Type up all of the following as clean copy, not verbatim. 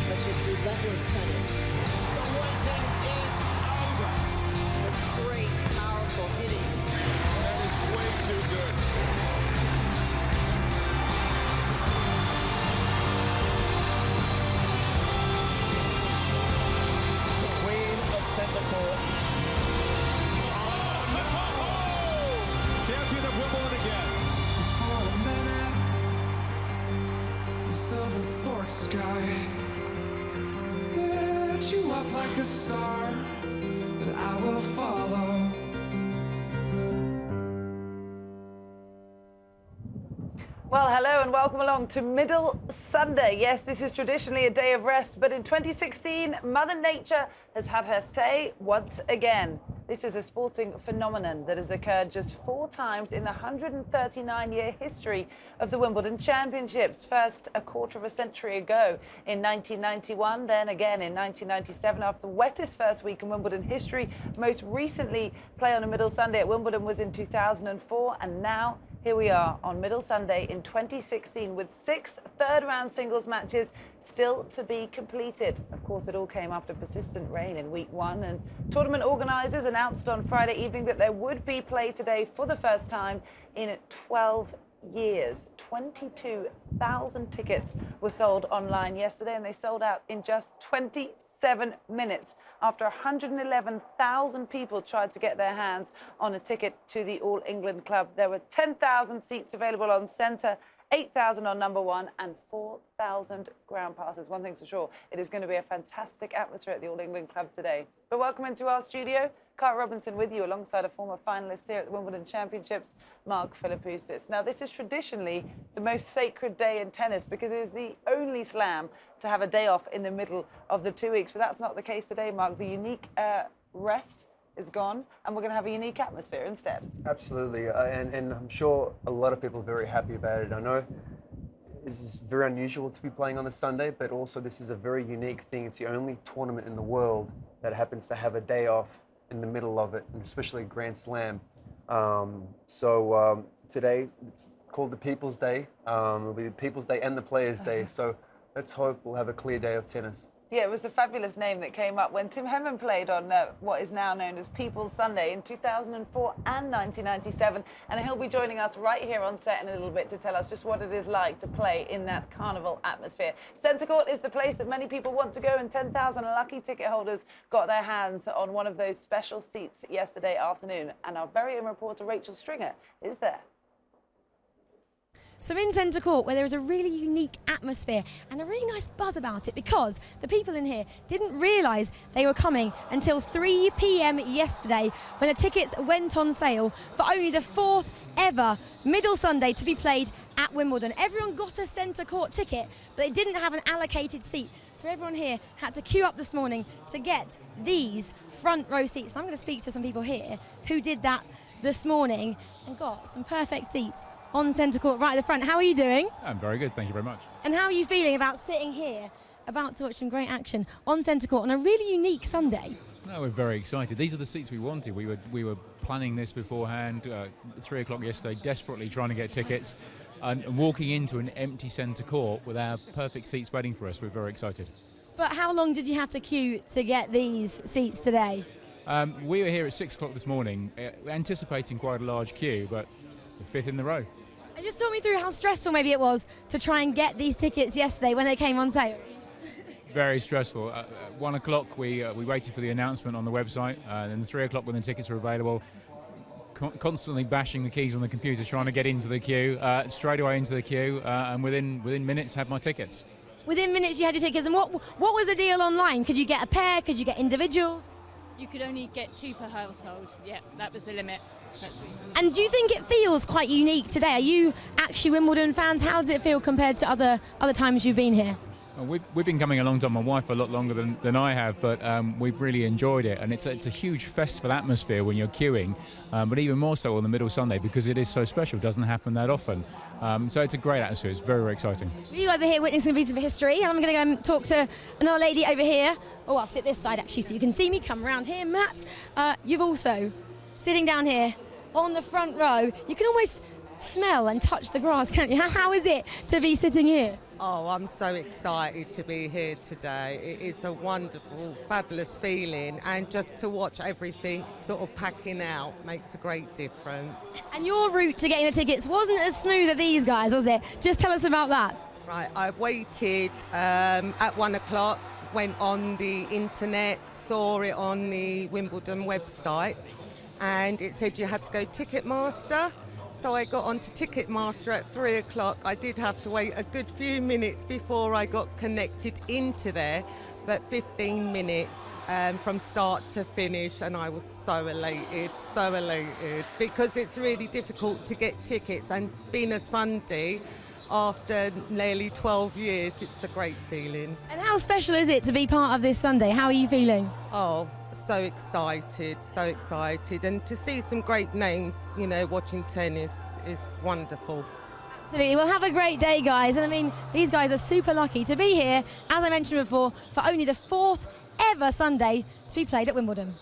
That's just relentless tennis. The waiting is over. Great, powerful hitting. That is way too good. The queen of centre court. Champion of Wimbledon again. Just for a minute, the silver fork sky lit you up like a star that I will follow. Well, hello and welcome along to Middle Sunday. Yes, this is traditionally a day of rest, but in 2016, Mother Nature has had her say once again. This is a sporting phenomenon that has occurred just 4 times in the 139-year history of the Wimbledon Championships. First, a quarter of a century ago in 1991, then again in 1997 after the wettest first week in Wimbledon history. Most recently, play on a Middle Sunday at Wimbledon was in 2004, and now here we are on Middle Sunday in 2016 with 6 third-round singles matches still to be completed. Of course, it all came after persistent rain in week 1, and tournament organisers announced on Friday evening that there would be play today for the first time in 12 years. 22,000 tickets were sold online yesterday, and they sold out in just 27 minutes after 111,000 people tried to get their hands on a ticket to the All England Club. There were 10,000 seats available on centre, 8,000 on number 1 and 4,000 ground passes. One thing's for sure, it is going to be a fantastic atmosphere at the All England Club today. But welcome into our studio, Carl Robinson with you alongside a former finalist here at the Wimbledon Championships, Mark Philippoussis. Now, this is traditionally the most sacred day in tennis because it is the only slam to have a day off in the middle of the 2 weeks. But that's not the case today, Mark. The unique rest is gone, and we're going to have a unique atmosphere instead. Absolutely, and I'm sure a lot of people are very happy about it. I know this is very unusual to be playing on a Sunday, but also this is a very unique thing. It's the only tournament in the world that happens to have a day off in the middle of it, and especially a Grand Slam. Today, it's called the People's Day. It'll be the People's Day and the Players' Day, so let's hope we'll have a clear day of tennis. Yeah, it was a fabulous name that came up when Tim Henman played on what is now known as People's Sunday in 2004 and 1997. And he'll be joining us right here on set in a little bit to tell us just what it is like to play in that carnival atmosphere. Centre Court is the place that many people want to go, and 10,000 lucky ticket holders got their hands on one of those special seats yesterday afternoon. And our very own reporter, Rachel Stringer, is there. So in Centre Court, where there is a really unique atmosphere and a really nice buzz about it, because the people in here didn't realise they were coming until 3 p.m. yesterday when the tickets went on sale for only the 4th ever Middle Sunday to be played at Wimbledon. Everyone got a Centre Court ticket, but they didn't have an allocated seat. So everyone here had to queue up this morning to get these front row seats. And I'm going to speak to some people here who did that this morning and got some perfect seats on Centre Court right at the front. How are you doing? I'm very good, thank you very much. And how are you feeling about sitting here, about to watch some great action on Centre Court on a really unique Sunday? No, we're very excited. These are the seats we wanted. We were planning this beforehand, 3 o'clock yesterday, desperately trying to get tickets, and walking into an empty Centre Court with our perfect seats waiting for us. We're very excited. But how long did you have to queue to get these seats today? We were here at 6 o'clock this morning, anticipating quite a large queue, but the 5th in the row. And just talk me through how stressful maybe it was to try and get these tickets yesterday when they came on sale. Very stressful. 1 o'clock we waited for the announcement on the website, and then 3 o'clock when the tickets were available, constantly bashing the keys on the computer trying to get into the queue, straight away into the queue, and within minutes had my tickets. Within minutes you had your tickets, and what was the deal online? Could you get a pair? Could you get individuals? You could only get 2 per household. Yeah, that was the limit. And do you think it feels quite unique today? Are you actually Wimbledon fans? How does it feel compared to other times you've been here? Well, we've been coming a long time, my wife a lot longer than I have, but we've really enjoyed it, and it's a huge festival atmosphere when you're queuing, but even more so on the Middle Sunday because it is so special. It doesn't happen that often. So it's a great atmosphere. It's very, very exciting. You guys are here witnessing a piece of history, and I'm going to go and talk to another lady over here. Oh, I'll sit this side actually so you can see me. Come around here, Matt. You've also, sitting down here on the front row, you can almost smell and touch the grass, can't you? How is it to be sitting here? Oh, I'm so excited to be here today. It is a wonderful, fabulous feeling, and just to watch everything sort of packing out makes a great difference. And your route to getting the tickets wasn't as smooth as these guys, was it? Just tell us about that. Right, I waited at 1 o'clock, went on the internet, saw it on the Wimbledon website, and it said you had to go Ticketmaster. So I got onto Ticketmaster at 3 o'clock. I did have to wait a good few minutes before I got connected into there, but 15 minutes from start to finish, and I was so elated, because it's really difficult to get tickets, and being a Sunday, after nearly 12 years, it's a great feeling. And how special is it to be part of this Sunday? How are you feeling? Oh, so excited, and to see some great names, you know, watching tennis is wonderful. Absolutely. Well, have a great day, guys. And I mean, these guys are super lucky to be here, as I mentioned before, for only the 4th ever Sunday to be played at Wimbledon.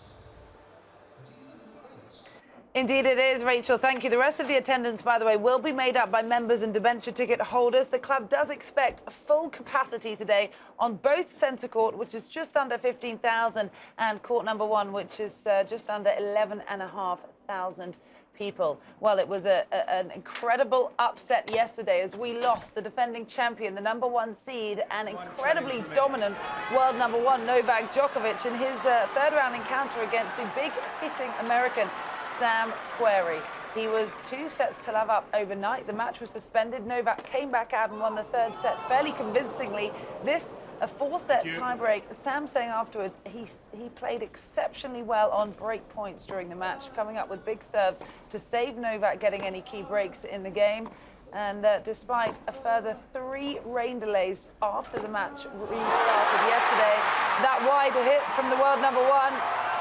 Indeed it is, Rachel. Thank you. The rest of the attendance, by the way, will be made up by members and debenture ticket holders. The club does expect full capacity today on both centre court, which is just under 15,000, and court number 1, which is just under 11,500 people. Well, it was an incredible upset yesterday as we lost the defending champion, the number 1 seed, and incredibly dominant world number 1, Novak Djokovic, in his third-round encounter against the big-hitting American Sam Querrey. He was 2 sets to love up overnight. The match was suspended. Novak came back out and won the 3rd set fairly convincingly. This, a 4-set tiebreak. Sam saying afterwards he played exceptionally well on break points during the match, coming up with big serves to save Novak getting any key breaks in the game. And despite a further 3 rain delays after the match restarted yesterday, that wide hit from the world number 1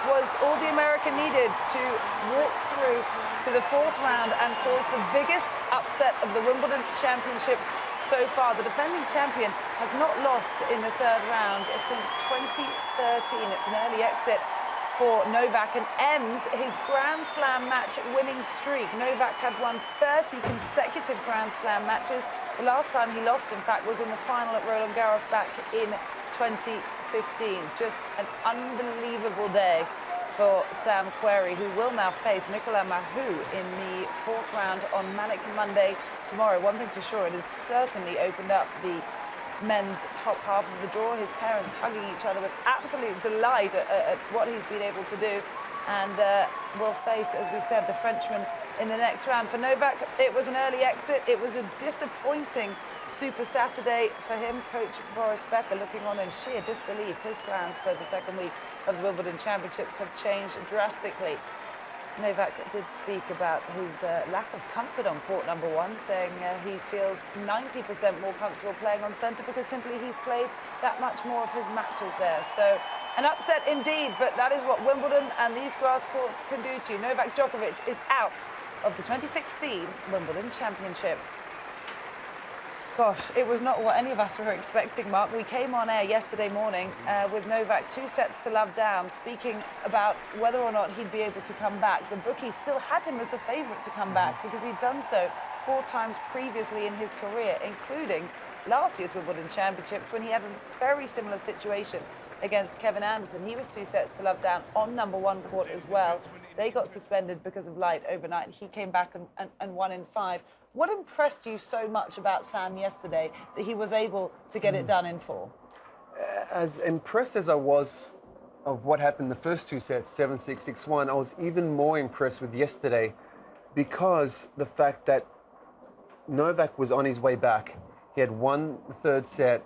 was all the American needed to walk through to the 4th round and cause the biggest upset of the Wimbledon Championships so far. The defending champion has not lost in the 3rd round since 2013. It's an early exit for Novak and ends his Grand Slam match winning streak. Novak had won 30 consecutive Grand Slam matches. The last time he lost, in fact, was in the final at Roland Garros back in 2015. Just an unbelievable day for Sam Querrey, who will now face Nicolas Mahut in the 4th round on Manic Monday tomorrow. One thing's for sure, it has certainly opened up the men's top half of the draw. His parents hugging each other with absolute delight at what he's been able to do, and will face, as we said, the Frenchman in the next round. For Novak, it was an early exit. It was a disappointing Super Saturday for him. Coach Boris Becker looking on in sheer disbelief. His plans for the 2nd week of the Wimbledon Championships have changed drastically. Novak did speak about his lack of comfort on court number 1, saying he feels 90% more comfortable playing on centre because simply he's played that much more of his matches there. So an upset indeed, but that is what Wimbledon and these grass courts can do to you. Novak Djokovic is out of the 2016 Wimbledon Championships. Gosh, it was not what any of us were expecting, Mark. We came on air yesterday morning with Novak 2 sets to love down, speaking about whether or not he'd be able to come back. The bookies still had him as the favourite to come back because he'd done so 4 times previously in his career, including last year's Wimbledon Championships when he had a very similar situation against Kevin Anderson. He was 2 sets to love down on number 1 court as well. They got suspended because of light overnight. He came back and won in 5. What impressed you so much about Sam yesterday that he was able to get it done in 4? As impressed as I was of what happened in the first 2 sets, 7-6, 6-1, I was even more impressed with yesterday because the fact that Novak was on his way back. He had won the 3rd set.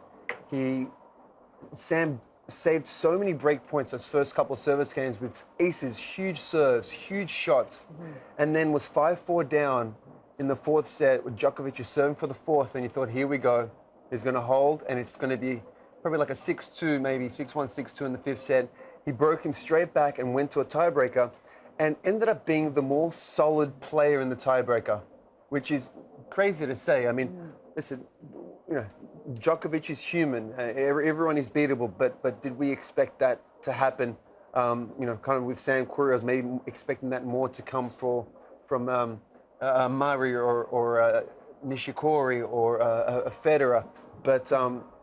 Sam saved so many break points those first couple of service games with aces, huge serves, huge shots, and then was 5-4 down in the 4th set with Djokovic serving for the 4th, and you thought, here we go. He's going to hold, and it's going to be probably like a 6-2, maybe 6-1, 6-2 in the 5th set. He broke him straight back and went to a tiebreaker and ended up being the more solid player in the tiebreaker, which is crazy to say. I mean, listen, you know, Djokovic is human. Everyone is beatable, but did we expect that to happen? You know, kind of with Sam Querrey, I was maybe expecting that more to come from Murray or Nishikori or a Federer, but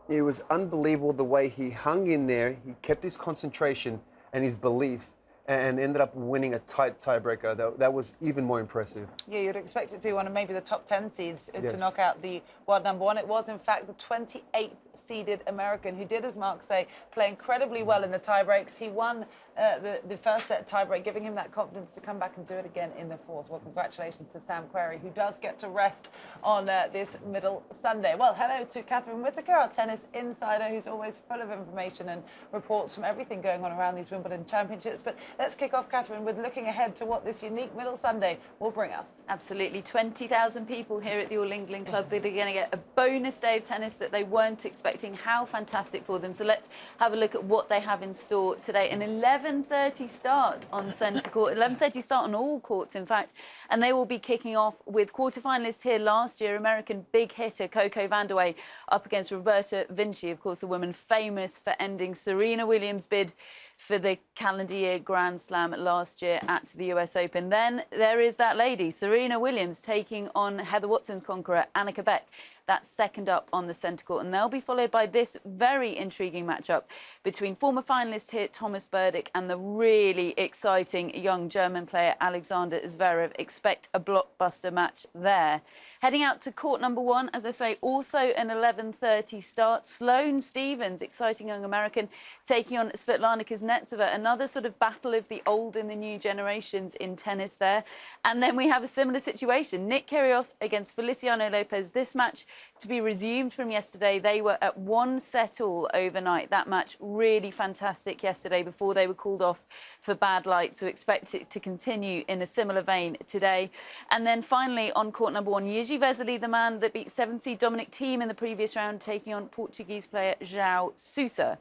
it was unbelievable the way he hung in there. He kept his concentration and his belief, and ended up winning a tight tiebreaker. That was even more impressive. Yeah, you'd expect it to be one of maybe the top 10 seeds Yes. to knock out the world number one. It was, in fact, the 28th seeded American who did, as Mark say, play incredibly well in the tiebreaks. He won the first set tiebreak, giving him that confidence to come back and do it again in the fourth. Well, congratulations to Sam Querrey, who does get to rest on this middle Sunday. Well, hello to Catherine Whitaker, our tennis insider, who's always full of information and reports from everything going on around these Wimbledon championships. But let's kick off, Catherine, with looking ahead to what this unique middle Sunday will bring us. Absolutely. 20,000 people here at the All England Club that are going to get a bonus day of tennis that they weren't expecting. How fantastic for them. So let's have a look at what they have in store today. An 11:30 start on centre court, 11:30 start on all courts, in fact. And they will be kicking off with quarterfinalists here last year, American big hitter Coco Vandeweghe up against Roberta Vinci, of course, the woman famous for ending Serena Williams' bid for the calendar year Grand Slam last year at the US Open. Then there is that lady, Serena Williams, taking on Heather Watson's conqueror, Annika Beck. That's second up on the centre court. And they'll be followed by this very intriguing matchup between former finalist here, Thomas Berdych, and the really exciting young German player, Alexander Zverev. Expect a blockbuster match there. Heading out to court number one, as I say, also an 11:30 start. Sloane Stephens, exciting young American, taking on Svetlana Kuznetsova. Another sort of battle of the old and the new generations in tennis there. And then we have a similar situation. Nick Kyrgios against Feliciano Lopez. This match to be resumed from yesterday. They were at 1 all overnight. That match really fantastic yesterday before they were called off for bad light. So expect it to continue in a similar vein today. And then finally on court number one, Jiří Veselý, the man that beat 7th seed Dominic Thiem in the previous round, taking on Portuguese player João Sousa.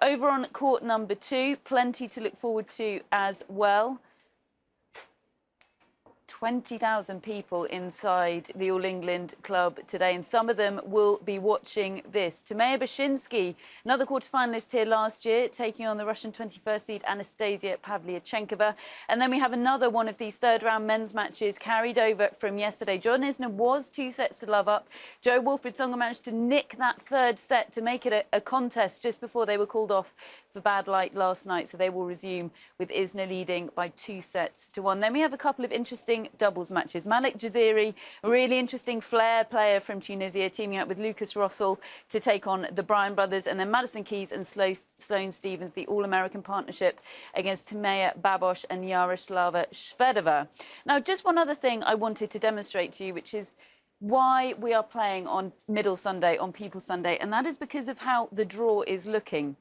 Over on court number two, plenty to look forward to as well. 20,000 people inside the All England Club today, and some of them will be watching this. Timea Bacsinszky, another quarterfinalist here last year, taking on the Russian 21st seed Anastasia Pavlyuchenkova. And then we have another one of these third-round men's matches carried over from yesterday. John Isner was 2-0 up. Joe Wilfried Tsonga managed to nick that third set to make it a contest just before they were called off for bad light last night. So they will resume with Isner leading by 2-1. Then we have a couple of interesting doubles matches. Malik Jaziri, a really interesting flair player from Tunisia, teaming up with Lucas Rossell to take on the Bryan brothers, and then Madison Keys and Sloane Stephens, the All-American partnership, against Timea Babos and Yaroslava Shvedova. Now, just one other thing I wanted to demonstrate to you, which is why we are playing on Middle Sunday, on People Sunday, and that is because of how the draw is looking.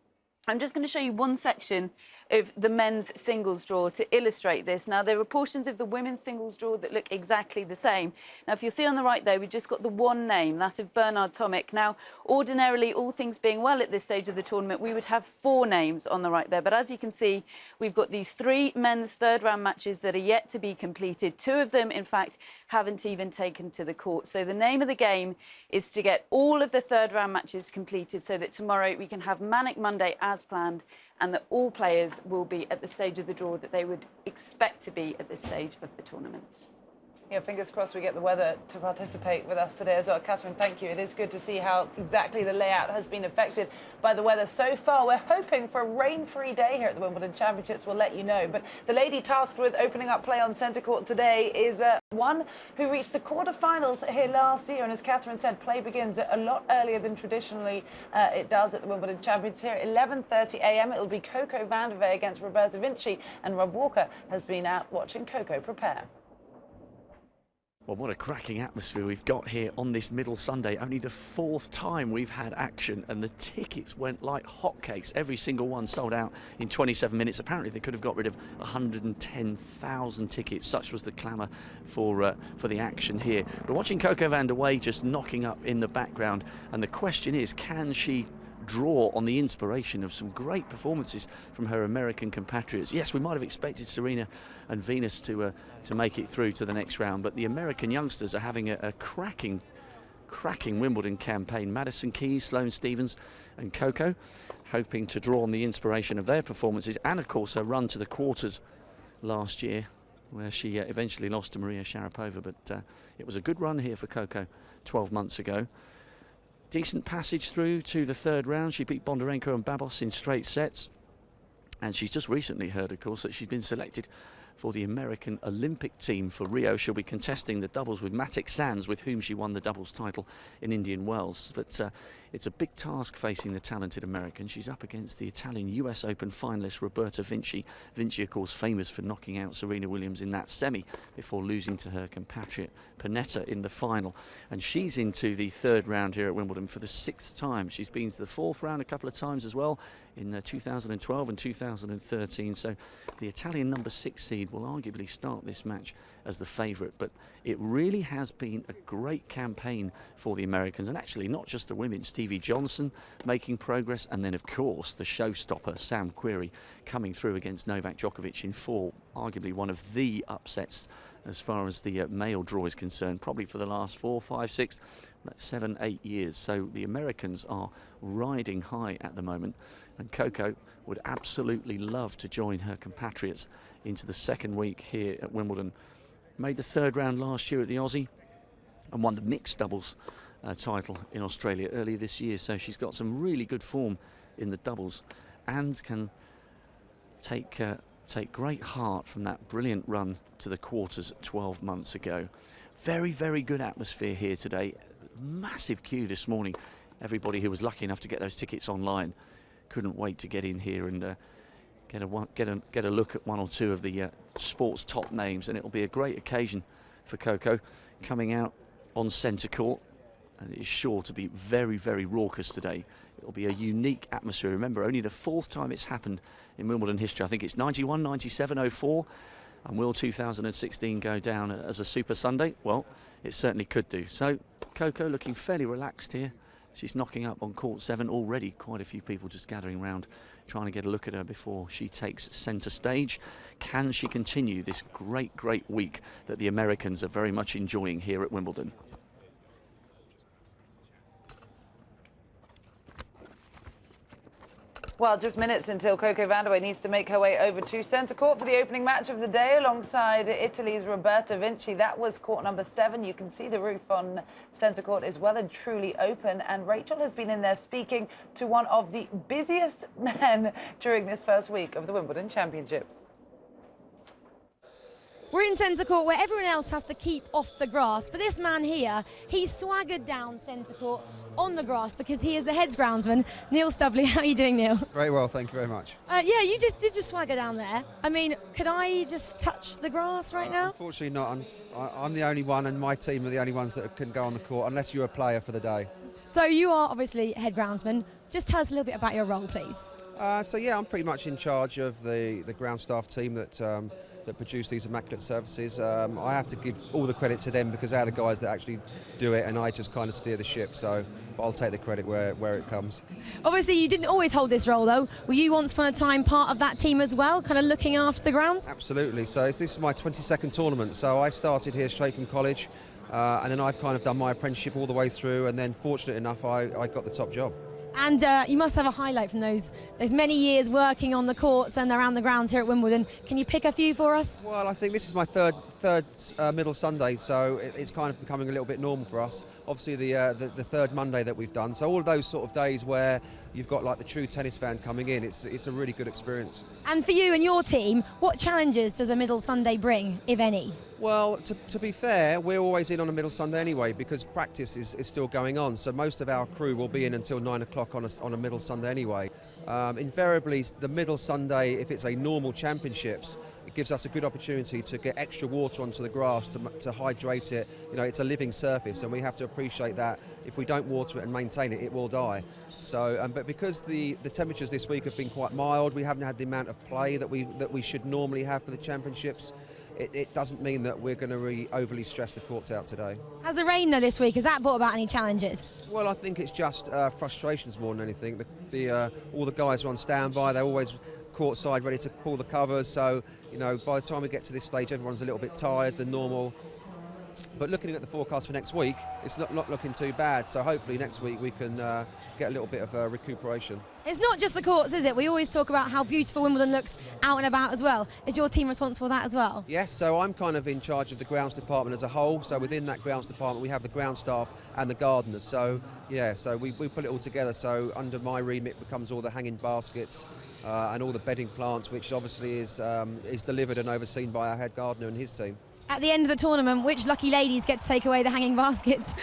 I'm just going to show you one section of the men's singles draw to illustrate this. Now, there are portions of the women's singles draw that look exactly the same. Now, if you'll see on the right there, we've just got the one name, that of Bernard Tomic. Now, ordinarily, all things being well at this stage of the tournament, we would have 4 names on the right there. But as you can see, we've got these 3 men's third-round matches that are yet to be completed. 2 of them, in fact, haven't even taken to the court. So the name of the game is to get all of the third-round matches completed so that tomorrow we can have Manic Monday as planned, and that all players will be at the stage of the draw that they would expect to be at this stage of the tournament. Yeah, fingers crossed we get the weather to participate with us today as well. Catherine, thank you. It is good to see how exactly the layout has been affected by the weather so far. We're hoping for a rain-free day here at the Wimbledon Championships. We'll let you know. But the lady tasked with opening up play on centre court today is one who reached the quarterfinals here last year. And as Catherine said, play begins a lot earlier than traditionally it does at the Wimbledon Championships here at 11:30 a.m. It'll be Coco Vandeweghe against Roberta Vinci. And Rob Walker has been out watching Coco prepare. Well, what a cracking atmosphere we've got here on this Middle Sunday. Only the 4th time we've had action, and the tickets went like hotcakes. Every single one sold out in 27 minutes. Apparently, they could have got rid of 110,000 tickets. Such was the clamour for the action here. We're watching Coco Vandeweghe just knocking up in the background, and the question is, can she draw on the inspiration of some great performances from her American compatriots? Yes, we might have expected Serena and Venus to make it through to the next round, but the American youngsters are having a cracking Wimbledon campaign. Madison Keys, Sloane Stephens and Coco hoping to draw on the inspiration of their performances, and of course her run to the quarters last year where she eventually lost to Maria Sharapova, but it was a good run here for Coco 12 months ago. Decent passage through to the third round. She beat Bondarenko and Babos in straight sets. And she's just recently heard, of course, that she's been selected for the American Olympic team for Rio. She'll be contesting the doubles with Matic Sands, with whom she won the doubles title in Indian Wells. But it's a big task facing the talented American. She's up against the Italian US Open finalist Roberta Vinci. Vinci, of course, famous for knocking out Serena Williams in that semi before losing to her compatriot Panetta in the final. And she's into the third round here at Wimbledon for the 6th time. She's been to the 4th round a couple of times as well, in 2012 and 2013. So the Italian number 6 seed will arguably start this match as the favourite. But it really has been a great campaign for the Americans, and actually not just the women. Stevie Johnson making progress, and then of course the showstopper Sam Querrey coming through against Novak Djokovic in 4, arguably one of the upsets as far as the male draw is concerned, probably for the last 4, 5, 6, 7, 8 years. So the Americans are riding high at the moment, and Coco would absolutely love to join her compatriots into the second week here at Wimbledon. Made the third round last year at the Aussie and won the mixed doubles title in Australia earlier this year. So she's got some really good form in the doubles and can take great heart from that brilliant run to the quarters 12 months ago. Very, very good atmosphere here today. Massive queue this morning. Everybody who was lucky enough to get those tickets online couldn't wait to get in here and get a look at one or two of the sport's top names, and it'll be a great occasion for Coco coming out on centre court, and it is sure to be very, very raucous today. It'll be a unique atmosphere. Remember, only the 4th time it's happened in Wimbledon history. I think it's 91, 97, 04. And will 2016 go down as a Super Sunday? Well, it certainly could do. So Coco looking fairly relaxed here. She's knocking up on court 7 already. Quite a few people just gathering around, trying to get a look at her before she takes centre stage. Can she continue this great, great week that the Americans are very much enjoying here at Wimbledon? Well, just minutes until Coco Vandeweghe needs to make her way over to centre court for the opening match of the day alongside Italy's Roberta Vinci. That was court number 7. You can see the roof on centre court is well and truly open, and Rachel has been in there speaking to one of the busiest men during this first week of the Wimbledon Championships. We're in centre court where everyone else has to keep off the grass, but this man here, he swaggered down centre court on the grass because he is the heads groundsman. Neil Stubley, how are you doing, Neil? Very well, thank you very much. Yeah, you just did just swagger down there. I mean, could I just touch the grass right now? Unfortunately not. I'm the only one, and my team are the only ones that can go on the court unless you're a player for the day. So you are obviously head groundsman. Just tell us a little bit about your role, please. So yeah, I'm pretty much in charge of the ground staff team that produce these immaculate services. I have to give all the credit to them because they're the guys that actually do it, and I just kind of steer the ship. So I'll take the credit where it comes. Obviously, you didn't always hold this role, though. Were you once upon a time part of that team as well, kind of looking after the grounds? Absolutely. So this is my 22nd tournament. So I started here straight from college, and then I've kind of done my apprenticeship all the way through, and then fortunate enough, I got the top job. And you must have a highlight from those many years working on the courts and around the grounds here at Wimbledon. Can you pick a few for us? Well, I think this is my third middle Sunday, so it's kind of becoming a little bit normal for us. Obviously, the third Monday that we've done. So all of those sort of days where you've got like the true tennis fan coming in, it's a really good experience. And for you and your team, what challenges does a middle Sunday bring, if any? Well, to be fair, we're always in on a middle Sunday anyway because practice is still going on. So most of our crew will be in until 9 o'clock on a middle Sunday anyway. Invariably, the middle Sunday, if it's a normal championships, it gives us a good opportunity to get extra water onto the grass to hydrate it. You know, it's a living surface, and we have to appreciate that. If we don't water it and maintain it, it will die. So, but because the temperatures this week have been quite mild, we haven't had the amount of play that we should normally have for the championships. It doesn't mean that we're going to really overly stress the courts out today. Has the rain though this week, has that brought about any challenges? Well, I think it's just frustrations more than anything. All the guys are on standby, they're always courtside ready to pull the covers, so you know, by the time we get to this stage everyone's a little bit tired than normal. But looking at the forecast for next week, it's not looking too bad. So hopefully next week we can get a little bit of recuperation. It's not just the courts, is it? We always talk about how beautiful Wimbledon looks out and about as well. Is your team responsible for that as well? Yes, so I'm kind of in charge of the grounds department as a whole. So within that grounds department, we have the ground staff and the gardeners. So yeah, so we put it all together. So under my remit becomes all the hanging baskets and all the bedding plants, which obviously is delivered and overseen by our head gardener and his team. At the end of the tournament, which lucky ladies get to take away the hanging baskets?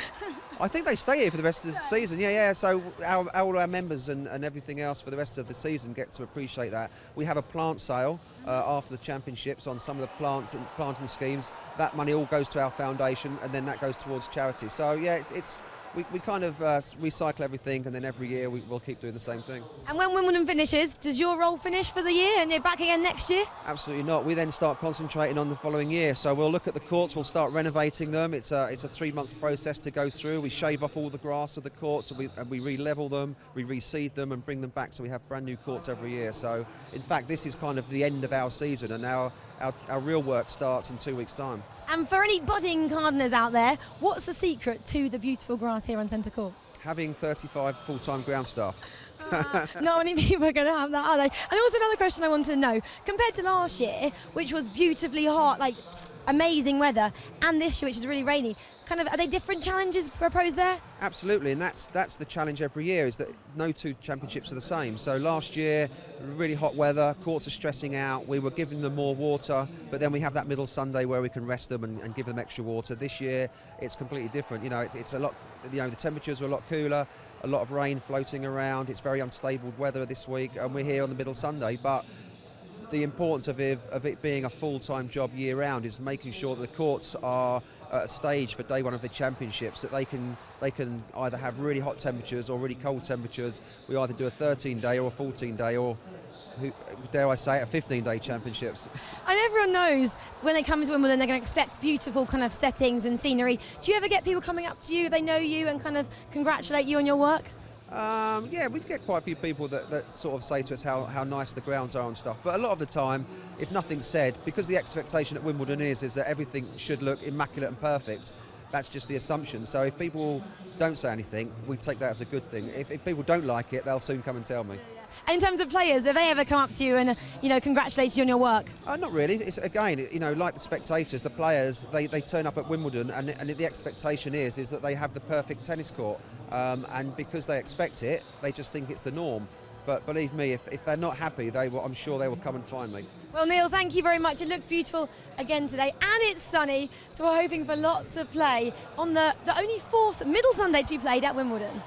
I think they stay here for the rest of the season. Yeah. So all our members and everything else for the rest of the season get to appreciate that. We have a plant sale after the championships on some of the plants and planting schemes. That money all goes to our foundation, and then that goes towards charity. So yeah, we kind of recycle everything, and then every year we'll keep doing the same thing. And when Wimbledon finishes, does your role finish for the year and you're back again next year? Absolutely not. We then start concentrating on the following year. So we'll look at the courts, we'll start renovating them. It's a 3-month process to go through. We shave off all the grass of the courts, and we re-level them, we reseed them and bring them back, so we have brand new courts every year. So in fact, this is kind of the end of our season, and our real work starts in 2 weeks' time. And for any budding gardeners out there, what's the secret to the beautiful grass here on Centre Court? Having 35 full-time ground staff. Not many people are going to have that, are they? And also another question I wanted to know, compared to last year, which was beautifully hot, like amazing weather, and this year, which is really rainy, kind of, are they different challenges proposed there? Absolutely, and that's the challenge every year, is that no two championships are the same. So last year, really hot weather, courts are stressing out, we were giving them more water, but then we have that middle Sunday where we can rest them and give them extra water. This year, it's completely different. You know, it's a lot, you know, the temperatures are a lot cooler, a lot of rain floating around, it's very unstable weather this week, and we're here on the middle Sunday, but the importance of it being a full-time job year-round is making sure that the courts are at a stage for day one of the championships, that they can either have really hot temperatures or really cold temperatures. We either do a 13-day or a 14-day, or dare I say it, a 15-day championships. And everyone knows when they come to Wimbledon they're going to expect beautiful kind of settings and scenery. Do you ever get people coming up to you, they know you, and kind of congratulate you on your work? Yeah, we get quite a few people that sort of say to us how nice the grounds are and stuff. But a lot of the time, if nothing's said, because the expectation at Wimbledon is that everything should look immaculate and perfect, that's just the assumption. So if people don't say anything, we take that as a good thing. If people don't like it, they'll soon come and tell me. And in terms of players, have they ever come up to you and congratulated you on your work? Not really. It's again, like the spectators, the players, they turn up at Wimbledon, and the expectation is that they have the perfect tennis court, and because they expect it, they just think it's the norm. But believe me, if they're not happy, I'm sure they will come and find me. Well, Neil, thank you very much. It looks beautiful again today, and it's sunny, so we're hoping for lots of play on the only 4th middle Sunday to be played at Wimbledon.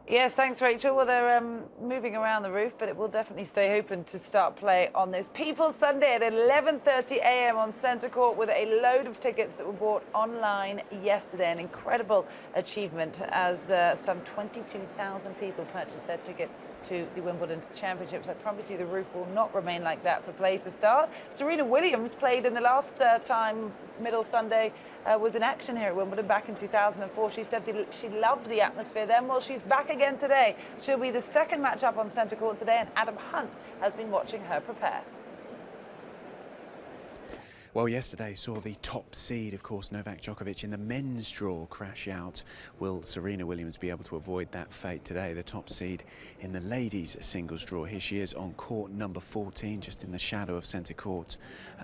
Yes, thanks, Rachel. Well, they're moving around the roof, but it will definitely stay open to start play on this People's Sunday at 11:30 a.m. on Centre Court, with a load of tickets that were bought online yesterday. An incredible achievement, as some 22,000 people purchased their ticket to the Wimbledon Championships. I promise you the roof will not remain like that for play to start. Serena Williams played in the last time middle Sunday was in action here at Wimbledon back in 2004. She said she loved the atmosphere then. Well, she's back again today. She'll be the second match up on Centre Court today, and Adam Hunt has been watching her prepare. Well, yesterday saw the top seed, of course, Novak Djokovic in the men's draw crash out. Will Serena Williams be able to avoid that fate today? The top seed in the ladies' singles draw. Here she is on court number 14, just in the shadow of Centre Court.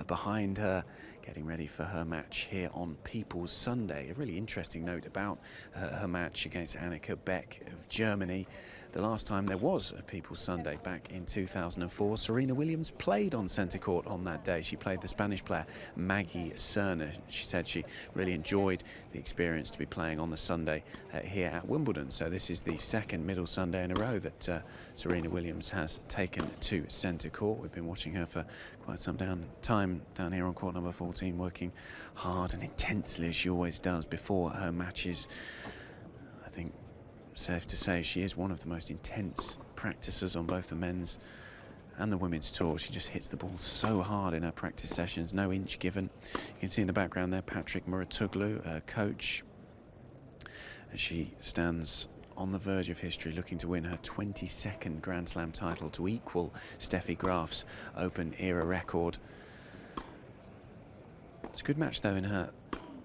Behind her, getting ready for her match here on People's Sunday. A really interesting note about her match against Anneke Beck of Germany. The last time there was a People's Sunday back in 2004, Serena Williams played on Centre Court on that day. She played the Spanish player Maggie Serna. She said she really enjoyed the experience to be playing on the Sunday here at Wimbledon. So this is the second middle Sunday in a row that Serena Williams has taken to Centre Court. We've been watching her for quite some time down here on court number 14, working hard and intensely as she always does before her matches. I think safe to say she is one of the most intense practicers on both the men's and the women's tour. She just hits the ball so hard in her practice sessions, no inch given. You can see in the background there Patrick Muratoglu, her coach, as she stands on the verge of history, looking to win her 22nd Grand Slam title to equal Steffi Graf's Open era record. It's a good match, though, in her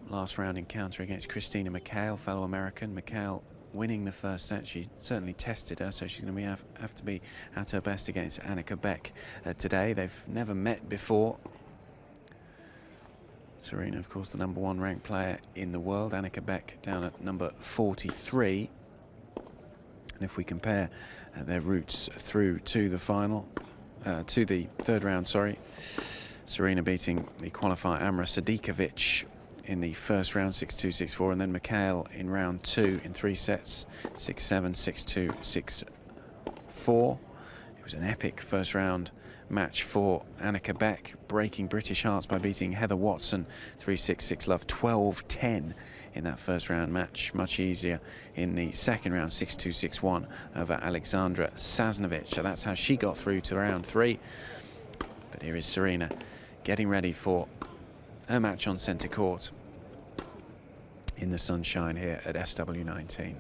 last round encounter against Christina McHale, fellow American. McHale winning the first set. She certainly tested her, so she's going to have to be at her best against Annika Beck today. They've never met before. Serena, of course, the #1 ranked player in the world. Annika Beck down at number 43. And if we compare their routes through to the final, to the third round, sorry, Serena beating the qualifier Amra Sadikovic in the first round, 6-2, 6-4, and then McHale in round 2 in 3 sets, 6-7, 6-2, 6-4. It was an epic first round match for Annika Beck, breaking British hearts by beating Heather Watson 3-6, 6-love, 12-10 in that first round match. Much easier in the second round, 6-2, 6-1 over Alexandra Sasnovich. So that's how she got through to round 3. But here is Serena getting ready for her match on centre court in the sunshine here at SW19.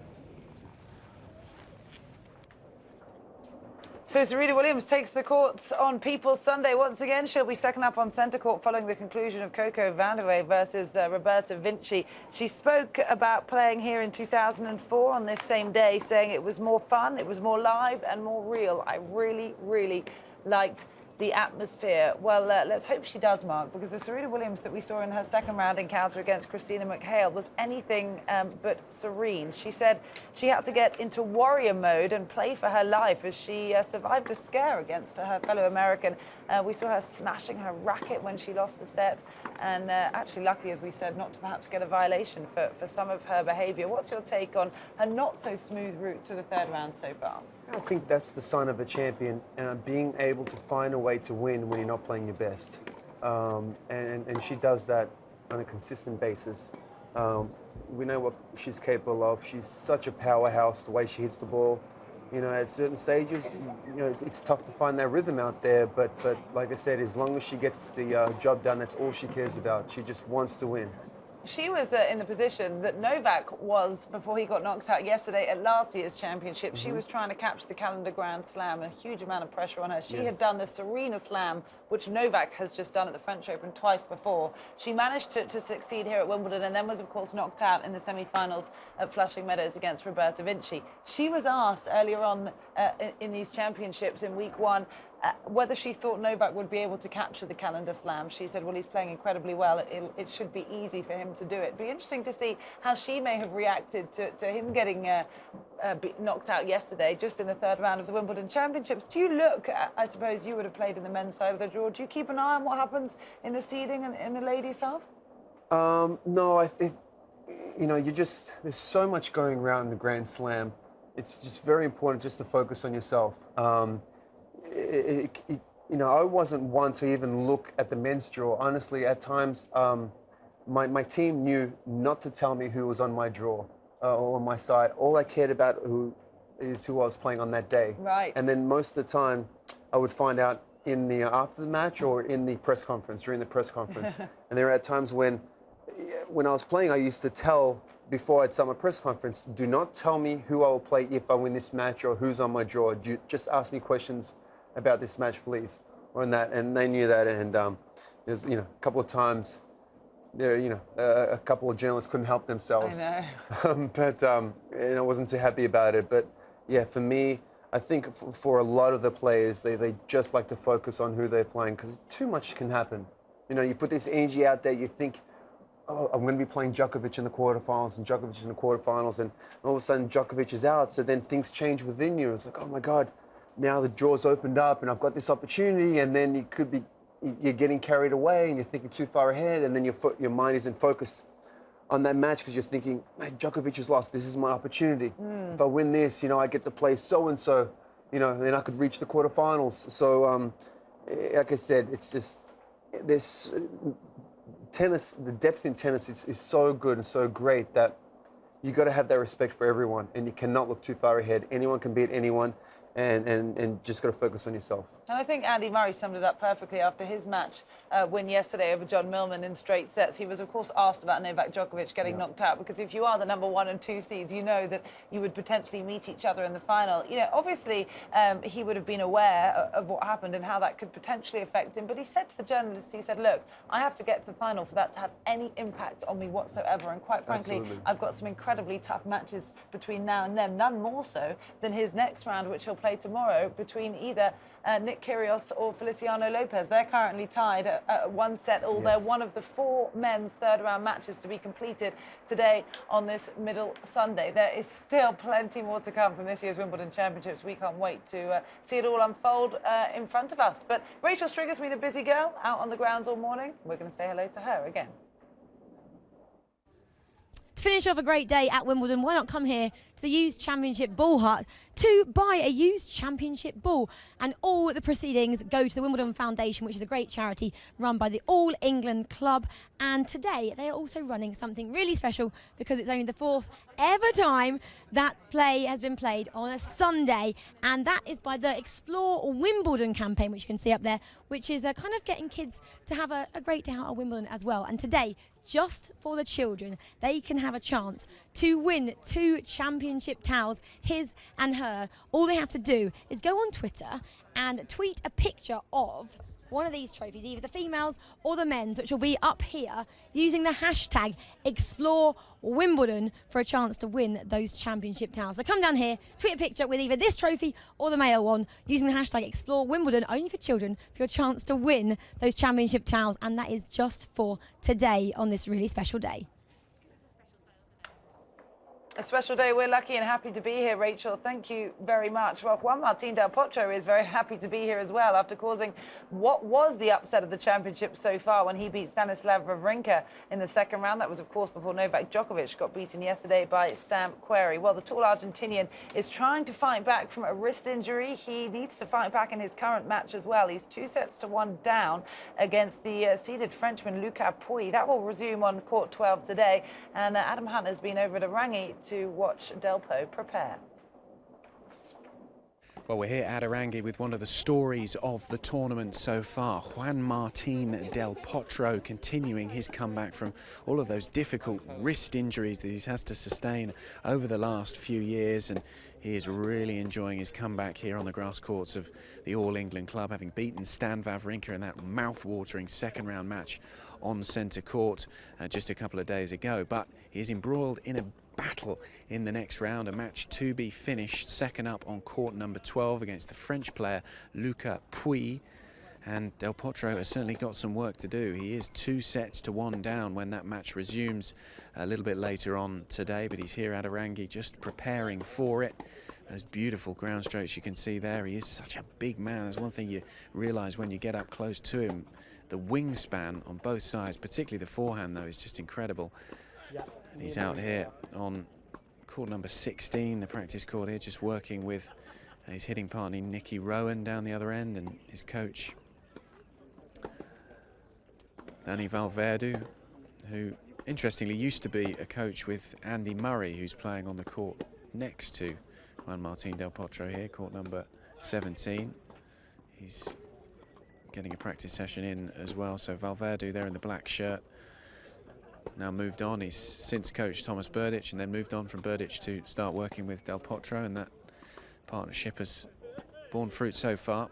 So Serena Williams takes the courts on People's Sunday once again. She'll be second up on centre court following the conclusion of Coco Vandeweghe versus Roberta Vinci. She spoke about playing here in 2004 on this same day, saying it was more fun, it was more live and more real. I really, really liked the atmosphere. Well, let's hope she does, Mark, because the Serena Williams that we saw in her second round encounter against Christina McHale was anything but serene. She said she had to get into warrior mode and play for her life as she survived a scare against her fellow American. We saw her smashing her racket when she lost a set, and actually lucky, as we said, not to perhaps get a violation for some of her behaviour. What's your take on her not so smooth route to the third round so far? I think that's the sign of a champion, being able to find a way to win when you're not playing your best. And she does that on a consistent basis. We know what she's capable of. She's such a powerhouse, the way she hits the ball. You know, at certain stages, you know, it's tough to find that rhythm out there, but like I said, as long as she gets the job done, that's all she cares about. She just wants to win. She was in the position that Novak was before he got knocked out yesterday at last year's championship. She was trying to catch the calendar Grand Slam, a huge amount of pressure on her. She had done the Serena Slam, which Novak has just done at the French Open twice before. She managed to succeed here at Wimbledon and then was, of course, knocked out in the semi-finals at Flushing Meadows against Roberta Vinci. She was asked earlier on in these championships in week 1 whether she thought Novak would be able to capture the calendar slam. She said, well, he's playing incredibly well. It should be easy for him to do it. It'd be interesting to see how she may have reacted to him getting knocked out yesterday, just in the third round of the Wimbledon Championships. Do you look, I suppose you would have played in the men's side of the draw, do you keep an eye on what happens in the seeding and in the ladies' half? No, I think, you know, there's so much going around in the Grand Slam. It's just very important just to focus on yourself. You know, I wasn't one to even look at the men's draw. Honestly, at times, my team knew not to tell me who was on my draw or on my side. All I cared about is who I was playing on that day. Right. And then most of the time, I would find out in the after the match or in the press conference, during the press conference. And there are times when I was playing, I used to tell, before I'd start my press conference, do not tell me who I will play if I win this match or who's on my draw. Just ask me questions about this match, please, or on that. And they knew that. And there's, you know, a couple of times there, you know, a couple of journalists couldn't help themselves. I know. But I wasn't too happy about it. But yeah, for me, I think for a lot of the players, they just like to focus on who they're playing because too much can happen. You know, you put this energy out there, you think, oh, I'm going to be playing Djokovic in the quarterfinals and Djokovic in the quarterfinals, and all of a sudden Djokovic is out. So then things change within you. It's like, oh my God, now the draw's opened up and I've got this opportunity, and then you're getting carried away and you're thinking too far ahead, and then your mind isn't focused on that match because you're thinking, man, Djokovic has lost. This is my opportunity. If I win this, you know, I get to play so-and-so, you know, then I could reach the quarterfinals. So, like I said, it's just this tennis, the depth in tennis is so good and so great that you got to have that respect for everyone, and you cannot look too far ahead. Anyone can beat anyone. and just got to focus on yourself. And I think Andy Murray summed it up perfectly after his match win yesterday over John Millman in straight sets. He was, of course, asked about Novak Djokovic getting knocked out, because if you are the number 1 and 2 seeds, you know that you would potentially meet each other in the final. You know, obviously, he would have been aware of what happened and how that could potentially affect him. But he said to the journalists, he said, look, I have to get to the final for that to have any impact on me whatsoever. And quite frankly, I've got some incredibly tough matches between now and then, none more so than his next round, which he'll play tomorrow between either Nick Kyrgios or Feliciano Lopez. They're currently tied at 1 set all. They're one of the 4 men's third-round matches to be completed today on this middle Sunday. There is still plenty more to come from this year's Wimbledon Championships. We can't wait to see it all unfold in front of us. But Rachel Strigger's been a busy girl out on the grounds all morning. We're going to say hello to her again. To finish off a great day at Wimbledon, why not come here to the Used Championship Ball Hut to buy a used championship ball? And all the proceedings go to the Wimbledon Foundation, which is a great charity run by the All England Club. And today they are also running something really special, because it's only the 4th ever time that play has been played on a Sunday, and that is by the Explore Wimbledon campaign, which you can see up there, which is kind of getting kids to have a great day out at Wimbledon as well. And today, just for the children, they can have a chance to win 2 championship towels, his and her. All they have to do is go on Twitter and tweet a picture of one of these trophies, either the females or the men's, which will be up here, using the hashtag Explore Wimbledon for a chance to win those championship towels. So come down here, tweet a picture with either this trophy or the male one, using the hashtag Explore Wimbledon, only for children, for your chance to win those championship towels. And that is just for today on this really special day. A special day. We're lucky and happy to be here, Rachel. Thank you very much. Well, Juan Martín del Potro is very happy to be here as well, after causing what was the upset of the championship so far when he beat Stanislav Wawrinka in the second round. That was, of course, before Novak Djokovic got beaten yesterday by Sam Querrey. Well, the tall Argentinian is trying to fight back from a wrist injury. He needs to fight back in his current match as well. He's 2 sets to 1 down against the seeded Frenchman Lucas Pouille. That will resume on court 12 today. And Adam Hunt has been over at Arangi to watch Delpo prepare. Well, we're here at Arangi with one of the stories of the tournament so far. Juan Martín del Potro continuing his comeback from all of those difficult wrist injuries that he has to sustain over the last few years, and he is really enjoying his comeback here on the grass courts of the All England Club, having beaten Stan Wawrinka in that mouth-watering second-round match on centre court just a couple of days ago. But he is embroiled in a battle in the next round, a match to be finished, second up on court number 12 against the French player Lucas Pouille. And Del Potro has certainly got some work to do. He is 2 sets to 1 down when that match resumes a little bit later on today, but he's here at Arangi just preparing for it. Those beautiful ground strokes you can see there. He is such a big man. There's one thing you realise when you get up close to him. The wingspan on both sides, particularly the forehand, though, is just incredible. And he's out here on court number 16, the practice court here, just working with his hitting partner Nicky Rowan down the other end, and his coach Dani Valverde, who interestingly used to be a coach with Andy Murray, who's playing on the court next to Juan Martín del Potro here, court number 17. He's getting a practice session in as well. So Valverde there in the black shirt, now moved on. He's since coached Thomas Berdych and then moved on from Berdych to start working with Del Potro, and that partnership has borne fruit so far.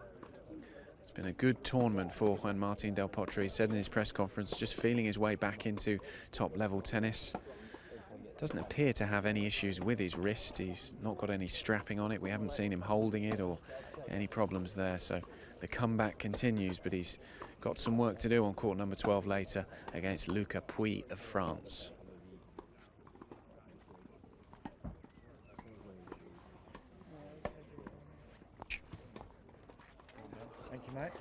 It's been a good tournament for Juan Martín del Potro. He said in his press conference, just feeling his way back into top-level tennis. Doesn't appear to have any issues with his wrist. He's not got any strapping on it. We haven't seen him holding it or any problems there. So the comeback continues, but he's got some work to do on court number 12 later against Lucas Pouille of France. Thank you, mate.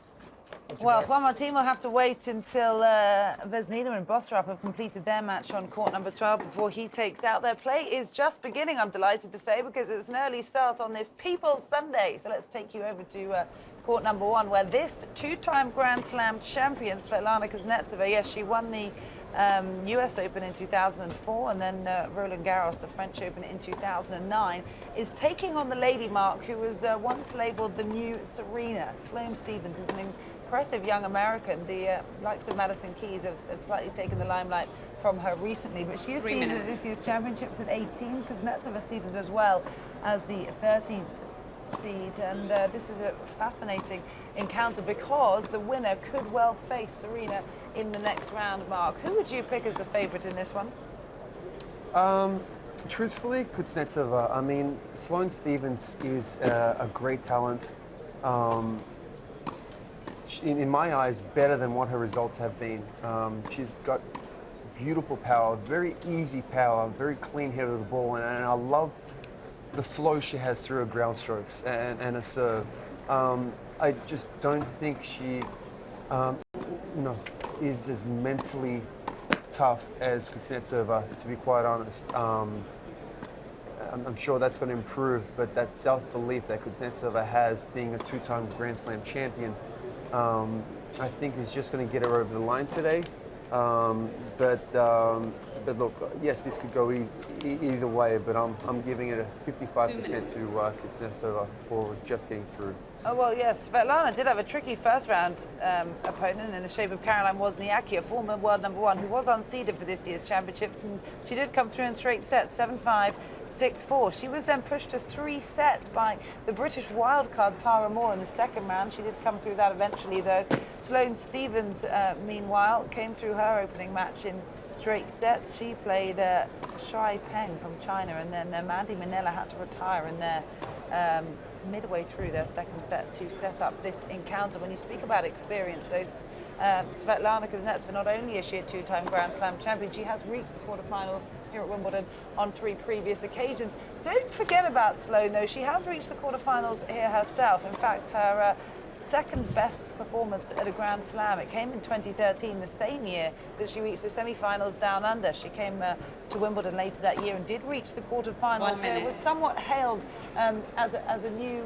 Well, Juan Martín will have to wait until Vesnina and Boserup have completed their match on court number 12 before he takes out. Their play is just beginning, I'm delighted to say, because it's an early start on this People's Sunday. So let's take you over to court number 1, where this 2-time Grand Slam champion, Svetlana Kuznetsova, yes, she won the US Open in 2004, and then Roland Garros, the French Open in 2009, is taking on the lady, Mark, who was once labelled the new Serena. Sloane Stephens is an impressive young American. The likes of Madison Keys have slightly taken the limelight from her recently, but she is seeded at this year's championships at 18. Kuznetsova seeded as well as the 13th seed, and this is a fascinating encounter because the winner could well face Serena in the next round. Mark, who would you pick as the favourite in this one? Truthfully, Kuznetsova. I mean, Sloane Stephens is a great talent. In my eyes, better than what her results have been. She's got beautiful power, very easy power, very clean head of the ball, and I love the flow she has through her ground strokes and her serve. I just don't think she is as mentally tough as Kuznetsova, to be quite honest. I'm sure that's going to improve, but that self-belief that Kuznetsova has, being a two-time Grand Slam champion, I think is just going to get her over the line today. But look, yes, this could go either way, but I'm giving it a 55% to Kuznetsova for just getting through. Oh, well, yes, Svetlana did have a tricky first-round opponent in the shape of Caroline Wozniacki, a former world #1 who was unseeded for this year's championships, and she did come through in straight sets, 7-5, 6-4. She was then pushed to 3 sets by the British wildcard Tara Moore in the second round. She did come through that eventually, though. Sloane Stephens, meanwhile, came through her opening match in straight sets. She played Shuai Peng from China, and then Mandy Minella had to retire in there midway through their second set to set up this encounter. When you speak about experience, those Svetlana Kuznetsova, not only is she a two-time Grand Slam champion, she has reached the quarterfinals here at Wimbledon on 3 previous occasions. Don't forget about Sloane, though. She has reached the quarterfinals here herself. In fact, her second best performance at a Grand Slam. It came in 2013, the same year that she reached the semi-finals down under. She came to Wimbledon later that year and did reach the quarterfinals. So it was somewhat hailed as a new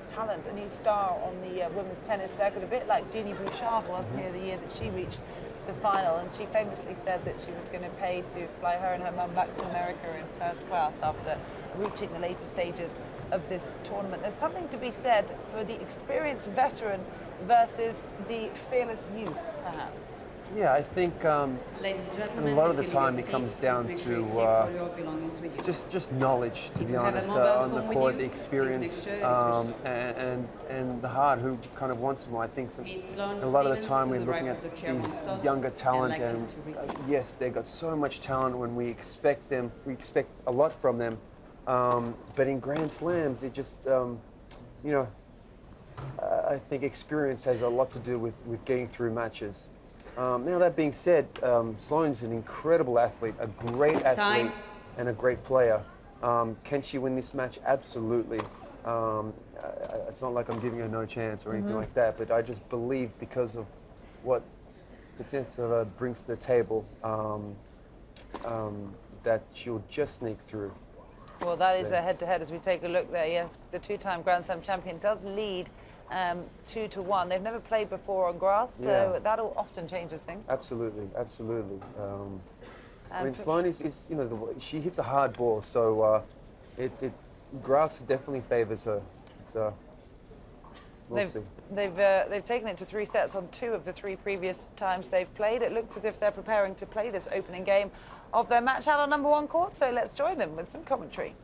talent, a new star on the women's tennis circuit, a bit like Jeannie Bouchard was here the year that she reached the final, and she famously said that she was going to pay to fly her and her mum back to America in first class after reaching the later stages of this tournament. There's something to be said for the experienced veteran versus the fearless youth, perhaps. Yeah, I think a lot of the time it comes down to just knowledge, to be honest, on the court, the experience, and the heart, who kind of wants more. I think a lot of the time we're looking at these younger talent, and yes, they've got so much talent. When we expect them, we expect a lot from them. But in Grand Slams, it just, I think experience has a lot to do with getting through matches. Now, that being said, Sloane's an incredible athlete, a great athlete, and a great player. Can she win this match? Absolutely. It's not like I'm giving her no chance or anything like that, but I just believe because of what Kuznetsova brings to the table, that she'll just sneak through. Well, that is a head-to-head as we take a look there. Yes, the two-time Grand Slam champion does lead 2-1. They've never played before on grass, so that'll often changes things. Absolutely, absolutely. I mean, Sloane is she hits a hard ball, so grass definitely favours her. So we'll see. They've taken it to 3 sets on 2 of the 3 previous times they've played. It looks as if they're preparing to play this opening game of their match out on #1 court, so let's join them with some commentary.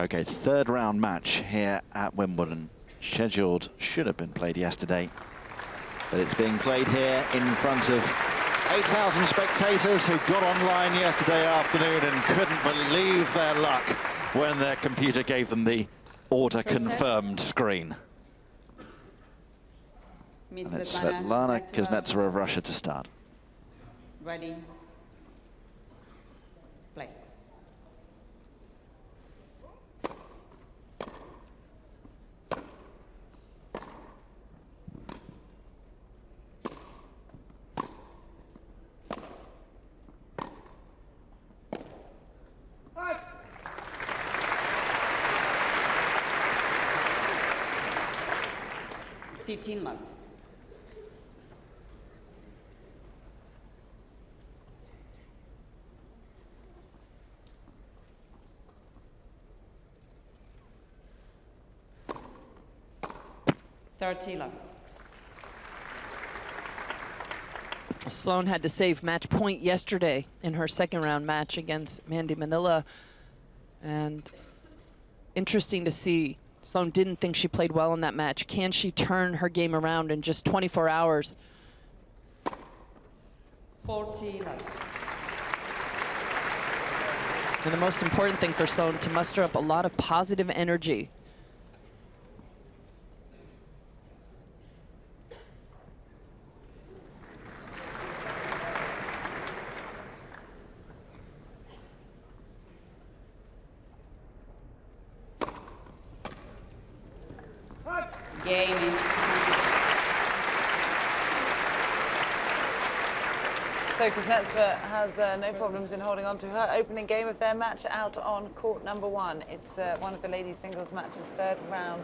Okay, 3rd round match here at Wimbledon. Scheduled, should have been played yesterday, but it's being played here in front of 8,000 spectators who got online yesterday afternoon and couldn't believe their luck when their computer gave them the order confirmed screen. And it's Svetlana Kuznetsova of Russia to start. Ready. Play. Hi. 15 love. Sloane had to save match point yesterday in her second round match against Vandeweghe. And interesting to see. Sloane didn't think she played well in that match. Can she turn her game around in just 24 hours? 40 love. And the most important thing for Sloane, to muster up a lot of positive energy. Game is. So Kuznetsova has no problems in holding on to her opening game of their match out on court number 1. It's one of the ladies' singles matches, third round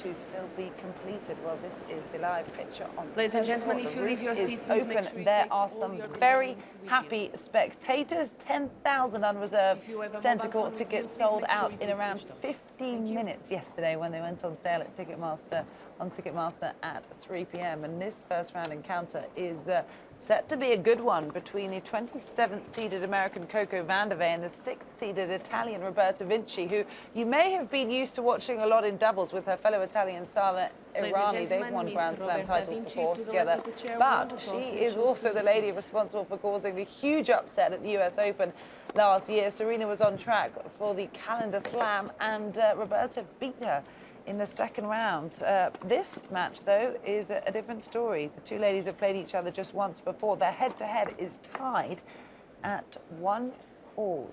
to still be completed. Well, this is the live picture on Ladies and centre gentlemen, court. if you The leave your roof is seat, please make open. sure you There take are all some your very belongings with happy spectators. 10,000 unreserved If you have a centre mobile court phone, tickets please sold make sure out it in is around switched off. 15 minutes yesterday when they went on sale at Ticketmaster at 3 p.m. And this first round encounter is set to be a good one between the 27th seeded American Coco Vandeweghe and the 6th seeded Italian Roberta Vinci, who you may have been used to watching a lot in doubles with her fellow Italian Sala Irani. They've won Grand Slam titles before together, but she is also the lady responsible for causing the huge upset at the US Open last year. Serena was on track for the calendar slam, and Roberta beat her in the second round. This match, though, is a different story. The two ladies have played each other just once before. Their head-to-head is tied at 1-1.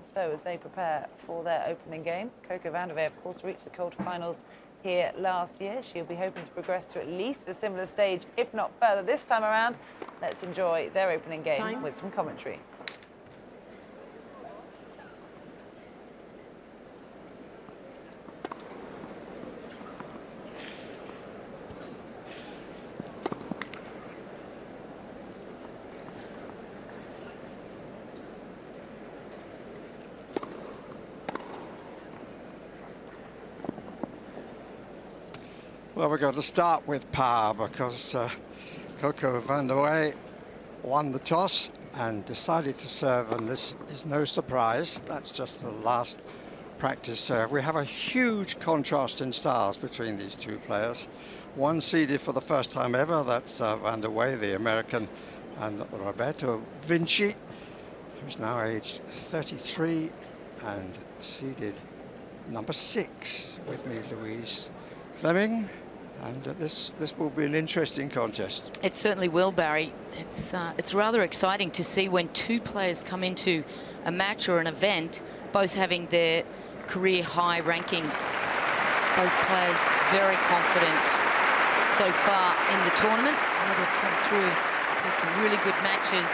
So as they prepare for their opening game, Coco Vandeweghe, of course, reached the quarterfinals here last year. She'll be hoping to progress to at least a similar stage, if not further this time around. Let's enjoy their opening game with some commentary. Well, we're going to start with power because Coco Vandeweghe won the toss and decided to serve, and this is no surprise. That's just the last practice serve. We have a huge contrast in styles between these two players. One seeded for the first time ever, that's Vandeweghe, the American, and Roberto Vinci, who's now aged 33 and seeded number 6 with me, Louise Fleming. And this will be an interesting contest. It certainly will, Barry. It's rather exciting to see when two players come into a match or an event, both having their career high rankings. Both players very confident so far in the tournament. They've come through with some really good matches.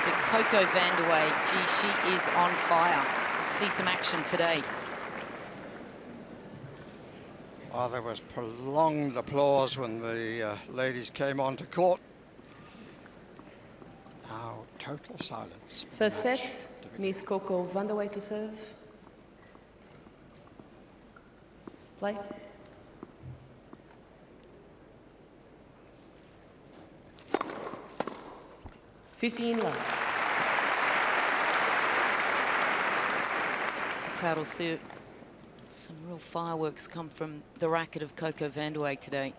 But Coco Vandeweghe, gee, she is on fire. We'll see some action today. Well, there was prolonged applause when the ladies came onto court. Now, total silence. First set, Miss Coco Vandeweghe to serve. Play. $15 love. The crowd will see some real fireworks come from the racket of Coco Vandeweghe today.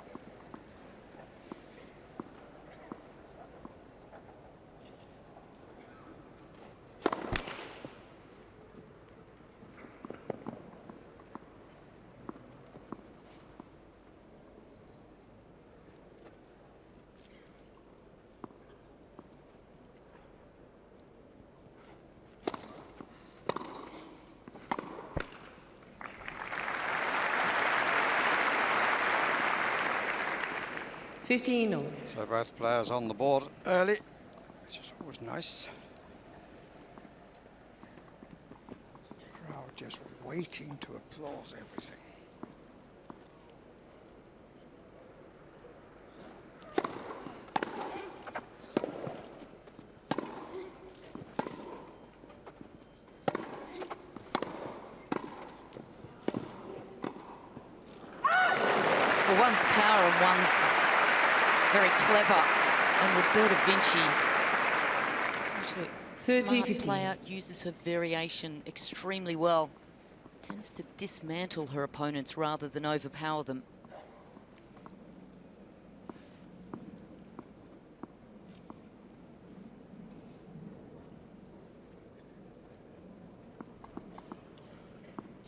15-all. So both players on the board early, which is always nice. Crowd just waiting to applaud everything. Well, one's power and one's very clever. And Roberta Vinci, such a smart player, uses her variation extremely well. Tends to dismantle her opponents rather than overpower them.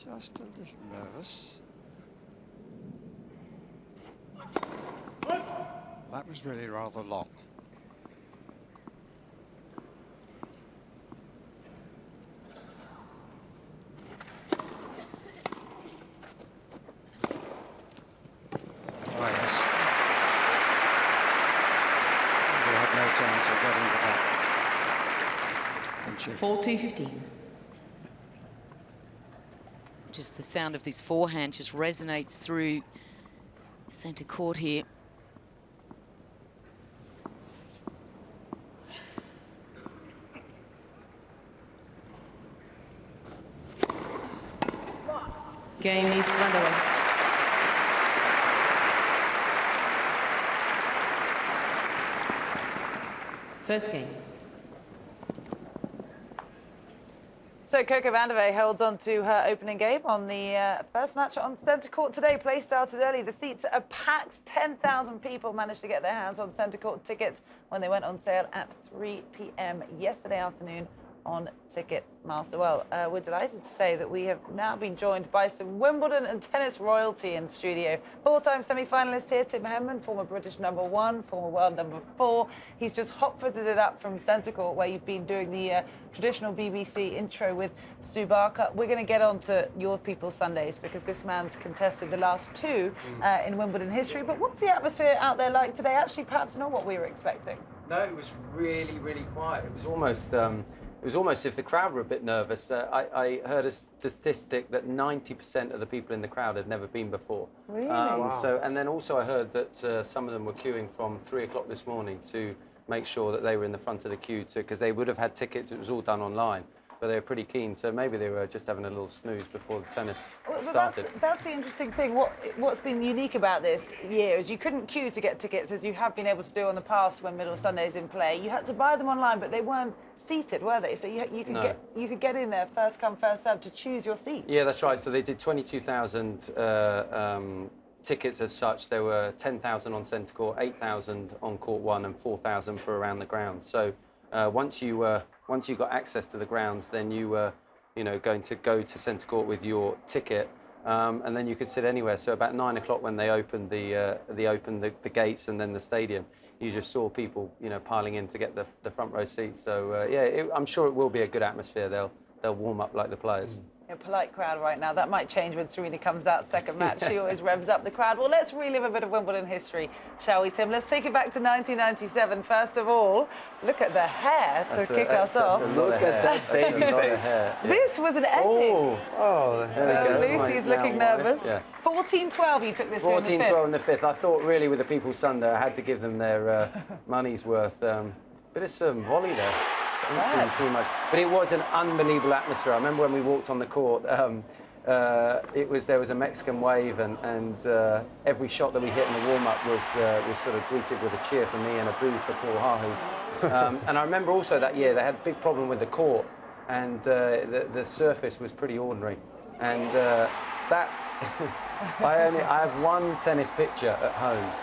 Just a little nervous. That was really rather long. Oh, yes. We had no chance of getting to that. 40-15. Just the sound of this forehand just resonates through centre court here. Game is Vandeweghe. First game. So Coco Vandeweghe holds on to her opening game on the first match on centre court today. Play started early. The seats are packed. 10,000 people managed to get their hands on centre court tickets when they went on sale at 3 p.m. yesterday afternoon on Ticketmaster. Well, we're delighted to say that we have now been joined by some Wimbledon and tennis royalty in studio. Four-time semi-finalist here, Tim Henman, former British #1, former world #4. He's just hot-footed it up from centre court, where you've been doing the traditional BBC intro with Sue Barker. We're going to get on to your People's Sundays, because this man's contested the last two in Wimbledon history. But what's the atmosphere out there like today? Actually, perhaps not what we were expecting. No, it was really, really quiet. It was almost if the crowd were a bit nervous. I heard a statistic that 90% of the people in the crowd had never been before. Really? Wow. So, and then also I heard that some of them were queuing from 3 o'clock this morning to make sure that they were in the front of the queue, because they would have had tickets. It was all done online, but they were pretty keen. So maybe they were just having a little snooze before the tennis started. That's the interesting thing. What's been unique about this year is you couldn't queue to get tickets, as you have been able to do on the past when Middle Sunday's in play. You had to buy them online, but they weren't seated, were they? So you could get in there first come first served to choose your seat. Yeah, that's right. So they did 22,000 tickets as such. There were 10,000 on centre court, 8,000 on court 1, and 4,000 for around the ground. So once you got access to the grounds, then you were, going to go to centre court with your ticket, and then you could sit anywhere. So about 9 o'clock, when they opened the gates and then the stadium, you just saw people, piling in to get the front row seats. So yeah, I'm sure it will be a good atmosphere. They'll warm up like the players. A polite crowd right now. That might change when Serena comes out second match. She always revs up the crowd. Well, let's relive a bit of Wimbledon history, shall we, Tim? Let's take it back to 1997. First of all, look at the hair to kick us off. Look at that baby face. This was an epic. Oh, there we go. Lucy's looking nervous. Yeah. 14-12 you took this to in the fifth. 14-12 in the fifth. I thought really with the People's Sunday I had to give them their money's worth. Bit of some volley there. Didn't see too much, but it was an unbelievable atmosphere. I remember when we walked on the court, there was a Mexican wave, and every shot that we hit in the warm-up was sort of greeted with a cheer from me and a boo for Paul Harhouse. And I remember also that year they had a big problem with the court, and the surface was pretty ordinary. And that I have one tennis picture at home.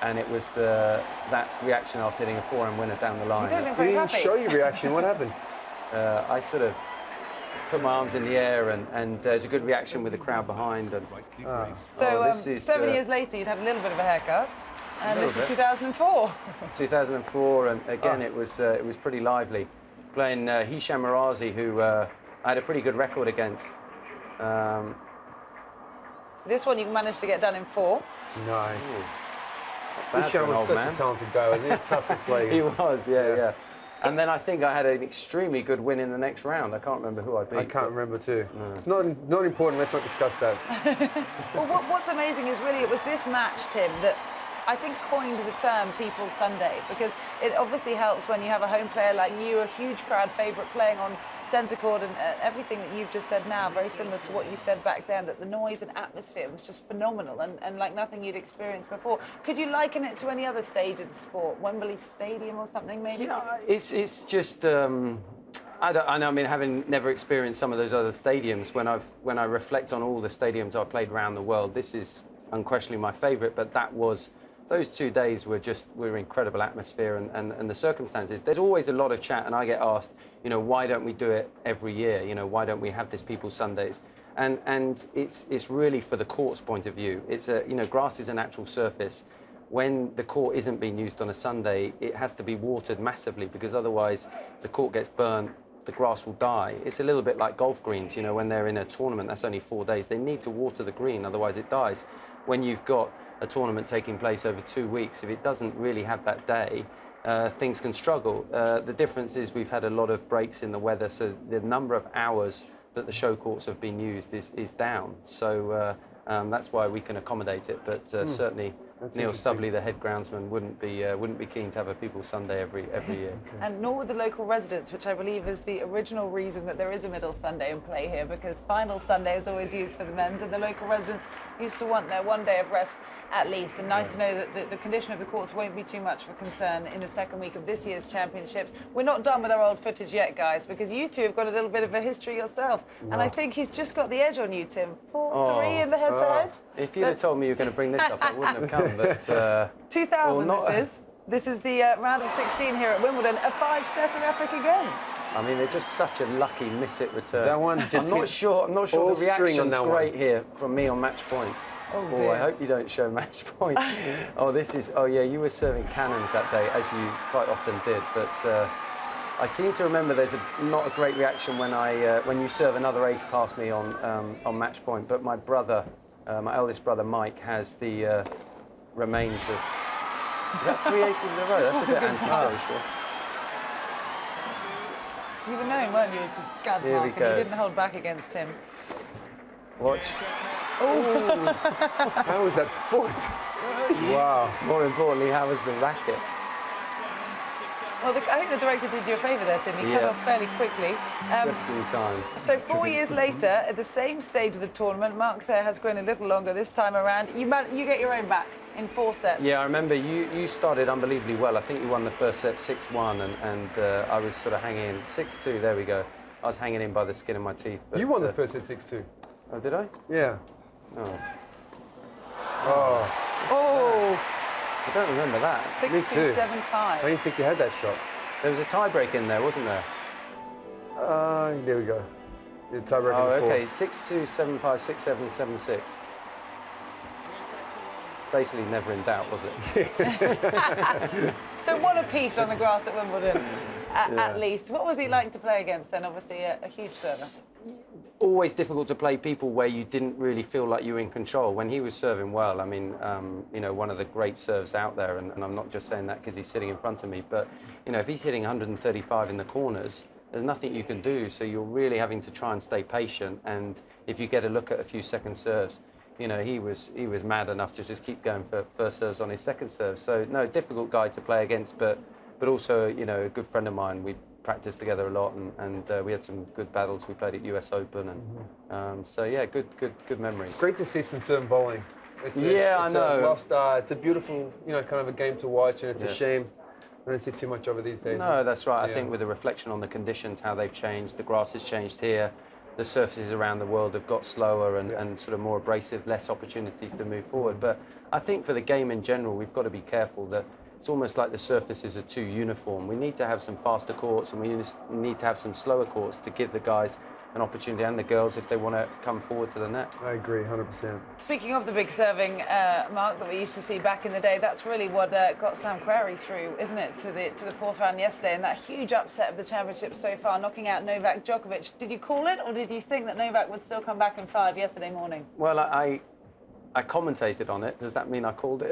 And it was that reaction after hitting a forehand winner down the line. You didn't show your reaction. What happened? I sort of put my arms in the air, and there's a good reaction with the crowd behind. And, so this is, 7 years later, you'd had a little bit of a haircut, and this is 2004. 2004, and again it was pretty lively. Playing Hisham Merazi, who I had a pretty good record against. This one you managed to get done in 4. Nice. Ooh. Isner was such a talented guy, wasn't he? Tough to play. He was, yeah. And then I think I had an extremely good win in the next round. I can't remember who I beat. I can't remember too. No. It's not important. Let's not discuss that. Well, what's amazing is really it was this match, Tim, that I think coined the term People's Sunday, because it obviously helps when you have a home player like you, a huge crowd favourite playing on centre court, and everything that you've just said now, very similar to what you said back then, that the noise and atmosphere was just phenomenal and like nothing you'd experienced before. Could you liken it to any other stage in sport? Wembley Stadium or something, maybe? Yeah, it's just... I mean, having never experienced some of those other stadiums, when I reflect on all the stadiums I've played around the world, this is unquestionably my favourite, but those 2 days were incredible atmosphere and the circumstances. There's always a lot of chat, and I get asked, why don't we do it every year? Why don't we have this People's Sundays? And it's really for the court's point of view. It's grass is a natural surface. When the court isn't being used on a Sunday, it has to be watered massively, because otherwise if the court gets burnt, the grass will die. It's a little bit like golf greens, when they're in a tournament, that's only 4 days. They need to water the green, otherwise it dies. When you've got a tournament taking place over 2 weeks, if it doesn't really have that day, things can struggle. The difference is we've had a lot of breaks in the weather, so the number of hours that the show courts have been used is down. So that's why we can accommodate it. But certainly Neil Stubley, the head groundsman, wouldn't be keen to have a People's Sunday every year. Okay. And nor would the local residents, which I believe is the original reason that there is a middle Sunday in play here, because final Sunday is always used for the men's, and the local residents used to want their 1 day of rest at least. And nice to know that the condition of the courts won't be too much of a concern in the second week of this year's championships. We're not done with our old footage yet, guys, because you two have got a little bit of a history yourself. No. And I think he's just got the edge on you, Tim. 4-3 in the head-to-head. If you'd have told me you were going to bring this up, I wouldn't have come. But 2000 This is the round of 16 here at Wimbledon, a 5-setter epic again. I mean, they're just such a lucky miss-it return. That one just I'm not sure the reaction's great here from me on match point. Oh, I hope you don't show match point. Yeah, you were serving cannons that day, as you quite often did. But I seem to remember there's not a great reaction when you serve another ace past me on match point. But my brother, my eldest brother Mike, has the remains of... Is that 3 aces in a row? That's a bit antisocial. You were known, weren't you, as the scud mark, and you didn't hold back against him. Watch. Oh! How was that foot? Wow. More importantly, how was the racket? Well, I think the director did you a favour there, Tim. He cut off fairly quickly. Just in time. So 4 years later, at the same stage of the tournament, Mark's hair has grown a little longer this time around. You get your own back in 4 sets. Yeah, I remember you started unbelievably well. I think you won the first set 6-1, and I was sort of hanging in 6-2. There we go. I was hanging in by the skin of my teeth. But, you won the first set 6-2. Oh, did I? Yeah. Oh. Oh. I don't remember that. 6-2, Me too. 7-5. I didn't think you had that shot. There was a tie-break in there, wasn't there? There we go. The tie-break in the okay. fourth. 6-2, 7-5, 6-7, 7-6. Basically never in doubt, was it? So one apiece on the grass at Wimbledon, at least. What was he like to play against then? Obviously a huge server. Always difficult to play people where you didn't really feel like you were in control. When he was serving well, I mean, one of the great serves out there, and I'm not just saying that because he's sitting in front of me, but, if he's hitting 135 in the corners, there's nothing you can do, so you're really having to try and stay patient, and if you get a look at a few second serves, he was mad enough to just keep going for first serves on his second serve. So, no, difficult guy to play against, but also, a good friend of mine. We practiced together a lot, and we had some good battles. We played at US Open, and so yeah, good memories. It's great to see some serve bowling. I know. It's a beautiful, kind of a game to watch, and it's a shame I don't see too much over these days. No, that's right. I think with the reflection on the conditions, how they've changed, the grass has changed here. The surfaces around the world have got slower and sort of more abrasive, less opportunities to move forward. But I think for the game in general, we've got to be careful that it's almost like the surfaces are too uniform. We need to have some faster courts, and we need to have some slower courts to give the guys an opportunity, and the girls, if they want to come forward to the net. I agree, 100%. Speaking of the big serving, Mark, that we used to see back in the day, that's really what got Sam Querrey through, isn't it, to the fourth round yesterday, and that huge upset of the championship so far, knocking out Novak Djokovic. Did you call it, or did you think that Novak would still come back in 5 yesterday morning? Well, I I commentated on it. Does that mean I called it?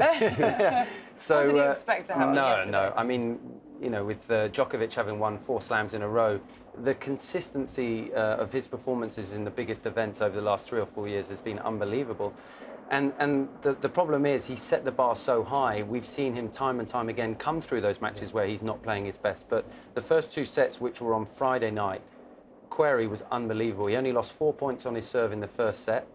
So, what did you expect to happen yesterday? No. I mean, you know, with Djokovic having won 4 slams in a row, the consistency of his performances in the biggest events over the last 3 or 4 years has been unbelievable. And the problem is he set the bar so high. We've seen him time and time again come through those matches where he's not playing his best. But the first 2 sets, which were on Friday night, Querrey was unbelievable. He only lost 4 points on his serve in the first set,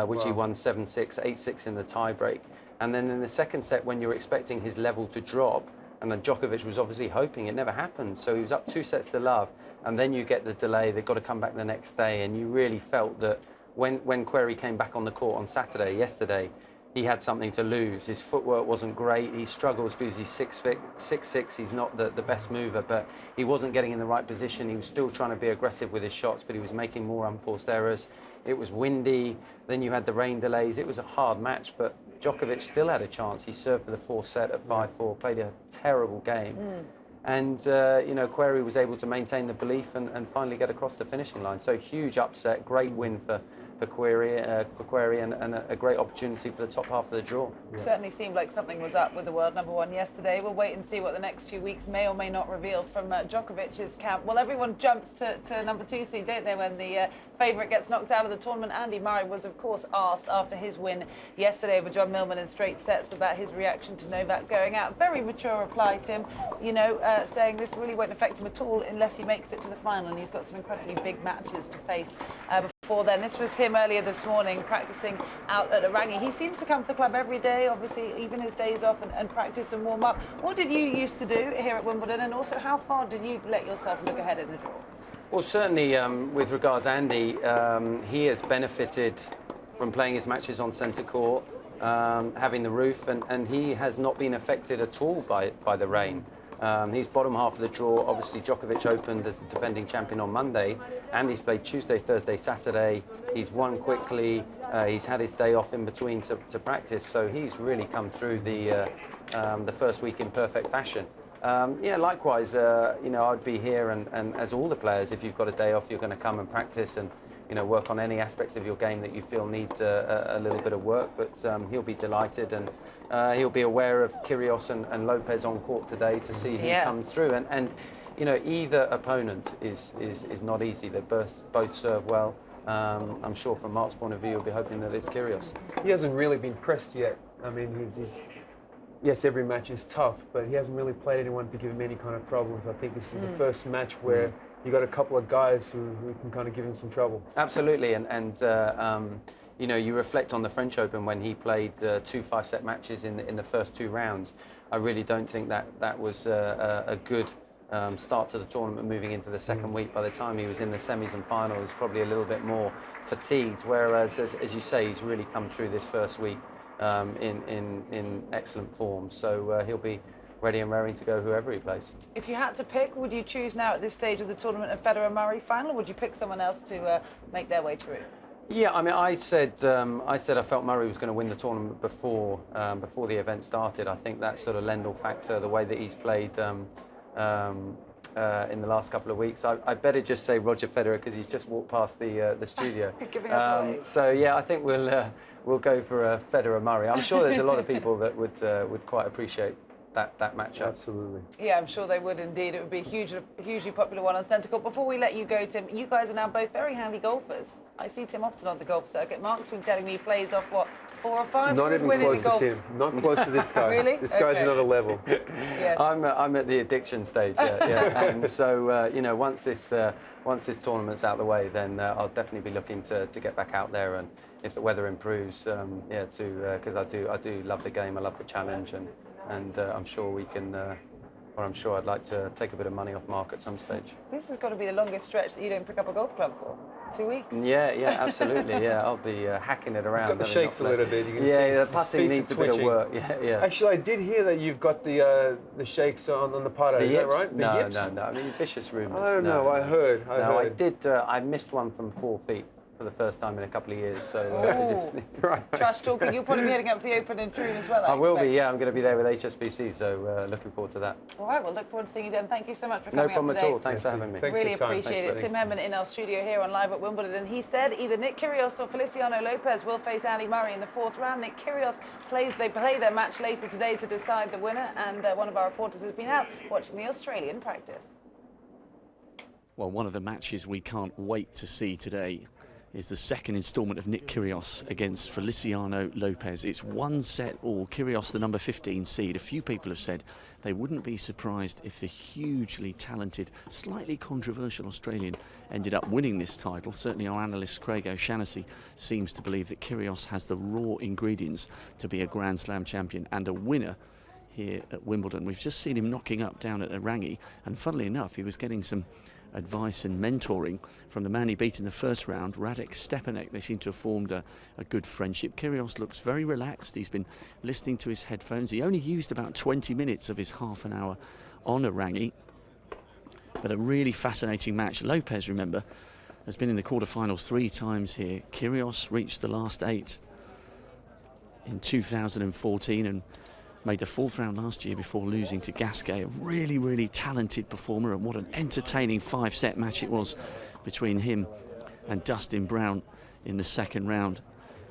which he won 7-6, 8-6 in the tie-break. And then in the second set, when you're expecting his level to drop, and then Djokovic was obviously hoping it never happened. So he was up 2 sets to love. And then you get the delay. They've got to come back the next day. And you really felt that when Querrey came back on the court on yesterday, he had something to lose. His footwork wasn't great. He struggles because he's 6'6". He's not the best mover, but he wasn't getting in the right position. He was still trying to be aggressive with his shots, but he was making more unforced errors. It was windy. Then you had the rain delays. It was a hard match, but Djokovic still had a chance. He served for the 4th set at 5-4, played a terrible game. And, you know, Querrey was able to maintain the belief and finally get across the finishing line. So huge upset, great win for Querrey and a great opportunity for the top half of the draw. It certainly seemed like something was up with the world #1 yesterday. We'll wait and see what the next few weeks may or may not reveal from Djokovic's camp. Well, everyone jumps to #2 seed, don't they, when the favourite gets knocked out of the tournament. Andy Murray was, of course, asked after his win yesterday over John Millman in straight sets about his reaction to Novak going out. Very mature reply, Tim, you know, saying this really won't affect him at all unless he makes it to the final, and he's got some incredibly big matches to face before then. This was him earlier this morning practicing out at Orangi. He seems to come to the club every day, obviously, even his days off, and practice and warm up. What did you used to do here at Wimbledon, and also how far did you let yourself look ahead in the draw? Well, certainly with regards to Andy, he has benefited from playing his matches on centre court, having the roof, and he has not been affected at all by the rain. He's bottom half of the draw. Obviously, Djokovic opened as the defending champion on Monday, and he's played Tuesday, Thursday, Saturday. He's won quickly. He's had his day off in between to practice, so he's really come through the first week in perfect fashion. Yeah, likewise, you know, I'd be here, and as all the players, if you've got a day off, you're going to come and practice and, you know, work on any aspects of your game that you feel need a little bit of work. But he'll be delighted, and he'll be aware of Kyrgios and Lopez on court today to see who comes through. And you know, either opponent is not easy. They both serve well. I'm sure from Mark's point of view, you'll be hoping that it's Kyrgios. He hasn't really been pressed yet. I mean, yes, every match is tough, but he hasn't really played anyone to give him any kind of problems. I think this is the first match where you got a couple of guys who can kind of give him some trouble. Absolutely, and you know, you reflect on the French Open when he played 2 5-set matches in the first 2 rounds. I really don't think that was a good start to the tournament moving into the second week. By the time he was in the semis and finals, he was probably a little bit more fatigued, whereas, as you say, he's really come through this first week in excellent form. So he'll be ready and raring to go whoever he plays. If you had to pick, would you choose now at this stage of the tournament a Federer-Murray final, or would you pick someone else to make their way through? Yeah, I mean, I said I felt Murray was going to win the tournament before the event started. I think that sort of Lendl factor, the way that he's played in the last couple of weeks, I better just say Roger Federer because he's just walked past the studio. Giving us away. So yeah, I think we'll go for a Federer-Murray. I'm sure there's a lot of people that would quite appreciate that matchup. Absolutely. Yeah, I'm sure they would indeed. It would be a hugely popular one on centre court. Before we let you go, Tim, you guys are now both very handy golfers. I see Tim often on the golf circuit. Mark's been telling me he plays off, what, 4 or 5? Not even close to Tim. Not close to this guy. Really? This guy's another level. Yes. I'm at the addiction stage. Yeah. And so you know, once this tournament's out of the way, then I'll definitely be looking to get back out there, and if the weather improves, because I do love the game. I love the challenge, and I'm sure we can. Or I'm sure I'd like to take a bit of money off Mark at some stage. This has got to be the longest stretch that you don't pick up a golf club for. 2 weeks? Yeah, absolutely. Yeah, I'll be hacking it around. It's got the shakes a little bit. You can see the putting needs a bit of work. Yeah. Actually, I did hear that you've got the shakes on the putter. Is that right? No. I mean, vicious rumours. I don't know. I heard. I did. I missed one from 4 feet. for the first time in a couple of years. So Trash talking. You'll probably be heading up for the Open in June as well. I will be. expect. Yeah, I'm going to be there with HSBC. So looking forward to that. All right, we'll look forward to seeing you then. Thank you so much for No coming up problem today. at all. Thanks for having me. Really appreciate it. Tim Henman in our studio here on Live at Wimbledon, and he said either Nick Kyrgios or Feliciano Lopez will face Andy Murray in the 4th round. Nick Kyrgios they play their match later today to decide the winner, and one of our reporters has been out watching the Australian practice. Well, one of the matches we can't wait to see today is the second instalment of Nick Kyrgios against Feliciano Lopez. It's 1-set all. Kyrgios, the number 15 seed. A few people have said they wouldn't be surprised if the hugely talented, slightly controversial Australian ended up winning this title. Certainly our analyst Craig O'Shaughnessy seems to believe that Kyrgios has the raw ingredients to be a Grand Slam champion and a winner here at Wimbledon. We've just seen him knocking up down at Irangi, and funnily enough, he was getting some advice and mentoring from the man he beat in the first round, Radek Stepanek. They seem to have formed a good friendship. Kyrgios looks very relaxed. He's been listening to his headphones. He only used about 20 minutes of his half an hour on Irangi, but a really fascinating match. Lopez, remember, has been in the quarterfinals 3 times here. Kyrgios reached the last 8 in 2014 and made the 4th round last year before losing to Gasquet, a really, really talented performer, and what an entertaining 5-set match it was between him and Dustin Brown in the 2nd round.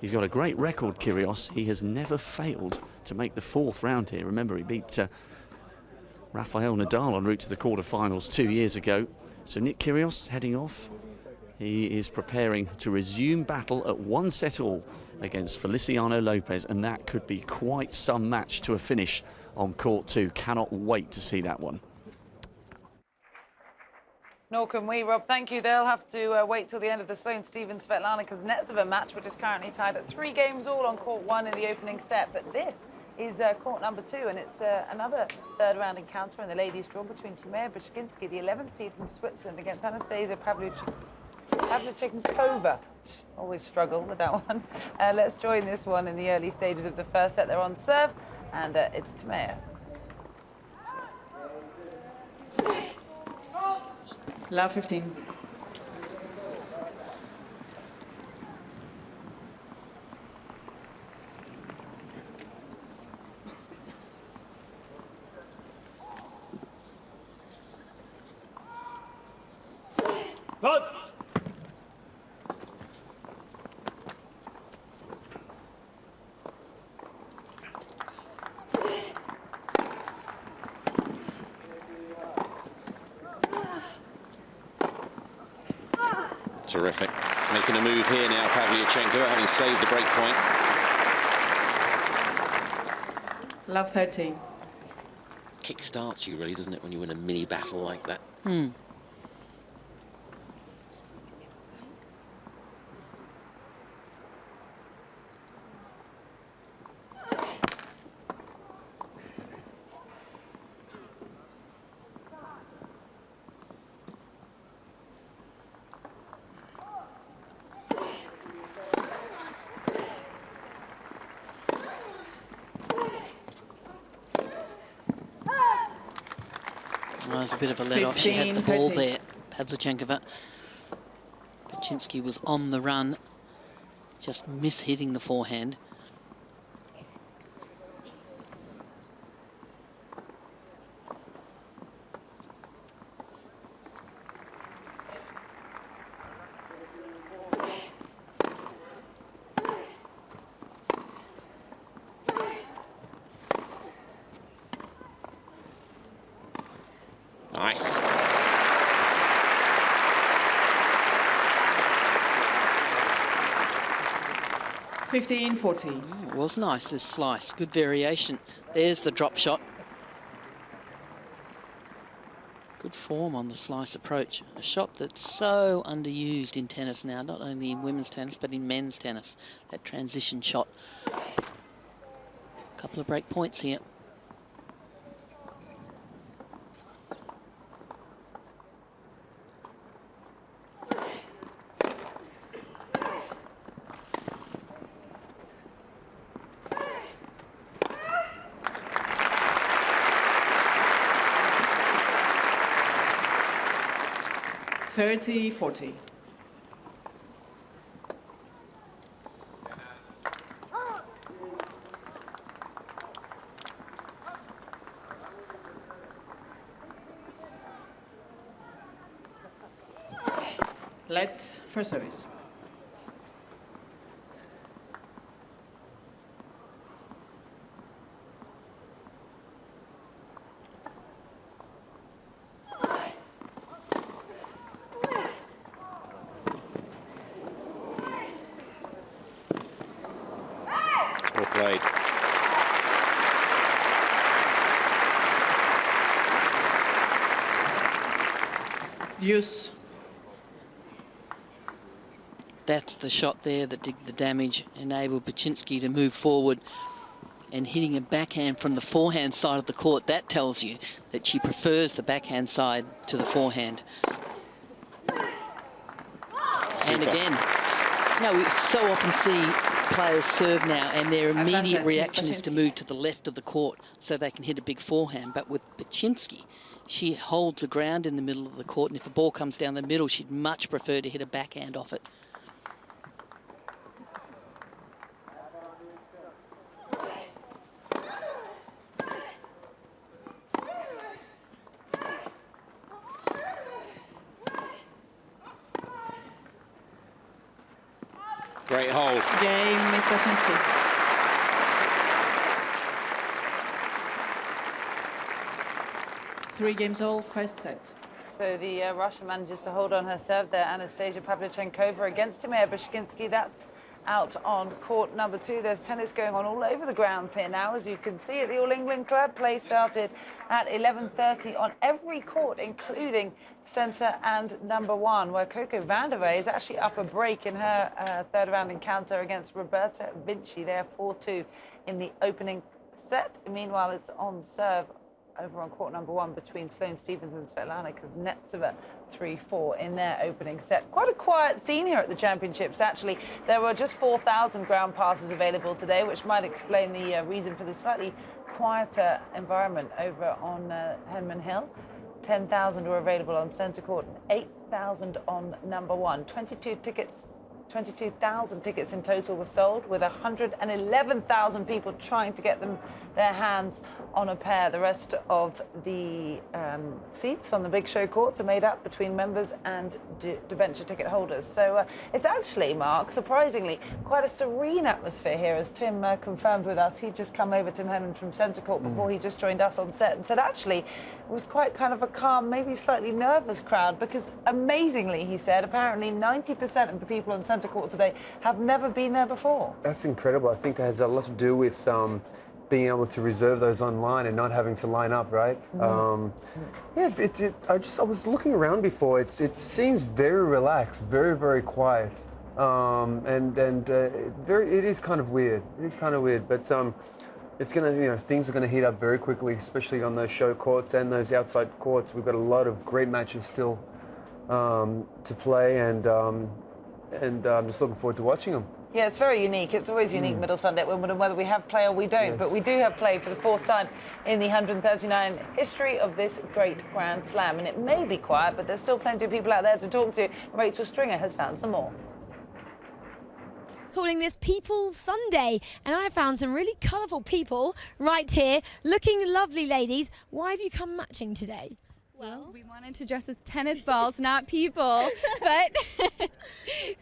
He's got a great record, Kyrgios. He has never failed to make the 4th round here. Remember, he beat Rafael Nadal en route to the quarterfinals 2 years ago. So Nick Kyrgios heading off. He is preparing to resume battle at 1-set all against Feliciano Lopez, and that could be quite some match to a finish on court 2. Cannot wait to see that one. Nor can we, Rob. Thank you. They'll have to wait till the end of the Sloane Stephens-Svetlana Kuznetsova match, which is currently tied at 3 games all on court 1 in the opening set. But this is court number 2, and it's another 3rd round encounter in the ladies' draw between Timea Bacsinszky, the 11th seed from Switzerland, against Anastasia Pavlyuchenkova. Always struggle with that one. Let's join this one in the early stages of the 1st set. They're on serve, and it's Timea. Love 15. Terrific. Making a move here now, Pavlyuchenkova, having saved the break point. Love 13. Kick starts you, really, doesn't it, when you win a mini battle like that? Well, there's a bit of a let-off. She had the ball there, Pavlyuchenkova. Bacsinszky was on the run, just mishitting the forehand. Nice. $15-14. It was nice, this slice. Good variation. There's the drop shot. Good form on the slice approach. A shot that's so underused in tennis now, not only in women's tennis, but in men's tennis. That transition shot. A couple of break points here. $30-40. Let first service. Well played. Use. That's the shot there that did the damage, enabled Bacsinszky to move forward, and hitting a backhand from the forehand side of the court. That tells you that she prefers the backhand side to the forehand. And again, we so often see players serve now and their immediate reaction is to move to the left of the court so they can hit a big forehand. But with Bacsinszky, she holds the ground in the middle of the court, and if the ball comes down the middle, she'd much prefer to hit a backhand off it. Great hold. Game is Bacsinszky. Three games all, first set. So the Russian manages to hold on her serve there, Anastasia Pavlyuchenkova against Timea Bacsinszky. That's out on court number 2. There's tennis going on all over the grounds here now, as you can see at the All England Club. Play started at 11:30 on every court, including centre and number 1, where Coco Vandeweghe is actually up a break in her third round encounter against Roberta Vinci. They're 4-2 in the opening set. Meanwhile, it's on serve over on court number 1 between Sloane Stephens and Svetlana Kuznetsova, 3-4 in their opening set. Quite a quiet scene here at the championships, actually. There were just 4,000 ground passes available today, which might explain the reason for the slightly quieter environment over on Henman Hill. 10,000 were available on centre court and 8,000 on number 1. 22,000 tickets in total were sold, with 111,000 people trying to get their hands on a pair. The rest of the seats on the big show courts are made up between members and debenture ticket holders. So it's actually, Mark, surprisingly, quite a serene atmosphere here, as Tim confirmed with us. He'd just come over, Tim Henman, from centre court before he just joined us on set, and said actually it was quite kind of a calm, maybe slightly nervous crowd, because amazingly, he said, apparently 90% of the people on centre court today have never been there before. That's incredible. I think that has a lot to do with being able to reserve those online and not having to line up, right? Yeah, I was looking around before. It seems very relaxed, very, very quiet, it is kind of weird. It is kind of weird, but it's gonna, things are gonna heat up very quickly, especially on those show courts and those outside courts. We've got a lot of great matches still to play, and I'm just looking forward to watching them. Yeah, it's very unique. It's always unique middle Sunday at Wimbledon, whether we have play or we don't. Yes. But we do have play for the 4th time in the 139 history of this great Grand Slam. And it may be quiet, but there's still plenty of people out there to talk to. Rachel Stringer has found some more. Calling this People's Sunday, and I found some really colourful people right here, looking lovely ladies. Why have you come matching today? Well, we wanted to dress as tennis balls, not people, but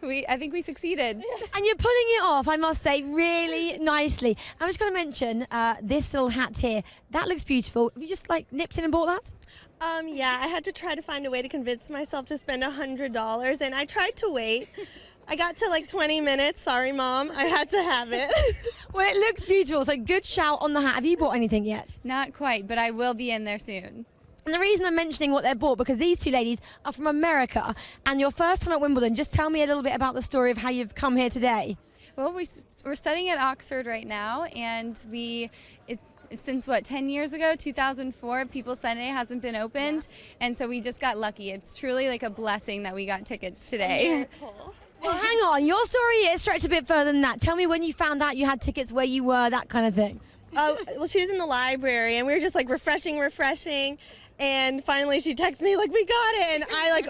I think we succeeded. And you're pulling it off, I must say, really nicely. I'm just going to mention this little hat here. That looks beautiful. Have you just nipped in and bought that? Yeah, I had to try to find a way to convince myself to spend $100, and I tried to wait. I got to 20 minutes. Sorry, Mom. I had to have it. Well, it looks beautiful, so good shout on the hat. Have you bought anything yet? Not quite, but I will be in there soon. And the reason I'm mentioning what they're bought, because these two ladies are from America, and your first time at Wimbledon. Just tell me a little bit about the story of how you've come here today. Well, we're studying at Oxford right now, and since 10 years ago, 2004, People's Sunday hasn't been opened, and so we just got lucky. It's truly like a blessing that we got tickets today. A miracle. Well, hang on. Your story is stretched a bit further than that. Tell me when you found out you had tickets, where you were, that kind of thing. Oh, well, she was in the library, and we were just refreshing, and finally she texted me we got it, and I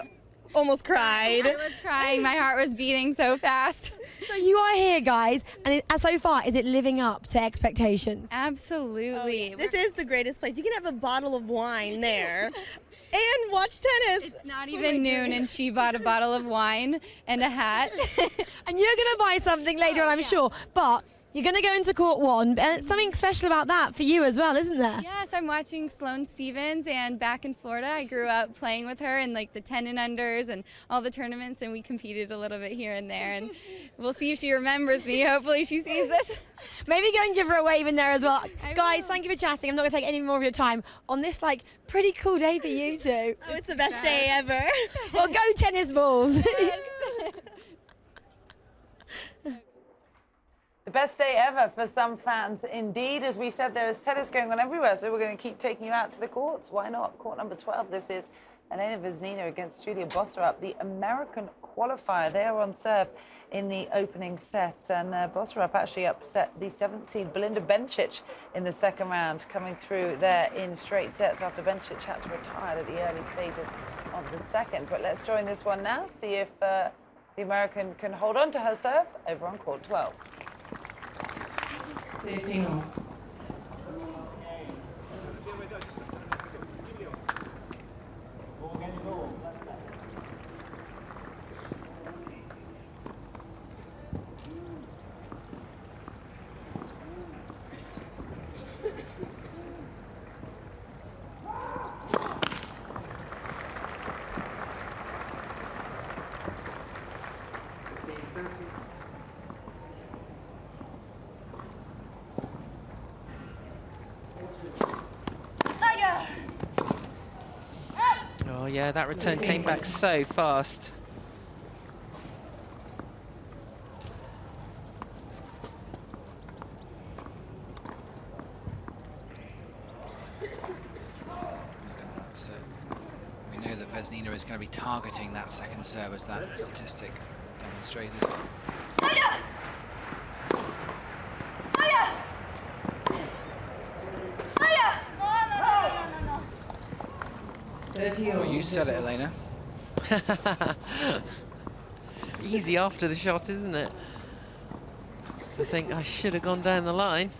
almost cried. I was crying. My heart was beating so fast. So you are here, guys, and so far, is it living up to expectations? Absolutely. This is the greatest place. You can have a bottle of wine there and watch tennis. It's not even noon, and she bought a bottle of wine and a hat. And you're going to buy something later on, I'm sure. But you're going to go into court one, and it's something special about that for you as well, isn't there? Yes, I'm watching Sloane Stephens, and back in Florida, I grew up playing with her in like the 10 and unders and all the tournaments, and we competed a little bit here and there, and we'll see if she remembers me. Hopefully she sees this. Maybe go and give her a wave in there as well. Guys, thank you for chatting. I'm not going to take any more of your time on this like pretty cool day for you two. Oh, it's the best day ever. Well, go tennis balls. The best day ever for some fans indeed. As we said, there is tennis going on everywhere, so we're going to keep taking you out to the courts. Why not? Court number 12. This is Elena Vesnina against Julia Boserup, the American qualifier. They are on serve in the opening set, and Boserup actually upset the 7th seed Belinda Bencic in the second round, coming through there in straight sets after Bencic had to retire at the early stages of the second. But let's join this one now, see if the American can hold on to her serve over on court 12. 15 Oh yeah, that return came back so fast. So we know that Vesnina is going to be targeting that second serve, as that statistic demonstrated. Well, you said it, Elena. Easy after the shot, isn't it? To think I should have gone down the line.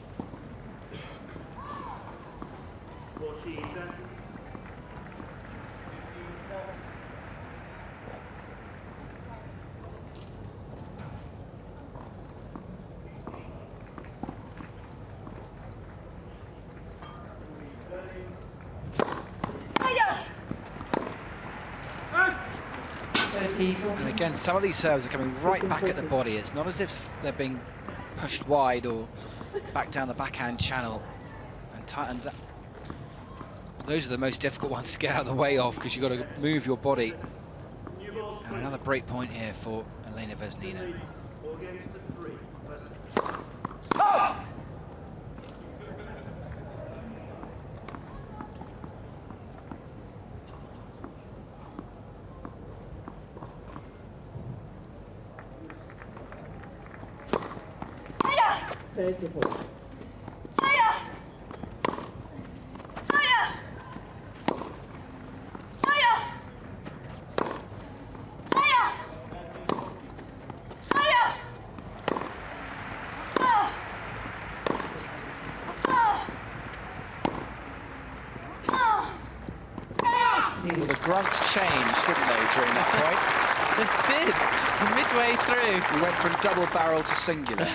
And again, some of these serves are coming right back at the body. It's not as if they're being pushed wide or back down the backhand channel and tighten that. Those are the most difficult ones to get out of the way of, because you've got to move your body. And another break point here for Elena Vesnina. Well, the grunts changed, didn't they, during that point? It did, midway through. We went from double barrel to singular.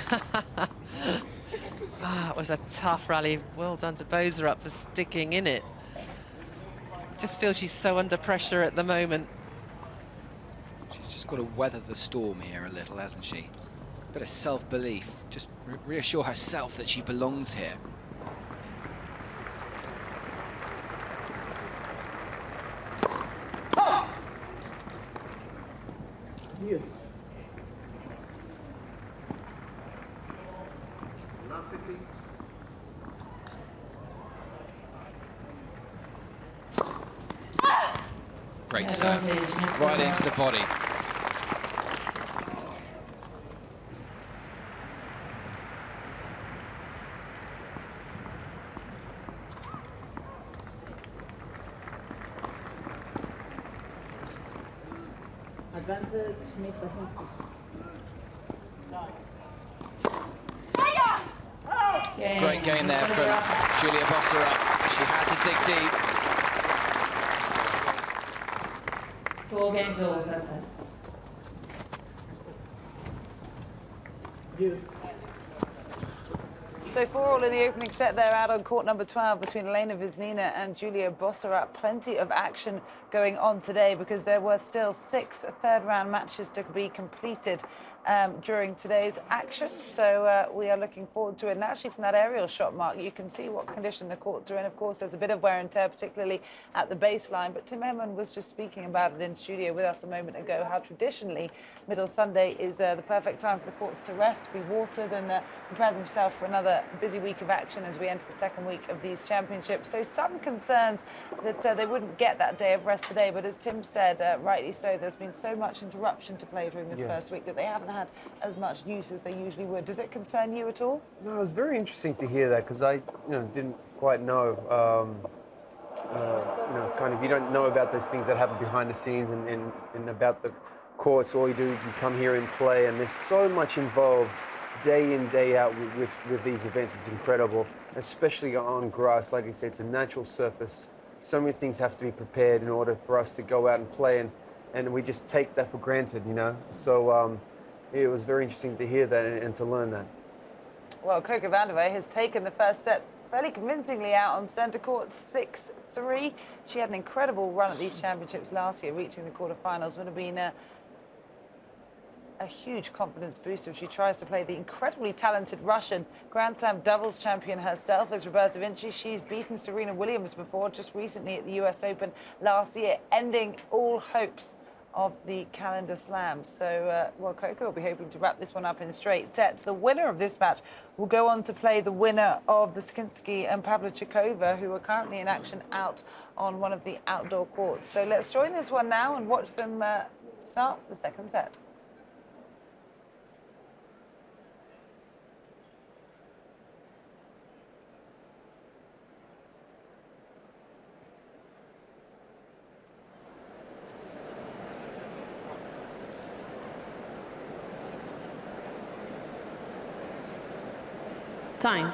It was a tough rally. Well done to Boserup for sticking in it. Just feel she's so under pressure at the moment. She's just got to weather the storm here a little, hasn't she? Bit of self-belief. Just reassure herself that she belongs here. Yes. Great serve, right into the body. Advantage, meet Bacsinszky. Great game there from Julia Boserup. She had to dig deep. 4 games all, first sets. So 4-all in the opening set there out on court number 12 between Vesnina and Julia Boserup. Plenty of action going on today because there were still 6 third-round matches to be completed during today's action. So we are looking forward to it. And actually from that aerial shot, Mark, you can see what condition the courts are in. Of course, there's a bit of wear and tear, particularly at the baseline. But Tim Henman was just speaking about it in studio with us a moment ago, how traditionally Middle Sunday is the perfect time for the courts to rest, be watered and prepare themselves for another busy week of action as we enter the second week of these championships. So some concerns that they wouldn't get that day of rest today. But as Tim said, rightly so, there's been so much interruption to play during this first week that they haven't had as much use as they usually would. Does it concern you at all? No, it was very interesting to hear that because I didn't quite know. Kind of you don't know about those things that happen behind the scenes and about the courts. All you do is you come here and play, and there's so much involved day in, day out with these events. It's incredible, especially on grass. Like I said, it's a natural surface. So many things have to be prepared in order for us to go out and play, and we just take that for granted, So it was very interesting to hear that and to learn that. Well, Vandeweghe has taken the first set fairly convincingly out on centre court, 6-3. She had an incredible run at these championships last year, reaching the quarterfinals. Would have been a huge confidence booster if she tries to play the incredibly talented Russian Grand Slam doubles champion herself as Roberta Vinci. She's beaten Serena Williams before, just recently at the US Open last year, ending all hopes of the calendar slam. So, Coco will be hoping to wrap this one up in straight sets. The winner of this match will go on to play the winner of Bacsinszky and Pavlyuchenkova, who are currently in action out on one of the outdoor courts. So let's join this one now and watch them start the second set. Time.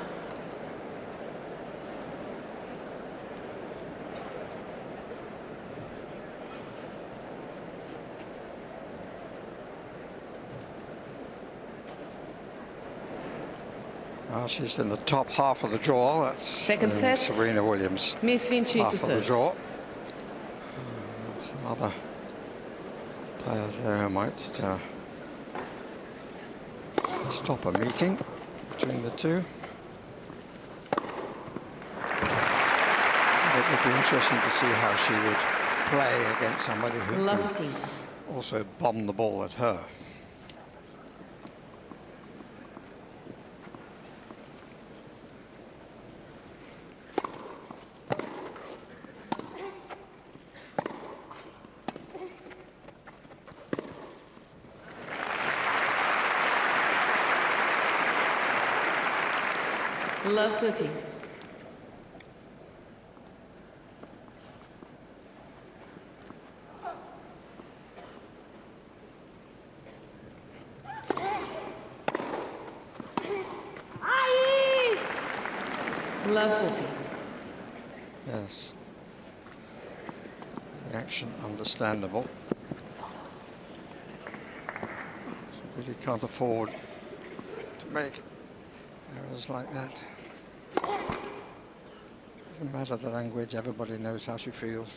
Well, she's in the top half of the draw. That's second set. Serena Williams. Miss Vinci half to of serve. the draw. Some other players there who might stop a meeting between the two. It would be interesting to see how she would play against somebody who could also bomb the ball at her. Love 30. Love 40. Yes. Reaction understandable. She really can't afford to make errors like that. Doesn't matter the language, everybody knows how she feels.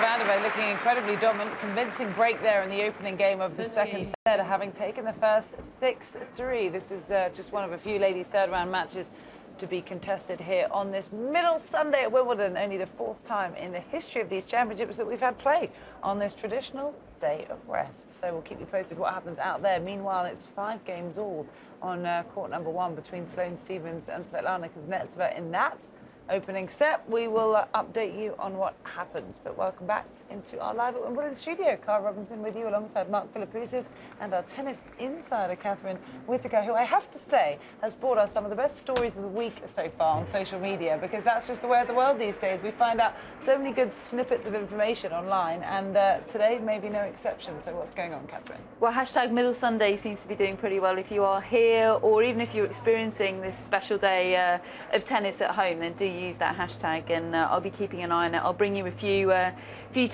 Vandeweghe looking incredibly dominant, convincing break there in the opening game of the second set, having taken the first 6-3. This is just one of a few ladies' third-round matches to be contested here on this middle Sunday at Wimbledon. Only the 4th time in the history of these championships that we've had play on this traditional day of rest. So we'll keep you posted what happens out there. Meanwhile, it's 5 games all on court number 1 between Sloane Stephens and Svetlana Kuznetsova in that opening set. We will update you on what happens. But welcome back into our live at Wimbledon studio. Carl Robinson with you alongside Mark Philippoussis and our tennis insider Catherine Whitaker, who I have to say has brought us some of the best stories of the week so far on social media, because that's just the way of the world these days. We find out so many good snippets of information online, and today may be no exception. So what's going on, Catherine? Well, hashtag Middle Sunday seems to be doing pretty well. If you are here, or even if you're experiencing this special day of tennis at home, then do use that hashtag, and I'll be keeping an eye on it. I'll bring you a few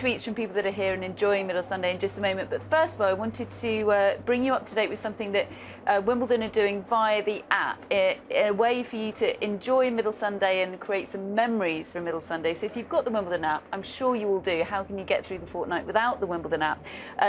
tweets from people that are here and enjoying Middle Sunday in just a moment. But first of all, I wanted to bring you up to date with something that Wimbledon are doing via the app, a way for you to enjoy Middle Sunday and create some memories for Middle Sunday. So if you've got the Wimbledon app, I'm sure you will do. How can you get through the fortnight without the Wimbledon app?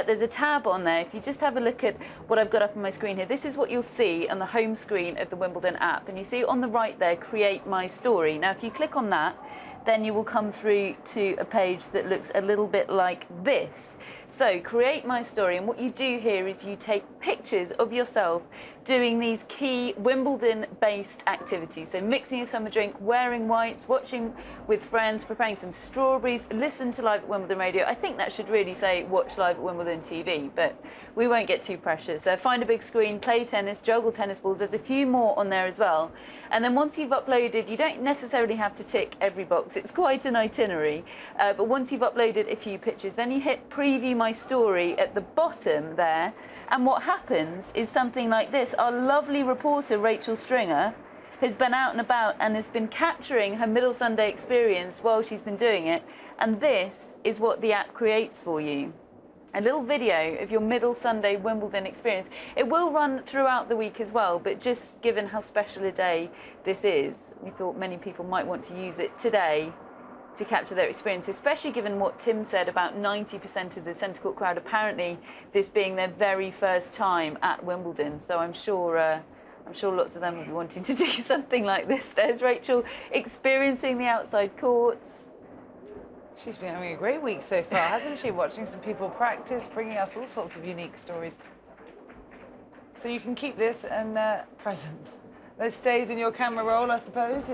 There's a tab on there. If you just have a look at what I've got up on my screen here, this is what you'll see on the home screen of the Wimbledon app. And you see on the right there, Create My Story. Now, if you click on that, then you will come through to a page that looks a little bit like this. So Create My Story, and what you do here is you take pictures of yourself doing these key Wimbledon-based activities. So mixing a summer drink, wearing whites, watching with friends, preparing some strawberries, listen to Live at Wimbledon Radio. I think that should really say watch Live at Wimbledon TV, but we won't get too precious. Find a big screen, play tennis, juggle tennis balls. There's a few more on there as well. And then once you've uploaded, you don't necessarily have to tick every box. It's quite an itinerary. But once you've uploaded a few pictures, then you hit Preview My Story at the bottom there. And what happens is something like this. Our lovely reporter, Rachel Stringer, has been out and about and has been capturing her Middle Sunday experience while she's been doing it. And this is what the app creates for you. A little video of your Middle Sunday Wimbledon experience. It will run throughout the week as well, but just given how special a day this is, we thought many people might want to use it today to capture their experience, especially given what Tim said about 90% of the centre court crowd, apparently this being their very first time at Wimbledon. So I'm sure lots of them will be wanting to do something like this. There's Rachel experiencing the outside courts. She's been having a great week so far, hasn't she? Watching some people practice, bringing us all sorts of unique stories. So you can keep this and present. It stays in your camera roll, I suppose.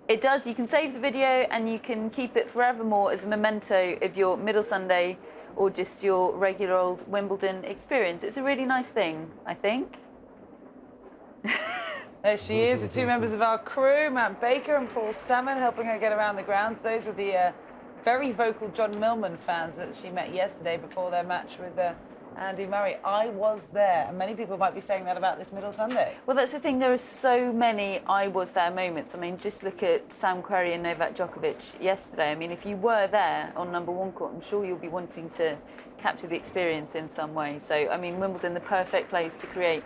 It does. You can save the video and you can keep it forevermore as a memento of your Middle Sunday or just your regular old Wimbledon experience. It's a really nice thing, I think. There she is with two members of our crew, Matt Baker and Paul Salmon, helping her get around the grounds. Those were the very vocal John Millman fans that she met yesterday before their match with Andy Murray. I was there, and many people might be saying that about this Middle Sunday. Well, that's the thing. There are so many I was there moments. I mean, just look at Sam Querrey and Novak Djokovic yesterday. I mean, if you were there on number 1 court, I'm sure you'll be wanting to capture the experience in some way. So, I mean, Wimbledon, the perfect place to create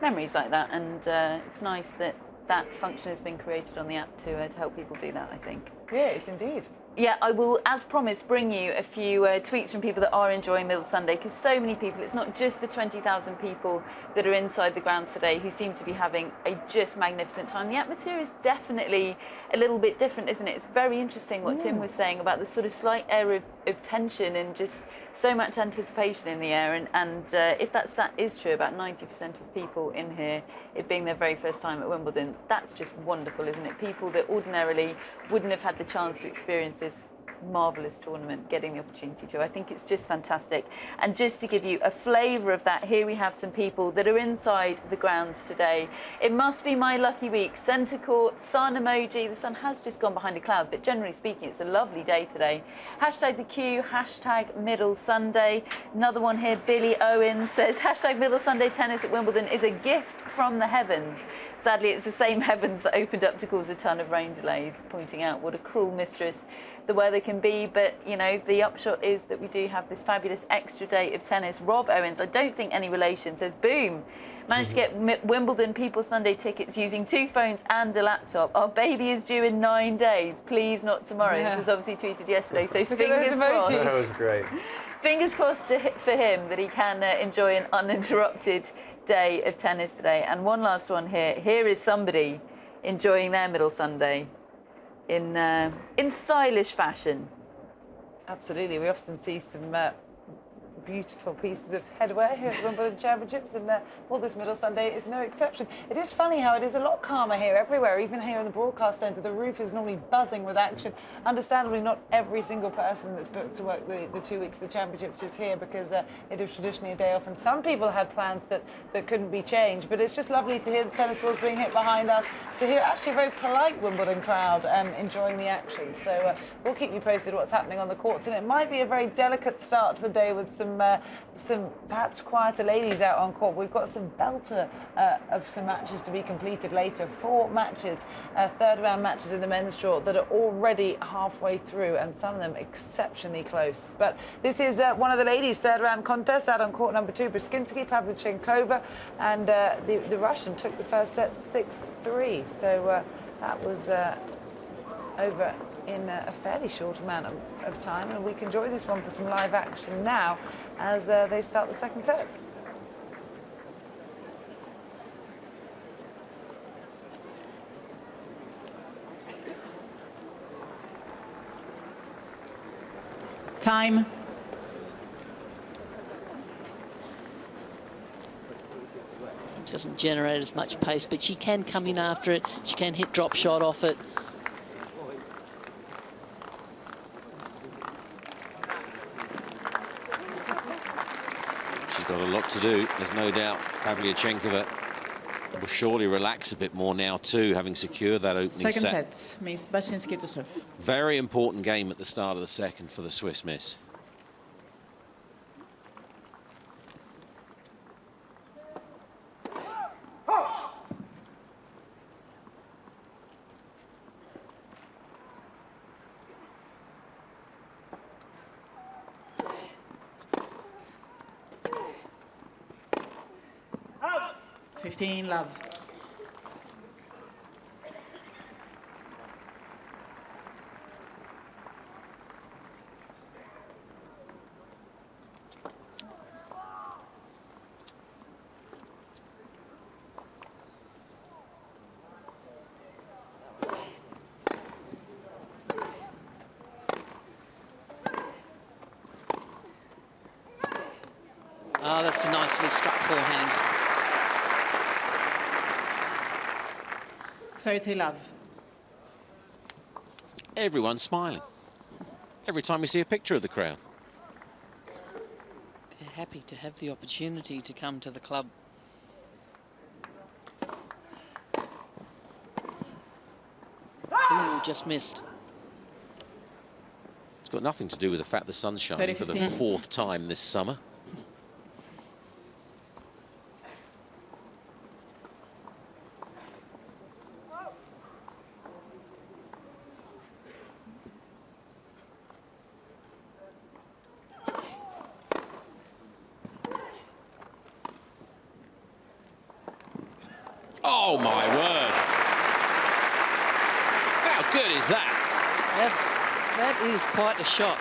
memories like that, and it's nice that that function has been created on the app to help people do that, I think. Yes, indeed. Yeah, I will, as promised, bring you a few tweets from people that are enjoying Middle Sunday, because so many people, it's not just the 20,000 people that are inside the grounds today who seem to be having a just magnificent time. The atmosphere is definitely a little bit different, isn't it? It's very interesting what Tim was saying about the sort of slight air of tension and just so much anticipation in the air. And if that stat is true, about 90% of people in here, it being their very first time at Wimbledon, that's just wonderful, isn't it? People that ordinarily wouldn't have had the chance to experience this marvellous tournament, getting the opportunity to. I think it's just fantastic. And just to give you a flavour of that, here we have some people that are inside the grounds today. It must be my lucky week. Centre court, sun emoji. The sun has just gone behind a cloud, but generally speaking, it's a lovely day today. Hashtag the queue, hashtag Middle Sunday. Another one here, Billy Owens says, hashtag Middle Sunday tennis at Wimbledon is a gift from the heavens. Sadly, it's the same heavens that opened up to cause a ton of rain delays, pointing out what a cruel mistress the weather can be. But, you know, the upshot is that we do have this fabulous extra day of tennis. Rob Owens, I don't think any relation, says, boom, managed to get Wimbledon People Sunday tickets using 2 phones and a laptop. Our baby is due in 9 days. Please not tomorrow. Yeah. This was obviously tweeted yesterday, so Look fingers crossed. That was great. Fingers crossed for him that he can enjoy an uninterrupted day of tennis today. And one last one here. Here is somebody enjoying their Middle Sunday in stylish fashion. Absolutely. We often see some beautiful pieces of headwear here at the Wimbledon Championships, and all this middle Sunday is no exception. It is funny how it is a lot calmer here everywhere, even here in the broadcast centre. The roof is normally buzzing with action. Understandably, not every single person that's booked to work the 2 weeks of the Championships is here, because it is traditionally a day off, and some people had plans that couldn't be changed. But it's just lovely to hear the tennis balls being hit behind us, to hear actually a very polite Wimbledon crowd enjoying the action. So we'll keep you posted what's happening on the courts, and it might be a very delicate start to the day with some perhaps quieter ladies out on court. We've got some belter of some matches to be completed later. 4 matches, third round matches in the men's draw that are already halfway through, and some of them exceptionally close. But this is one of the ladies' third round contests out on court number 2. Bacsinszky, Pavlyuchenkova, and the Russian took the first set 6-3. So that was over in a fairly short amount of time, and we can enjoy this one for some live action now as they start the second set. Time. Doesn't generate as much pace, but she can come in after it. She can hit drop shot off it. She's got a lot to do, there's no doubt. Pavlyuchenkova will surely relax a bit more now too, having secured that opening Second set, Miss Bacsinszky to serve. Very important game at the start of the second for the Swiss miss. Love. Oh, that's a nicely struck forehand. 30 love. Everyone's smiling. Every time we see a picture of the crowd. They're happy to have the opportunity to come to the club. Ooh, just missed. It's got nothing to do with the fact the sun's shining for the 4th time this summer. Oh my word! How good is that? That is quite a shot.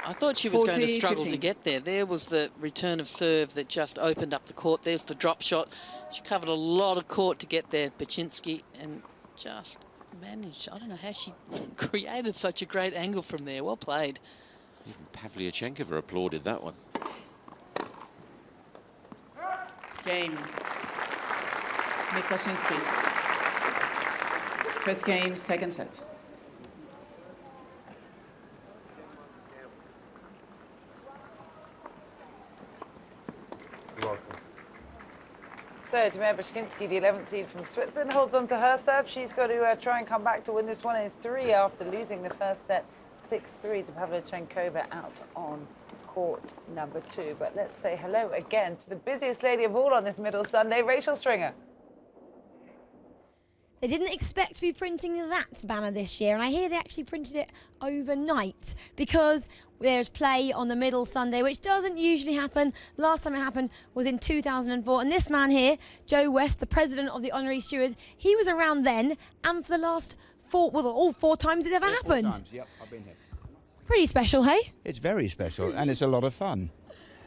I thought she was 40, going to struggle 15. to get there. There was the return of serve that just opened up the court. There's the drop shot. She covered a lot of court to get there, Bacsinszky, and just managed. I don't know how she created such a great angle from there. Well played. Even Pavlyuchenkova applauded that one. Game. Miss Bacsinszky. First game, second set. You're welcome. So, Tamara Bacsinszky, the 11th seed from Switzerland, holds on to her serve. She's got to try and come back to win this one in 3 after losing the first set 6-3 to Pavlyuchenkova out on court number 2. But let's say hello again to the busiest lady of all on this middle Sunday, Rachel Stringer. They didn't expect to be printing that banner this year, and I hear they actually printed it overnight because there's play on the middle Sunday, which doesn't usually happen. Last time it happened was in 2004, and this man here, Joe West, the president of the honorary steward, he was around then, and for the last all four times it ever happened. 4 times, yep, I've been here. Pretty special, hey? It's very special, and it's a lot of fun.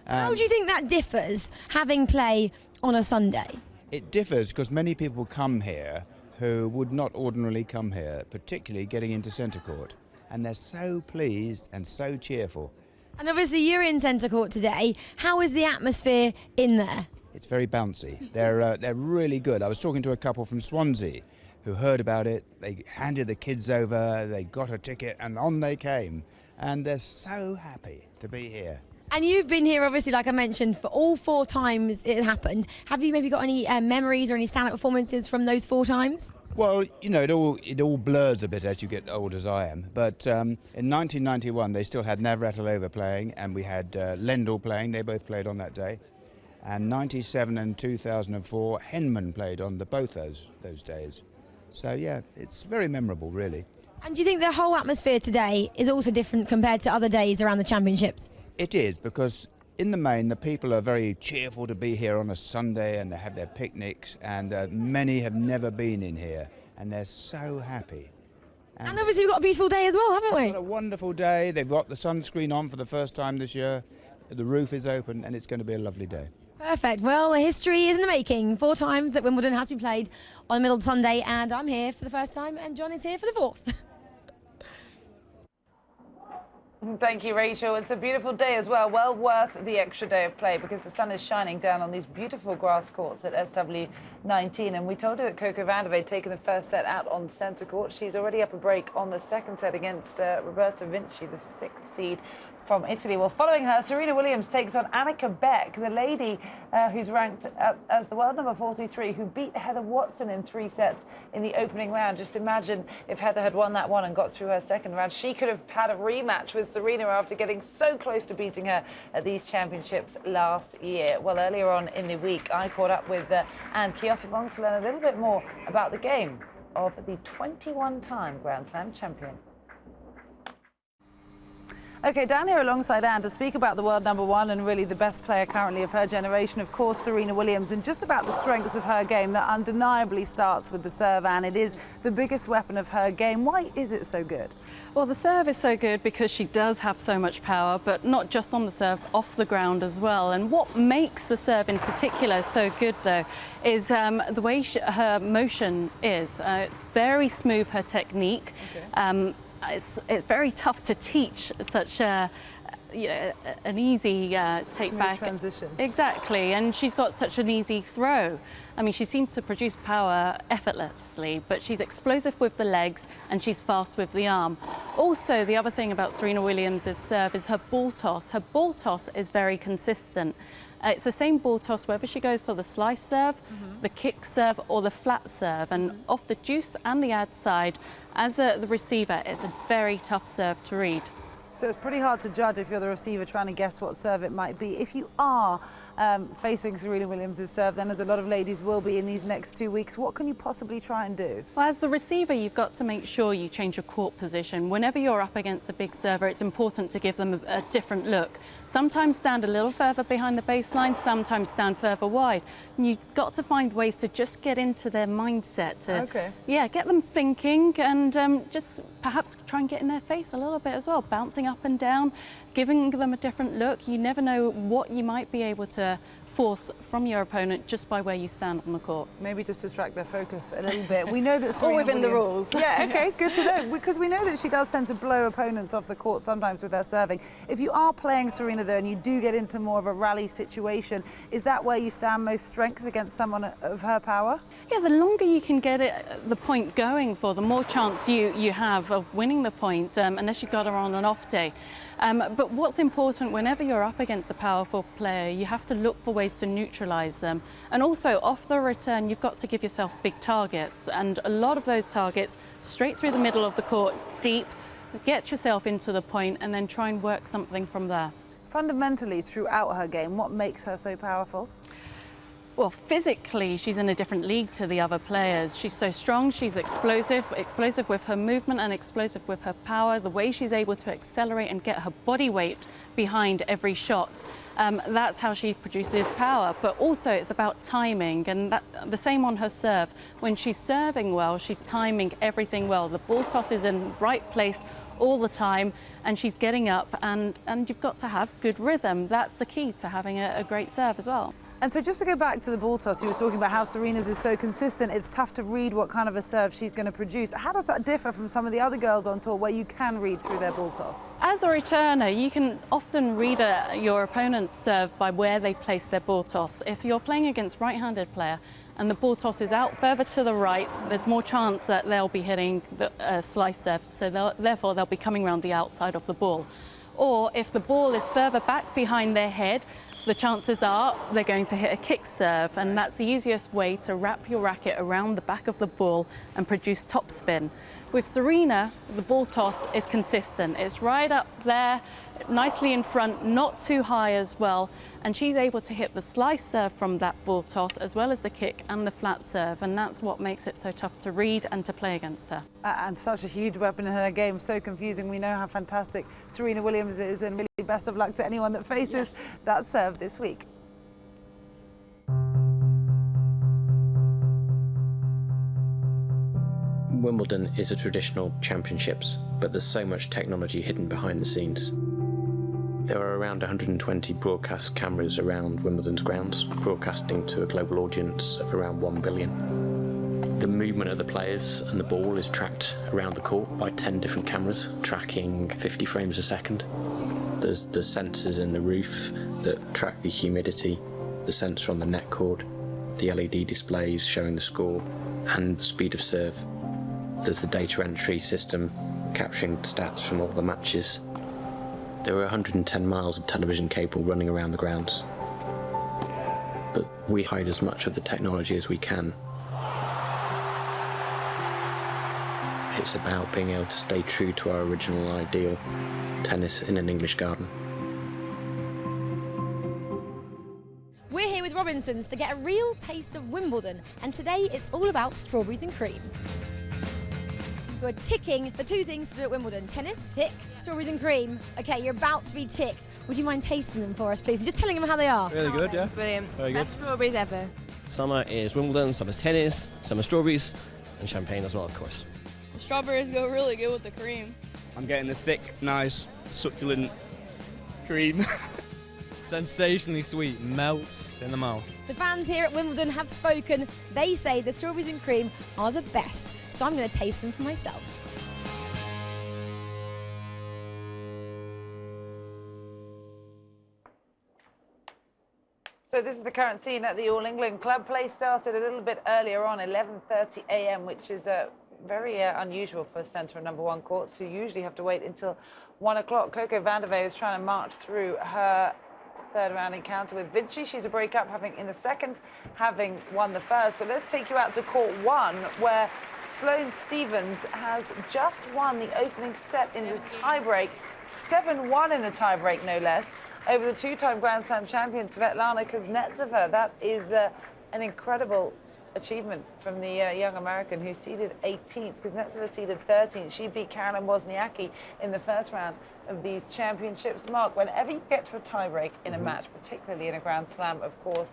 How do you think that differs, having play on a Sunday? It differs because many people come here who would not ordinarily come here, particularly getting into centre court. And they're so pleased and so cheerful. And obviously you're in centre court today. How is the atmosphere in there? It's very bouncy. They're really good. I was talking to a couple from Swansea who heard about it. They handed the kids over, they got a ticket, and on they came. And they're so happy to be here. And you've been here, obviously, like I mentioned, for all 4 times it happened. Have you maybe got any memories or any stand-up performances from those 4 times? Well, you know, it all blurs a bit as you get old, as I am. But in 1991, they still had Navratilova playing, and we had Lendl playing. They both played on that day. And 97 and 2004, Henman played on both those days. So, yeah, it's very memorable, really. And do you think the whole atmosphere today is also different compared to other days around the championships? It is, because in the main, the people are very cheerful to be here on a Sunday, and they have their picnics, and many have never been in here, and they're so happy. And obviously we've got a beautiful day as well, haven't we? We've got a wonderful day. They've got the sunscreen on for the first time this year. The roof is open, and it's going to be a lovely day. Perfect. Well, history is in the making. 4 times that Wimbledon has been played on Middle Sunday, and I'm here for the first time, and John is here for the 4th. Thank you, Rachel. It's a beautiful day as well. Well worth the extra day of play because the sun is shining down on these beautiful grass courts at SW19. And we told you that Coco Vandeweghe taking the first set out on centre court. She's already up a break on the second set against Roberta Vinci, the 6th seed from Italy. Well, following her, Serena Williams takes on Annika Beck, the lady who's ranked as the world number 43, who beat Heather Watson in 3 sets in the opening round. Just imagine if Heather had won that one and got through her second round. She could have had a rematch with Serena after getting so close to beating her at these championships last year. Well, earlier on in the week, I caught up with Anne Kjofevang to learn a little bit more about the game of the 21-time Grand Slam champion. Okay, down here alongside Anne to speak about the world number 1 and really the best player currently of her generation, of course, Serena Williams, and just about the strengths of her game that undeniably starts with the serve, Anne. It is the biggest weapon of her game. Why is it so good? Well, the serve is so good because she does have so much power, but not just on the serve, off the ground as well. And what makes the serve in particular so good, though, is the way her motion is. It's very smooth, her technique. Okay. It's very tough to teach such an easy take Smooth back transition. Exactly, and she's got such an easy throw. I mean, she seems to produce power effortlessly, but she's explosive with the legs and she's fast with the arm. Also, the other thing about Serena Williams' serve is her ball toss. Her ball toss is very consistent. It's the same ball toss whether she goes for the slice serve, the kick serve or the flat serve. And off the deuce and the ad side, as the receiver, it's a very tough serve to read. So it's pretty hard to judge if you're the receiver trying to guess what serve it might be. If you are facing Serena Williams' serve, then as a lot of ladies will be in these next 2 weeks, what can you possibly try and do? Well, as the receiver, you've got to make sure you change your court position. Whenever you're up against a big server, it's important to give them a different look. Sometimes stand a little further behind the baseline, sometimes stand further wide. And you've got to find ways to just get into their mindset. To, yeah, get them thinking and just perhaps try and get in their face a little bit as well, bouncing up and down, giving them a different look. You never know what you might be able to force from your opponent just by where you stand on the court. Maybe just distract their focus a little bit. We know that Serena All within Williams, the rules. Yeah, okay, good to know, because we know that she does tend to blow opponents off the court sometimes with her serving. If you are playing Serena though and you do get into more of a rally situation, is that where you stand most strength against someone of her power? Yeah, the longer you can get the point going for, the more chance you have of winning the point, unless you got her on an off day. But what's important, whenever you're up against a powerful player, you have to look for ways to neutralize them. And also, off the return, you've got to give yourself big targets. And a lot of those targets, straight through the middle of the court, deep, get yourself into the point, and then try and work something from there. Fundamentally, throughout her game, what makes her so powerful? Well, physically, she's in a different league to the other players. She's so strong, she's explosive with her movement and explosive with her power, the way she's able to accelerate and get her body weight behind every shot. That's how she produces power, but also it's about timing, and the same on her serve. When she's serving well, she's timing everything well. The ball toss is in the right place all the time, and she's getting up, and you've got to have good rhythm. That's the key to having a great serve as well. And so just to go back to the ball toss, you were talking about how Serena's is so consistent. It's tough to read what kind of a serve she's going to produce. How does that differ from some of the other girls on tour where you can read through their ball toss? As a returner, you can often read your opponent's serve by where they place their ball toss. If you're playing against right-handed player and the ball toss is out further to the right, there's more chance that they'll be hitting the slice serve, so therefore they'll be coming around the outside of the ball. Or if the ball is further back behind their head, the chances are they're going to hit a kick serve, and that's the easiest way to wrap your racket around the back of the ball and produce topspin. With Serena, the ball toss is consistent. It's right up there, nicely in front, not too high as well, and she's able to hit the slice serve from that ball toss as well as the kick and the flat serve, and that's what makes it so tough to read and to play against her. And such a huge weapon in her game, so confusing. We know how fantastic Serena Williams is, and really best of luck to anyone that faces that serve this week. Wimbledon is a traditional championships, but there's so much technology hidden behind the scenes. There are around 120 broadcast cameras around Wimbledon's grounds, broadcasting to a global audience of around 1 billion. The movement of the players and the ball is tracked around the court by 10 different cameras, tracking 50 frames a second. There's the sensors in the roof that track the humidity, the sensor on the net cord, the LED displays showing the score, and the speed of serve. There's the data entry system capturing stats from all the matches. There are 110 miles of television cable running around the grounds. But we hide as much of the technology as we can. It's about being able to stay true to our original ideal, tennis in an English garden. We're here with Robinsons to get a real taste of Wimbledon, and today it's all about strawberries and cream. You're ticking the two things to do at Wimbledon. Tennis, tick. Strawberries and cream. Okay, you're about to be ticked. Would you mind tasting them for us, please? And just telling them how they are. Really good, yeah. Brilliant. Very good. Best strawberries ever. Summer is Wimbledon, summer's tennis, summer's strawberries, and champagne as well, of course. The strawberries go really good with the cream. I'm getting the thick, nice, succulent cream. Sensationally sweet, melts in the mouth. The fans here at Wimbledon have spoken. They say the strawberries and cream are the best. So I'm going to taste them for myself. So this is the current scene at the All England Club. Play started a little bit earlier on, 11:30 a.m., which is very unusual for centre and #1 courts, who usually have to wait until 1 o'clock. Coco Vandeweghe is trying to march through her third round encounter with Vinci. She's a break-up, having in the second, having won the first. But let's take you out to court 1, where Sloane Stephens has just won the opening set in the tiebreak, 7-1 in the tiebreak, no less, over the two-time Grand Slam champion Svetlana Kuznetsova. That is an incredible achievement from the young American, who seeded 18th. Kuznetsova seeded 13th. She beat Caroline Wozniacki in the first round of these championships. Mark, whenever you get to a tiebreak in a match, particularly in a Grand Slam, of course,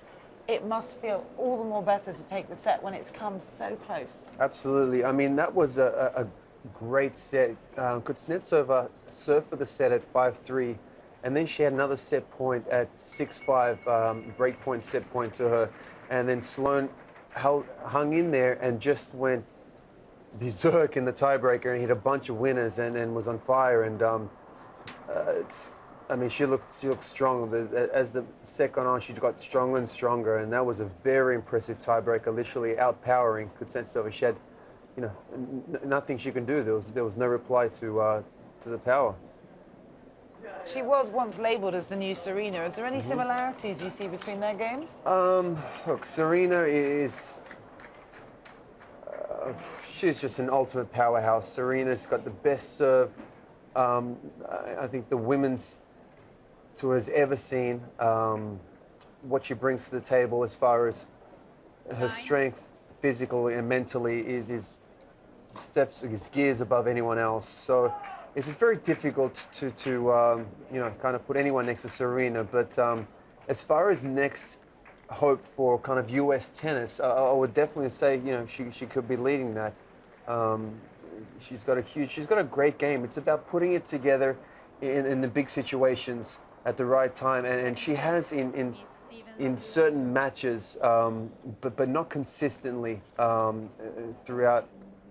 it must feel all the more better to take the set when it's come so close. Absolutely. I mean, that was a great set. Kuznetsova served for the set at 5-3, and then she had another set point at 6-5, break point, set point to her. And then Sloane hung in there and just went berserk in the tiebreaker and hit a bunch of winners and was on fire. And I mean, she looked strong. As the set gone on, she got stronger and stronger, and that was a very impressive tiebreaker, literally outpowering Kuznetsova. She had, you know, nothing she can do. There was no reply to the power. She was once labelled as the new Serena. Is there any similarities you see between their games? Look, Serena is... she's just an ultimate powerhouse. Serena's got the best serve I think the women's tour has ever seen. What she brings to the table as far as her strength, physically and mentally, is gears above anyone else. So it's very difficult to you know, kind of put anyone next to Serena. But as far as next hope for kind of US tennis, I would definitely say, you know, she could be leading that. She's got a great game. It's about putting it together in the big situations. at the right time, and she has in certain matches, but not consistently throughout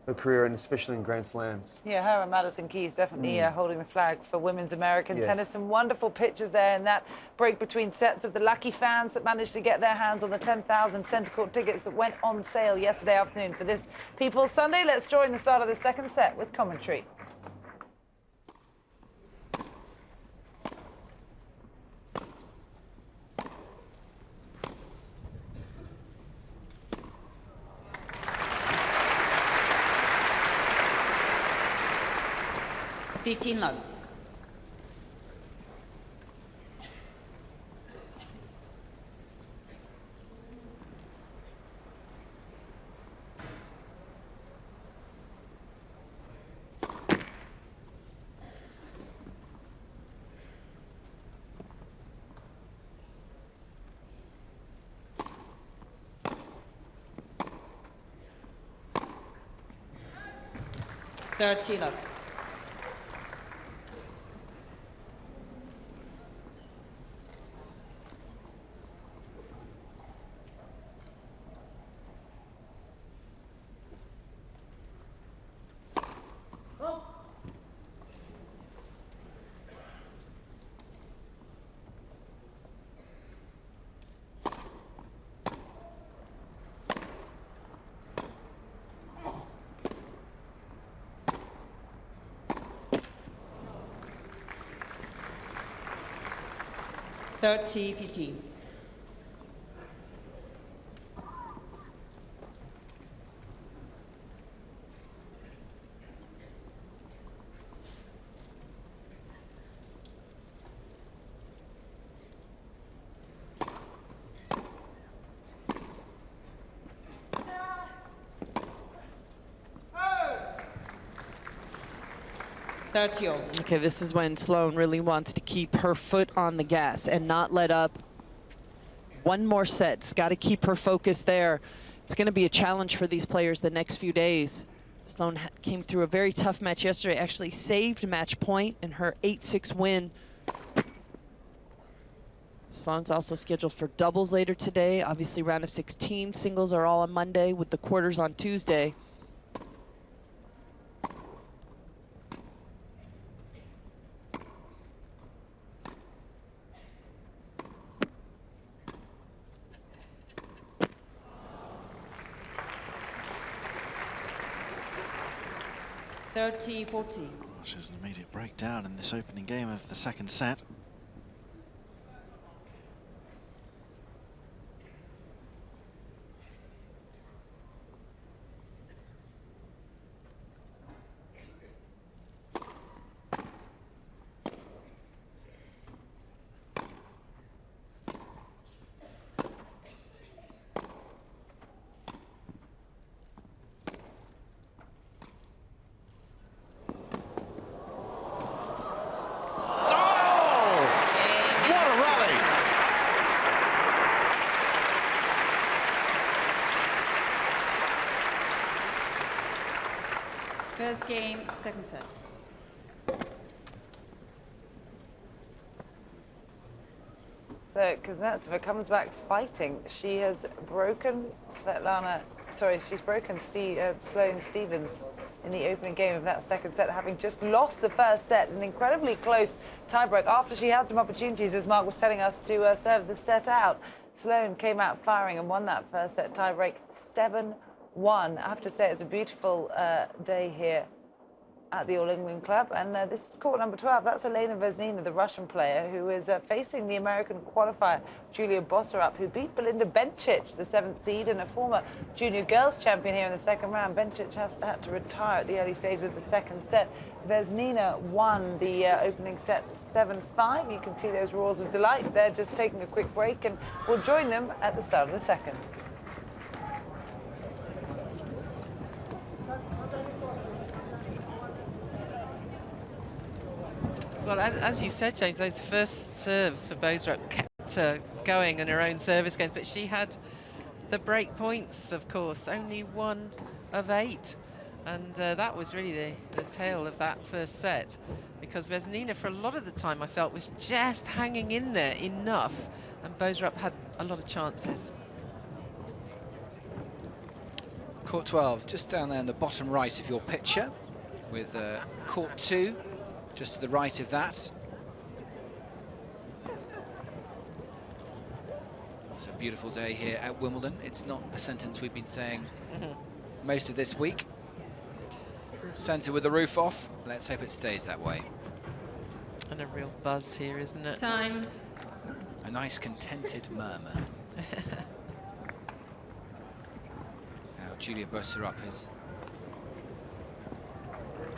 her career, and especially in Grand Slams. Yeah, her and Madison Keys definitely holding the flag for women's American tennis. Some wonderful pictures there in that break between sets of the lucky fans that managed to get their hands on the 10,000 centre court tickets that went on sale yesterday afternoon for this People's Sunday. Let's join the start of the second set with commentary. Love. Love. $30-15. Okay, this is when Sloane really wants to keep her foot on the gas and not let up. One more set. It's got to keep her focus there. It's going to be a challenge for these players the next few days. Sloane came through a very tough match yesterday, actually saved match point in her 8-6 win. Sloane's also scheduled for doubles later today. Obviously, round of 16. Singles are all on Monday with the quarters on Tuesday. $30-14. She has an immediate breakdown in this opening game of the second set. First game, second set. So Kuznetsova comes back fighting. She has broken she's broken Sloane Stephens in the opening game of that second set, having just lost the first set, an incredibly close tiebreak after she had some opportunities, as Mark was telling us, to serve the set out. Sloane came out firing and won that first set tiebreak 7-1. I have to say it's a beautiful day here at the All England Club, and this is court number 12. That's Elena Vesnina, the Russian player, who is facing the American qualifier Julia Boserup, who beat Belinda Bencic, the 7th seed and a former junior girls champion here in the second round. Bencic had to retire at the early stages of the second set. Vesnina won the opening set 7-5. You can see those roars of delight. They're just taking a quick break, and we'll join them at the start of the second. Well, as you said, James, those first serves for Boserup kept her going in her own service games, but she had the break points, of course, only 1 of 8. And that was really the tale of that first set, because Vesnina, for a lot of the time, I felt, was just hanging in there enough, and Boserup had a lot of chances. Court 12, just down there in the bottom right of your picture, with Court 2, just to the right of that. It's a beautiful day here at Wimbledon. It's not a sentence we've been saying most of this week. Centre with the roof off. Let's hope it stays that way. And a real buzz here, isn't it? Time. A nice contented murmur. Now Julia Boserup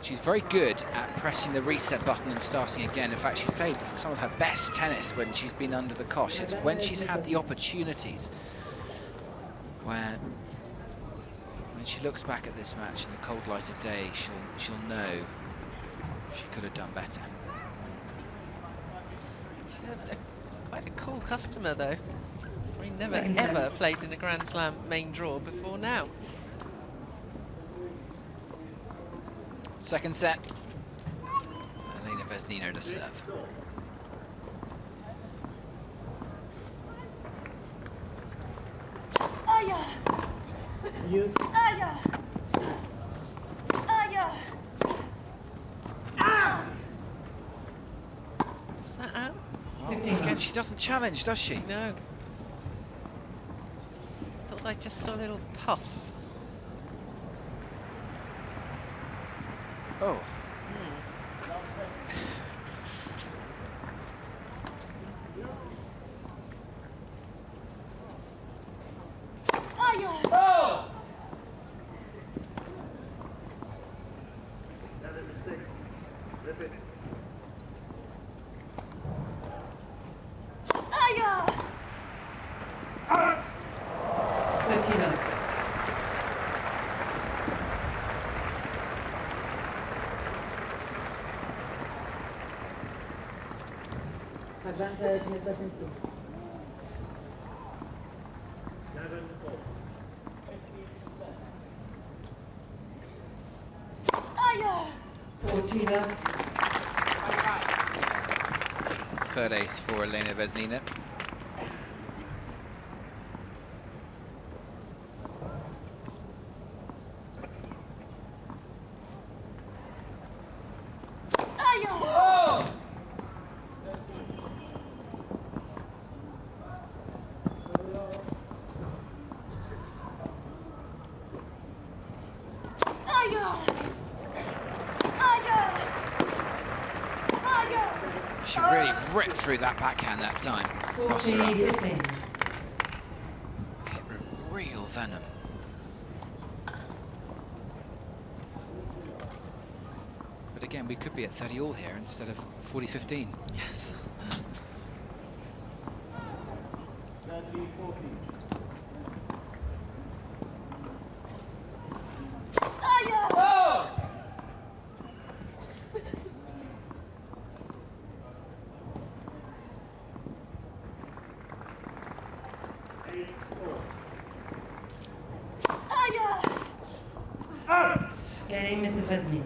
she's very good at pressing the reset button and starting again. In fact, she's played some of her best tennis when she's been under the cosh. It's when she's had the opportunities where, when she looks back at this match in the cold light of day, she'll know she could have done better. She's quite a cool customer, though. I mean, never ever played in a Grand Slam main draw before now. Second set. Elena Vesnina to serve. Is that out? Well, again, she doesn't challenge, does she? No. I thought I just saw a little puff. Oh. Oh! Advantage, Ms. Bacsinszky. Third ace for Elena Vesnina. She really ripped through that backhand that time. Boserup. Hit real venom. But again, we could be at 30 all here instead of 40-15. Yes. Getting Mrs. Vesnina.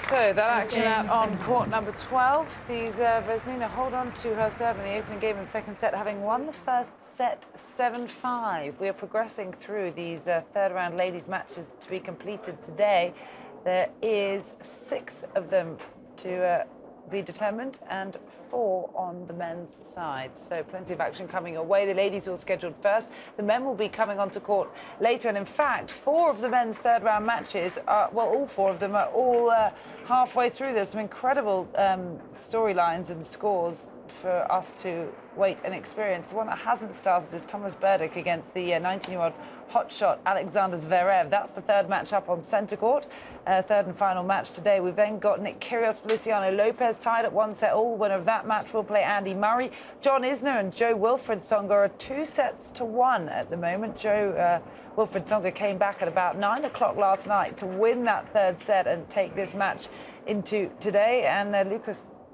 So that action out on court number 12 sees Vesnina hold on to her serve in the opening game in the second set, having won the first set 7-5. We are progressing through these third round ladies matches to be completed today. There is 6 of them to be determined and 4 on the men's side. So plenty of action coming away. The ladies all scheduled first. The men will be coming onto court later. And in fact, 4 of the men's third round matches are, well, all 4 of them are all halfway through. There's some incredible storylines and scores for us to wait and experience. The one that hasn't started is Thomas Berdych against the 19-year-old hotshot Alexander Zverev. That's the third match up on centre court. Third and final match today. We've then got Nick Kyrgios, Feliciano Lopez tied at 1-all. Winner of that match will play Andy Murray. John Isner and Jo-Wilfried Tsonga are 2-1 at the moment. Wilfried Tsonga came back at about 9 o'clock last night to win that third set and take this match into today. And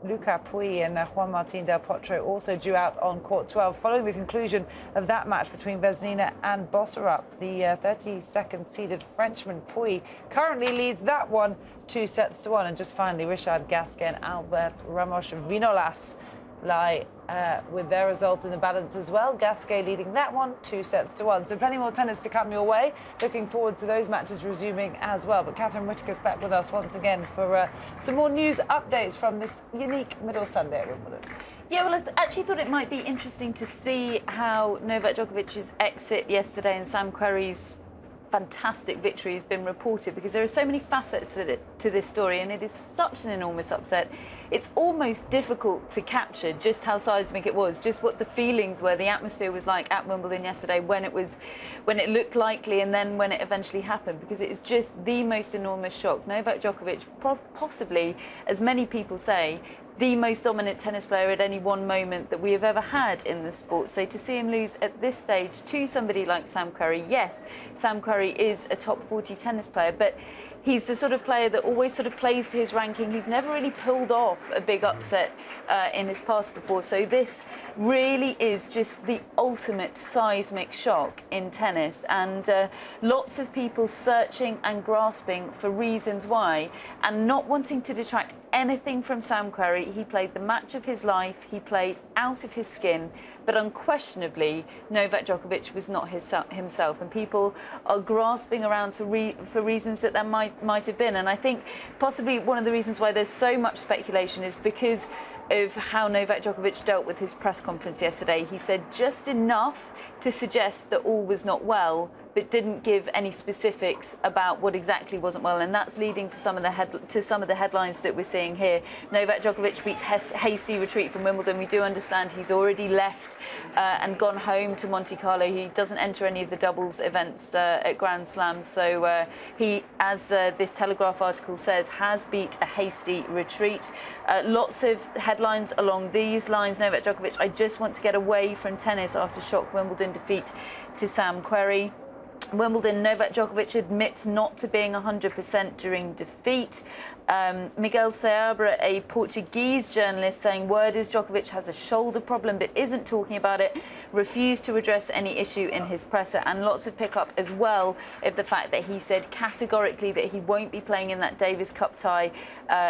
Luca Pouille and Juan Martín del Potro also due out on court 12 following the conclusion of that match between Vesnina and Boserup. The 32nd seeded Frenchman Pouille currently leads that one 2-1. And just finally, Richard Gasquet and Albert Ramos-Vinolas lie with their result in the balance as well. Gasquet leading that one 2-1. So plenty more tennis to come your way. Looking forward to those matches resuming as well. But Catherine Whitaker's back with us once again for some more news updates from this unique middle Sunday at Wimbledon. Yeah, well, I actually thought it might be interesting to see how Novak Djokovic's exit yesterday and Sam Querrey's fantastic victory has been reported, because there are so many facets to this story, and it is such an enormous upset. It's almost difficult to capture just how seismic it was, just what the feelings were, the atmosphere was like at Wimbledon yesterday when it looked likely, and then when it eventually happened, because it is just the most enormous shock. Novak Djokovic, possibly, as many people say, the most dominant tennis player at any one moment that we have ever had in the sport. So to see him lose at this stage to somebody like Sam Querrey, yes, Sam Querrey is a top 40 tennis player, but he's the sort of player that always sort of plays to his ranking. He's never really pulled off a big upset in his past before. So this really is just the ultimate seismic shock in tennis, and lots of people searching and grasping for reasons why, and not wanting to detract anything from Sam Querrey. He played the match of his life. He played out of his skin. But unquestionably, Novak Djokovic was not himself, and people are grasping around for reasons that there might have been. And I think possibly one of the reasons why there's so much speculation is because of how Novak Djokovic dealt with his press conference yesterday. He said just enough to suggest that all was not well, but didn't give any specifics about what exactly wasn't well, and that's leading to some of the headlines that we're seeing here. Novak Djokovic beats hasty retreat from Wimbledon. We do understand he's already left and gone home to Monte Carlo. He doesn't enter any of the doubles events at Grand Slam, so he, as this Telegraph article says, has beat a hasty retreat. Lots of headlines along these lines. Novak Djokovic, I just want to get away from tennis after shock Wimbledon defeat to Sam Querrey. Wimbledon, Novak Djokovic admits not to being 100% during defeat. Miguel Seabra, a Portuguese journalist, saying word is Djokovic has a shoulder problem but isn't talking about it, refused to address any issue in his presser, and lots of pickup as well of the fact that he said categorically that he won't be playing in that Davis Cup tie,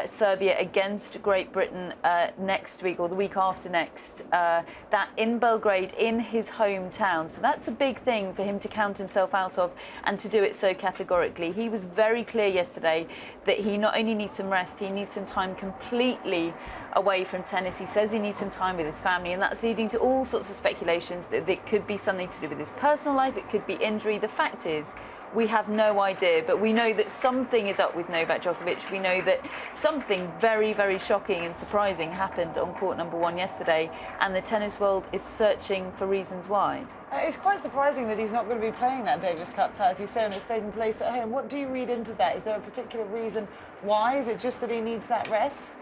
Serbia against Great Britain next week, or the week after next, that in Belgrade, in his hometown. So that's a big thing for him to count himself out of, and to do it so categorically. He was very clear yesterday that he not only needs some rest, he needs some time completely away from tennis. He says he needs some time with his family, and that's leading to all sorts of speculations that it could be something to do with his personal life, it could be injury. The fact is, we have no idea, but we know that something is up with Novak Djokovic. We know that something very, very shocking and surprising happened on court number 1 yesterday, and the tennis world is searching for reasons why. It's quite surprising that he's not going to be playing that Davis Cup tie, as you say, and it's taking place at home. What do you read into that? Is there a particular reason why? Is it just that he needs that rest?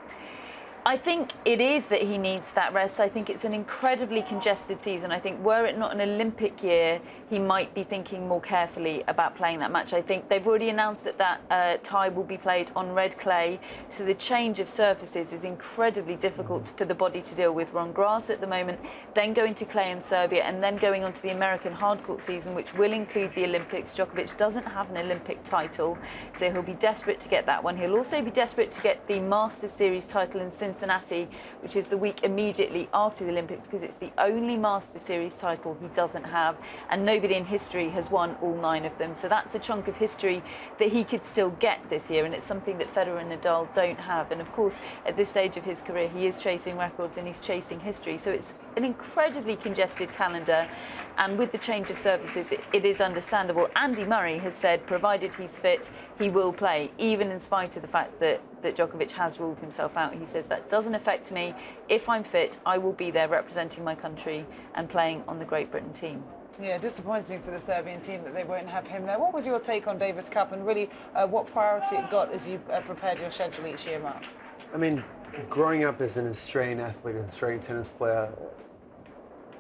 I think it is that he needs that rest. I think it's an incredibly congested season. I think were it not an Olympic year, he might be thinking more carefully about playing that match. I think they've already announced that tie will be played on red clay, so the change of surfaces is incredibly difficult for the body to deal with. We're on grass at the moment, then going to clay in Serbia, and then going on to the American hardcourt season, which will include the Olympics. Djokovic doesn't have an Olympic title, so he'll be desperate to get that one. He'll also be desperate to get the Masters Series title in Cincinnati, which is the week immediately after the Olympics, because it's the only Masters Series title he doesn't have, and nobody in history has won all 9 of them. So that's a chunk of history that he could still get this year, and it's something that Federer and Nadal don't have. And of course, at this stage of his career, he is chasing records and he's chasing history. So it's an incredibly congested calendar, and with the change of surfaces, it is understandable. Andy Murray has said, provided he's fit, he will play, even in spite of the fact that Djokovic has ruled himself out. He says, that doesn't affect me. If I'm fit, I will be there representing my country and playing on the Great Britain team. Yeah, disappointing for the Serbian team that they won't have him there. What was your take on Davis Cup, and really what priority it got as you prepared your schedule each year, Mark? I mean, growing up as an Australian athlete, an Australian tennis player,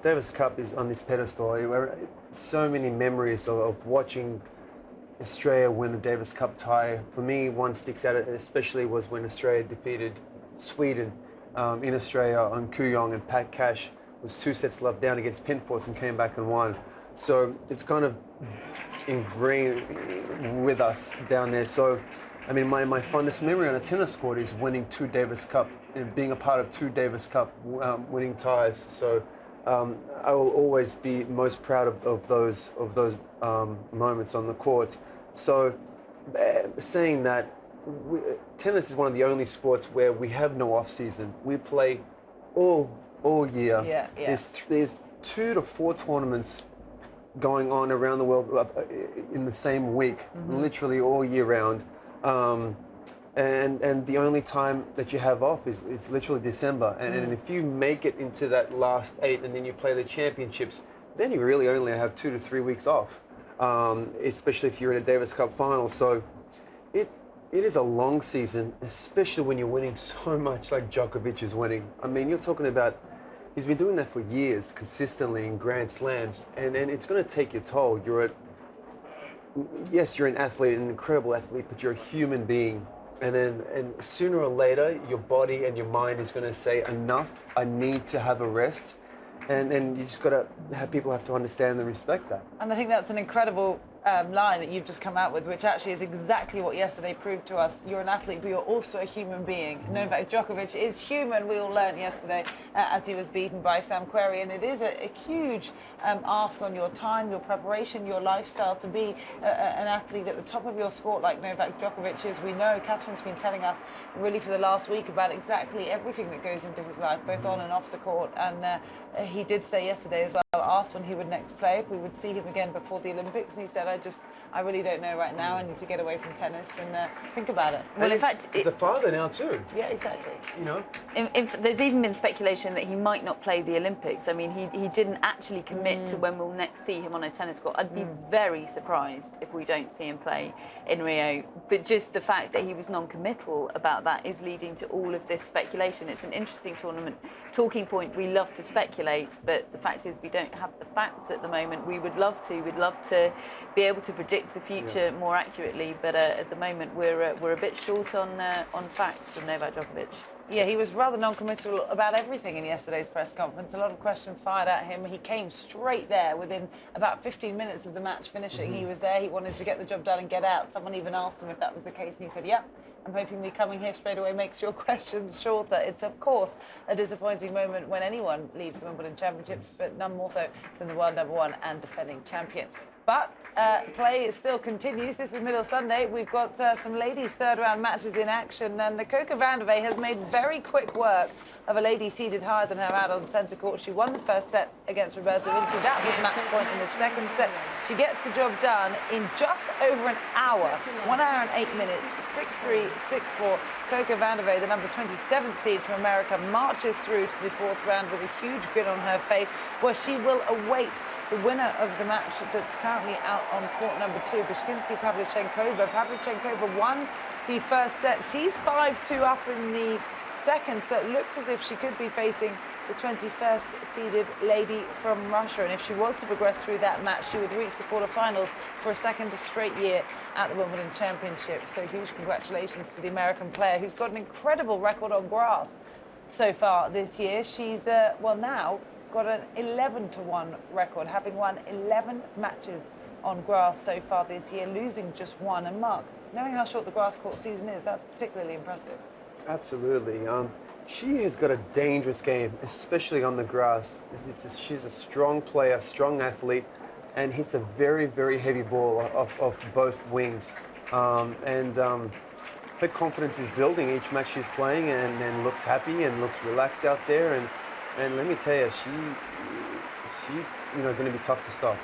Davis Cup is on this pedestal. So many memories of watching Australia win the Davis Cup tie. For me, one sticks out, especially was when Australia defeated Sweden in Australia on Kooyong, and Pat Cash was 2 sets love down against Pinforce and came back and won. So it's kind of ingrained with us down there. So, I mean, my fondest memory on a tennis court is winning 2 Davis Cup, and being a part of 2 Davis Cup winning ties. So I will always be most proud of those moments on the court. So saying that, tennis is one of the only sports where we have no off season. We play all year. Yeah. There's 2 to 4 tournaments going on around the world in the same week, literally all year round. And the only time that you have off is it's literally December. And if you make it into that last 8 and then you play the championships, then you really only have 2 to 3 weeks off, especially if you're in a Davis Cup final. So it is a long season, especially when you're winning so much like Djokovic is winning. I mean, you're talking about, he's been doing that for years consistently in Grand Slams, and it's going to take your toll. Yes, you're an athlete, an incredible athlete, but you're a human being. And sooner or later, your body and your mind is going to say, enough, I need to have a rest. And you just got to have people have to understand and respect that. And I think that's an incredible line that you've just come out with, which actually is exactly what yesterday proved to us. You're an athlete, but you're also a human being. Novak Djokovic is human, we all learned yesterday as he was beaten by Sam Querrey. And it is a huge ask on your time, your preparation, your lifestyle to be an athlete at the top of your sport like Novak Djokovic is. We know Catherine's been telling us really for the last week about exactly everything that goes into his life, both on and off the court. And he did say yesterday as well, asked when he would next play, if we would see him again before the Olympics, and he said, I really don't know right now. I need to get away from tennis and think about it. Well, in fact, he's a father now too. Yeah, exactly. You know, there's even been speculation that he might not play the Olympics. I mean, he didn't actually commit to when we'll next see him on a tennis court. I'd be very surprised if we don't see him play in Rio. But just the fact that he was non-committal about that is leading to all of this speculation. It's an interesting tournament talking point. We love to speculate, but the fact is we don't have the facts at the moment. We would love to. We'd love to be able to predict the future more accurately, but at the moment we're a bit short on facts from Novak Djokovic. Yeah, he was rather non-committal about everything in yesterday's press conference. A lot of questions fired at him. He came straight there within about 15 minutes of the match finishing. He was there. He wanted to get the job done and get out. Someone even asked him if that was the case, and he said, yeah, I'm hoping me coming here straight away makes your questions shorter. It's, of course, a disappointing moment when anyone leaves the Wimbledon Championships, but none more so than the world #1 and defending champion. But play still continues. This is Middle Sunday. We've got some ladies' third-round matches in action, and Coco Vandeweghe has made very quick work of a lady seated higher than her out on centre court. She won the first set against Roberta Vinci. That was match point in the second set. She gets the job done in just over an hour, 1 hour and 8 minutes, 6-3, 6-4. Coco Vandeweghe, the number 27th seed from America, marches through to the fourth round with a huge grin on her face, where she will await the winner of the match that's currently out on court number 2, Bacsinszky Pavlyuchenkova. Pavlyuchenkova won the first set. She's 5-2 up in the second, so it looks as if she could be facing the 21st seeded lady from Russia. And if she was to progress through that match, she would reach the quarterfinals for a second straight year at the Wimbledon Championship. So huge congratulations to the American player, who's got an incredible record on grass so far this year. She's, well, now got an 11-1 record, having won 11 matches on grass so far this year, losing just 1. And Mark, knowing how short the grass court season is, that's particularly impressive. Absolutely. She has got a dangerous game, especially on the grass. She's a strong player, strong athlete, and hits a very, very heavy ball off both wings. Her confidence is building each match she's playing, and looks happy and looks relaxed out there. And let me tell you, she's going to be tough to stop.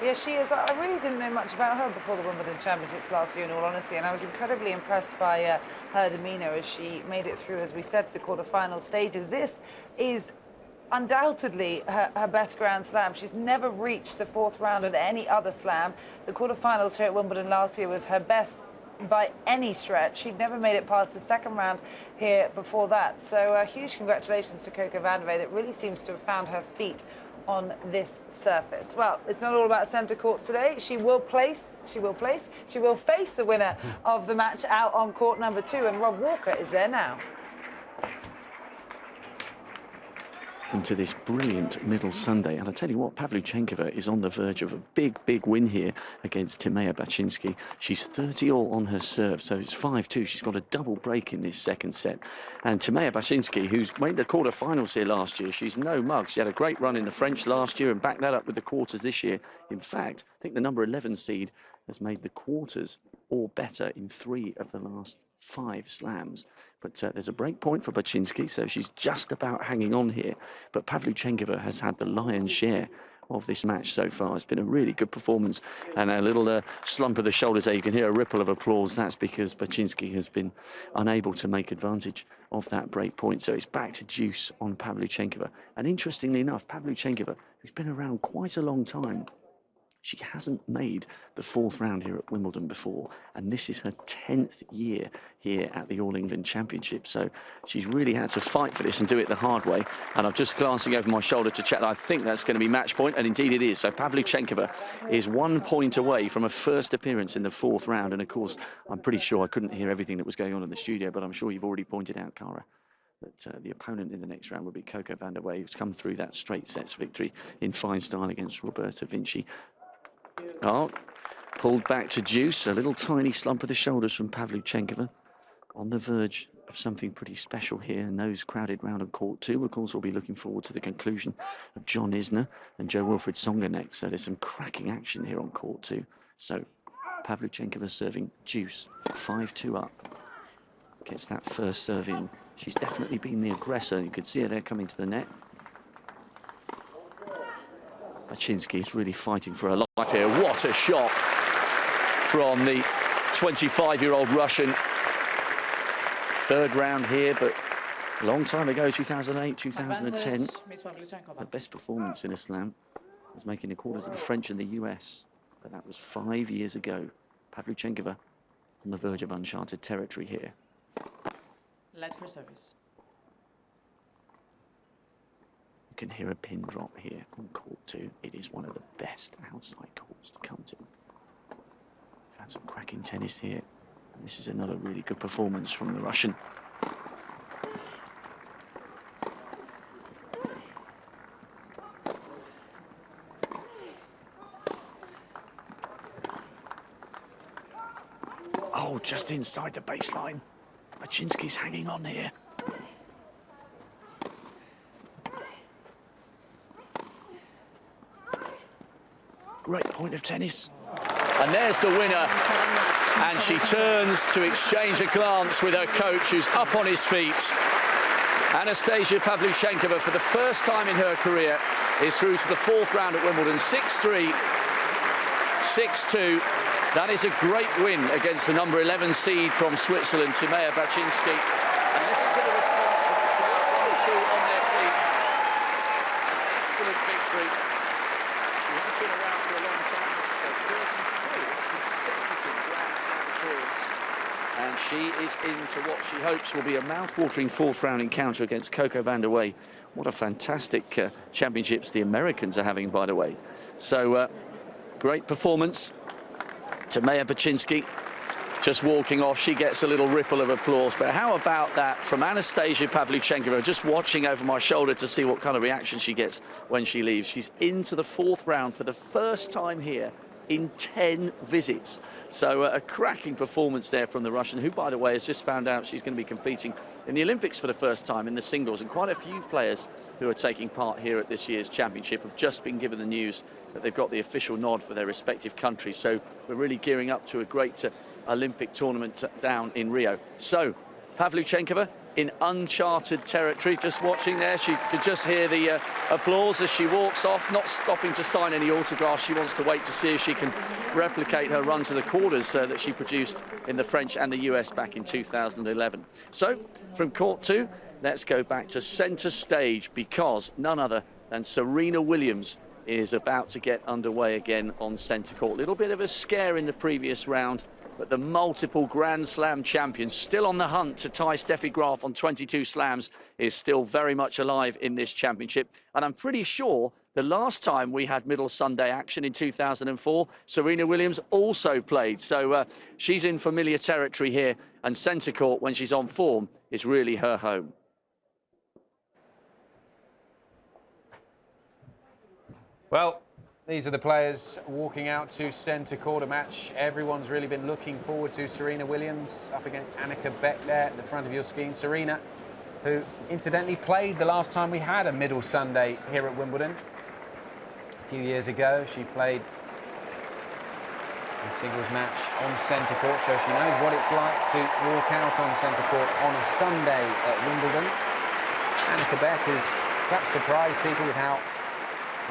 Yeah, she is. I really didn't know much about her before the Wimbledon Championships last year, in all honesty, and I was incredibly impressed by her demeanour as she made it through, as we said, to the quarter-final stages. This is undoubtedly her best Grand Slam. She's never reached the fourth round at any other slam. The quarter-finals here at Wimbledon last year was her best by any stretch. She'd never made it past the second round here before that. So huge congratulations to Coco Vandeweghe, that really seems to have found her feet on this surface. Well, it's not all about centre court today. She will face the winner of the match out on court number 2, and Rob Walker is there now. into this brilliant middle Sunday. And I tell you what, Pavlyuchenkova is on the verge of a big, big win here against Timea Bacsinszky. She's 30-all on her serve, so it's 5-2. She's got a double break in this second set. And Timea Bacsinszky, who's made the quarter-finals here last year, she's no mug. She had a great run in the French last year and backed that up with the quarters this year. In fact, I think the number 11 seed has made the quarters or better in 3 of the last 5 slams. But there's a break point for Bacsinszky, so she's just about hanging on here. But Pavlyuchenkova has had the lion's share of this match so far. It's been a really good performance, and a little slump of the shoulders there. You can hear a ripple of applause. That's because Bacsinszky has been unable to make advantage of that break point. So it's back to deuce on Pavlyuchenkova. And interestingly enough, Pavlyuchenkova, who's been around quite a long time, she hasn't made the 4th round here at Wimbledon before, and this is her 10th year here at the All England Championship. So she's really had to fight for this and do it the hard way. And I'm just glancing over my shoulder to check that I think that's going to be match point, and indeed it is. So Pavlyuchenkova is 1 point away from a first appearance in the 4th round. And of course, I'm pretty sure I couldn't hear everything that was going on in the studio, but I'm sure you've already pointed out, Cara, that the opponent in the next round will be Coco Vandeweghe, who's come through that straight sets victory in fine style against Roberta Vinci. Oh, pulled back to deuce. A little tiny slump of the shoulders from Pavlyuchenkova, on the verge of something pretty special here. And those crowded round on court 2. Of course, we'll be looking forward to the conclusion of John Isner and Jo-Wilfried Tsonga next. So there's some cracking action here on court 2. So Pavlyuchenkova serving deuce, 5-2 up. Gets that first serve in. She's definitely been the aggressor. You could see her there coming to the net. Bacsinszky is really fighting for her life here. What a shot from the 25-year-old Russian. 3rd round here, but a long time ago, 2008, 2010. Her best performance in a slam was making the quarters of the French and the US. But that was 5 years ago. Pavlyuchenkova on the verge of uncharted territory here. Led for service. You can hear a pin drop here on court 2. It is one of the best outside courts to come to. We've had some cracking tennis here. And this is another really good performance from the Russian. Oh, just inside the baseline. Bacsinszky's hanging on here. Great point of tennis. And there's the winner. And she turns to exchange a glance with her coach, who's up on his feet. Anastasia Pavlyuchenkova, for the first time in her career, is through to the 4th round at Wimbledon. 6-3, 6-2. That is a great win against the number 11 seed from Switzerland, Timea Bacsinszky. And listen to the response from the crowd, all on their feet. An excellent victory. She has been around for a long time. She's had 34 consecutive Grand Slam appearances. And she is into what she hopes will be a mouth-watering 4th round encounter against Coco Vandeweghe. What a fantastic championships the Americans are having, by the way. So, great performance. Timea Bacsinszky just walking off. She gets a little ripple of applause. But how about that from Anastasia Pavlyuchenkova, just watching over my shoulder to see what kind of reaction she gets when she leaves. She's into the 4th round for the first time here in 10 visits. So a cracking performance there from the Russian, who, by the way, has just found out she's going to be competing in the Olympics for the first time in the singles. And quite a few players who are taking part here at this year's championship have just been given the news that they've got the official nod for their respective countries. So we're really gearing up to a great Olympic tournament down in Rio. So Pavlyuchenkova in uncharted territory, just watching there. She could just hear the applause as she walks off, not stopping to sign any autographs. She wants to wait to see if she can replicate her run to the quarters that she produced in the French and the US back in 2011. So from court 2, let's go back to centre stage, because none other than Serena Williams is about to get underway again on centre court. A little bit of a scare in the previous round, but the multiple Grand Slam champion, still on the hunt to tie Steffi Graf on 22 slams, is still very much alive in this championship. And I'm pretty sure the last time we had middle Sunday action in 2004, Serena Williams also played. So she's in familiar territory here, and centre court, when she's on form, is really her home. Well, these are the players walking out to centre court, a match everyone's really been looking forward to. Serena Williams up against Annika Beck there at the front of your screen. Serena, who incidentally played the last time we had a middle Sunday here at Wimbledon. A few years ago, she played a singles match on centre court, so she knows what it's like to walk out on centre court on a Sunday at Wimbledon. Annika Beck has perhaps surprised people with how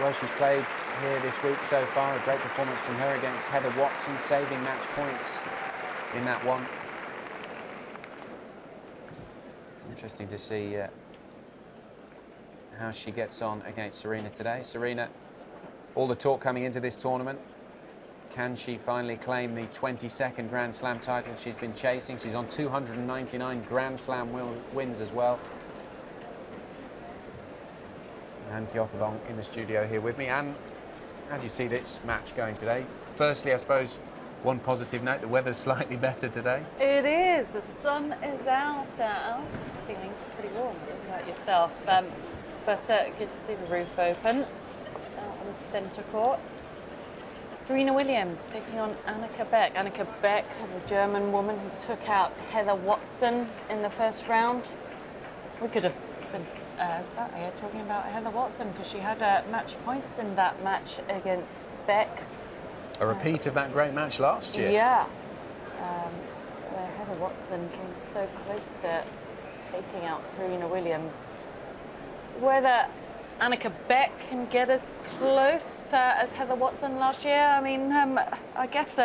well she's played here this week so far. A great performance from her against Heather Watson, saving match points in that one. Interesting to see how she gets on against Serena today. Serena, all the talk coming into this tournament, can she finally claim the 22nd Grand Slam title she's been chasing? She's on 299 Grand Slam wins as well. And Kyothevong in the studio here with me. And how do you see this match going today? Firstly, I suppose, one positive note, the weather's slightly better today. It is. The sun is out. I'm feeling pretty warm. What about yourself? But good to see the roof open out on the centre court. Serena Williams taking on Annika Beck. Annika Beck, the German woman who took out Heather Watson in the first round. We could have been sat here talking about Heather Watson because she had match points in that match against Beck. A repeat of that great match last year. Yeah. Where Heather Watson came so close to taking out Serena Williams. Whether Annika Beck can get as close as Heather Watson last year, I mean, I guess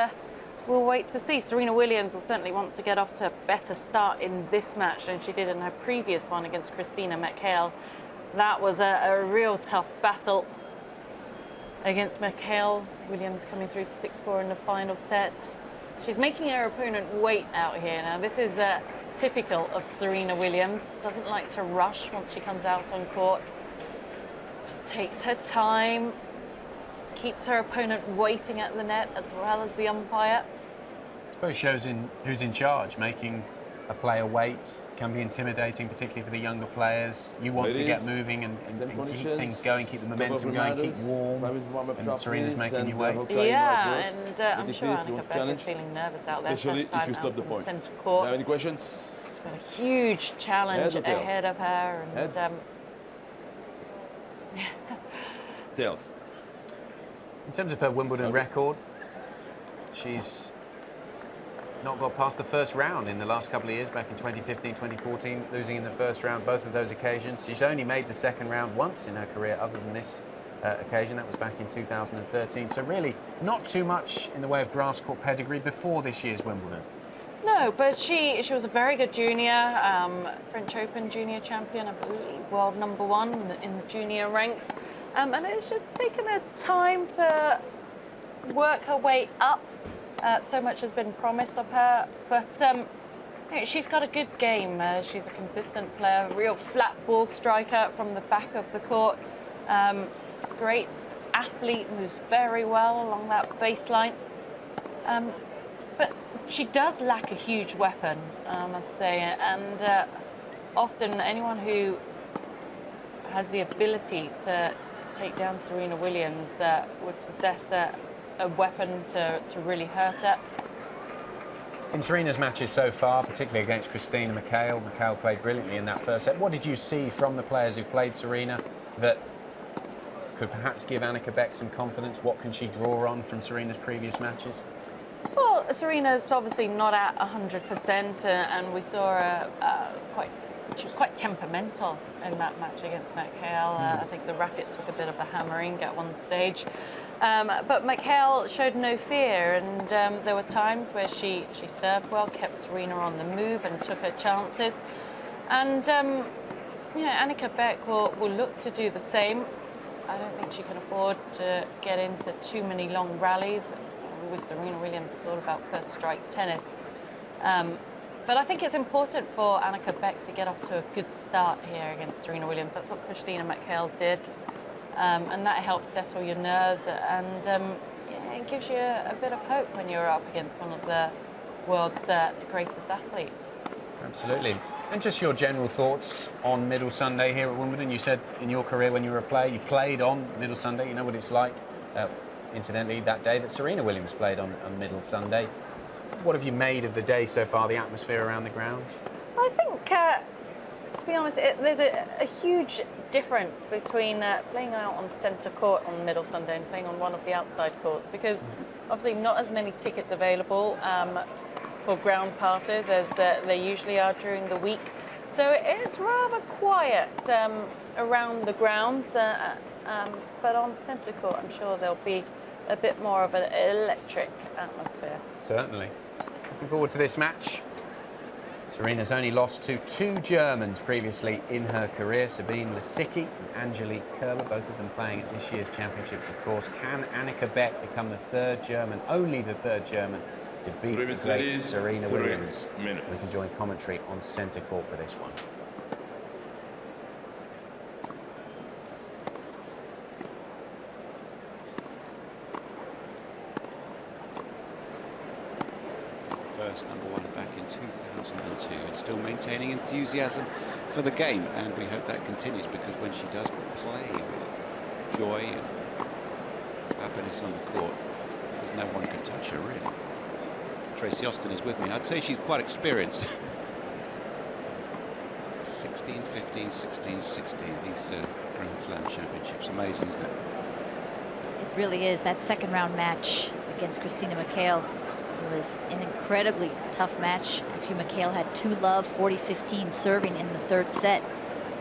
we'll wait to see. Serena Williams will certainly want to get off to a better start in this match than she did in her previous one against Christina McHale. That was a real tough battle against McHale. Williams coming through 6-4 in the final set. She's making her opponent wait out here. Now, this is typical of Serena Williams. Doesn't like to rush once she comes out on court. Takes her time, keeps her opponent waiting at the net as well as the umpire. I suppose shows who's in charge. Making a player wait can be intimidating, particularly for the younger players. You want to get moving and keep things going, keep the momentum going, keep warm. And Serena's making you wait. Yeah, and I'm sure Annika Beck is feeling nervous out there. Especially first time if you stop the point. Centre court. Any questions? She's got a huge challenge ahead of her. And, Tails. In terms of her Wimbledon record, she's not got past the first round in the last couple of years, back in 2015, 2014, losing in the first round, both of those occasions. She's only made the second round once in her career other than this occasion. That was back in 2013. So really not too much in the way of grass court pedigree before this year's Wimbledon. No, but she was a very good junior, French Open junior champion, I believe, world #1 in the junior ranks. And it's just taken her time to work her way up. So much has been promised of her, but she's got a good game. She's a consistent player, a real flat ball striker from the back of the court. Great athlete, moves very well along that baseline. But she does lack a huge weapon, I must say, and often anyone who has the ability to take down Serena Williams would possess a weapon to really hurt her. In Serena's matches so far, particularly against Christina McHale, McHale played brilliantly in that first set. What did you see from the players who played Serena that could perhaps give Annika Beck some confidence? What can she draw on from Serena's previous matches? Well, Serena's obviously not at 100%, and we saw her she was quite temperamental in that match against McHale. I think the racket took a bit of a hammering at one stage. But McHale showed no fear, and there were times where she served well, kept Serena on the move and took her chances. And Annika Beck will look to do the same. I don't think she can afford to get into too many long rallies. With Serena Williams, it's all about first strike tennis. But I think it's important for Annika Beck to get off to a good start here against Serena Williams. That's what Christina McHale did. And that helps settle your nerves, and it gives you a bit of hope when you're up against one of the world's greatest athletes. Absolutely. And just your general thoughts on Middle Sunday here at Wimbledon. You said in your career when you were a player, you played on Middle Sunday. You know what it's like. Incidentally, that day that Serena Williams played on Middle Sunday. What have you made of the day so far, the atmosphere around the grounds? I think, to be honest, there's a huge difference between playing out on centre court on Middle Sunday and playing on one of the outside courts, because obviously not as many tickets available for ground passes as there usually are during the week. So it's rather quiet around the grounds, but on centre court I'm sure there'll be a bit more of an electric atmosphere. Certainly. Looking forward to this match. Serena's only lost to 2 Germans previously in her career, Sabine Lisicki and Angelique Kerber, both of them playing at this year's championships, of course. Can Annika Beck become the 3rd German, only the 3rd German, to beat the great Serena Williams? We can join commentary on centre court for this one. First #1 back in 2002 and still maintaining enthusiasm for the game, and we hope that continues, because when she does play with joy and happiness on the court, there's no one can touch her really. Tracy Austin is with me. I'd say she's quite experienced. 16, 15, 16, 16, these Grand Slam championships. Amazing, isn't it? It really is. That second round match against Christina McHale was an incredibly tough match. Actually, McHale had 2-love, 40-15 serving in the 3rd set.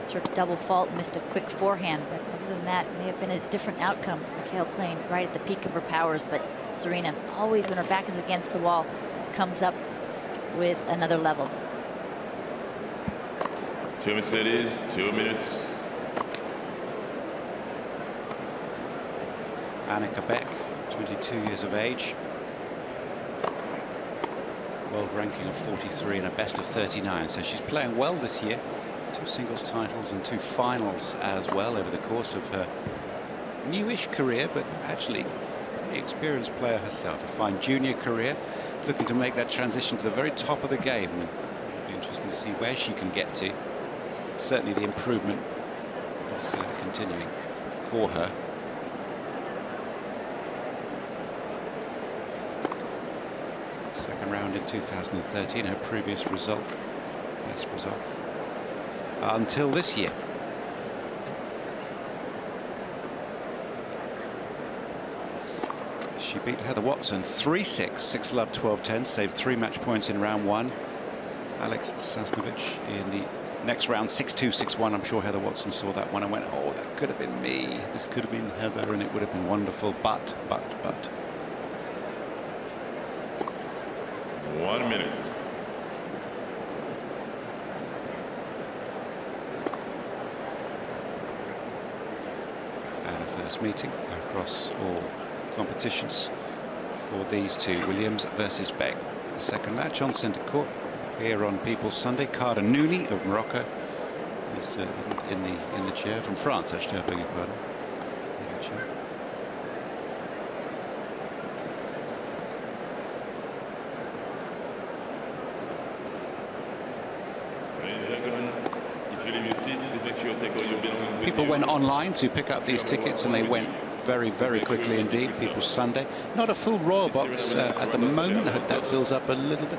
Served a double fault, missed a quick forehand, but other than that, it may have been a different outcome. McHale playing right at the peak of her powers, but Serena, always when her back is against the wall, comes up with another level. 2 minutes it is, 2 minutes. Annika Beck, 22 years of age. World ranking of 43 and a best of 39, so she's playing well this year. 2 singles titles and 2 finals as well over the course of her newish career, but actually a pretty experienced player herself. A fine junior career, looking to make that transition to the very top of the game. It'll be interesting to see where she can get to. Certainly the improvement is continuing for her. Second round in 2013, her previous result, best result until this year. She beat Heather Watson 3-6, 6-love, 12-10, saved 3 match points in round 1. Alex Sasnovich in the next round, 6-2, 6-1. I'm sure Heather Watson saw that one and went, oh, that could have been me. This could have been Heather and it would have been wonderful, but. 1 minute. And a first meeting across all competitions for these two, Williams versus Beck. The second match on centre court here on People's Sunday. Carter Nouni of Morocco is in the chair, from France actually, I beg your pardon. In the chair. People went online to pick up these tickets and they went very, very quickly indeed. People's Sunday. Not a full Royal box at the moment. I hope that fills up a little bit.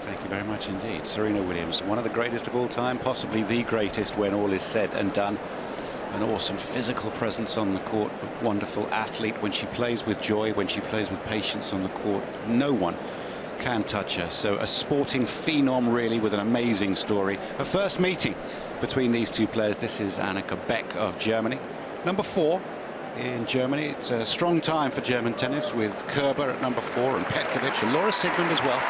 Thank you very much indeed. Serena Williams, one of the greatest of all time, possibly the greatest when all is said and done. an awesome physical presence on the court, a wonderful athlete when she plays with joy, when she plays with patience on the court. No one can touch her. So a sporting phenom, really, with an amazing story. Her first meeting between these two players. This is Annika Beck of Germany, number 4 in Germany. It's a strong time for German tennis with Kerber at number 4 and Petkovic and Laura Sigmund as well.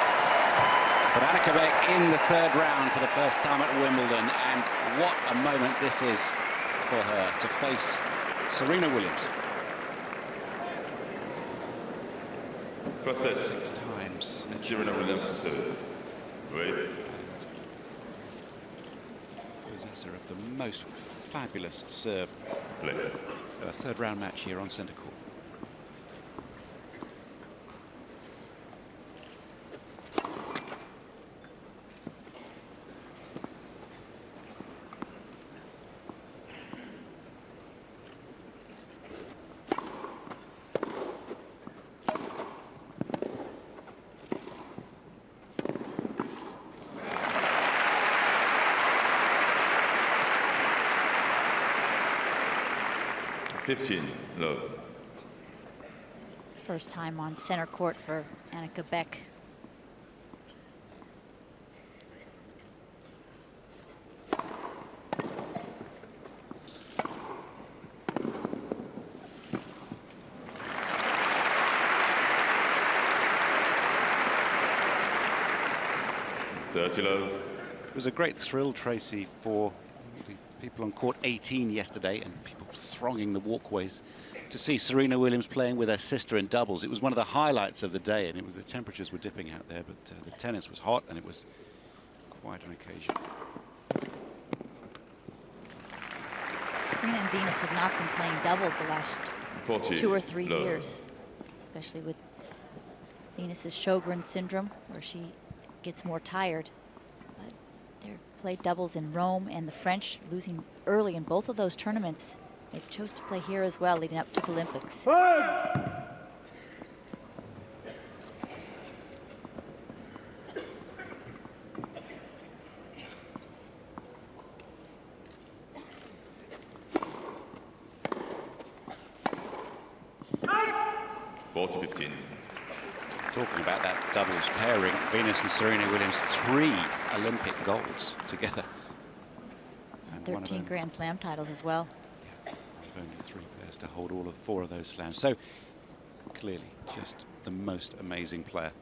But Annika Beck in the 3rd round for the first time at Wimbledon, and what a moment this is for her to face Serena Williams. First set. 6 times. Serena Williams to serve. Wait. Possessor of the most fabulous serve. Play. So a 3rd round match here on centre court. Love. First time on center court for Annika Beck. Love. It was a great thrill, Tracy, for the people on court 18 yesterday and people thronging the walkways to see Serena Williams playing with her sister in doubles. It was one of the highlights of the day, and it was the temperatures were dipping out there, but the tennis was hot and it was quite an occasion. Serena and Venus have not been playing doubles the last 2 or 3 years, especially with Venus's Sjogren syndrome, where she gets more tired. But they've played doubles in Rome and the French, losing early in both of those tournaments. They chose to play here as well, leading up to the Olympics. Talking about that doubles pairing, Venus and Serena Williams, 3 Olympic golds together. And 13 Grand Slam titles as well. Yeah, only 3 pairs to hold all of 4 of those slams. So clearly just the most amazing player.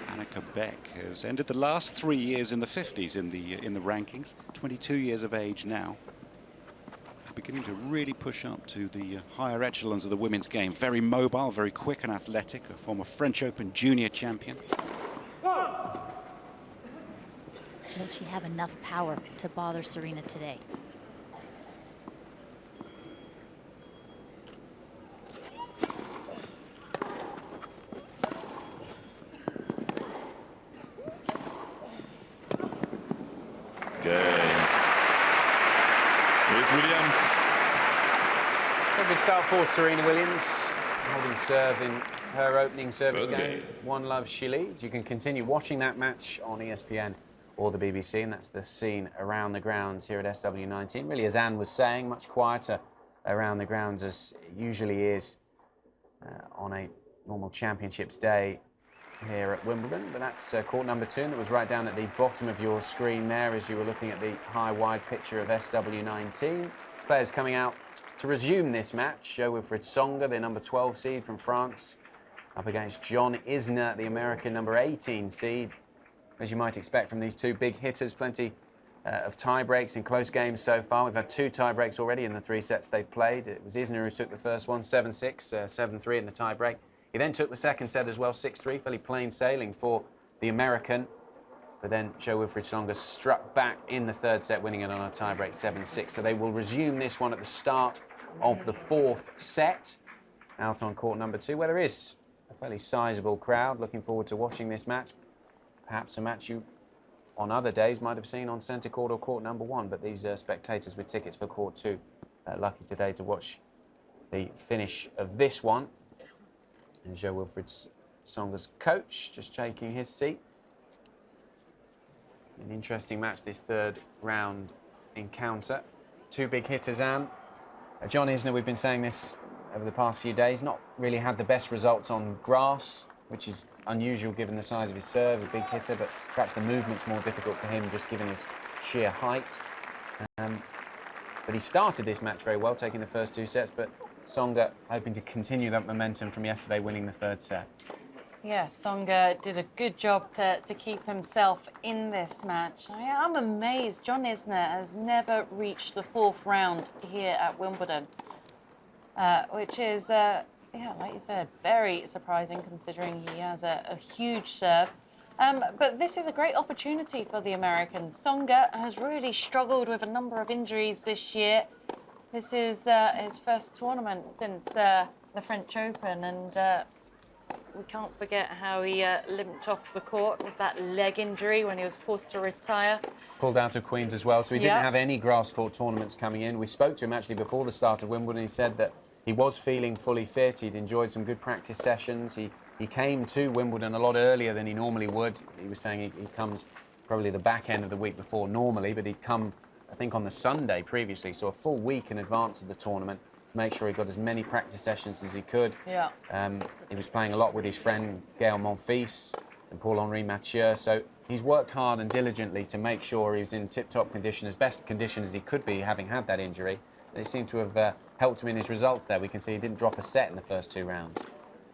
Annika Beck has ended the last 3 years in the 50s in the rankings. 22 years of age now, beginning to really push up to the higher echelons of the women's game. Very mobile, very quick and athletic. A former French Open junior champion. Will she have enough power to bother Serena today? Good start for Serena Williams, holding serve in her opening service game. 1-love, she leads. You can continue watching that match on ESPN or the BBC, and that's the scene around the grounds here at SW19. Really, as Anne was saying, much quieter around the grounds as it usually is on a normal championships day here at Wimbledon. But that's court number 2, and it was right down at the bottom of your screen there as you were looking at the high-wide picture of SW19. Players coming out to resume this match. Wilfried Tsonga, the number 12 seed from France, up against John Isner, the American number 18 seed. As you might expect from these 2 big hitters, plenty of tie breaks in close games so far. We've had 2 tie breaks already in the 3 sets they've played. It was Isner who took the first one, 7-6, 7-3 in the tie break. He then took the second set as well, 6-3, fairly plain sailing for the American. But then Jo-Wilfried Tsonga struck back in the third set, winning it on a tiebreak 7-6. So they will resume this one at the start of the fourth set, out on court number 2, where there is a fairly sizable crowd looking forward to watching this match. Perhaps a match you, on other days, might have seen on centre court or court number 1, but these spectators with tickets for court 2 lucky today to watch the finish of this one. And Jo-Wilfried Tsonga's coach just taking his seat. An interesting match, this third round encounter. 2 big hitters, Anne. John Isner, we've been saying this over the past few days, not really had the best results on grass, which is unusual given the size of his serve, a big hitter, but perhaps the movement's more difficult for him just given his sheer height. But he started this match very well, taking the first 2 sets, but Tsonga hoping to continue that momentum from yesterday, winning the third set. Yeah, Tsonga did a good job to keep himself in this match. I'm amazed. John Isner has never reached the 4th round here at Wimbledon, which is, yeah, like you said, very surprising considering he has a huge serve. But this is a great opportunity for the Americans. Tsonga has really struggled with a number of injuries this year. This is his first tournament since the French Open, and we can't forget how he limped off the court with that leg injury when he was forced to retire. Pulled out of Queens as well, so he didn't have any grass court tournaments coming in. We spoke to him actually before the start of Wimbledon. He said that he was feeling fully fit. He'd enjoyed some good practice sessions. He came to Wimbledon a lot earlier than he normally would. He was saying he comes probably the back end of the week before normally, but he'd come, I think, on the Sunday previously, so a full week in advance of the tournament, to make sure he got as many practice sessions as he could. Yeah. He was playing a lot with his friend Gaël Monfils and Paul-Henri Mathieu, so he's worked hard and diligently to make sure he was in tip-top condition, as best condition as he could be, having had that injury. And it seemed to have helped him in his results there. We can see he didn't drop a set in the first 2 rounds.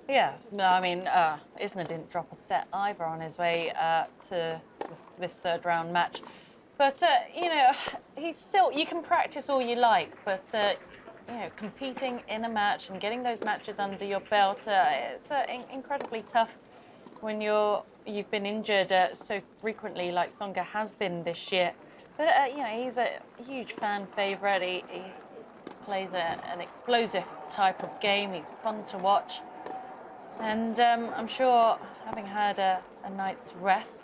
Yeah, no, I mean, Isner didn't drop a set either on his way to this third round match. But, you know, he's still, you can practice all you like, but, you know, competing in a match and getting those matches under your belt, it's incredibly tough when you've been injured so frequently like Tsonga has been this year. But, you know, he's a huge fan favourite. He plays an explosive type of game. He's fun to watch. And I'm sure, having had a night's rest,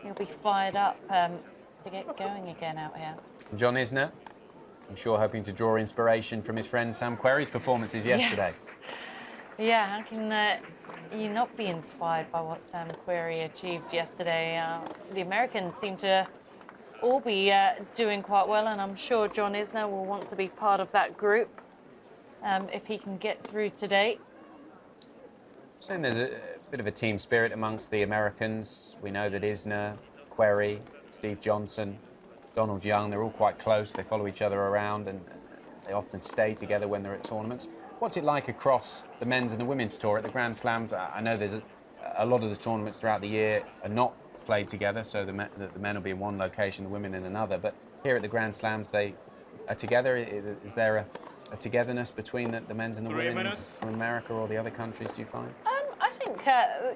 he'll be fired up to get going again out here. John Isner, I'm sure hoping to draw inspiration from his friend Sam Querrey's performances yesterday. Yes. Yeah, how can you not be inspired by what Sam Querrey achieved yesterday? The Americans seem to all be doing quite well, and I'm sure John Isner will want to be part of that group if he can get through today. Saying there's a bit of a team spirit amongst the Americans. We know that Isner, Querrey, Steve Johnson, Donald Young, they're all quite close. They follow each other around and they often stay together when they're at tournaments. What's it like across the men's and the women's tour at the Grand Slams? I know there's a lot of the tournaments throughout the year are not played together, so the men will be in one location, the women in another. But here at the Grand Slams, they are together. Is there a togetherness between the men's and the women's from America or the other countries, do you find? I think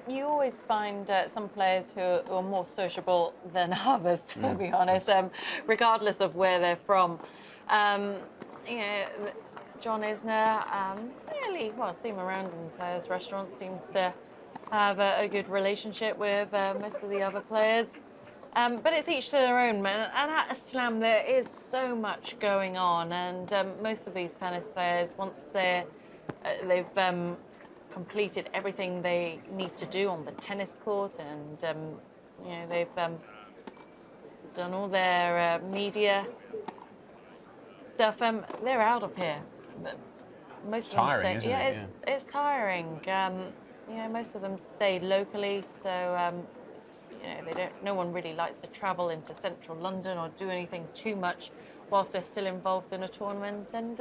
you always find some players who are more sociable than others, to be honest, regardless of where they're from. You know, John Isner, really, well, see him around in the players' restaurant, seems to have a good relationship with most of the other players. But it's each to their own, and at a slam there is so much going on, and most of these tennis players, once they've completed everything they need to do on the tennis court, and you know, they've done all their media stuff, they're out of here. Most of them stay, yeah, it's tiring. You know, most of them stay locally, so you know, no one really likes to travel into central London or do anything too much whilst they're still involved in a tournament. And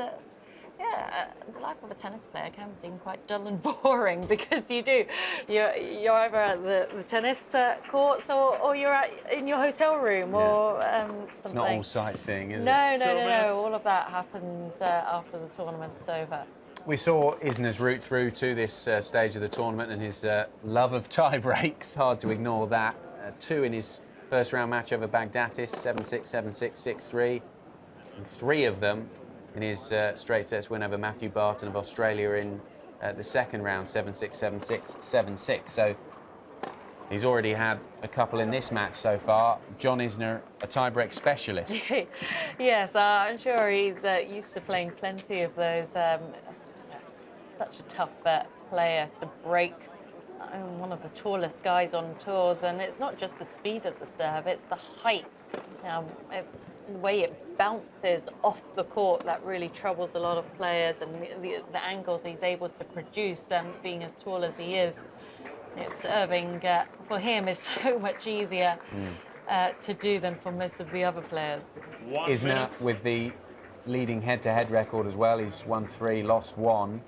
yeah, the life of a tennis player can seem quite dull and boring, because you're either at the tennis courts or you're in your hotel room or something. It's not all sightseeing, is it? No. All of that happens after the tournament's over. We saw Isner's route through to this stage of the tournament, and his love of tie breaks. Hard to ignore that. 2 in his first round match over Bagdatis, 7-6, 7-6, 6-3. And 3 of them in his straight sets win over Matthew Barton of Australia in the second round, 7-6, 7-6, 7-6. So he's already had a couple in this match so far. John Isner, a tiebreak specialist. Yes, I'm sure he's used to playing plenty of those. Such a tough player to break. One of the tallest guys on tours, and it's not just the speed of the serve, it's the height. The way it bounces off the court, that really troubles a lot of players, and the angles he's able to produce, being as tall as he is. It's serving for him is so much easier to do than for most of the other players. Isner with the leading head-to-head record as well. He's won 3, lost 1.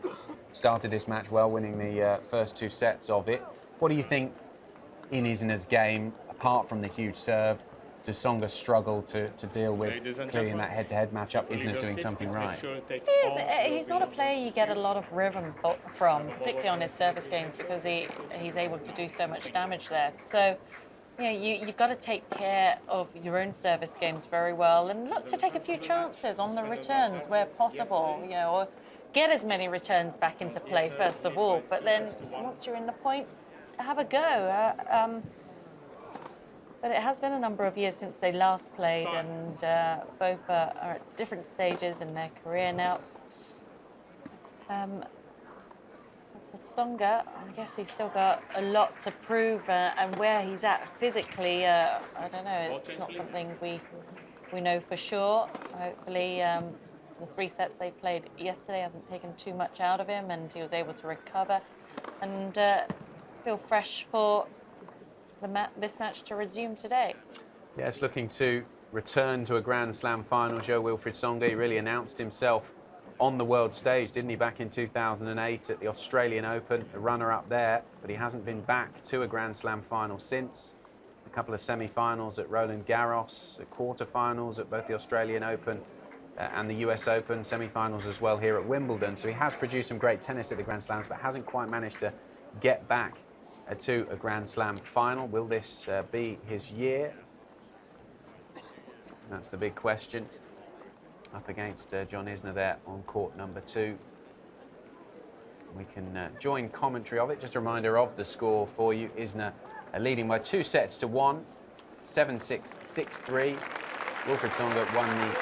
Started this match well, winning the first 2 sets of it. What do you think in Isner's game, apart from the huge serve? Does Tsonga struggle to deal with clearly in that head-to-head matchup? Isner's doing something right. He's not a player you get a lot of rhythm from, particularly on his service games, because he's able to do so much damage there. So, you've got to take care of your own service games very well and look to take a few chances on the returns where possible, or get as many returns back into play first of all. But then once you're in the point, have a go. But it has been a number of years since they last played, and both are at different stages in their career now. For Tsonga, I guess he's still got a lot to prove, and where he's at physically, I don't know, it's not something we know for sure. Hopefully, the 3 sets they played yesterday hasn't taken too much out of him, and he was able to recover and feel fresh for this match to resume today. Yes, looking to return to a Grand Slam final. Jo-Wilfried Tsonga, he really announced himself on the world stage, didn't he, back in 2008 at the Australian Open, the runner-up there, but he hasn't been back to a Grand Slam final since. A couple of semi-finals at Roland Garros, quarter-finals at both the Australian Open and the US Open, semi-finals as well here at Wimbledon. So he has produced some great tennis at the Grand Slams, but hasn't quite managed to get back to a Grand Slam final. Will this be his year? That's the big question. Up against John Isner there on court number 2. We can join commentary of it. Just a reminder of the score for you. Isner leading by 2 sets to 1, 7-6, 6-3. Wilfried Tsonga won the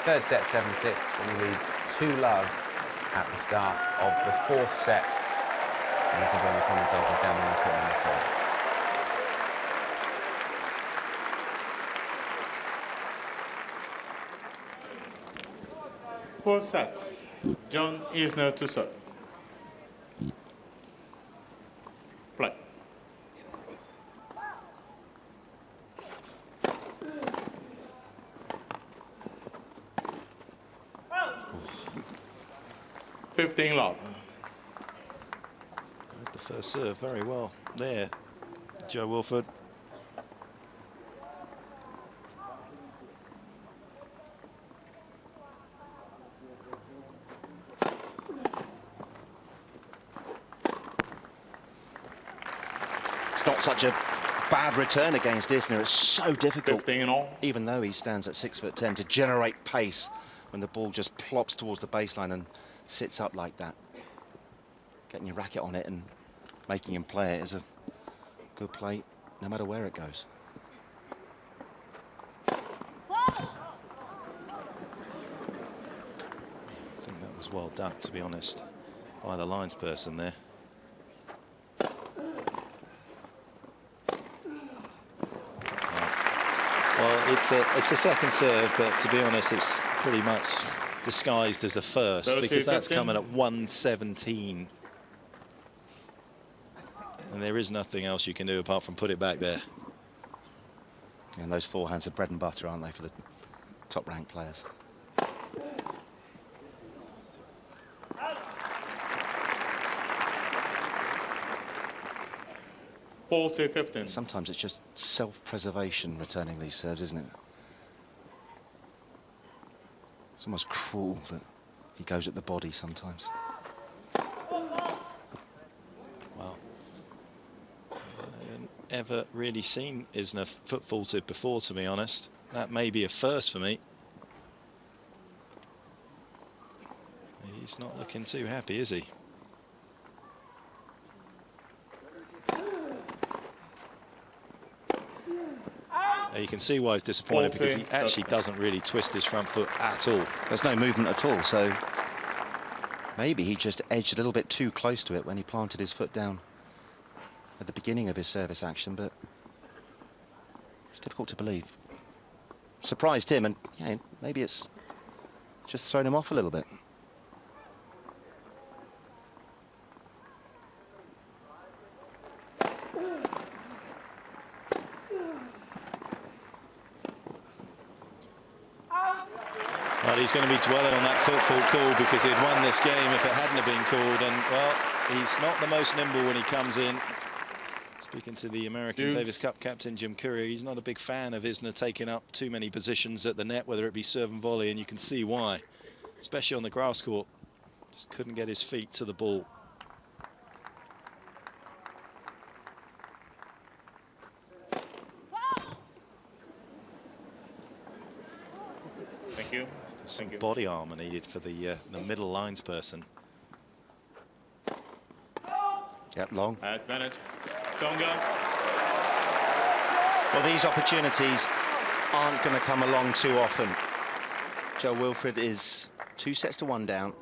3rd set 7-6, and he leads 2-love at the start of the 4th set. And you can join the commentators down there on court number 2. Fourth set, John Isner to serve. Play. Oh. 15-love. The first serve very well there, Jo-Wilfried. Not such a bad return against Isner. It's so difficult, even though he stands at 6'10", to generate pace when the ball just plops towards the baseline and sits up like that. Getting your racket on it and making him play it is a good play, no matter where it goes. I think that was well done, to be honest, by the lines person there. Well, it's a second serve, but to be honest, it's pretty much disguised as a first, because that's coming at 117. And there is nothing else you can do apart from put it back there. And those forehands are bread and butter, aren't they, for the top-ranked players? Sometimes it's just self-preservation returning these serves, isn't it? It's almost cruel that he goes at the body sometimes. Well, ever really seen Isner foot faulted before, to be honest. That may be a first for me. He's not looking too happy, is he? You can see why he's disappointed, because he actually doesn't really twist his front foot at all. There's no movement at all, so maybe he just edged a little bit too close to it when he planted his foot down at the beginning of his service action, but it's difficult to believe. Surprised him, and yeah, maybe it's just thrown him off a little bit. Well, he's going to be dwelling on that foot fault call, because he'd won this game if it hadn't have been called. And, well, he's not the most nimble when he comes in. Speaking to the American Davis Cup captain, Jim Courier, he's not a big fan of Isner taking up too many positions at the net, whether it be serve and volley, and you can see why, especially on the grass court. Just couldn't get his feet to the ball. Thank you. Some body armour needed for the middle lines person. Yep, long. Advantage. Tsonga. Well, these opportunities aren't going to come along too often. Jo-Wilfried is 2-1 down.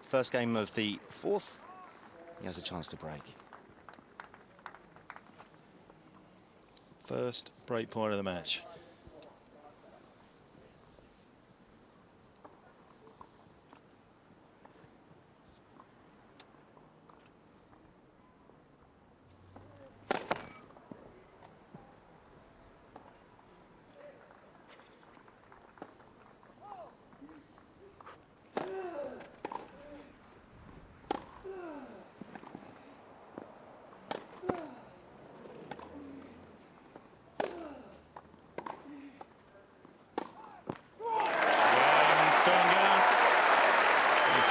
First game of the fourth. He has a chance to break. First break point of the match.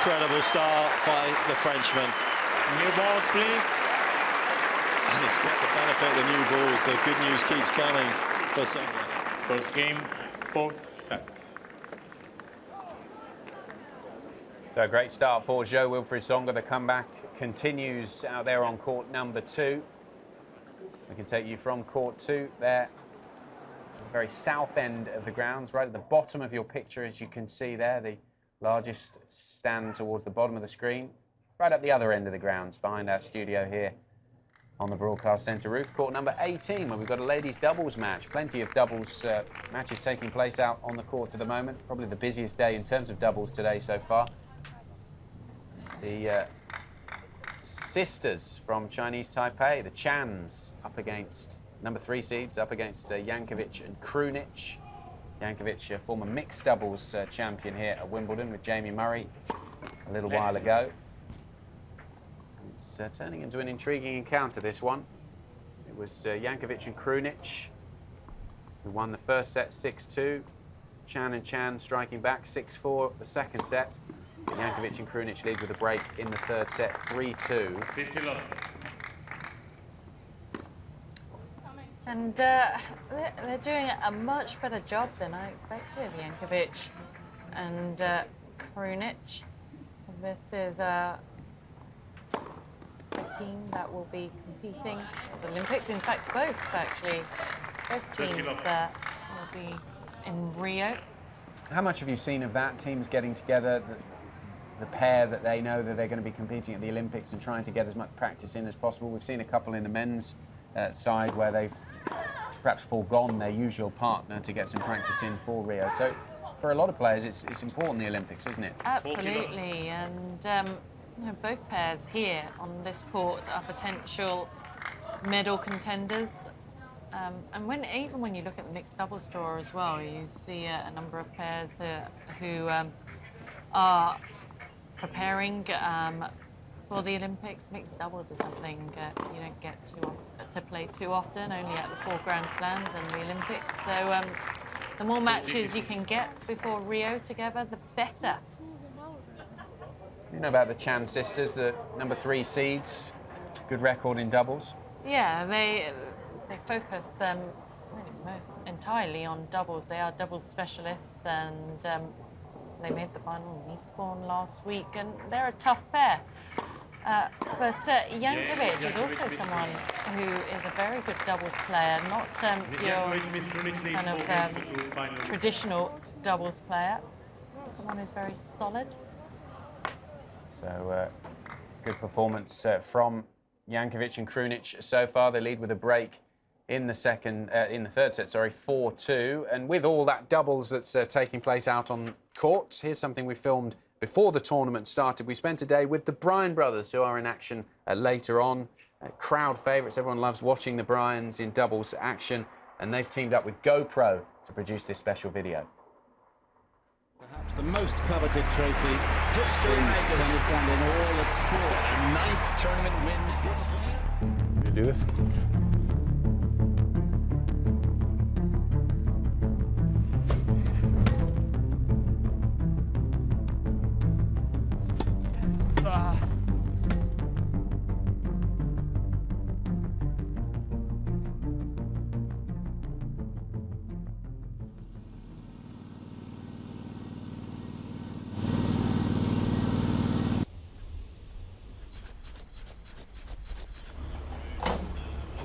Incredible start by the Frenchman. New balls, please. And he's got the benefit of the new balls. The good news keeps coming for Tsonga. First game, fourth set. So a great start for Jo-Wilfried Tsonga. The comeback continues out there on court number 2. We can take you from court 2 there, the very south end of the grounds, right at the bottom of your picture, as you can see there, the largest stand towards the bottom of the screen, right at the other end of the grounds, behind our studio here on the broadcast centre roof. Court number 18, where we've got a ladies' doubles match. Plenty of doubles matches taking place out on the court at the moment. Probably the busiest day in terms of doubles today so far. The sisters from Chinese Taipei, the Chans, up against number 3 seeds, up against Jankovic and Krunic. Jankovic, former mixed doubles champion here at Wimbledon with Jamie Murray a little while ago. It's turning into an intriguing encounter, this one. It was Jankovic and Krunic who won the first set 6-2. Chan and Chan striking back 6-4 the second set. Jankovic and Krunic lead with a break in the third set, 3-2. 50 love. And they're doing a much better job than I expected, Jankovic and Krunic. This is a team that will be competing at the Olympics. In fact, both actually. Both teams will be in Rio. How much have you seen of that? Teams getting together, the pair that they know that they're going to be competing at the Olympics and trying to get as much practice in as possible. We've seen a couple in the men's side where they've perhaps foregone their usual partner to get some practice in for Rio. So for a lot of players, it's important, the Olympics, isn't it? Absolutely, and you know, both pairs here on this court are potential medal contenders. And even when you look at the mixed doubles draw as well, you see a number of pairs who are preparing for the Olympics. Mixed doubles is something you don't get to play too often, only at the 4 Grand Slams and the Olympics. So the more matches you can get before Rio together, the better. You know about the Chan sisters, the number 3 seeds, good record in doubles. Yeah, they focus really entirely on doubles. They are doubles specialists, and they made the final in Eastbourne last week, and they're a tough pair. But Jankovic is also someone who is a very good doubles player, not your kind of traditional doubles player, someone who's very solid. So good performance from Jankovic and Krunic so far. They lead with a break in the third set, 4-2. And with all that doubles that's taking place out on court, here's something we filmed before the tournament started. We spent a day with the Bryan brothers, who are in action later on. Crowd favourites. Everyone loves watching the Bryans in doubles action, and they've teamed up with GoPro to produce this special video. Perhaps the most coveted trophy in tennis and in all of sport. A 9th tournament win. Can you do this?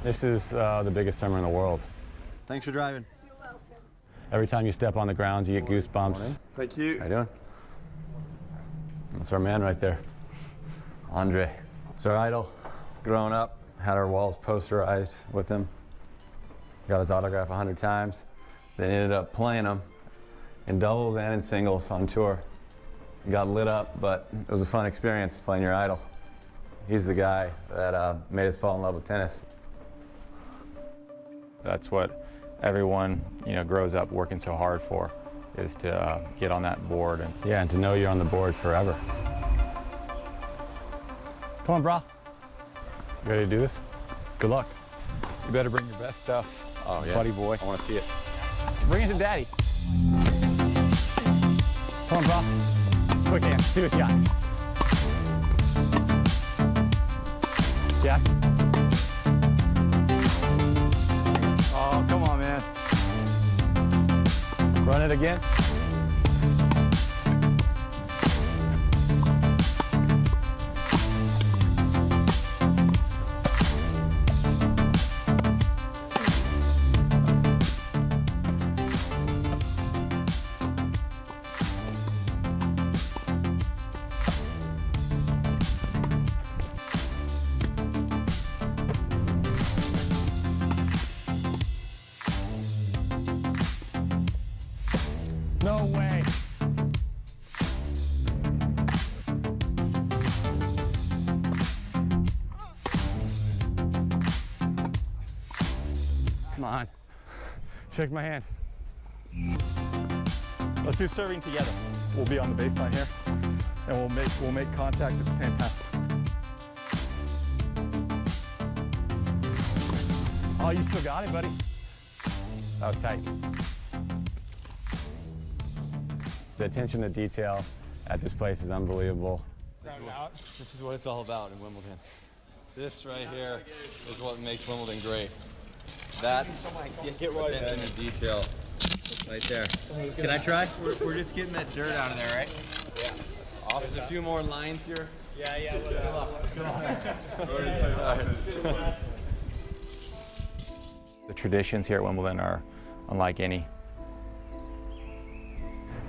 This is the biggest tournament in the world. Thanks for driving. Every time you step on the grounds, you get goosebumps. Thank you. How you doing? That's our man right there, Andre. It's our idol. Growing up, had our walls posterized with him. Got his autograph 100 times. Then ended up playing him in doubles and in singles on tour. Got lit up, but it was a fun experience playing your idol. He's the guy that made us fall in love with tennis. That's what everyone, grows up working so hard for, is to get on that board and to know you're on the board forever. Come on, brah. You ready to do this? Good luck. You better bring your best stuff. Oh yeah, buddy boy. I want to see it. Bring it to daddy. Come on, brah. Quick hand. See what you got. Yeah. Oh, come on, man. Run it again. No way. Come on. Shake my hand. Let's do serving together. We'll be on the baseline here, and we'll make contact at the same time. Oh, you still got it, buddy? That was tight. The attention to detail at this place is unbelievable. This is what it's all about in Wimbledon. This right here is what makes Wimbledon great. That's attention to detail right there. Can I try? We're just getting that dirt out of there, right? Yeah. There's a few more lines here. Yeah. Good luck. The traditions here at Wimbledon are unlike any.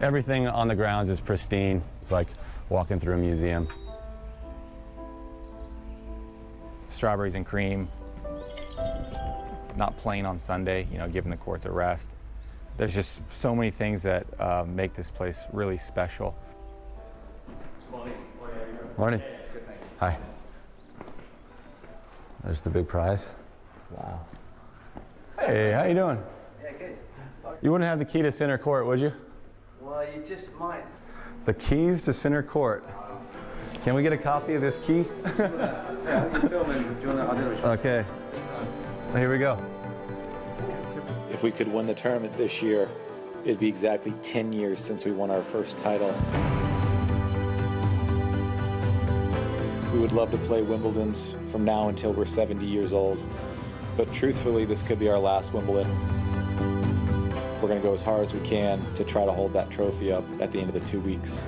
Everything on the grounds is pristine. It's like walking through a museum. Strawberries and cream. Not playing on Sunday, giving the courts a rest. There's just so many things that make this place really special. Morning. Hi. There's the big prize. Wow. Hey, how you doing? Yeah, good. You wouldn't have the key to center court, would you? Well, you just might. The keys to center court. Can we get a copy of this key? Yeah, he's filming. Do you want to? Okay. Here we go. If we could win the tournament this year, it'd be exactly 10 years since we won our first title. We would love to play Wimbledon's from now until we're 70 years old. but truthfully, this could be our last Wimbledon. We're going to go as hard as we can to try to hold that trophy up at the end of the 2 weeks.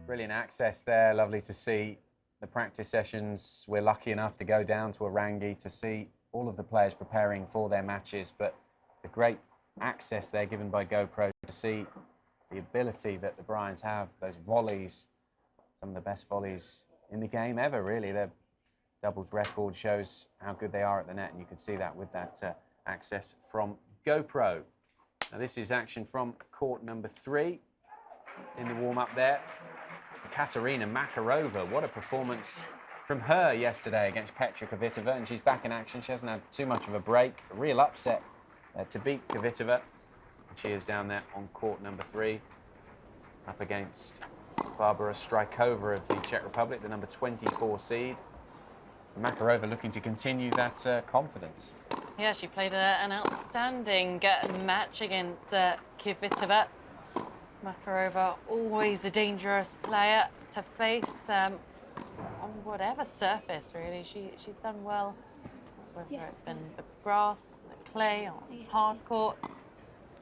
Brilliant access there, lovely to see the practice sessions. We're lucky enough to go down to Orangi to see all of the players preparing for their matches, but the great access there given by GoPro to see the ability that the Bryans have, those volleys, some of the best volleys in the game ever, really. Their doubles record shows how good they are at the net, and you can see that with that access from GoPro. Now this is action from court number 3 in the warm-up there. Katerina Makarova, what a performance from her yesterday against Petra Kvitova, and she's back in action. She hasn't had too much of a break. A real upset to beat Kvitova. And she is down there on court number 3, up against Barbara Strycova of the Czech Republic, the number 24 seed. Makarova looking to continue that confidence. Yeah, she played an outstanding match against Kvitova. Makarova, always a dangerous player to face on whatever surface, really. She's done well, whether it's been the grass, the clay, or hard courts,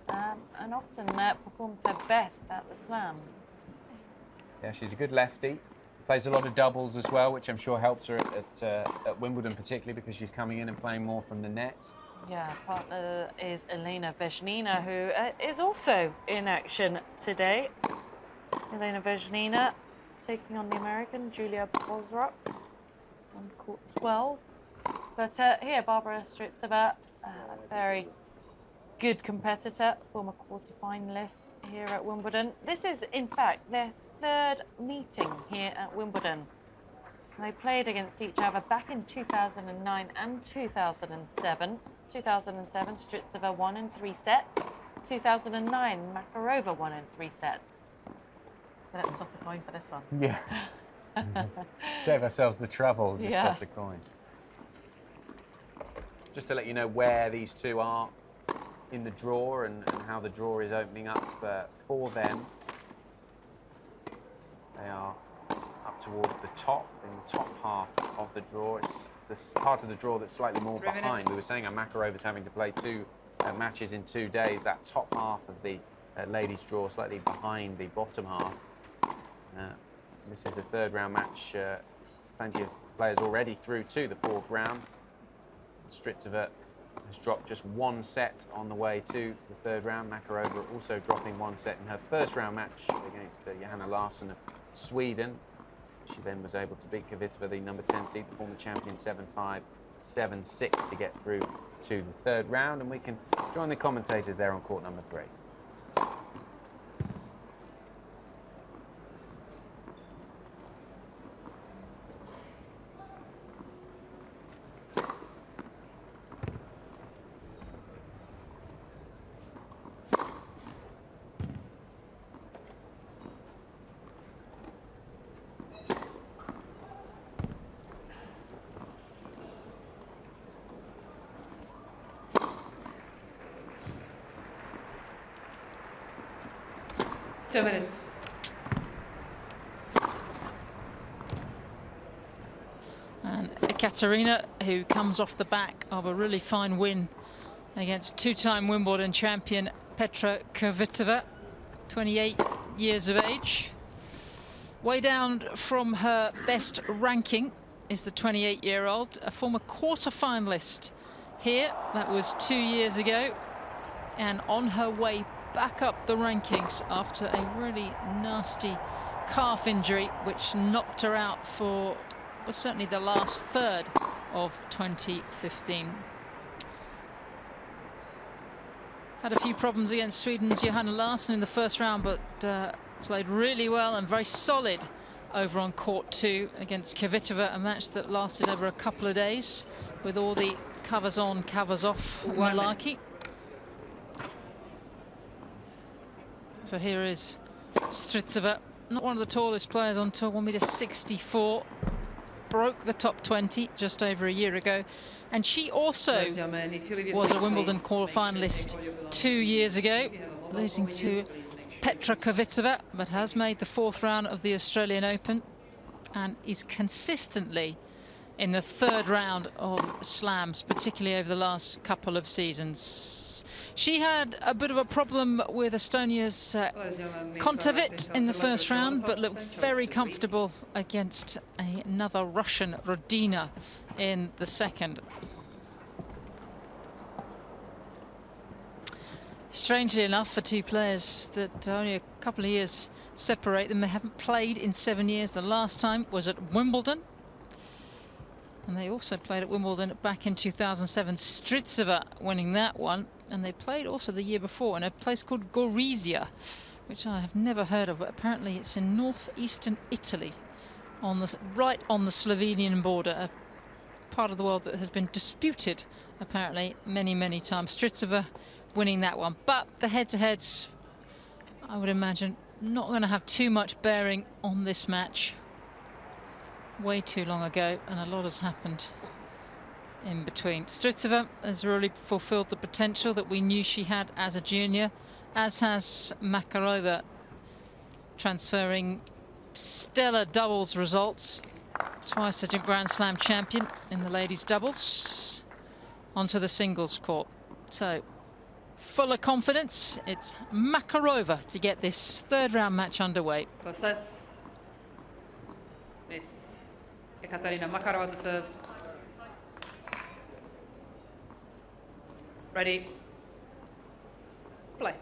and often performs her best at the slams. Yeah, she's a good lefty. Plays a lot of doubles as well, which I'm sure helps her at Wimbledon, particularly because she's coming in and playing more from the net. Yeah, partner is Elena Vesnina, who is also in action today. Elena Vesnina taking on the American Julia Boserup on court 12. But here, Barbara Strycova, a very good competitor, former quarter-finalist here at Wimbledon. This is, in fact, their 3rd meeting here at Wimbledon. They played against each other back in 2009 and 2007. 2007, Strycova won in 3 sets. 2009, Makarova won in 3 sets. Let's toss a coin for this one. Yeah. Save ourselves the trouble, just toss a coin. Just to let you know where these two are in the draw and how the draw is opening up for them. They are up towards the top, in the top half of the draw. It's this part of the draw that's slightly more behind. We were saying Makarova's having to play 2 matches in 2 days. That top half of the ladies' draw, slightly behind the bottom half. This is a 3rd round match. Plenty of players already through to the 4th round. Strycova has dropped just 1 set on the way to the 3rd round. Makarova also dropping 1 set in her 1st round match against Johanna Larsson of Sweden. She then was able to beat Kvitova, the number 10 seed, the former champion, 7-5, 7-6 to get through to the 3rd round. And we can join the commentators there on court number 3. Two minutes. And Katerina, who comes off the back of a really fine win against 2-time Wimbledon champion Petra Kvitova, 28 years of age. Way down from her best ranking is the 28-year-old, a former quarter-finalist here. That was 2 years ago, and on her way back up the rankings after a really nasty calf injury which knocked her out for certainly the last third of 2015. Had a few problems against Sweden's Johanna Larsson in the 1st round, but played really well and very solid over on court 2 against Kvitova, a match that lasted over a couple of days with all the covers on, covers off malarkey. So here is Strycova, not one of the tallest players on tour, 1.64 m, broke the top 20 just over a year ago. And she also was a Wimbledon quarter-finalist 2 years ago, losing to Petra Kvitova, but has made the 4th round of the Australian Open. and is consistently in the third round of slams, particularly over the last couple of seasons. She had a bit of a problem with Estonia's Kontaveit in the first round, but looked very comfortable against another Russian, Rodina, in the second. Strangely enough, for two players that only a couple of years separate them, they haven't played in 7 years. The last time was at Wimbledon. And they also played at Wimbledon back in 2007. Strycova winning that one. And they played also the year before in a place called Gorizia, which I have never heard of, but apparently it's in northeastern Italy, right on the Slovenian border, a part of the world that has been disputed apparently many, many times. Strycova winning that one, but the head-to-heads, I would imagine, not going to have too much bearing on this match. Way too long ago, and a lot has happened in between. Strycova has really fulfilled the potential that we knew she had as a junior, as has Makarova, transferring stellar doubles results, twice a Grand Slam champion in the ladies' doubles, onto the singles court. So, full of confidence, it's Makarova to get this third round match underway. Set. Miss Ekaterina Makarova to serve. Ready. Play.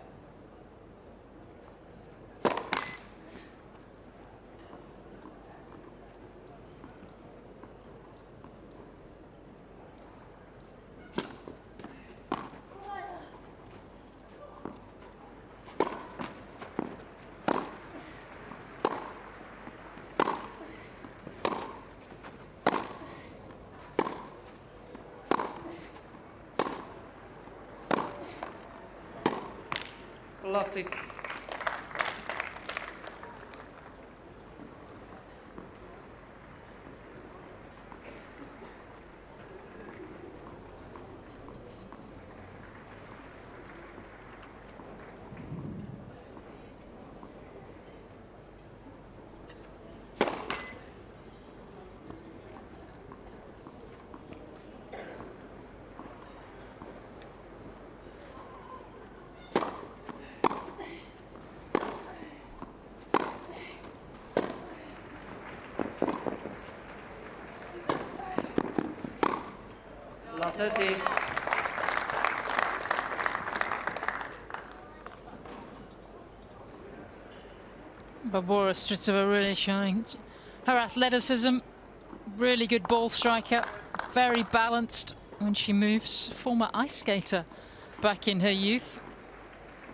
Lovely. Love 30. Barbora Strycova really showing her athleticism. Really good ball striker. Very balanced when she moves. Former ice skater back in her youth.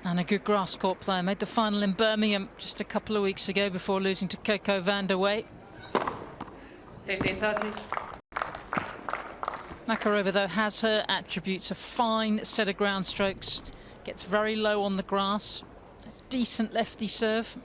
And a good grass court player. Made the final in Birmingham just a couple of weeks ago before losing to Coco Vandeweghe. 15-30. Makarova, though, has her attributes. A fine set of ground strokes. Gets very low on the grass. A decent lefty serve.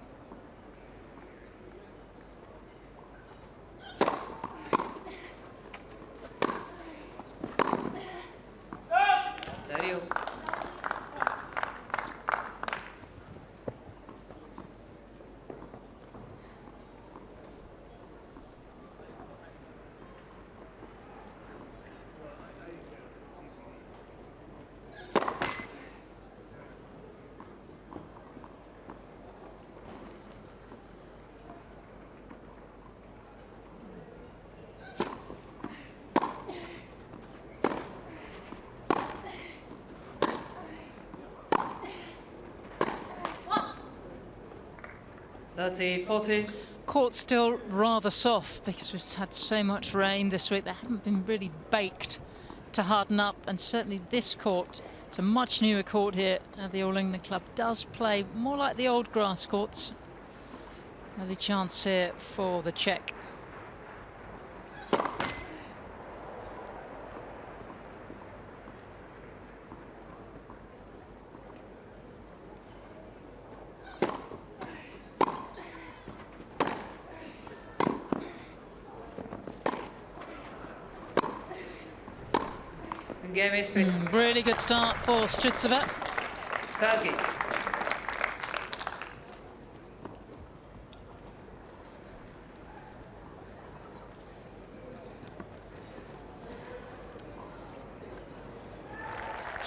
Court's still rather soft because we've had so much rain this week. They haven't been really baked to harden up, and certainly this court, it's a much newer court here at the All England Club, does play more like the old grass courts. Early chance here for the Czech. Really good start for Strycova.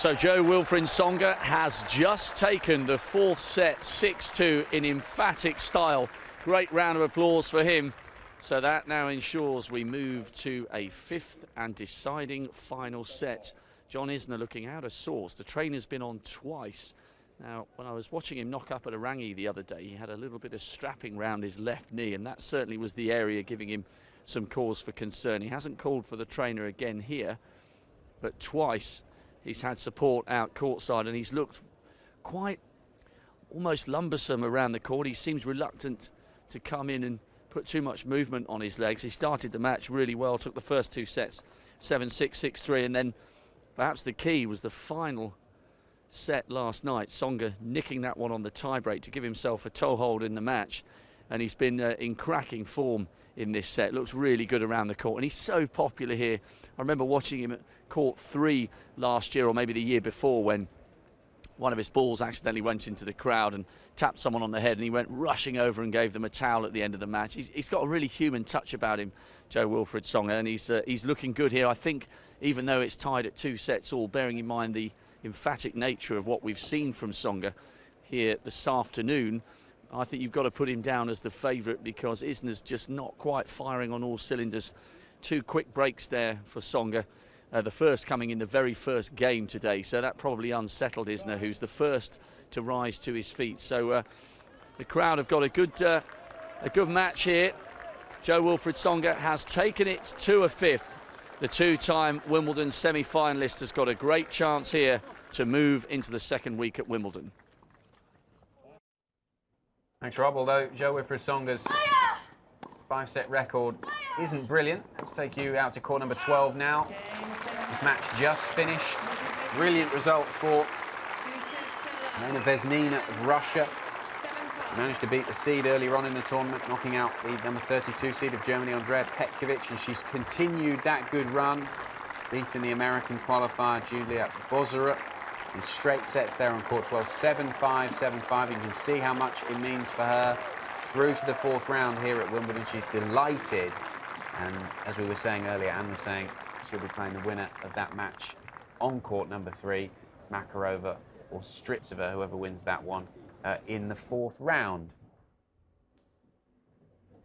So Jo-Wilfried Tsonga has just taken the fourth set 6-2 in emphatic style. Great round of applause for him. So that now ensures we move to a fifth and deciding final set. John Isner looking out of sorts. The trainer's been on twice. Now, when I was watching him knock up at Arangi the other day, he had a little bit of strapping round his left knee, and that certainly was the area giving him some cause for concern. He hasn't called for the trainer again here, but twice he's had support out courtside, and he's looked quite almost lumbersome around the court. He seems reluctant to come in and put too much movement on his legs. He started the match really well, took the first two sets 7-6, 6-3, and then perhaps the key was the final set last night. Tsonga nicking that one on the tiebreak to give himself a toehold in the match, and he's been in cracking form in this set. Looks really good around the court, and he's so popular here. I remember watching him at court 3 last year, or maybe the year before, when one of his balls accidentally went into the crowd and tapped someone on the head, and he went rushing over and gave them a towel at the end of the match. He's got a really human touch about him, Jo-Wilfried Tsonga, and he's looking good here. I think even though it's tied at 2 sets all, bearing in mind the emphatic nature of what we've seen from Tsonga here this afternoon, I think you've got to put him down as the favourite, because Isner's just not quite firing on all cylinders. 2 quick breaks there for Tsonga, the first coming in the very first game today, so that probably unsettled Isner, who's the first to rise to his feet. So the crowd have got a good match here. Jo-Wilfried Tsonga has taken it to a fifth. The 2-time Wimbledon semi-finalist has got a great chance here to move into the second week at Wimbledon. Thanks, Rob. Although Jo-Wilfried Tsonga's 5-set record isn't brilliant, let's take you out to court number 12 now. This match just finished. Brilliant result for Vesnina of Russia. Managed to beat the seed earlier on in the tournament, knocking out the number 32 seed of Germany, Andrea Petkovic, and she's continued that good run, beating the American qualifier Julia Boserup in straight sets there on court 12, 7-5, 7-5. You can see how much it means for her through to the fourth round here at Wimbledon. She's delighted, and as we were saying earlier, Anne was saying she'll be playing the winner of that match on court number 3, Makarova or Strycova, whoever wins that one, in the fourth round.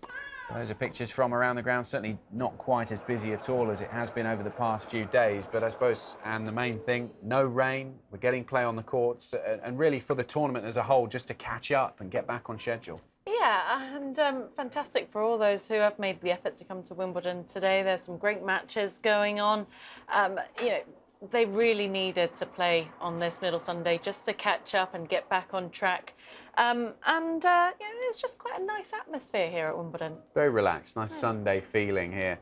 So those are pictures from around the ground. Certainly not quite as busy at all as it has been over the past few days, but I suppose, and the main thing, no rain. We're getting play on the courts, and really for the tournament as a whole, just to catch up and get back on schedule. Yeah, and fantastic for all those who have made the effort to come to Wimbledon today. There's some great matches going on. You know, they really needed to play on this middle Sunday just to catch up and get back on track. You know, it's just quite a nice atmosphere here at Wimbledon. Very relaxed, nice Sunday feeling here.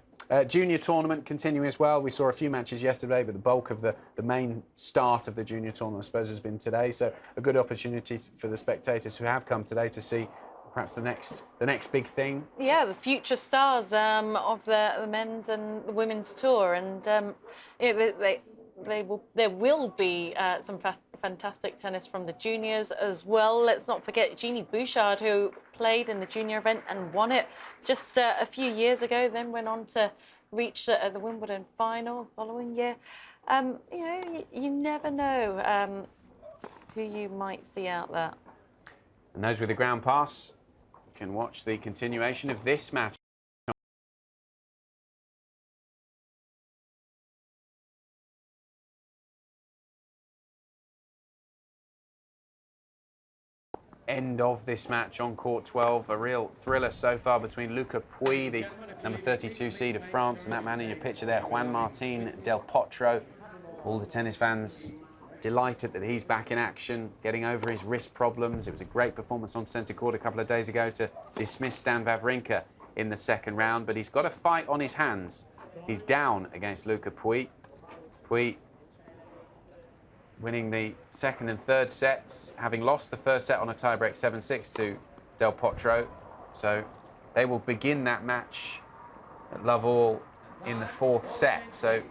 Junior tournament continuing as well. We saw a few matches yesterday, but the bulk of the main start of the junior tournament, I suppose, has been today. So a good opportunity for the spectators who have come today to see perhaps the next big thing. Yeah, the future stars of the men's and the women's tour, and there will be some fantastic tennis from the juniors as well. Let's not forget Jeannie Bouchard, who played in the junior event and won it just a few years ago, then went on to reach the Wimbledon final the following year. You know, you never know who you might see out there. And those with the ground pass can watch the continuation of this match. End of this match on court 12. A real thriller so far between Luca Pouille, the number 32 seed of France, and that man in your picture there, Juan Martín del Potro. All the tennis fans delighted that he's back in action, getting over his wrist problems. It was a great performance on centre court a couple of days ago to dismiss Stan Wawrinka in the second round, but he's got a fight on his hands. He's down against Luca Pouille. Pouille winning the second and third sets, having lost the first set on a tiebreak 7-6 to Del Potro. So they will begin that match at love all in the fourth set. So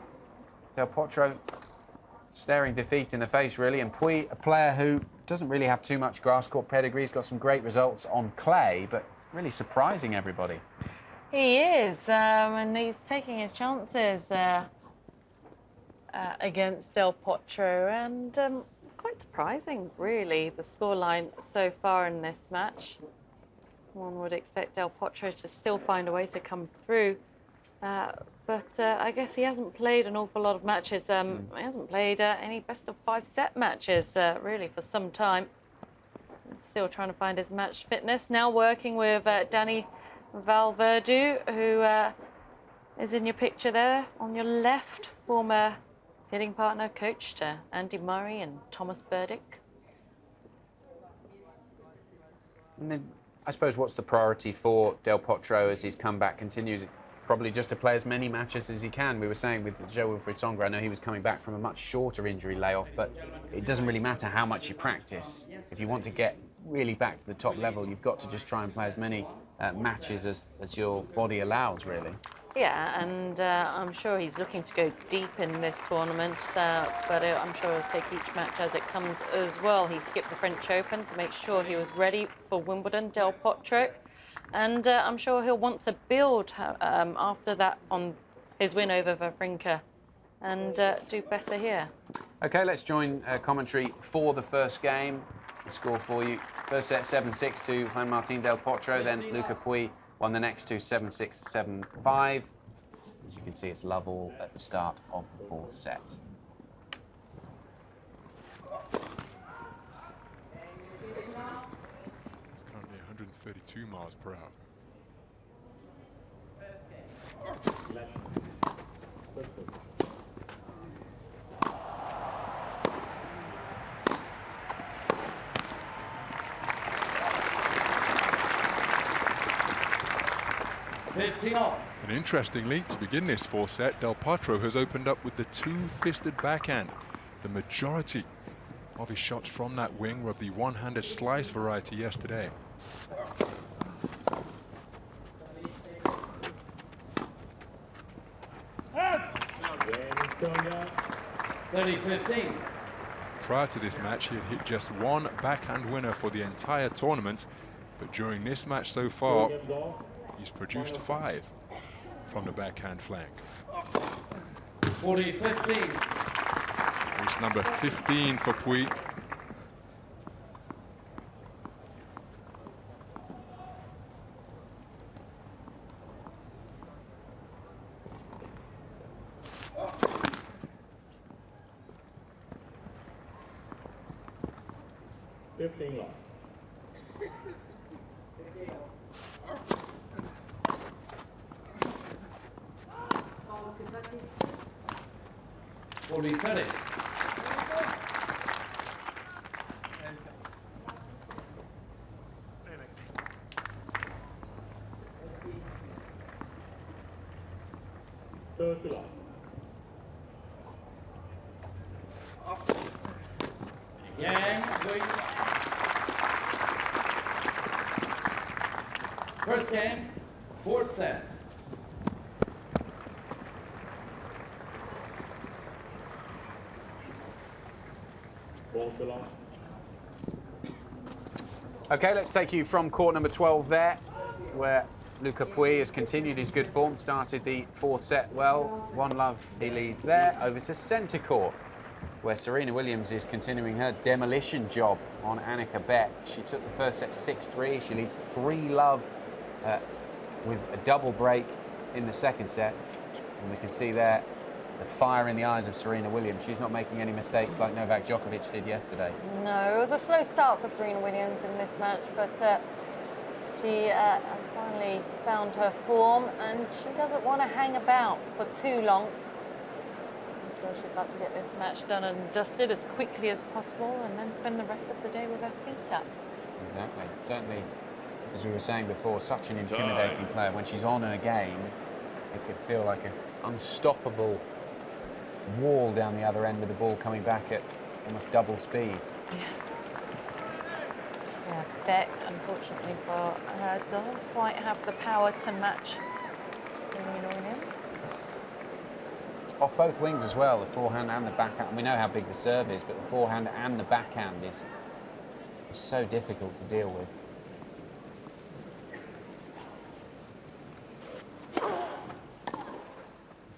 Del Potro staring defeat in the face, really, and Pouille, a player who doesn't really have too much grass court pedigree. He's got some great results on clay, but really surprising everybody. He is, and he's taking his chances. against Del Potro, and quite surprising, really, the scoreline so far in this match. One would expect Del Potro to still find a way to come through, but I guess he hasn't played an awful lot of matches. He hasn't played any best-of-5 set matches, really, for some time. Still trying to find his match fitness. Now working with Dani Valverde, who is in your picture there on your left, former hitting partner, coach to Andy Murray and Thomas Berdych. And then, I suppose, what's the priority for Del Potro as his comeback continues? Probably just to play as many matches as he can. We were saying with Jo-Wilfried Tsonga, I know he was coming back from a much shorter injury layoff, but it doesn't really matter how much you practice. If you want to get really back to the top level, you've got to just try and play as many matches as your body allows, really. Yeah, and I'm sure he's looking to go deep in this tournament, but I'm sure he'll take each match as it comes as well. He skipped the French Open to make sure he was ready for Wimbledon, Del Potro, and I'm sure he'll want to build after that on his win over Wawrinka and do better here. OK, let's join commentary for the first game. The score for you. First set, 7-6 to Juan Martín Del Potro, then Luca Pouille won the next two, 7-6, 7-5. As you can see, it's love all at the start of the fourth set. It's currently 132 miles per hour. And interestingly, to begin this fourth set, Del Potro has opened up with the two-fisted backhand. The majority of his shots from that wing were of the one-handed slice variety yesterday. Prior to this match, he had hit just one backhand winner for the entire tournament, but during this match so far, he's produced 5 from the backhand flank. 40-15. It's number 15 for Pouille. First game, fourth set. OK, let's take you from court number 12 there, where Luca Pouille has continued his good form, started the fourth set well. 1-love, he leads there. Over to centre court, where Serena Williams is continuing her demolition job on Annika Beck. She took the first set 6-3. She leads 3-love with a double break in the second set. And we can see there the fire in the eyes of Serena Williams. She's not making any mistakes like Novak Djokovic did yesterday. No, it was a slow start for Serena Williams in this match, but she finally found her form, and she doesn't want to hang about for too long. So she'd like to get this match done and dusted as quickly as possible, and then spend the rest of the day with her feet up. Exactly. Certainly, as we were saying before, such an intimidating player. When she's on her game, it could feel like an unstoppable wall down the other end with the ball coming back at almost double speed. Yes. Yeah, Beck, unfortunately for her, doesn't quite have the power to match Serena Williams. Off both wings as well, the forehand and the backhand. We know how big the serve is, but the forehand and the backhand is so difficult to deal with.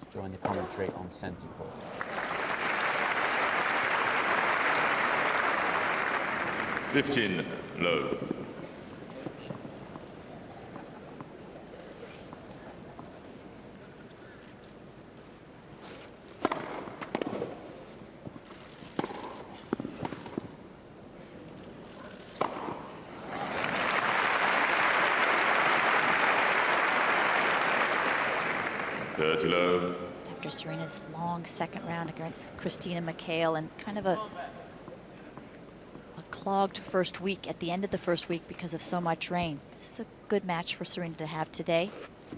Let's join the commentary on centre court. 15 low. After Serena's long second round against Christina McHale and kind of a clogged first week at the end of the first week because of so much rain. This is a good match for Serena to have today.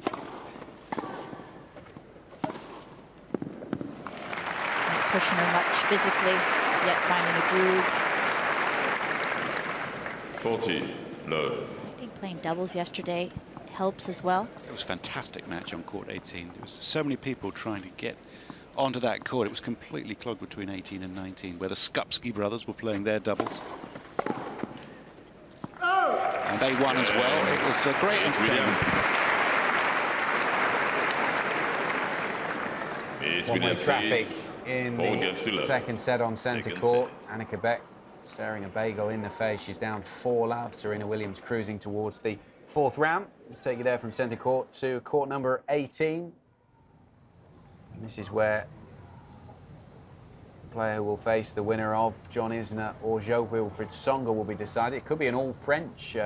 Not pushing her much physically, yet finding a groove. 40 low. I think playing doubles yesterday helps as well. It was a fantastic match on court 18. There was so many people trying to get onto that court. It was completely clogged between 18 and 19, where the Skupski brothers were playing their doubles. And they won as well. It was a great entertainment. One-way traffic in the second set on centre court. Annika Beck staring a bagel in the face. She's down 4-love. Serena Williams cruising towards the fourth round. Let's take you there from centre court to court number 18. And this is where the player will face the winner of John Isner or Wilfried Tsonga will be decided. It could be an all-French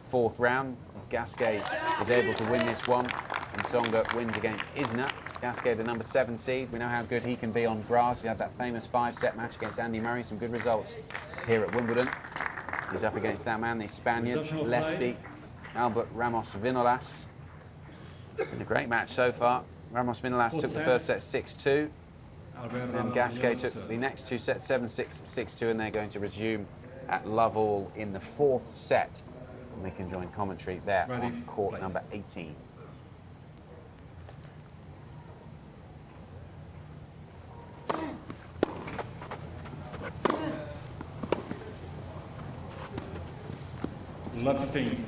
fourth round. If Gasquet is able to win this one and Tsonga wins against Isner. Gasquet, the number 7 seed. We know how good he can be on grass. He had that famous 5-set match against Andy Murray. Some good results here at Wimbledon. He's up against that man, the Spaniard, lefty, Albert Ramos-Vinolas. Been a great match so far. Ramos-Vinolas took the first set 6-2. And Gasquet took the next 2 sets 7-6, 6-2, and they're going to resume at love all in the 4th set. And we can join commentary there on court number 18. Love 15.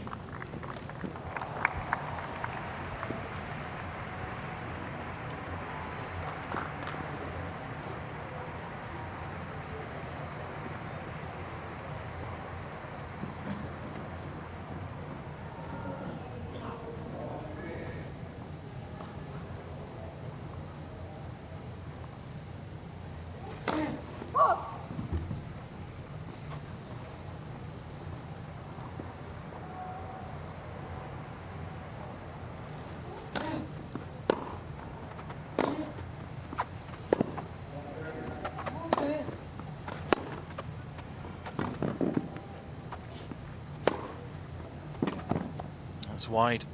Wide.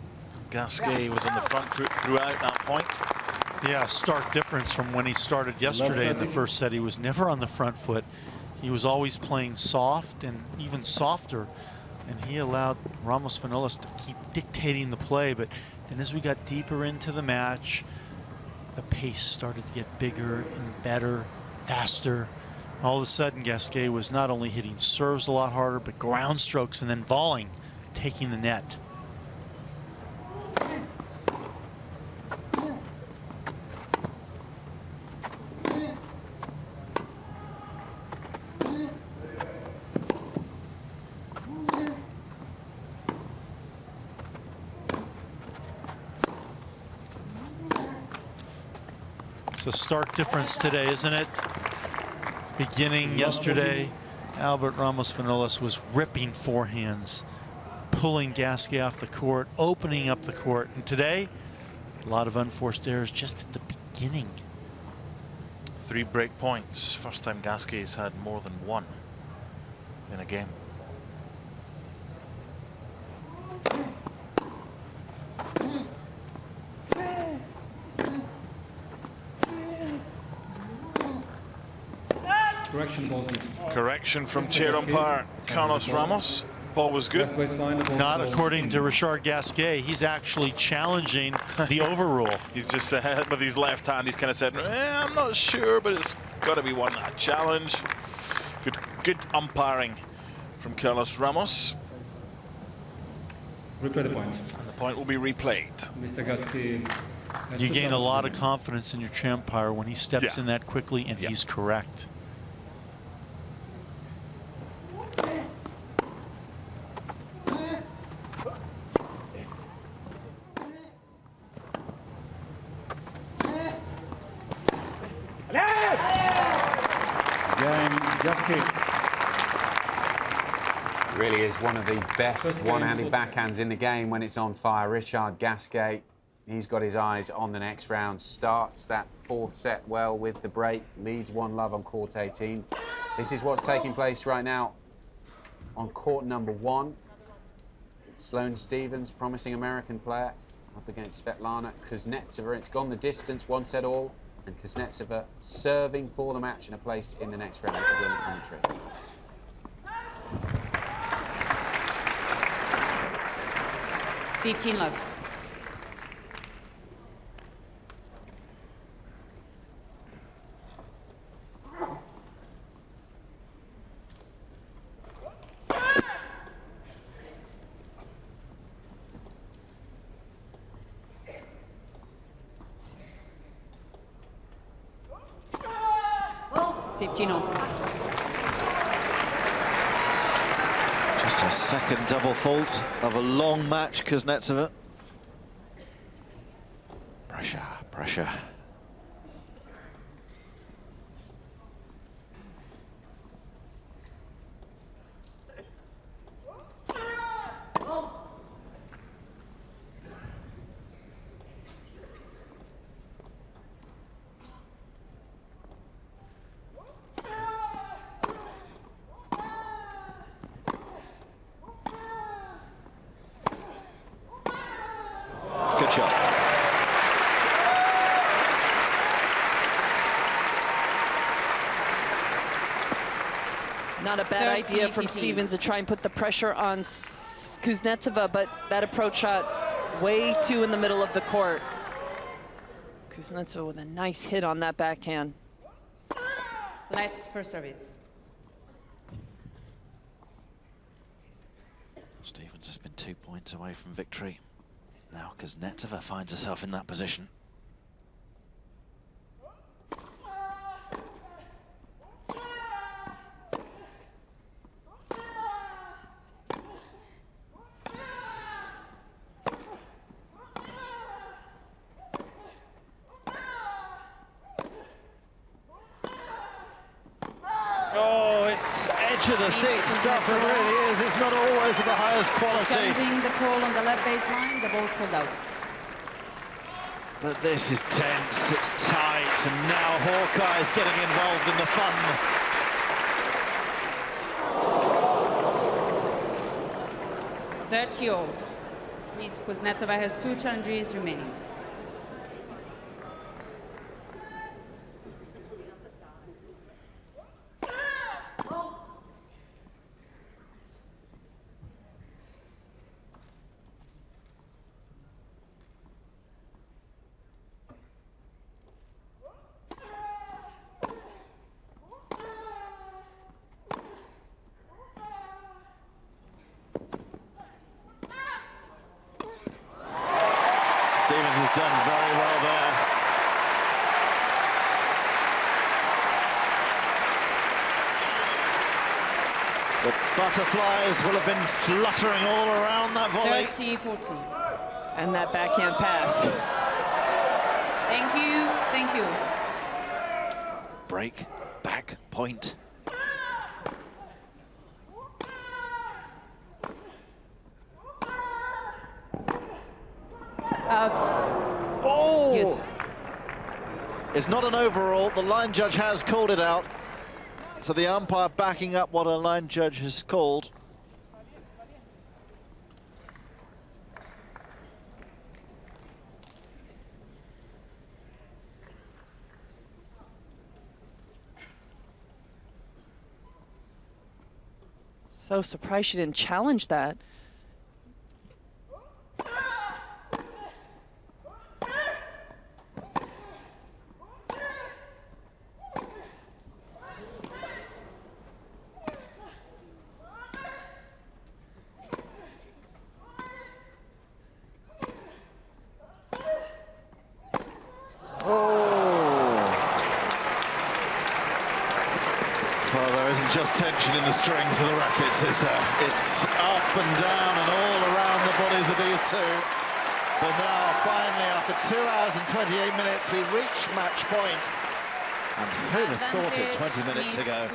Gasquet was on the front foot throughout that point. Yeah, stark difference from when he started yesterday in the first set. He was never on the front foot. He was always playing soft and even softer, and he allowed Ramos-Vinolas to keep dictating the play. But then as we got deeper into the match, the pace started to get bigger and better, faster. All of a sudden, Gasquet was not only hitting serves a lot harder, but ground strokes and then volleying, taking the net. A stark difference today, isn't it? Beginning yesterday, Albert Ramos-Vinolas was ripping forehands, pulling Gasquet off the court, opening up the court. And today, a lot of unforced errors just at the beginning. 3 break points. First time Gasquet's had more than 1 in a game. Correction from chair umpire Carlos Ramos. Ball was good. Not according to Richard Gasquet. He's actually challenging the overrule. He's just with his left hand. He's kind of said, I'm not sure, but it's got to be one a challenge. Good umpiring from Carlos Ramos. Replay the point. And the point will be replayed. Mr. Gasquet. You gain a lot of confidence in your chair umpire when he steps in that quickly, and he's correct. Really is one of the best one-handed backhands in the game when it's on fire. Richard Gasquet, he's got his eyes on the next round. Starts that fourth set well with the break. Leads 1-love on court 18. This is what's taking place right now on court number 1. Sloane Stephens, promising American player, up against Svetlana Kuznetsova. It's gone the distance, 1-set-all, and Kuznetsova serving for the match and a place in the next round to win the country. Love. Just a second double fault of a long match, Kuznetsova. Pressure, pressure. Good shot. Not a bad idea from Stephens to try and put the pressure on Kuznetsova, but that approach shot way too in the middle of the court. Kuznetsova with a nice hit on that backhand. Let's first service. Stephens has been 2 points away from victory. Now Kuznetsova finds herself in that position. Oh, it's edge of the seat stuff, it really is. It's not always of the highest quality. Challenging the call on the left baseline, the ball's called out. But this is tense, it's tight, and now Hawkeye's getting involved in the fun. 30-all. Miss Kuznetsova has 2 challenges remaining. Stephens has done very well there. The butterflies will have been fluttering all around that volley. 30-14. And that backhand pass. Thank you, thank you. Break, back, point. Out. Oh! Yes. It's not an overall. The line judge has called it out. So the umpire backing up what a line judge has called. So surprised she didn't challenge that. Just tension in the strings of the rackets, is there? It's up and down and all around the bodies of these two. But now, finally, after 2 hours and 28 minutes, we reach match point. And who'd have thought it 20 minutes ago?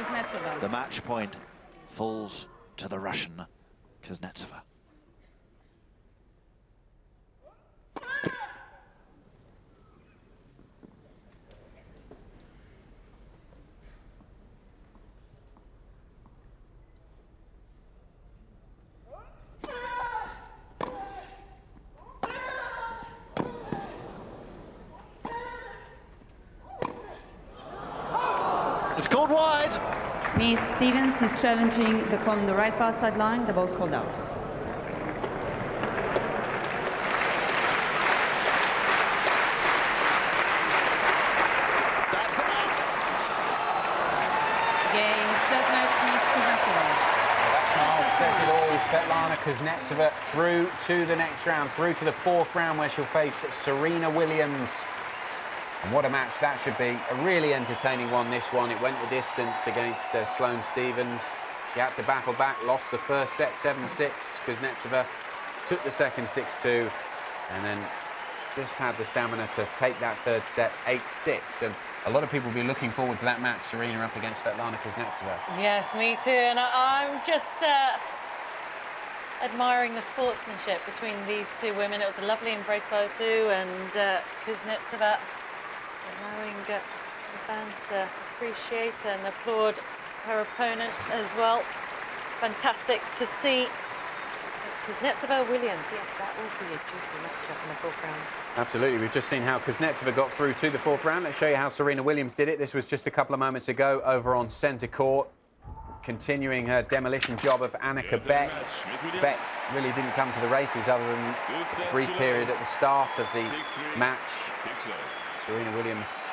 The match point falls to the Russian Kuznetsova. It's called wide. Miss Stevens is challenging the on the right far sideline. The ball's called out. That's the match. Game, set match, Miss Kuznetsova. That's Miles says it all. Svetlana Kuznetsova through to the next round, through to the 4th round where she'll face Serena Williams. And what a match that should be. A really entertaining one, this one. It went the distance against Sloane Stephens. She had to battle back, lost the first set 7-6. Kuznetsova took the second 6-2, and then just had the stamina to take that third set 8-6. And a lot of people will be looking forward to that match, Serena up against Svetlana Kuznetsova. Yes, me too. And I'm just admiring the sportsmanship between these two women. It was a lovely embrace by the two, and Kuznetsova allowing the fans to appreciate and applaud her opponent as well. Fantastic to see. Kuznetsova Williams, yes, that will be a juicy matchup in the 4th round. Absolutely, we've just seen how Kuznetsova got through to the 4th round. Let's show you how Serena Williams did it. This was just a couple of moments ago over on centre court, continuing her demolition job of Annika Beck. Beck really didn't come to the races other than a brief period at the start of the match. Serena Williams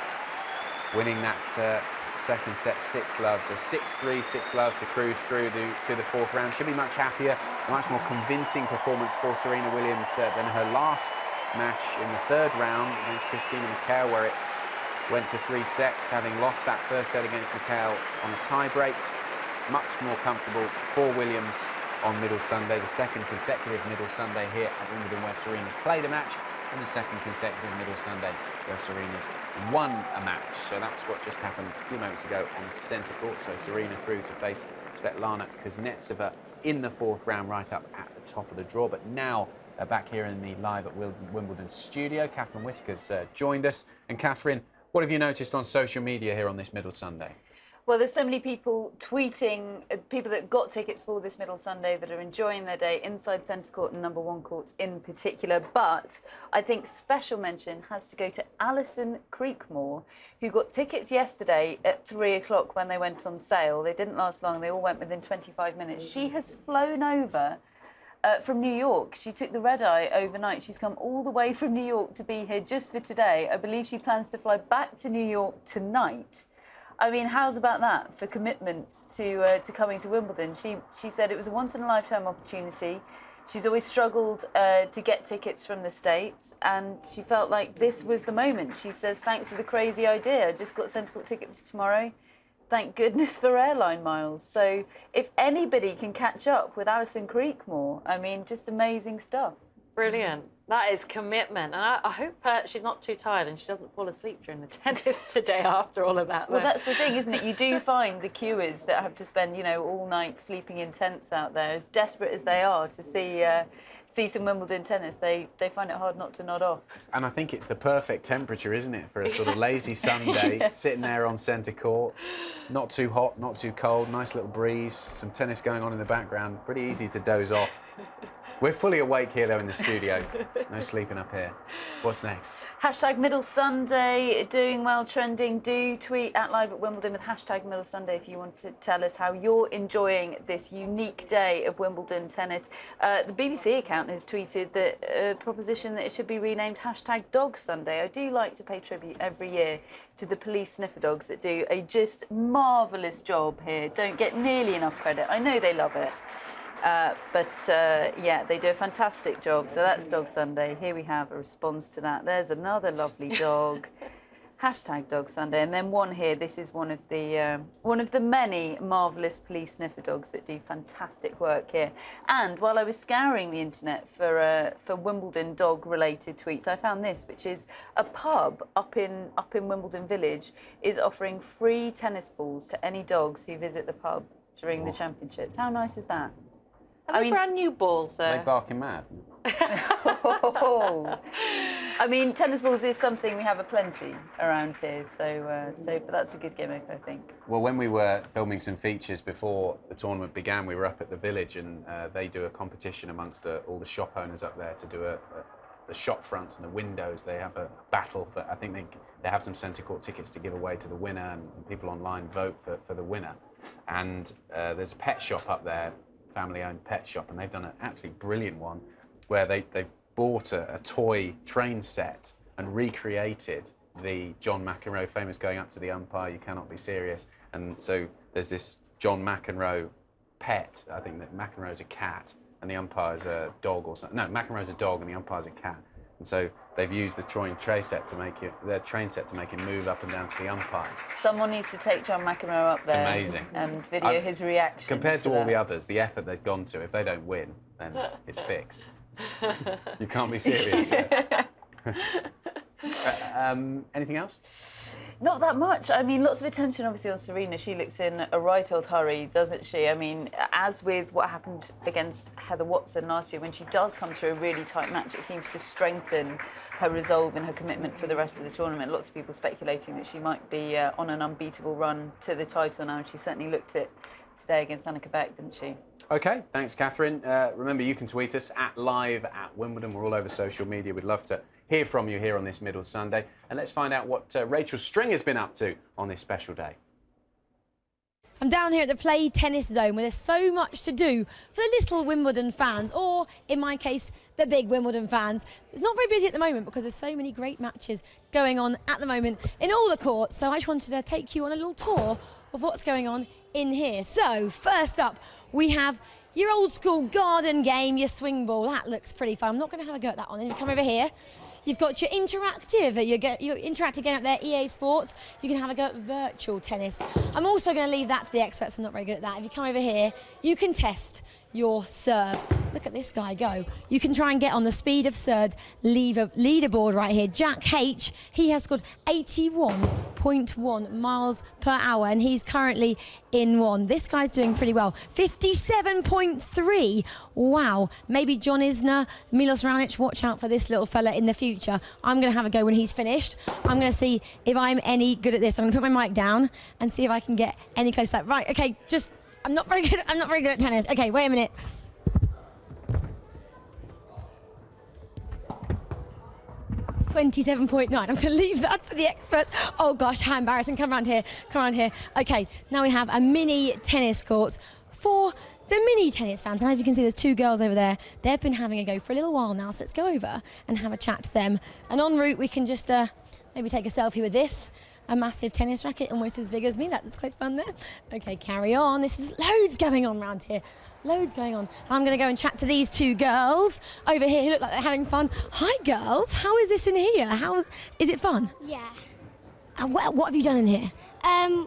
winning that second set 6-love, so 6-3, 6-love to cruise through to the 4th round. She'll be much happier, a much more convincing performance for Serena Williams than her last match in the 3rd round against Christina McHale, where it went to 3 sets, having lost that first set against McHale on a tie-break. Much more comfortable for Williams on Middle Sunday, the 2nd consecutive Middle Sunday here at Wimbledon where Serena's played a match, and the 2nd consecutive Middle Sunday where Serena's won a match. So that's what just happened a few moments ago on centre court. So Serena through to face Svetlana Kuznetsova in the 4th round, right up at the top of the draw. But now back here in the live at Wimbledon studio, Catherine Whitaker's joined us. And Catherine, what have you noticed on social media here on this Middle Sunday? Well, there's so many people tweeting, people that got tickets for this Middle Sunday that are enjoying their day inside centre court and number 1 courts in particular. But I think special mention has to go to Alison Creekmore, who got tickets yesterday at 3 o'clock when they went on sale. They didn't last long. They all went within 25 minutes. She has flown over from New York. She took the red-eye overnight. She's come all the way from New York to be here just for today. I believe she plans to fly back to New York tonight. I mean, how's about that for commitment to coming to Wimbledon? She said it was a once-in-a-lifetime opportunity. She's always struggled to get tickets from the States, and she felt like this was the moment. She says, thanks for the crazy idea. I just got a centre court ticket for tomorrow. Thank goodness for airline miles. So if anybody can catch up with Alison Creekmore, I mean, just amazing stuff. Brilliant. That is commitment. And I hope she's not too tired and she doesn't fall asleep during the tennis today after all of that. Well, that's the thing, isn't it? You do find the queuers that have to spend, you know, all night sleeping in tents out there, as desperate as they are to see some Wimbledon tennis, they find it hard not to nod off. And I think it's the perfect temperature, isn't it, for a sort of lazy Sunday, Yes. sitting there on centre court. Not too hot, not too cold, nice little breeze, some tennis going on in the background. Pretty easy to doze off. We're fully awake here, though, in the studio. No sleeping up here. What's next? Hashtag Middle Sunday, doing well, trending. Do tweet at Live at Wimbledon with hashtag Middle Sunday if you want to tell us how you're enjoying this unique day of Wimbledon tennis. The BBC account has tweeted that a proposition that it should be renamed hashtag Dog Sunday. I do like to pay tribute every year to the police sniffer dogs that do a just marvellous job here. Don't get nearly enough credit. I know they love it. Yeah, they do a fantastic job. So that's Dog Sunday. Here we have a response to that. There's another lovely dog. #Dog Sunday, and then one here. This is one of the many marvellous police sniffer dogs that do fantastic work here. And while I was scouring the internet for Wimbledon dog-related tweets, I found this, which is a pub up in Wimbledon Village is offering free tennis balls to any dogs who visit the pub during the championships. How nice is that? I mean, brand new balls, Are they barking mad? I mean, tennis balls is something we have aplenty around here, but that's a good gimmick, I think. Well, when we were filming some features before the tournament began, we were up at the Village, and they do a competition amongst all the shop owners up there to do the shop fronts and the windows. They have a battle for, I think they have some centre court tickets to give away to the winner, and people online vote for the winner. And there's a pet shop up there, family-owned pet shop, and they've done an absolutely brilliant one where they've bought a toy train set and recreated the John McEnroe famous going up to the umpire, you cannot be serious. And so there's this John McEnroe pet. I think that McEnroe's a cat and the umpire's a dog or something. No, McEnroe's a dog and the umpire's a cat. And so they've used the train set to make him move up and down to the umpire. Someone needs to take John McEnroe up there. It's amazing. And video his reaction. Compared to all the others, the effort they've gone to, if they don't win, then it's fixed. You can't be serious. Anything else? Not that much. I mean, lots of attention obviously on Serena. She looks in a right old hurry, doesn't she? I mean, as with what happened against Heather Watson last year, when she does come through a really tight match, it seems to strengthen her resolve and her commitment for the rest of the tournament. Lots of people speculating that she might be on an unbeatable run to the title now, and she certainly looked it today against Annika Beck, didn't she? OK, thanks, Catherine. Remember, you can tweet us at @live@Wimbledon. We're all over social media. We'd love to hear from you here on this Middle Sunday. And let's find out what Rachel Stringer's been up to on this special day. I'm down here at the Play Tennis Zone where there's so much to do for the little Wimbledon fans, or in my case, the big Wimbledon fans. It's not very busy at the moment because there's so many great matches going on at the moment in all the courts. So I just wanted to take you on a little tour of what's going on in here. So first up, we have your old school garden game, your swing ball. That looks pretty fun. I'm not going to have a go at that one. Then you come over here. You've got your interactive, your interactive game up there, EA Sports. You can have a go at virtual tennis. I'm also going to leave that to the experts. I'm not very good at that. If you come over here, you can test your serve. Look at this guy go. You can try and get on the speed of serve leaderboard right here. Jack H, he has scored 81.1 miles per hour and he's currently in one. This guy's doing pretty well. 57.3. Wow. Maybe John Isner, Milos Raonic, watch out for this little fella in the future. I'm going to have a go when he's finished. I'm going to see if I'm any good at this. I'm going to put my mic down and see if I can get any close to that. Right, okay, I'm not very good at tennis. Okay, wait a minute. .27.9. I'm going to leave that to the experts. Oh gosh, how embarrassing. Come around here. Okay, now we have a mini tennis court for the mini tennis fans. And as you can see, there's two girls over there. They've been having a go for a little while now, so let's go over and have a chat to them. And en route, we can just maybe take a selfie with this. A massive tennis racket, almost as big as me. That's quite fun there. Okay, carry on. This is loads going on around here. Loads going on. I'm going to go and chat to these two girls over here who look like they're having fun. Hi, girls. How is this in here? How is it fun? Yeah. What have you done in here?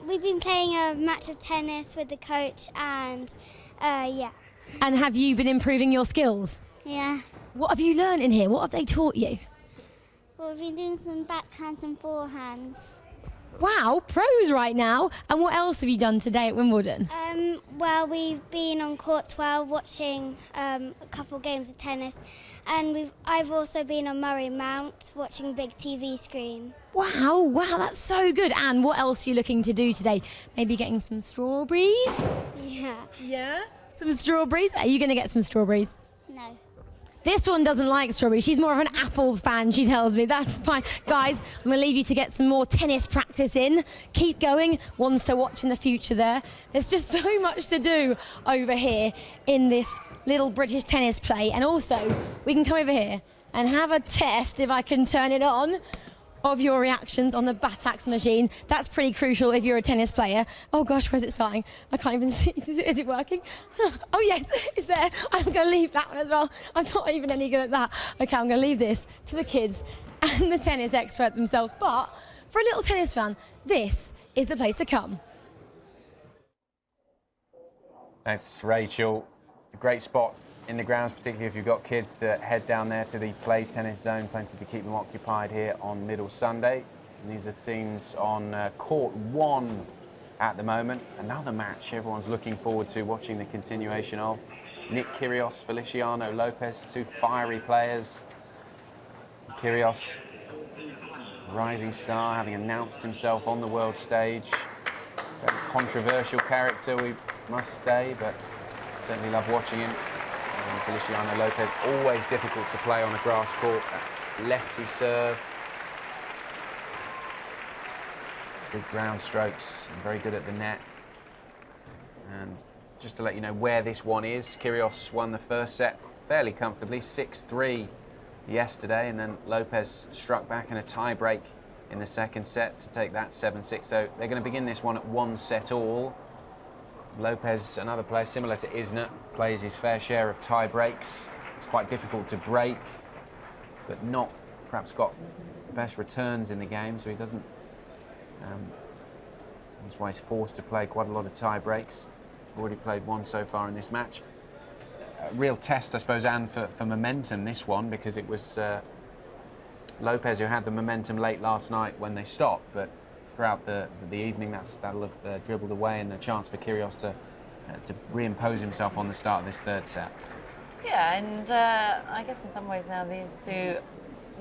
We've been playing a match of tennis with the coach and, yeah. And have you been improving your skills? Yeah. What have you learned in here? What have they taught you? Well, we've been doing some backhands and forehands. Wow, pros right now. And what else have you done today at Wimbledon? Well, we've been on court 12 watching a couple games of tennis, and I've also been on Murray Mount watching big TV screen. Wow, that's so good. And what else are you looking to do today? Maybe getting some strawberries? Yeah. Yeah? Some strawberries? Are you going to get some strawberries? No. This one doesn't like strawberries. She's more of an apples fan, she tells me. That's fine. Guys, I'm going to leave you to get some more tennis practice in. Keep going. Ones to watch in the future there. There's just so much to do over here in this little British tennis play. And also, we can come over here and have a test, if I can turn it on, of your reactions on the Batax machine. That's pretty crucial if you're a tennis player. Oh gosh, where's it starting? I can't even see. Is it working? Oh yes, it's there. I'm going to leave that one as well. I'm not even any good at that. Okay, I'm going to leave this to the kids and the tennis experts themselves. But for a little tennis fan, this is the place to come. Thanks, Rachel. A great spot in the grounds, particularly if you've got kids, to head down there to the play tennis zone. Plenty to keep them occupied here on Middle Sunday. And these are scenes on court 1 at the moment. Another match everyone's looking forward to watching the continuation of. Nick Kyrgios, Feliciano Lopez, 2 fiery players. Kyrgios, rising star, having announced himself on the world stage. Very controversial character, we must say, but certainly love watching him. And Feliciano Lopez, always difficult to play on a grass court. Lefty serve. Big ground strokes, and very good at the net. And just to let you know where this one is, Kyrgios won the first set fairly comfortably, 6-3 yesterday, and then Lopez struck back in a tie-break in the second set to take that 7-6. So they're going to begin this one at 1 set all. Lopez, another player similar to Isner, plays his fair share of tie breaks. It's quite difficult to break, but not perhaps got the best returns in the game, so he doesn't. That's why he's forced to play quite a lot of tie breaks. Already played 1 so far in this match. A real test, I suppose, and for momentum, this one, because it was Lopez who had the momentum late last night when they stopped, but throughout the evening that'll have dribbled away, and a chance for Kyrgios to reimpose himself on the start of this third set. Yeah, and I guess in some ways now these 2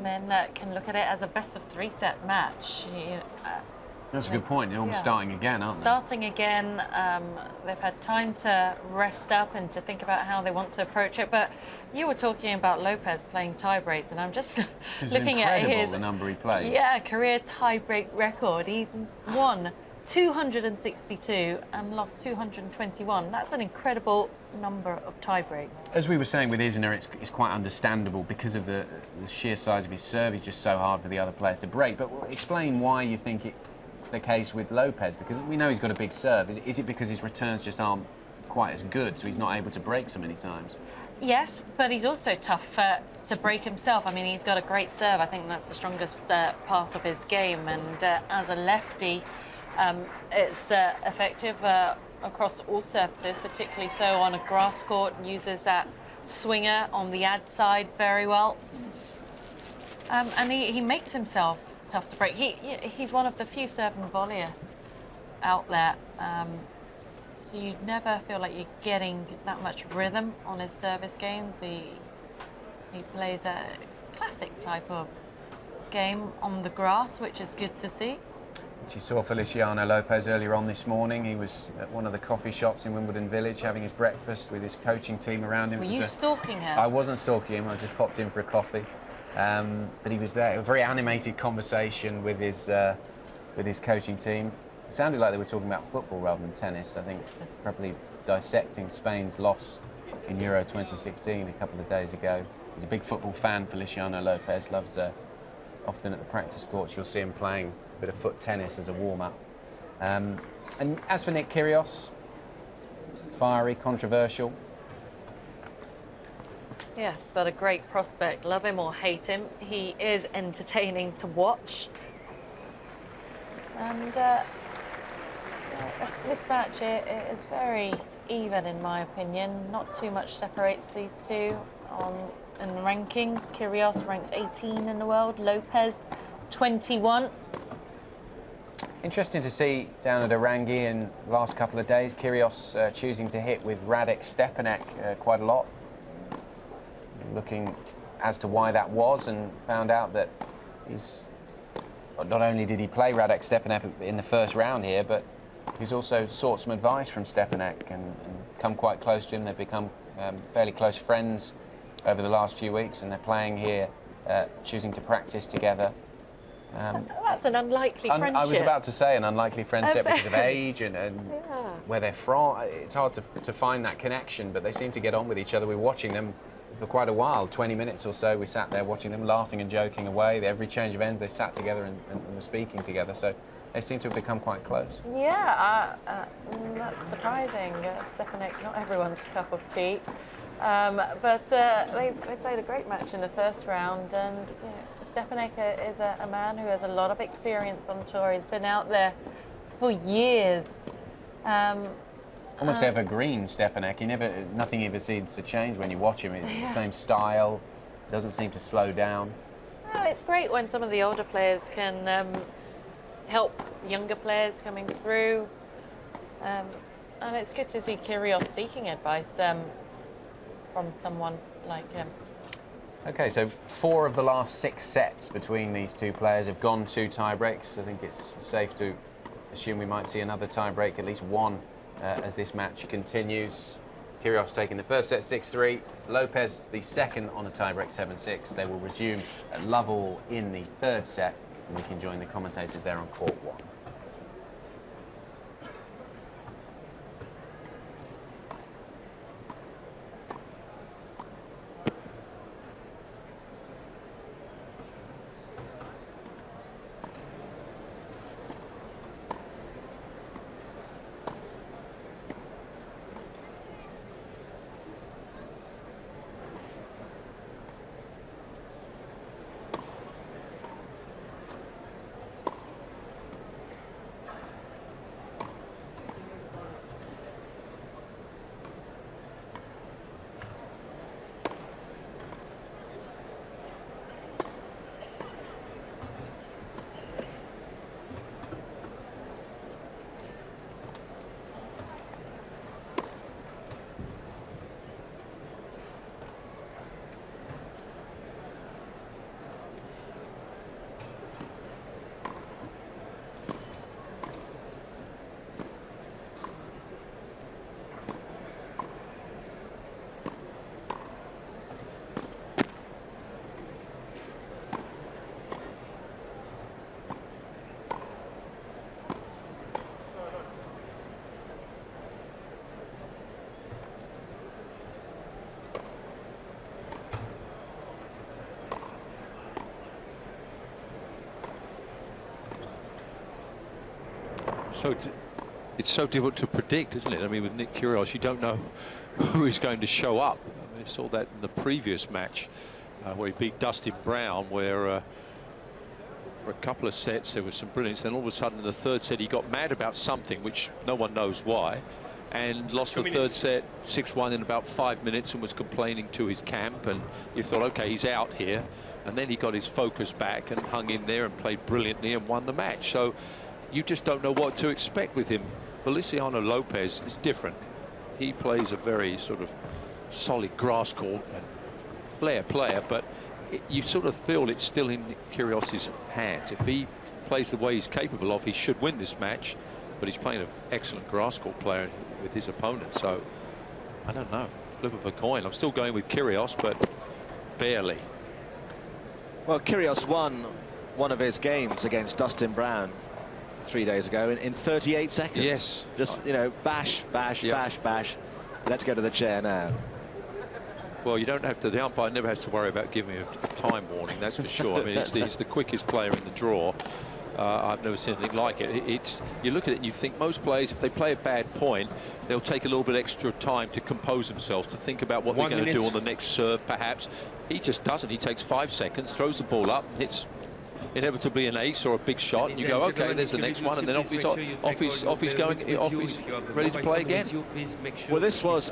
men can look at it as a best-of-3 set match. That's a good point. They're almost starting again, aren't they? Starting again, they've had time to rest up and to think about how they want to approach it. But you were talking about Lopez playing tie breaks, and I'm just looking at his the number he plays. Yeah, career tie break record. He's won 262 and lost 221. That's an incredible number of tie breaks. As we were saying with Isner, it's quite understandable because of the sheer size of his serve. He's just so hard for the other players to break. But explain why you think it's the case with Lopez, because we know he's got a big serve. Is it because his returns just aren't quite as good, so he's not able to break so many times? Yes, but he's also tough to break himself. I mean, he's got a great serve. I think that's the strongest part of his game, and as a lefty, it's effective across all surfaces, particularly so on a grass court, and uses that swinger on the ad side very well. And he makes himself tough to break. He's one of the few serve and volleys out there, so you never feel like you're getting that much rhythm on his service games. He plays a classic type of game on the grass, which is good to see. You saw Feliciano Lopez earlier on this morning. He was at one of the coffee shops in Wimbledon Village having his breakfast with his coaching team around him. Were you stalking him? I wasn't stalking him. I just popped in for a coffee. But he was there. A very animated conversation with his coaching team. It sounded like they were talking about football rather than tennis. I think probably dissecting Spain's loss in Euro 2016 a couple of days ago. He's a big football fan, Feliciano Lopez. Loves often at the practice courts you'll see him playing a bit of foot tennis as a warm-up. And as for Nick Kyrgios, fiery, controversial. Yes, but a great prospect. Love him or hate him, he is entertaining to watch. And this match is very even, in my opinion. Not too much separates these two in the rankings. Kyrgios ranked 18 in the world, Lopez 21. Interesting to see down at Orangi in the last couple of days, Kyrgios choosing to hit with Radek Stepanek quite a lot. Looking as to why that was, and found out that not only did he play Radek Stepanek in the first round here, but he's also sought some advice from Stepanek and come quite close to him. They've become fairly close friends over the last few weeks, and they're playing here, choosing to practice together. That's an unlikely friendship. I was about to say an unlikely friendship because of age and where they're from. It's hard to find that connection, but they seem to get on with each other. We were watching them for quite a while, 20 minutes or so. We sat there watching them, laughing and joking away. Every change of end, they sat together and were speaking together. So they seem to have become quite close. Yeah, that's surprising. Stepanek, not everyone's cup of tea. But they played a great match in the first round, and you know, Stepanek is a man who has a lot of experience on tour. He's been out there for years. Almost evergreen, Stepanek. Nothing ever seems to change when you watch him. It's the same style, doesn't seem to slow down. Oh, it's great when some of the older players can help younger players coming through. And it's good to see Kyrgios seeking advice from someone like him. Okay, so 4 of the last 6 sets between these two players have gone to tie breaks. I think it's safe to assume we might see another tie break, at least one, as this match continues. Kyrgios taking the first set 6-3. Lopez the second on a tie break 7-6. They will resume at Lovell in the third set, and we can join the commentators there on court 1. So it's so difficult to predict, isn't it? I mean, with Nick Kyrgios, you don't know who is going to show up. I mean, I saw that in the previous match where he beat Dustin Brown, where for a couple of sets there was some brilliance. Then all of a sudden in the third set he got mad about something, which no one knows why, and lost the third set 6-1 in about 5 minutes and was complaining to his camp, and you thought, okay, he's out here. And then he got his focus back and hung in there and played brilliantly and won the match. So you just don't know what to expect with him. Feliciano Lopez is different. He plays a very sort of solid grass court and flair player, but you sort of feel it's still in Kyrgios' hands. If he plays the way he's capable of, he should win this match, but he's playing an excellent grass court player with his opponent. So I don't know, flip of a coin. I'm still going with Kyrgios, but barely. Well, Kyrgios won one of his games against Dustin Brown 3 days ago in 38 seconds. Yes. Just, you know, bash, bash, bash, bash. Let's go to the chair now. Well, you don't have to, the umpire never has to worry about giving a time warning, that's for sure. I mean, he's the quickest player in the draw. I've never seen anything like it. You look at it and you think most players, if they play a bad point, they'll take a little bit extra time to compose themselves, to think about what they're going to do on the next serve, perhaps. He just doesn't. He takes 5 seconds, throws the ball up, hits inevitably an ace or a big shot, and you go, okay, there's the next one, and then off he's ready to play again. Well, this was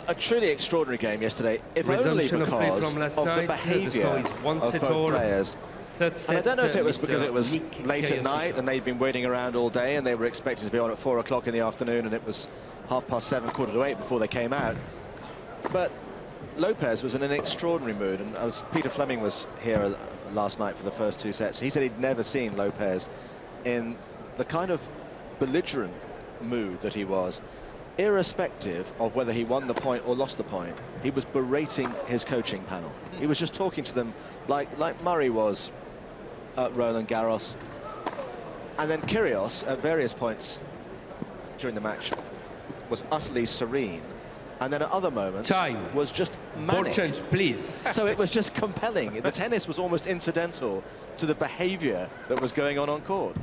a truly extraordinary game yesterday, if only because of the behaviour of both players. And I don't know if it was because it was late at night and they'd been waiting around all day and they were expected to be on at 4 o'clock in the afternoon, and it was 7:30, 7:45 before they came out. But Lopez was in an extraordinary mood, and Peter Fleming was here last night for the first 2 sets. He said he'd never seen Lopez in the kind of belligerent mood that he was, irrespective of whether he won the point or lost the point. He was berating his coaching panel. He was just talking to them like Murray was at Roland Garros. And then Kyrgios, at various points during the match, was utterly serene. And then at other moments was just manic. Please. So it was just compelling. The tennis was almost incidental to the behaviour that was going on court.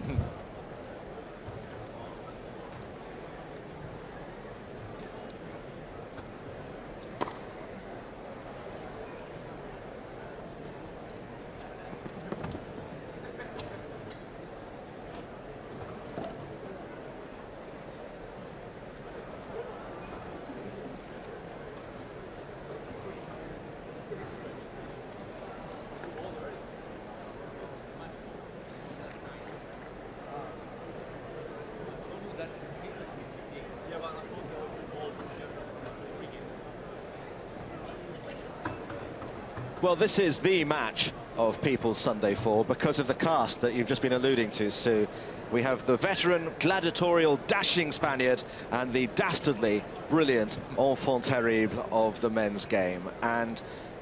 Well, this is the match of People's Sunday 4 because of the cast that you've just been alluding to, Sue. We have the veteran, gladiatorial, dashing Spaniard and the dastardly, brilliant enfant terrible of the men's game. And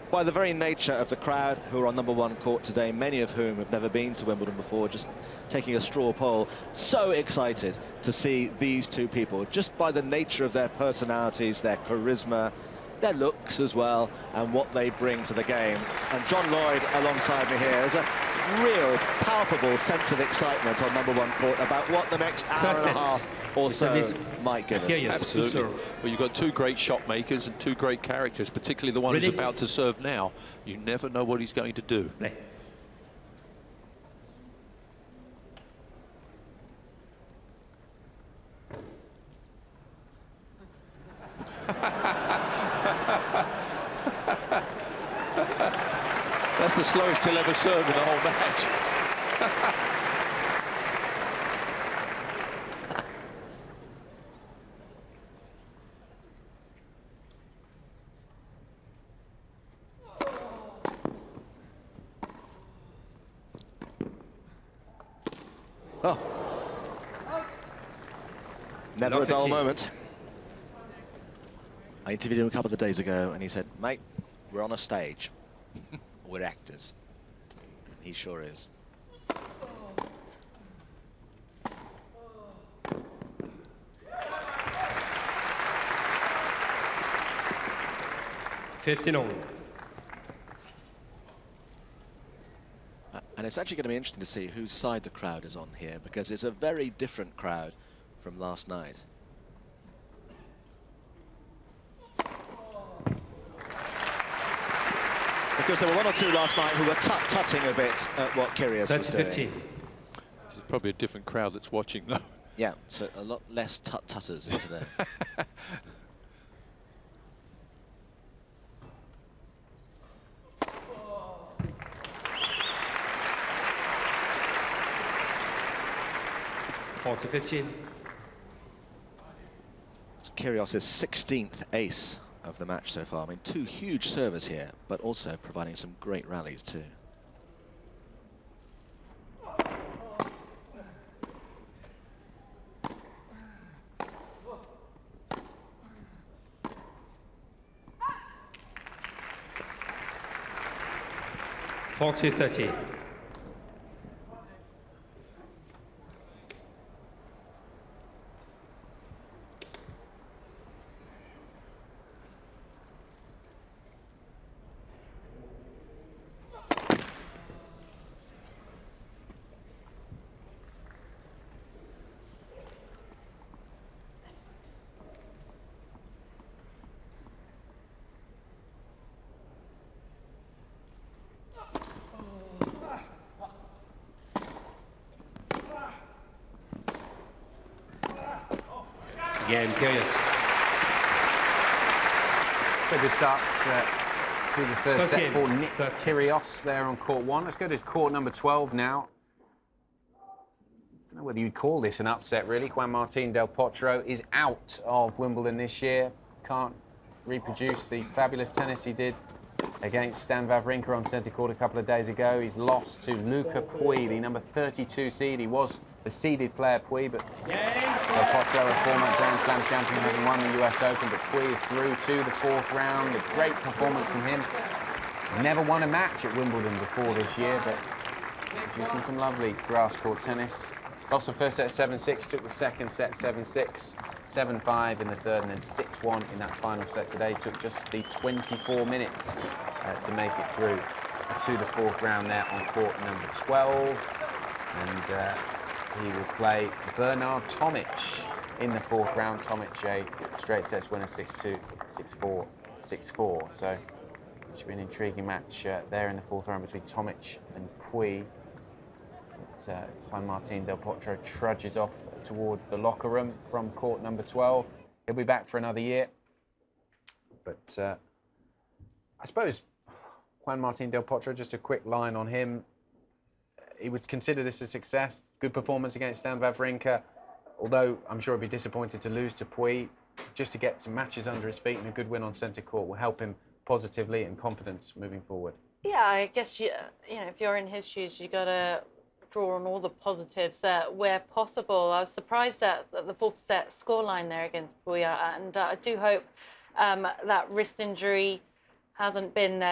by the very nature of the crowd who are on #1 court today, many of whom have never been to Wimbledon before, just taking a straw poll, so excited to see these two people, just by the nature of their personalities, their charisma, their looks as well, and what they bring to the game. And John Lloyd alongside me here. There's a real palpable sense of excitement on #1 court about what the next hour and a half or so might give us. Absolutely. Well, you've got two great shot makers and two great characters, particularly the one who's about to serve now. You never know what he's going to do. That's the slowest he'll ever serve in the whole match. Oh. Never a dull moment. I interviewed him a couple of days ago and he said, mate, we're on a stage. We're actors. And he sure is. And it's actually going to be interesting to see whose side the crowd is on here, because it's a very different crowd from last night. Because there were one or two last night who were tut-tutting a bit at what Kyrgios was doing. This is probably a different crowd that's watching, though. Yeah, so a lot less tut-tutters in today. It's Kyrgios' 16th ace of the match so far. I mean, two huge servers here, but also providing some great rallies too. Again, Kyrgios. So good start to the third set for Nick Kyrgios there on court 1. Let's go to court number 12 now. I don't know whether you'd call this an upset, really. Juan Martín del Potro is out of Wimbledon this year. Can't reproduce the fabulous tennis he did against Stan Wawrinka on centre court a couple of days ago. He's lost to Luca Pouille, the number 32 seed. He was the seeded player, Pouille, but Del Potro, a former Grand Slam champion, having won the US Open, but Pouille is through to the 4th round. A great performance from him. Never won a match at Wimbledon before this year, but producing some lovely grass court tennis. Lost the first set 7-6, took the second set 7-6, 7-5 in the third, and then 6-1 in that final set today. Took just the 24 minutes to make it through to the 4th round there on court number 12. And he will play Bernard Tomic in the 4th round. Tomic, a straight sets winner, 6-2, 6-4, 6-4. So it should be an intriguing match there in the 4th round between Tomic and Pouille. Juan Martín del Potro trudges off towards the locker room from court number 12. He'll be back for another year. But I suppose Juan Martín del Potro, just a quick line on him. He would consider this a success. Good performance against Stan Wawrinka, although I'm sure he'd be disappointed to lose to Pouille. Just to get some matches under his feet and a good win on centre court will help him positively and confidence moving forward? Yeah, I guess you know, if you're in his shoes, you got to draw on all the positives where possible. I was surprised at the fourth set scoreline there against Pouille, and I do hope that wrist injury hasn't been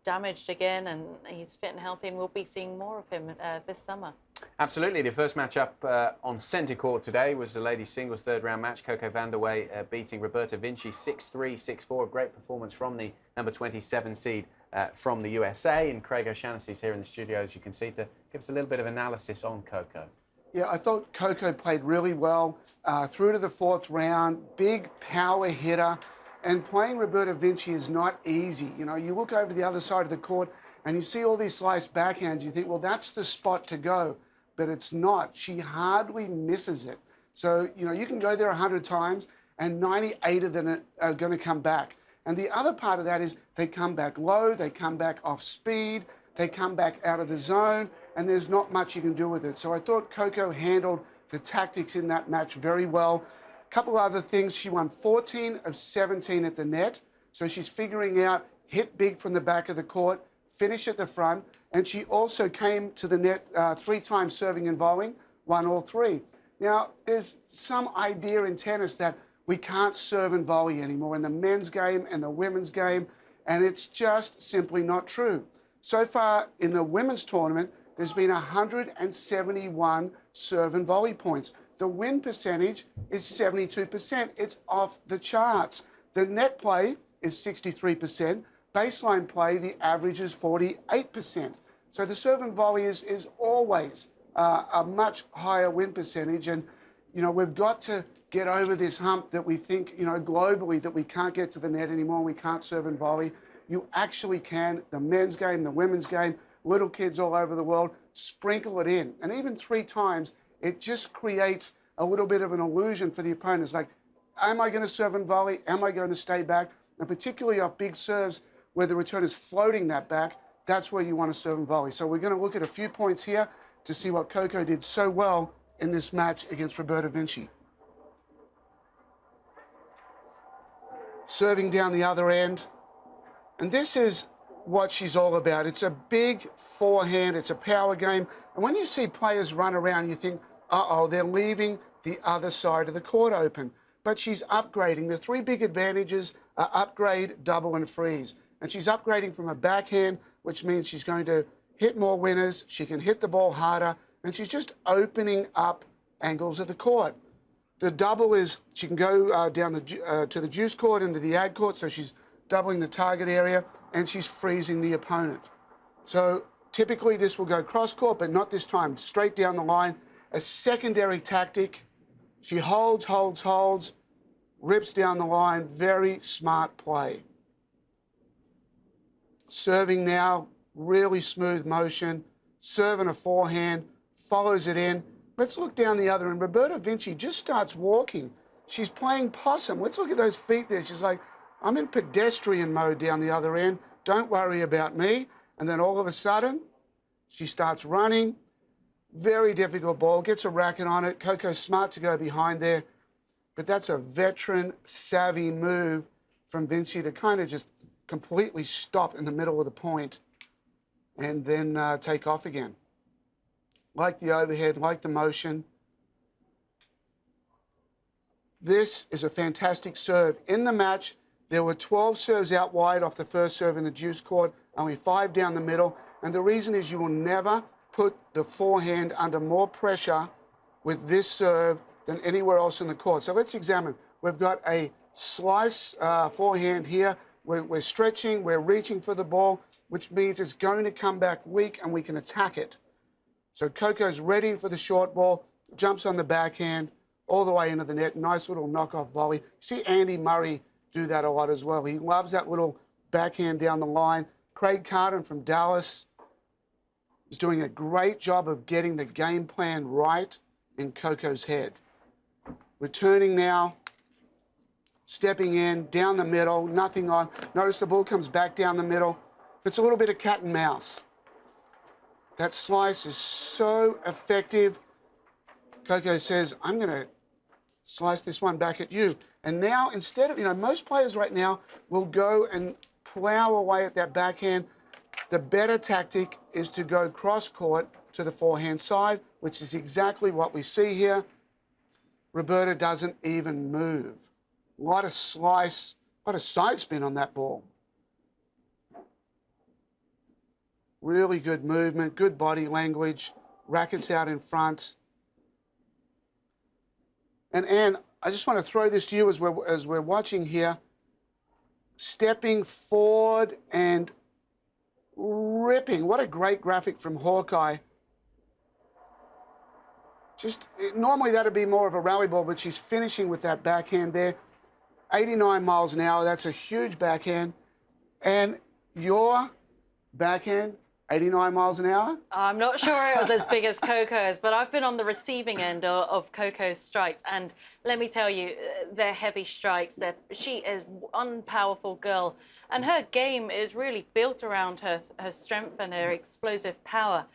damaged again, and he's fit and healthy, and we'll be seeing more of him this summer. Absolutely. The first match up on centre court today was the ladies' singles third-round match. Coco Vandeweghe beating Roberta Vinci 6-3, 6-4. A great performance from the number 27 seed from the USA. And Craig O'Shaughnessy's here in the studio, as you can see, to give us a little bit of analysis on Coco. Yeah, I thought Coco played really well through to the fourth round. Big power hitter. And playing Roberta Vinci is not easy. You know, you look over the other side of the court and you see all these sliced backhands. You think, well, that's the spot to go. But it's not. She hardly misses it. So, you know, you can go there 100 times and 98 of them are going to come back. And the other part of that is they come back low, they come back off speed, they come back out of the zone, and there's not much you can do with it. So I thought Coco handled the tactics in that match very well. A couple other things, she won 14 of 17 at the net. So she's figuring out hit big from the back of the court, finish at the front, and she also came to the net 3 times serving and volleying, won all 3. Now, there's some idea in tennis that we can't serve and volley anymore in the men's game and the women's game, and it's just simply not true. So far in the women's tournament, there's been 171 serve and volley points. The win percentage is 72%. It's off the charts. The net play is 63%. Baseline play, the average is 48%. So the serve and volley is always a much higher win percentage. And, you know, we've got to get over this hump that we think, you know, globally that we can't get to the net anymore, we can't serve and volley. You actually can. The men's game, the women's game, little kids all over the world, sprinkle it in. And even 3 times, it just creates a little bit of an illusion for the opponents. Like, am I going to serve and volley? Am I going to stay back? And particularly off big serves where the return is floating that back, that's where you want to serve and volley. So we're going to look at a few points here to see what Coco did so well in this match against Roberta Vinci. Serving down the other end. And this is what she's all about. It's a big forehand. It's a power game. And when you see players run around, you think, uh-oh, they're leaving the other side of the court open. But she's upgrading. The 3 big advantages are upgrade, double, and freeze. And she's upgrading from a backhand, which means she's going to hit more winners, she can hit the ball harder, and she's just opening up angles of the court. The double is she can go down to the juice court into the ad court, so she's doubling the target area, and she's freezing the opponent. So typically this will go cross court, but not this time, straight down the line. A secondary tactic, she holds, rips down the line, very smart play. Serving now, really smooth motion, serving a forehand, follows it in. Let's look down the other end. Roberta Vinci just starts walking. She's playing possum. Let's look at those feet there. She's like, I'm in pedestrian mode down the other end. Don't worry about me. And then all of a sudden, she starts running. Very difficult ball, gets a racket on it. Coco's smart to go behind there. But that's a veteran, savvy move from Vinci to kind of just completely stop in the middle of the point and then take off again. Like the overhead, like the motion. This is a fantastic serve. In the match, there were 12 serves out wide off the first serve in the juice court, only 5 down the middle. And the reason is you will never put the forehand under more pressure with this serve than anywhere else in the court. So let's examine. We've got a slice forehand here. We're stretching, we're reaching for the ball, which means it's going to come back weak and we can attack it. So Coco's ready for the short ball, jumps on the backhand, all the way into the net. Nice little knockoff volley. See Andy Murray do that a lot as well. He loves that little backhand down the line. Craig Carden from Dallas is doing a great job of getting the game plan right in Coco's head. Returning now, stepping in, down the middle, nothing on. Notice the ball comes back down the middle. It's a little bit of cat and mouse. That slice is so effective. Coco says, I'm going to slice this one back at you. And now, instead of, most players right now will go and plow away at that backhand. The better tactic is to go cross-court to the forehand side, which is exactly what we see here. Roberta doesn't even move. A lot of slice, a lot of side spin on that ball. Really good movement, good body language, rackets out in front. And Anne, I just want to throw this to you as we're watching here. Stepping forward and ripping. What a great graphic from Hawkeye. Just normally that'd be more of a rally ball, but she's finishing with that backhand there. 89 miles an hour, that's a huge backhand. And your backhand, 89 miles an hour? I'm not sure it was as big as Coco's, but I've been on the receiving end of Coco's strikes, and let me tell you, they're heavy strikes. She is one powerful girl, and her game is really built around her strength and her explosive power.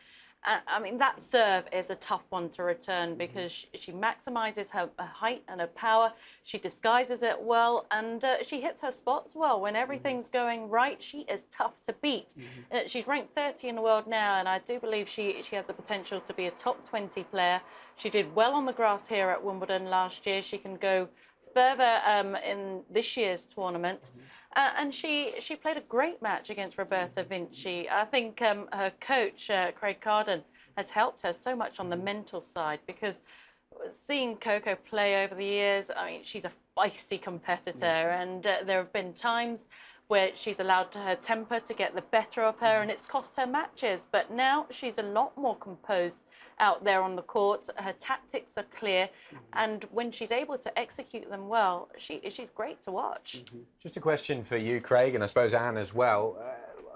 I mean, that serve is a tough one to return because she maximizes her height and her power. She disguises it well, and she hits her spots well. When everything's going right, she is tough to beat. She's ranked 30 in the world now, and I do believe she has the potential to be a top 20 player. She did well on the grass here at Wimbledon last year. She can go further in this year's tournament. And she played a great match against Roberta Vinci. I think her coach, Craig Carden, has helped her so much on the mental side, because seeing Coco play over the years, I mean, she's a feisty competitor, and there have been times where she's allowed her temper to get the better of her, and it's cost her matches. But now she's a lot more composed out there on the court. Her tactics are clear, and when she's able to execute them well, she's great to watch. Just a question for you, Craig, and I suppose Anne as well.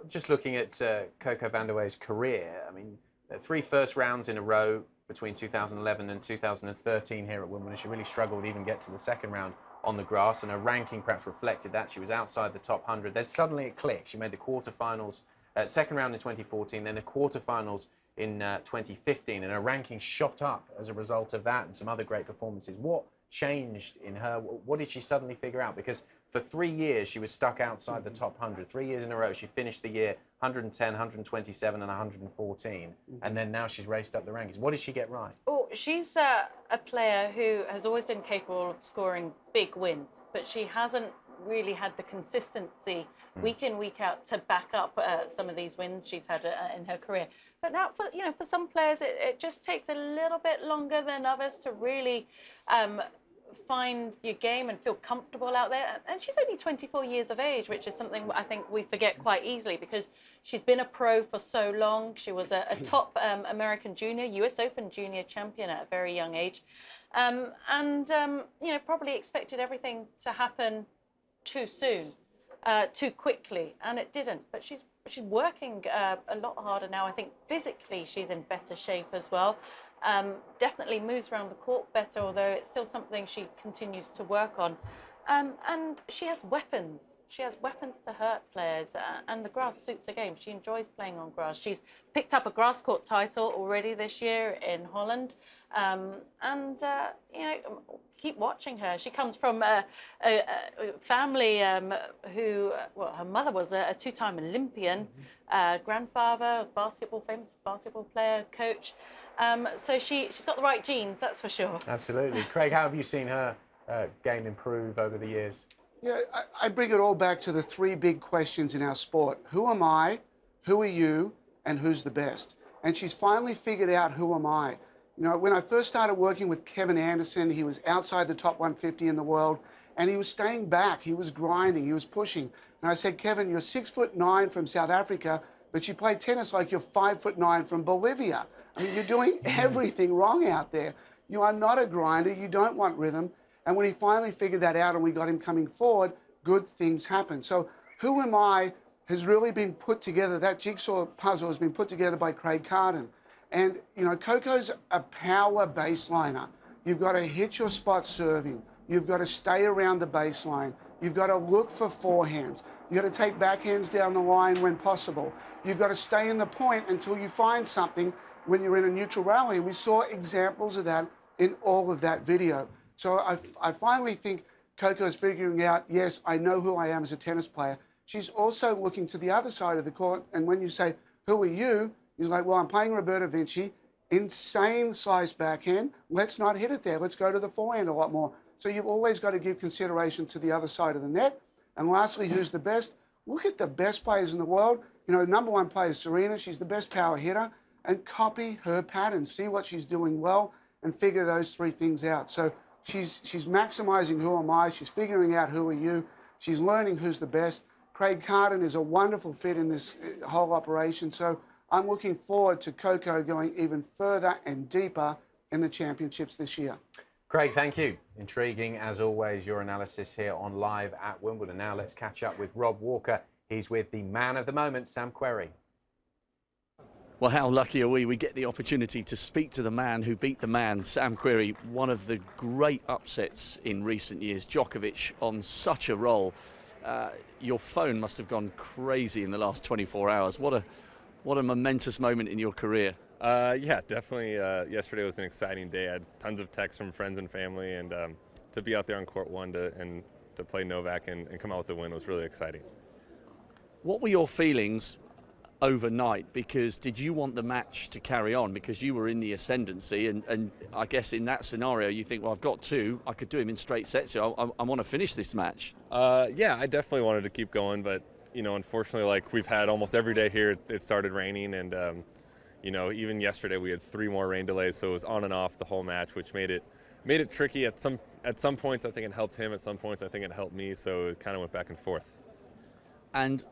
Just looking at Coco Vandeweghe's career, I mean, 3 first rounds in a row between 2011 and 2013 here at Wimbledon. She really struggled to even get to the second round on the grass, and her ranking perhaps reflected that. She was outside the top 100. Then suddenly it clicked. She made the quarterfinals, second round in 2014, then the quarterfinals in 2015, and her ranking shot up as a result of that and some other great performances. What changed in her? What did she suddenly figure out? Because for 3 years she was stuck outside the top 100. 3 years in a row she finished the year 110, 127 and 114, and then now she's raced up the rankings. What did she get right? Oh, she's a player who has always been capable of scoring big wins, but she hasn't really had the consistency week in, week out to back up some of these wins she's had in her career. But now, for some players, it just takes a little bit longer than others to really find your game and feel comfortable out there. And she's only 24 years of age, which is something I think we forget quite easily, because she's been a pro for so long. She was a top American junior, US Open junior champion at a very young age. Probably expected everything to happen too soon, too quickly, and it didn't. But she's working a lot harder now. I think physically she's in better shape as well. Definitely moves around the court better, although it's still something she continues to work on. And she has weapons. She has weapons to hurt players, and the grass suits her game. She enjoys playing on grass. She's picked up a grass court title already this year in Holland. Keep watching her. She comes from a family who, well, her mother was a 2-time Olympian, grandfather, famous basketball player, coach. So she's got the right genes, that's for sure. Absolutely. Craig, how have you seen her game improve over the years? Yeah, I bring it all back to the 3 big questions in our sport. Who am I? Who are you? And who's the best? And she's finally figured out who am I. You know, when I first started working with Kevin Anderson, he was outside the top 150 in the world, and he was staying back. He was grinding. He was pushing. And I said, Kevin, you're 6'9" from South Africa, but you play tennis like you're 5'9" from Bolivia. I mean, you're doing everything wrong out there. You are not a grinder. You don't want rhythm. And when he finally figured that out and we got him coming forward, good things happened. So who am I has really been put together. That jigsaw puzzle has been put together by Craig Carden. And, you know, Coco's a power baseliner. You've got to hit your spot serving. You've got to stay around the baseline. You've got to look for forehands. You've got to take backhands down the line when possible. You've got to stay in the point until you find something when you're in a neutral rally. And we saw examples of that in all of that video. So I finally think Coco's figuring out, yes, I know who I am as a tennis player, she's also looking to the other side of the court. And when you say, who are you? He's like, well, I'm playing Roberta Vinci. Insane slice backhand. Let's not hit it there. Let's go to the forehand a lot more. So you've always got to give consideration to the other side of the net. And lastly, who's the best? Look at the best players in the world. You know, number one player is Serena. She's the best power hitter. And copy her pattern. See what she's doing well and figure those three things out. So she's maximizing who am I. She's figuring out who are you. She's learning who's the best. Craig Carden is a wonderful fit in this whole operation. So I'm looking forward to Coco going even further and deeper in the championships this year. Craig, thank you. Intriguing, as always, your analysis here on Live at Wimbledon. Now let's catch up with Rob Walker. He's with the man of the moment, Sam Querrey. Well, how lucky are we? We get the opportunity to speak to the man who beat the man, Sam Querrey, one of the great upsets in recent years. Djokovic on such a roll. Your phone must have gone crazy in the last 24 hours. What a momentous moment in your career. Yeah, definitely. Yesterday was an exciting day. I had tons of texts from friends and family, and to be out there on court one and to play Novak and come out with a win was really exciting. What were your feelings overnight? Because did you want the match to carry on? Because you were in the ascendancy, and I guess in that scenario you think, well, I've got two, I could do him in straight sets, so I want to finish this match. Yeah, I definitely wanted to keep going, but you know, unfortunately, like we've had almost every day here, it started raining, and you know, even yesterday we had 3 more rain delays, so it was on and off the whole match, which made it tricky. At some points I think it helped him, at some points I think it helped me, so it kind of went back and forth. And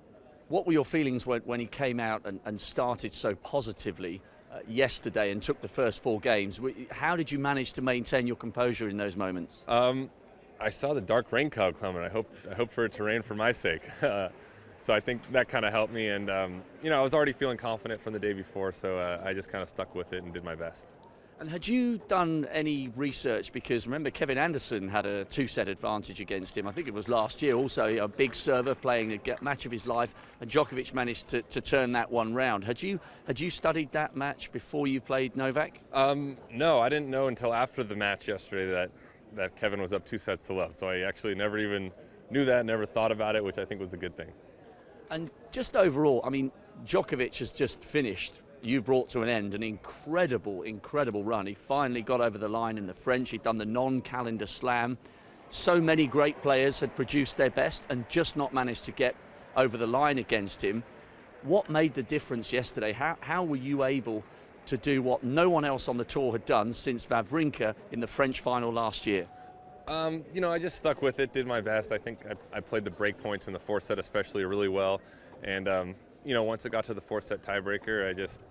what were your feelings when he came out and started so positively yesterday and took the first 4 games? How did you manage to maintain your composure in those moments? I saw the dark rain cloud coming. I hope for it to rain for my sake. So I think that kind of helped me, and you know, I was already feeling confident from the day before, so I just kind of stuck with it and did my best. And had you done any research? Because remember, Kevin Anderson had a 2-set advantage against him. I think it was last year. Also, a big server playing a match of his life, and Djokovic managed to turn that one round. Had you studied that match before you played Novak? No, I didn't know until after the match yesterday that Kevin was up 2-0. So I actually never even knew that, never thought about it, which I think was a good thing. And just overall, I mean, Djokovic has just finished. You brought to an end an incredible run. He finally got over the line in the French. He'd done the non-calendar slam. So many great players had produced their best and just not managed to get over the line against him. What made the difference yesterday? How were you able to do what no one else on the tour had done since Wawrinka in the French final last year? You know, I just stuck with it, did my best. I think I played the break points in the 4th set especially really well. And, you know, once it got to the 4th set tiebreaker, I just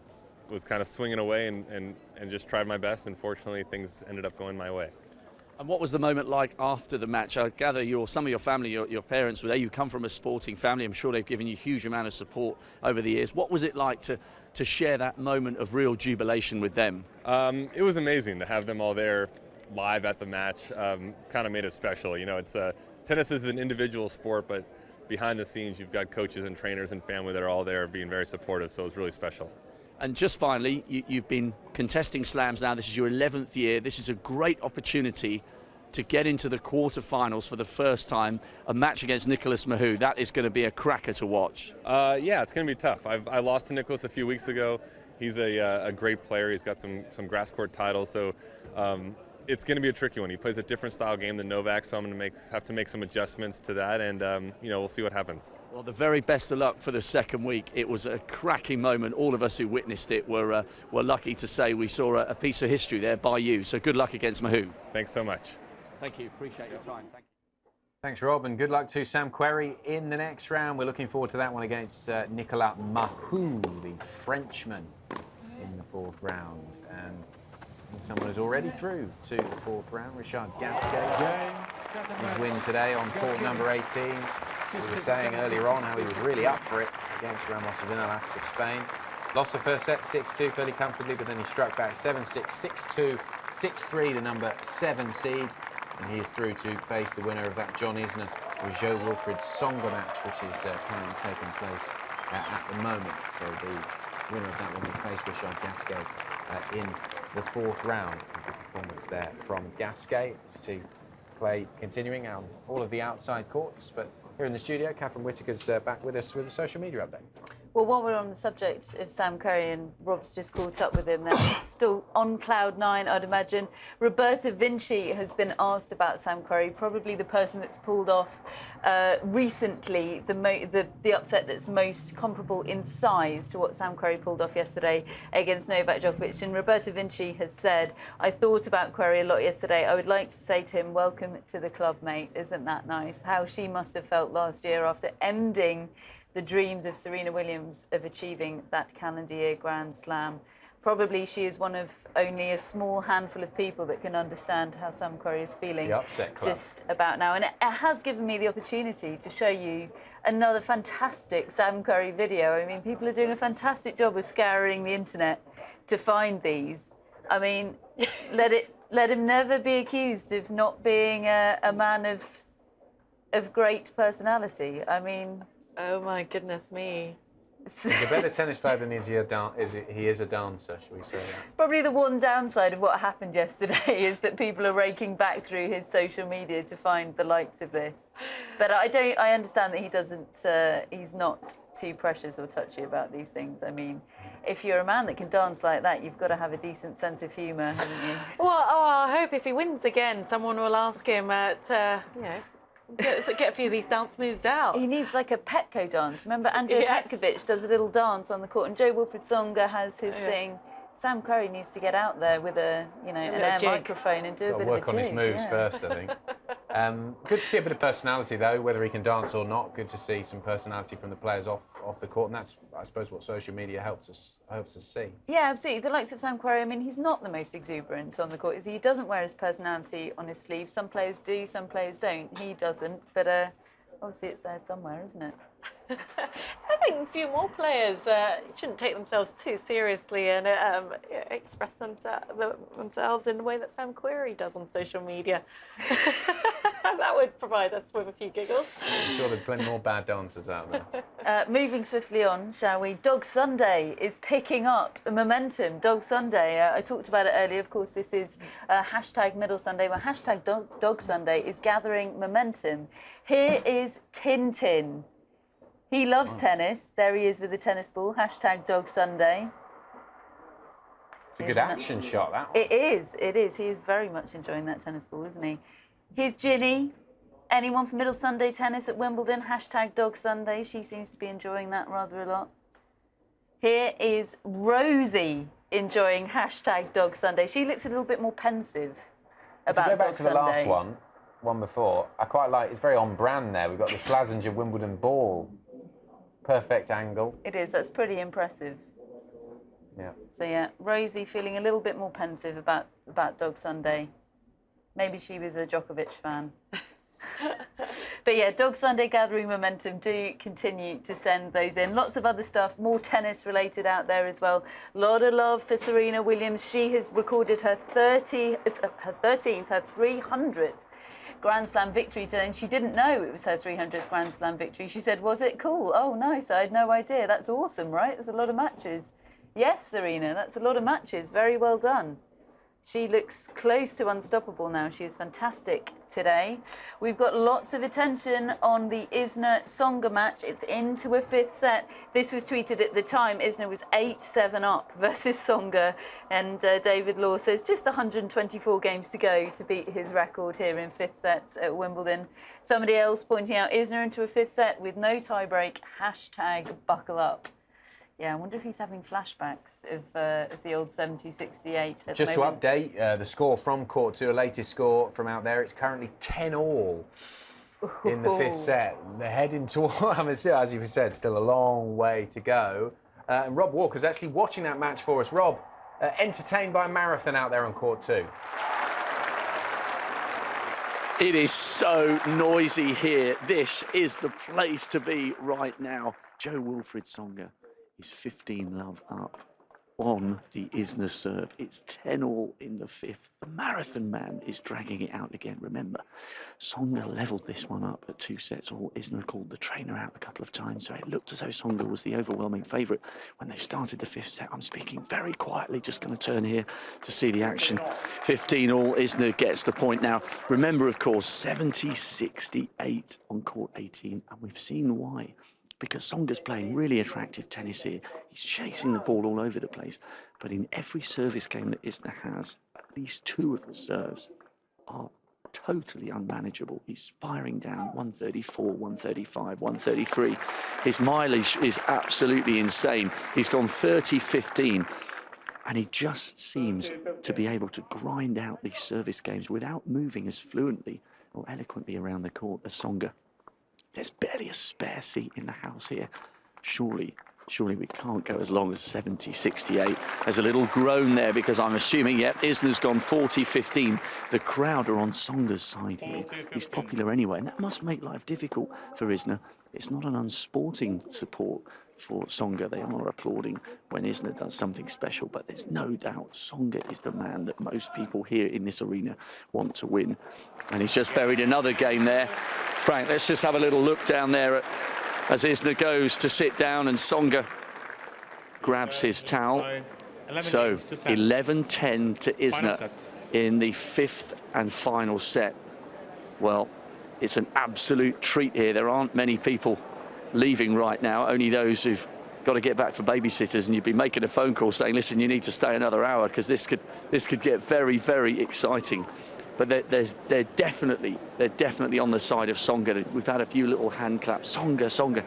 was kind of swinging away and just tried my best. Unfortunately, things ended up going my way. And what was the moment like after the match? I gather some of your family, your parents were there. You come from a sporting family. I'm sure they've given you a huge amount of support over the years. What was it like to share that moment of real jubilation with them? It was amazing to have them all there live at the match. Kind of made it special. You know, tennis is an individual sport, but behind the scenes you've got coaches and trainers and family that are all there being very supportive, so it was really special. And just finally, you've been contesting slams now. This is your 11th year. This is a great opportunity to get into the quarterfinals for the first time, a match against Nicolas Mahut. That is going to be a cracker to watch. Yeah, it's going to be tough. I lost to Nicolas a few weeks ago. He's a great player. He's got some grass court titles, so it's going to be a tricky one. He plays a different style game than Novak, so I'm going to have to make some adjustments to that, and you know, we'll see what happens. Well, the very best of luck for the second week. It was a cracking moment. All of us who witnessed it were lucky to say we saw a piece of history there by you. So good luck against Mahut. Thanks so much. Thank you. Appreciate your time. Thank you. Thanks, Rob, and good luck to Sam Querrey in the next round. We're looking forward to that one against Nicolas Mahut, the Frenchman, in the 4th round. And someone who's already through to the 4th round, Richard Gasquet. His win today on court number 18. We were saying earlier on how he was really up for it against Ramos-Vinolas of Spain. Lost the first set 6-2 fairly comfortably, but then he struck back 7-6, 6-2, 6-3, the number 7 seed. And he is through to face the winner of that John Isner with Wilfried Tsonga match, which is currently taking place at the moment. So the winner of that one will face Richard Gasquet in the 4th round. A good performance there from Gasquet. You see play continuing on all of the outside courts, but Here in the studio, Catherine Whitaker's back with us with a social media update. Well, while we're on the subject of Sam Querrey, and Rob's just caught up with him, they're still on cloud nine, I'd imagine. Roberta Vinci has been asked about Sam Querrey, probably the person that's pulled off recently the upset that's most comparable in size to what Sam Querrey pulled off yesterday against Novak Djokovic. And Roberta Vinci has said, I thought about Querrey a lot yesterday. I would like to say to him, welcome to the club, mate. Isn't that nice? How she must have felt last year after ending the dreams of Serena Williams of achieving that calendar year Grand Slam. Probably she is one of only a small handful of people that can understand how Sam Querrey is feeling The upset club. just about now. And it has given me the opportunity to show you another fantastic Sam Querrey video. I mean, people are doing a fantastic job of scouring the internet to find these. I mean, let him never be accused of not being a man of great personality. I mean, oh my goodness me. He's a better tennis player than he is a dancer, shall we say that? Probably the one downside of what happened yesterday is that people are raking back through his social media to find the likes of this. But I understand that he doesn't, he's not too precious or touchy about these things. I mean, if you're a man that can dance like that, you've got to have a decent sense of humour, haven't you? Well, I hope if he wins again, someone will ask him get a few of these dance moves out. He needs like a Petco dance. Remember, Andrea Petkovic does a little dance on the court, and Joe-Wilfried Tsonga has his thing. Sam Querrey needs to get out there with an air microphone and do a bit of a jig. Work on his moves first, I think. Good to see a bit of personality, though, whether he can dance or not. Good to see some personality from the players off the court, and that's, I suppose, what social media helps us see. Yeah, absolutely. The likes of Sam Querrey, I mean, he's not the most exuberant on the court, is he? He doesn't wear his personality on his sleeve. Some players do, some players don't. He doesn't, but obviously it's there somewhere, isn't it? I think a few more players shouldn't take themselves too seriously and express themselves in the way that Sam Querrey does on social media. That would provide us with a few giggles. I'm sure there's plenty more bad dancers out there. Moving swiftly on, shall we? Dog Sunday is picking up momentum. Dog Sunday, I talked about it earlier. Of course, this is hashtag Middle Sunday, where hashtag Dog Sunday is gathering momentum. Here is Tintin. He loves tennis. There he is with the tennis ball. Hashtag Dog Sunday. It's a good action shot, that one. It is. It is. He is very much enjoying that tennis ball, isn't he? Here's Ginny. Anyone for Middle Sunday tennis at Wimbledon? Hashtag Dog Sunday. She seems to be enjoying that rather a lot. Here is Rosie enjoying hashtag Dog Sunday. She looks a little bit more pensive about Dog Sunday. To go back to the last one before, I quite like, it's very on brand there. We've got the Slazenger Wimbledon ball. Perfect angle. It is. That's pretty impressive. Yeah. So yeah, Rosie feeling a little bit more pensive about Dog Sunday. Maybe she was a Djokovic fan. But yeah, Dog Sunday gathering momentum. Do continue to send those in. Lots of other stuff, more tennis related out there as well. A lot of love for Serena Williams. She has recorded her 300th Grand Slam victory today, and she didn't know it was her 300th Grand Slam victory. She said, was it cool? Oh, nice. I had no idea. That's awesome, right? There's a lot of matches. Yes, Serena, that's a lot of matches. Very well done. She looks close to unstoppable now. She was fantastic today. We've got lots of attention on the Isner-Tsonga match. It's into a fifth set. This was tweeted at the time. Isner was 8-7 up versus Tsonga. And David Law says just 124 games to go to beat his record here in fifth sets at Wimbledon. Somebody else pointing out Isner into a fifth set with no tiebreak. Hashtag buckle up. Yeah, I wonder if he's having flashbacks of the old 70-68. Just to update the score from Court 2, a latest score from out there, it's currently 10-all in the fifth set. They're heading toward, I mean, still, as you said, still a long way to go. And Rob Walker's actually watching that match for us. Rob, entertained by a marathon out there on Court 2. It is so noisy here. This is the place to be right now. Joe-Wilfried Tsonga is 15 love up. on the Isner serve. It's 10-all in the 5th. The marathon man is dragging it out again. Remember, Tsonga levelled this one up at 2 sets all. Isner called the trainer out a couple of times, so it looked as though Tsonga was the overwhelming favourite when they started the 5th set. I'm speaking very quietly, just going to turn here to see the action. 15-all, Isner gets the point now. Remember, of course, 70-68 on court 18, and we've seen why. Because Tsonga's playing really attractive tennis here. He's chasing the ball all over the place. But in every service game that Isner has, at least 2 of the serves are totally unmanageable. He's firing down 134, 135, 133. His mileage is absolutely insane. He's gone 30-15. And he just seems to be able to grind out these service games without moving as fluently or eloquently around the court as Tsonga. There's barely a spare seat in the house here. Surely we can't go as long as 70-68. There's a little groan there because I'm assuming, yep, Isner's gone 40-15. The crowd are on Tsonga's side here. He's popular anyway, and that must make life difficult for Isner. It's not an unsporting support for Tsonga. They are applauding when Isner does something special, but there's no doubt Tsonga is the man that most people here in this arena want to win. And he's just buried another game there. Frank, let's just have a little look down there as Isner goes to sit down and Tsonga grabs his towel. So 11-10 to Isner in the 5th and final set. Well, it's an absolute treat here. There aren't many people leaving right now, only those who've got to get back for babysitters, and you'd be making a phone call saying, listen, you need to stay another hour because this could get very, very exciting. But they're definitely on the side of Tsonga. We've had a few little hand claps. Tsonga.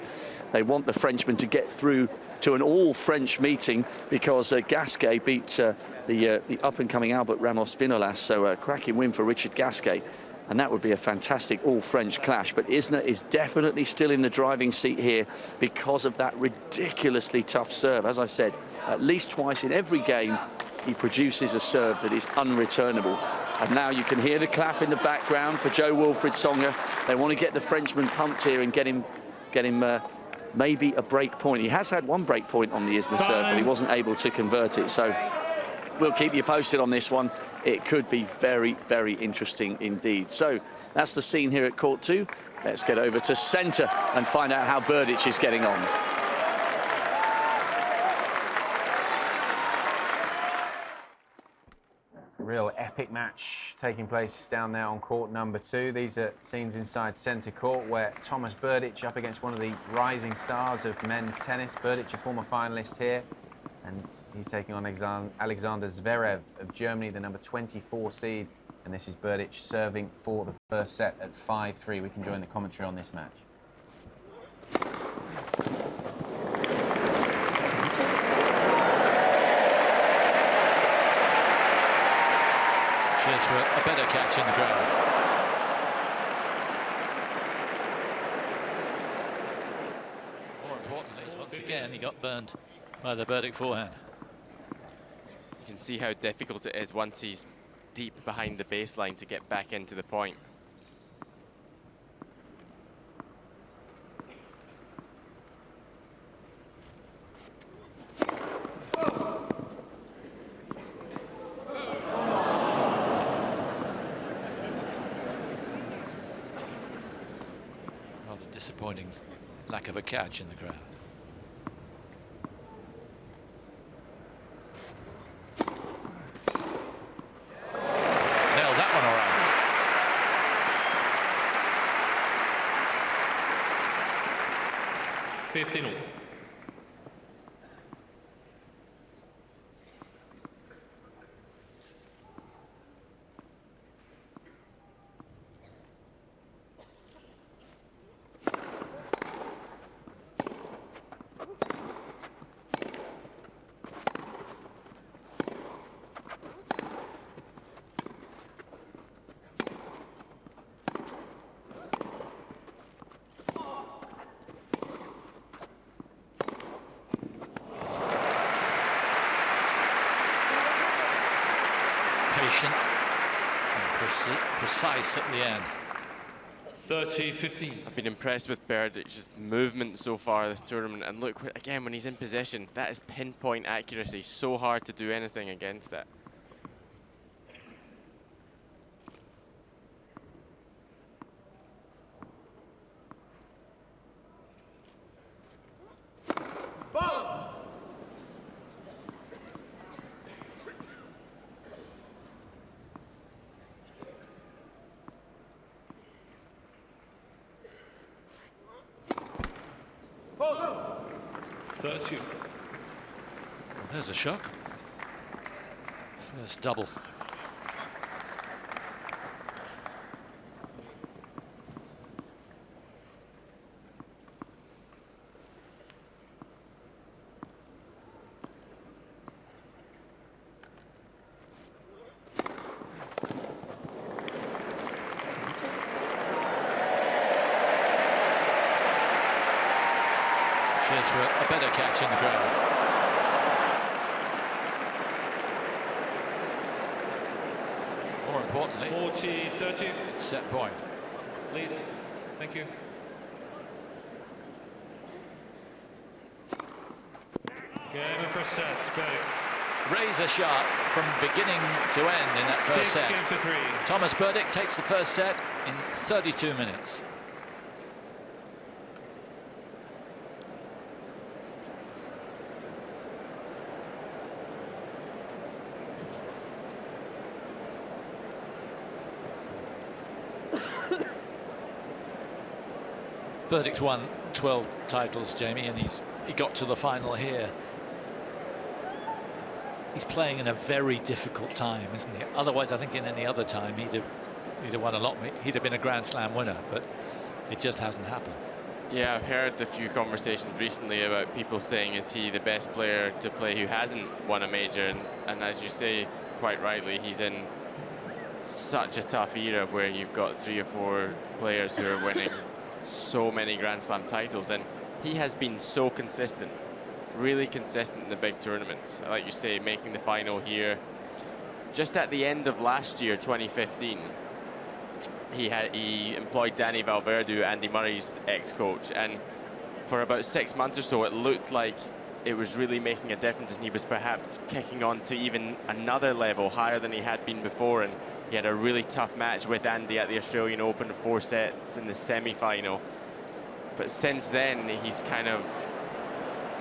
They want the Frenchman to get through to an all-French meeting because Gasquet beat the up-and-coming Albert Ramos-Vinolas, so a cracking win for Richard Gasquet. And that would be a fantastic all-French clash. But Isner is definitely still in the driving seat here because of that ridiculously tough serve. As I said, at least twice in every game, he produces a serve that is unreturnable. And now you can hear the clap in the background for Jo-Wilfried Tsonga. They want to get the Frenchman pumped here and get him maybe a break point. He has had one break point on the Isner serve, but he wasn't able to convert it. So we'll keep you posted on this one. It could be very, very interesting indeed. So that's the scene here at court 2. Let's get over to centre and find out how Berdych is getting on. Real epic match taking place down there on court number 2. These are scenes inside centre court where Thomas Berdych up against one of the rising stars of men's tennis. Berdych, a former finalist here, and he's taking on Alexander Zverev of Germany, the number 24 seed. And this is Berdych serving for the first set at 5-3. We can join the commentary on this match. Cheers for a better catch in the ground. More importantly, once again, he got burned by the Berdych forehand. You can see how difficult it is once he's deep behind the baseline to get back into the point. Rather disappointing lack of a catch in the ground. Nailed that one all right. 15-all. Patient and precise at the end. 30-15. I've been impressed with Berdych's movement so far this tournament, and look, again, when he's in possession, that is pinpoint accuracy. So hard to do anything against that. Well, there's a shock. First double. Cheers for a better catch in the ground. More importantly, 40-30. Set point. Please. Thank you. Game of first set. Berdych. Razor sharp from beginning to end in that first set. 6 game for 3. Thomas Berdych takes the first set in 32 minutes. Berdych's won 12 titles, Jamie, and he got to the final here. He's playing in a very difficult time, isn't he? Otherwise, I think in any other time he'd have won a lot. He'd have been a Grand Slam winner, but it just hasn't happened. Yeah, I've heard a few conversations recently about people saying, is he the best player to play who hasn't won a major? And as you say, quite rightly, he's in such a tough era where you've got 3 or 4 players who are winning so many Grand Slam titles, and he has been so consistent, really consistent in the big tournaments. Like you say, making the final here. Just at the end of last year, 2015, he employed Danny Valverde, Andy Murray's ex-coach, and for about 6 months or so, it looked like it was really making a difference, and he was perhaps kicking on to even another level higher than he had been before. And he had a really tough match with Andy at the Australian Open, 4 sets in the semi-final. But since then, he's kind of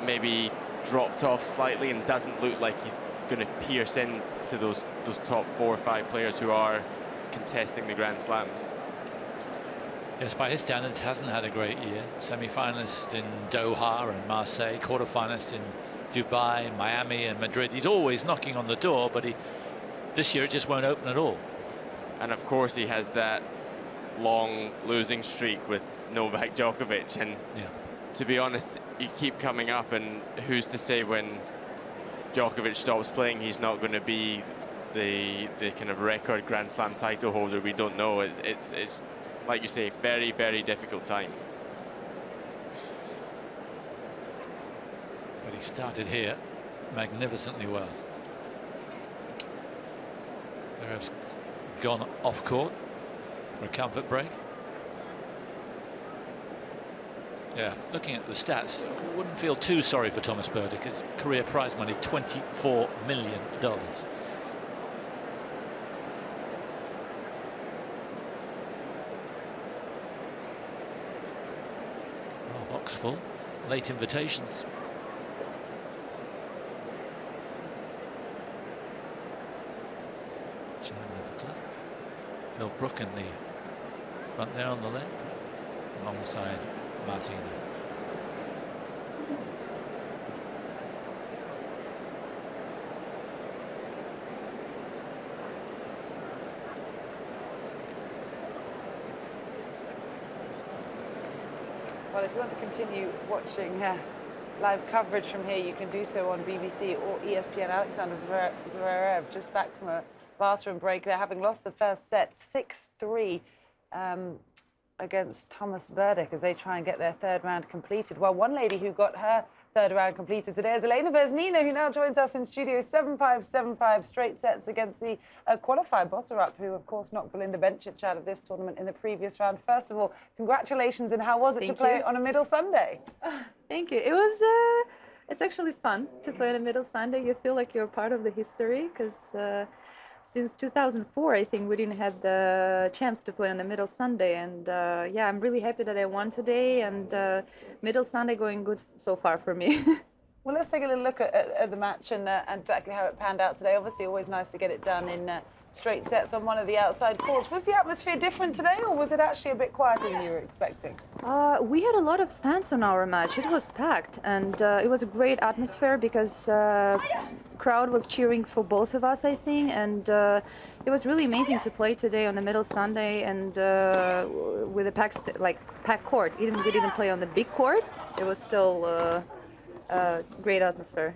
maybe dropped off slightly and doesn't look like he's going to pierce into those top 4 or 5 players who are contesting the Grand Slams. Yes, by his standards, hasn't had a great year. Semi-finalist in Doha and Marseille, quarter-finalist in Dubai, Miami and Madrid. He's always knocking on the door, but this year it just won't open at all. And of course he has that long losing streak with Novak Djokovic, and to be honest, you keep coming up, and who's to say when Djokovic stops playing he's not going to be the kind of record Grand Slam title holder? We don't know. It's like you say, very, very difficult time. But he started here magnificently well. Zverev's gone off court for a comfort break. Yeah, looking at the stats, I wouldn't feel too sorry for Thomas Berdych. His career prize money, $24 million. Box full, late invitations. Chairman of the club, Phil Brook in the front there on the left, alongside Martina. Well, if you want to continue watching live coverage from here, you can do so on BBC or ESPN. Alexander Zverev just back from a bathroom break there, having lost the first set 6-3 against Thomas Berdych as they try and get their 3rd round completed. Well, one lady who got her third round completed today as Elena Vesnina, who now joins us in studio, 7-5, 7-5 straight sets against the qualifier Boserup, who of course knocked Belinda Bencic out of this tournament in the previous round. First of all, congratulations, and how was it to play on a middle Sunday? Thank you. It was, it's actually fun to play on a middle Sunday. You feel like you're part of the history, because since 2004, I think we didn't have the chance to play on the middle Sunday, and yeah, I'm really happy that I won today, and middle Sunday going good so far for me. Well, let's take a little look at the match and exactly how it panned out today. Obviously, always nice to get it done in straight sets on one of the outside courts. Was the atmosphere different today, or was it actually a bit quieter than you were expecting? We had a lot of fans on our match. It was packed, and it was a great atmosphere because crowd was cheering for both of us, I think, and it was really amazing to play today on the middle Sunday and with a packed court. Even if we didn't play on the big court, it was still great atmosphere.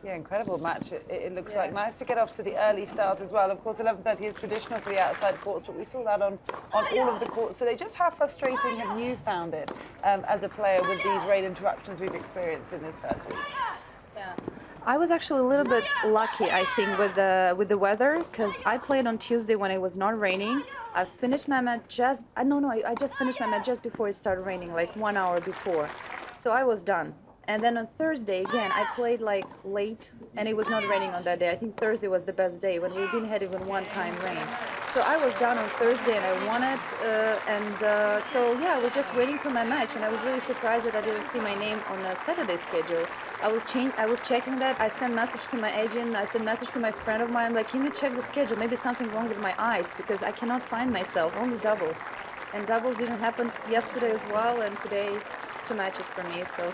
Yeah, incredible match. It looks like nice to get off to the early start as well. Of course, 11:30 is traditional for the outside courts, but we saw that on all of the courts today. Just how frustrating have you found it as a player with these rain interruptions we've experienced in this first week? Yeah. I was actually a little bit lucky, I think, with the weather, because I played on Tuesday when it was not raining. I finished my match I just finished my match just before it started raining, like 1 hour before. So I was done. And then on Thursday, again, I played like late, and it was not raining on that day. I think Thursday was the best day when we didn't have even one time rain. So I was done on Thursday, and I won it. So yeah, I was just waiting for my match, and I was really surprised that I didn't see my name on the Saturday schedule. I was checking that. I sent message to my agent. I sent message to my friend of mine. I'm like, can you check the schedule? Maybe something wrong with my eyes, because I cannot find myself. Only doubles, and doubles didn't happen yesterday as well, and today 2 matches for me. So.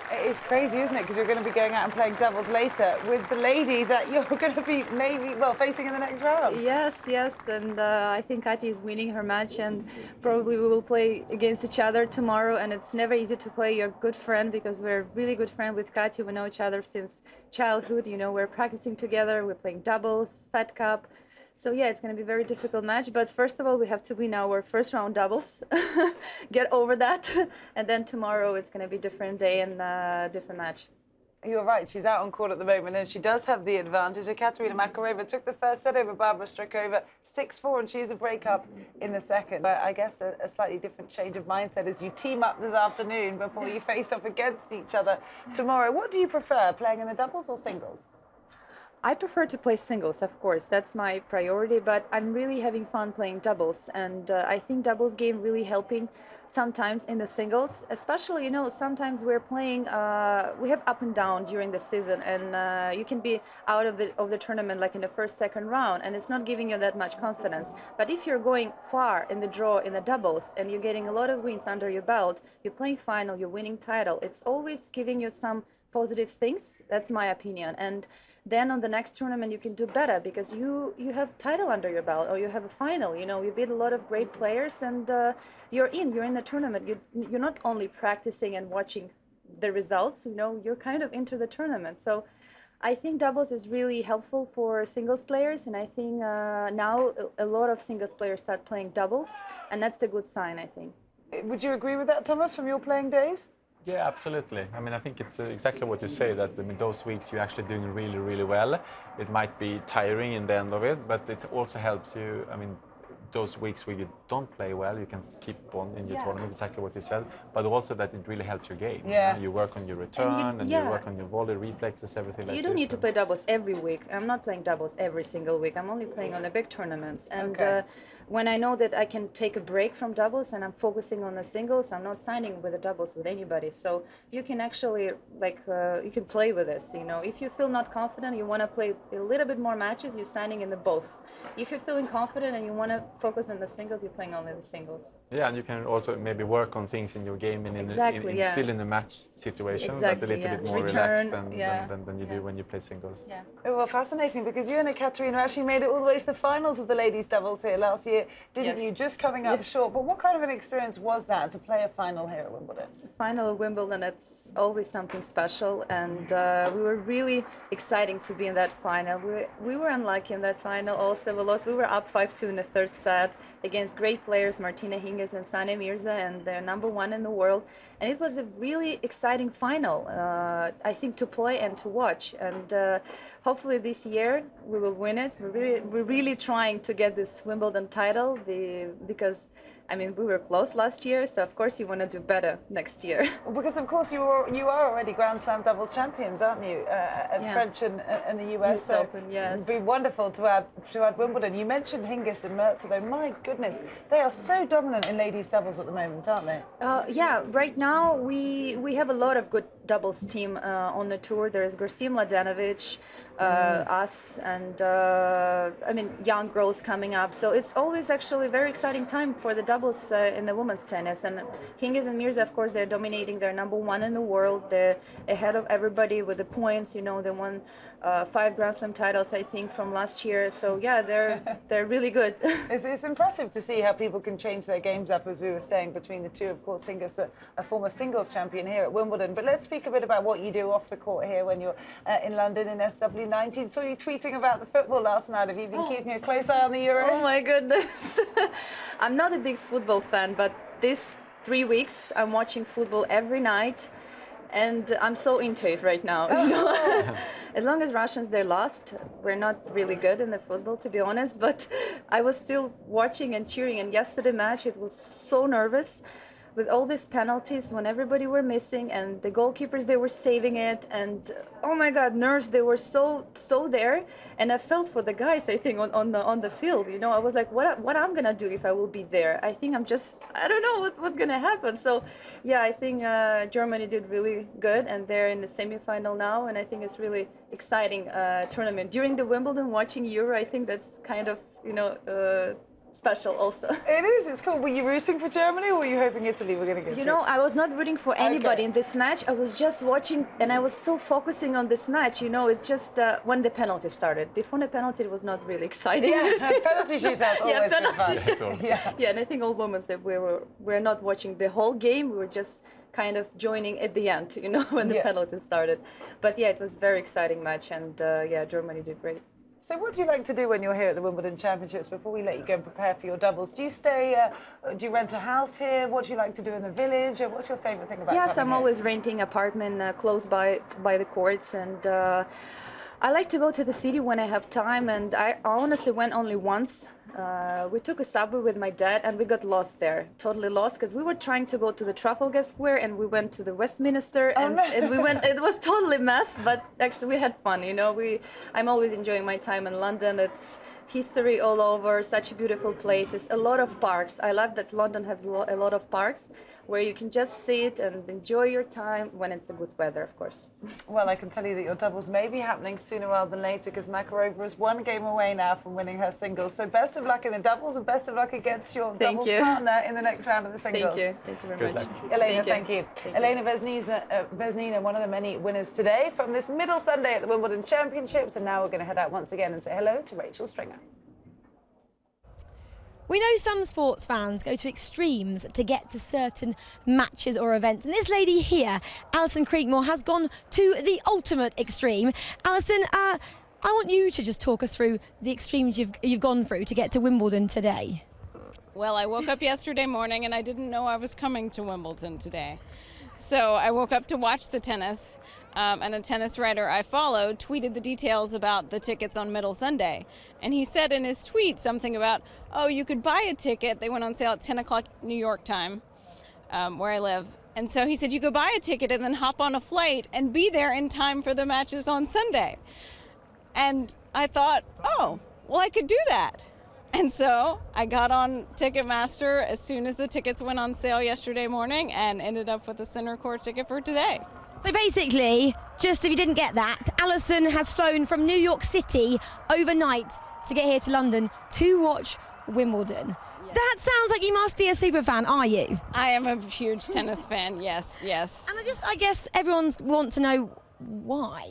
It's crazy, isn't it? Because you're going to be going out and playing doubles later with the lady that you're going to be facing in the next round. Yes, and I think Kati is winning her match, and probably we will play against each other tomorrow. And it's never easy to play your good friend, because we're really good friend with Kati. We know each other since childhood. You know, we're practicing together. We're playing doubles, Fed Cup. So yeah, it's going to be a very difficult match, but first of all, we have to win our first round doubles, get over that, and then tomorrow it's going to be a different day and a different match. You're right, she's out on court at the moment, and she does have the advantage. Ekaterina Makarova took the first set over Barbara Strycova 6-4, and she's a break-up in the second. But I guess a slightly different change of mindset as you team up this afternoon before you face off against each other tomorrow. What do you prefer, playing in the doubles or singles? I prefer to play singles, of course. That's my priority, but I'm really having fun playing doubles, and I think doubles game really helping sometimes in the singles, especially, you know, sometimes we're playing, we have up and down during the season, and you can be out of the tournament like in the first, second round, and it's not giving you that much confidence. But if you're going far in the draw in the doubles and you're getting a lot of wins under your belt, you're playing final, you're winning title, it's always giving you some positive things. That's my opinion. And then on the next tournament you can do better, because you have title under your belt, or you have a final. You know, you beat a lot of great players, and you're in the tournament. You're not only practicing and watching the results. You know, you're kind of into the tournament. So I think doubles is really helpful for singles players, and I think now a lot of singles players start playing doubles, and that's the good sign, I think. Would you agree with that, Thomas, from your playing days? Yeah, absolutely. I mean, I think it's exactly what you say, that in those weeks you're actually doing really, really well. It might be tiring in the end of it, but it also helps you. I mean, those weeks where you don't play well, you can keep on in your tournament, exactly what you said, but also that it really helps your game. Yeah. You work on your return, and you work on your volley reflexes, everything like that. You don't need to play doubles every week. I'm not playing doubles every single week. I'm only playing on the big tournaments. And when I know that I can take a break from doubles and I'm focusing on the singles, I'm not signing with the doubles with anybody. So you can actually, you can play with this, you know. If you feel not confident, you want to play a little bit more matches, you're signing in the both. If you're feeling confident and you want to focus on the singles, you're playing only the singles. Yeah, and you can also maybe work on things in your game and still in a match situation, but a little bit more relaxed than you do when you play singles. Yeah. Well, fascinating, because you and Ekaterina actually made it all the way to the finals of the ladies' doubles here last year, didn't you? Just coming up short. But what kind of an experience was that to play a final here at Wimbledon? Final at Wimbledon, it's always something special, and we were really exciting to be in that final. We were unlucky in that final also. We were up 5-2 in the third set. against great players, Martina Hingis and Sania Mirza, and they're #1 in the world. And it was a really exciting final, I think, to play and to watch. And hopefully this year we will win it. We're really trying to get this Wimbledon title because, I mean, we were close last year, so of course you want to do better next year. Well, because of course you are already Grand Slam doubles champions, aren't you? At French and the US. US Open, yes. It'd be wonderful to add Wimbledon. You mentioned Hingis and Mirza, though. My goodness, they are so dominant in ladies doubles at the moment, aren't they? Yeah, right now we have a lot of good doubles team on the tour. There is Garcia Mladenovic, us, and I mean, young girls coming up. So it's always actually a very exciting time for the doubles in the women's tennis. And Hingis and Mirza, of course, they're dominating. They're #1 in the world. They're ahead of everybody with the points. You know, they won 5 Grand Slam titles, I think, from last year. So yeah, they're really good. It's impressive to see how people can change their games up, as we were saying, between the two. Of course, Hingis, a former singles champion here at Wimbledon. But let's speak a bit about what you do off the court here when you're in London in SW19. Saw you tweeting about the football last night. Have you been keeping a close eye on the Euros? Oh my goodness. I'm not a big football fan, but this 3 weeks I'm watching football every night. And I'm so into it right now. You know? As long as Russians, they're lost. We're not really good in the football, to be honest. But I was still watching and cheering. And yesterday match, it was so nervous with all these penalties when everybody were missing and the goalkeepers, they were saving it. And oh my God, nerves, they were so there. And I felt for the guys, I think, on the field. You know, I was like, what I'm gonna do if I will be there? I think I don't know what's gonna happen. So yeah, I think Germany did really good, and they're in the semifinal now, and I think it's really exciting tournament. During the Wimbledon, watching Euro, I think that's kind of, you know, special also. It is, it's cool. Were you rooting for Germany, or were you hoping Italy were going to get You know, I was not rooting for anybody in this match. I was just watching, and I was so focusing on this match. You know, it's just when the penalty started. Before the penalty, it was not really exciting. Yeah, penalty shootouts always good fun. Yeah, and I think all moments that we're not watching the whole game. We were just kind of joining at the end, you know, when the penalty started. But yeah, it was a very exciting match, and yeah, Germany did great. So what do you like to do when you're here at the Wimbledon Championships? Before we let you go and prepare for your doubles, do you stay, do you rent a house here? What do you like to do in the village? What's your favourite thing about Yes, I'm here? always renting apartment close by the courts, and I like to go to the city when I have time, and I honestly went only once. We took a subway with my dad and we got lost there, totally lost, because we were trying to go to the Trafalgar Square and we went to the Westminster and we went, it was totally mess, but actually we had fun, you know. I'm always enjoying my time in London. It's history all over, such beautiful places, a lot of parks. I love that London has a lot of parks where you can just sit and enjoy your time when it's a good weather, of course. Well, I can tell you that your doubles may be happening sooner rather than later, because Makarova is 1 game away now from winning her singles. So best of luck in the doubles, and best of luck against your doubles partner in the next round of the singles. Thank you. Thank you very much. Elena, thank you. Elena Vesnina, one of the many winners today from this middle Sunday at the Wimbledon Championships. And now we're going to head out once again and say hello to Rachel Stringer. We know some sports fans go to extremes to get to certain matches or events, and this lady here, Alison Creekmore, has gone to the ultimate extreme. Alison, I want you to just talk us through the extremes you've gone through to get to Wimbledon today. Well, I woke up yesterday morning and I didn't know I was coming to Wimbledon today. So I woke up to watch the tennis, and a tennis writer I followed tweeted the details about the tickets on Middle Sunday. And he said in his tweet something about, oh, you could buy a ticket. They went on sale at 10 o'clock New York time, where I live. And so he said you could buy a ticket and then hop on a flight and be there in time for the matches on Sunday. And I thought, oh, well, I could do that. And so I got on Ticketmaster as soon as the tickets went on sale yesterday morning and ended up with a center court ticket for today. So basically, just if you didn't get that, Alison has flown from New York City overnight to get here to London to watch Wimbledon. Yes. That sounds like you must be a super fan, are you? I am a huge tennis fan, yes, yes. And I guess everyone wants to know why.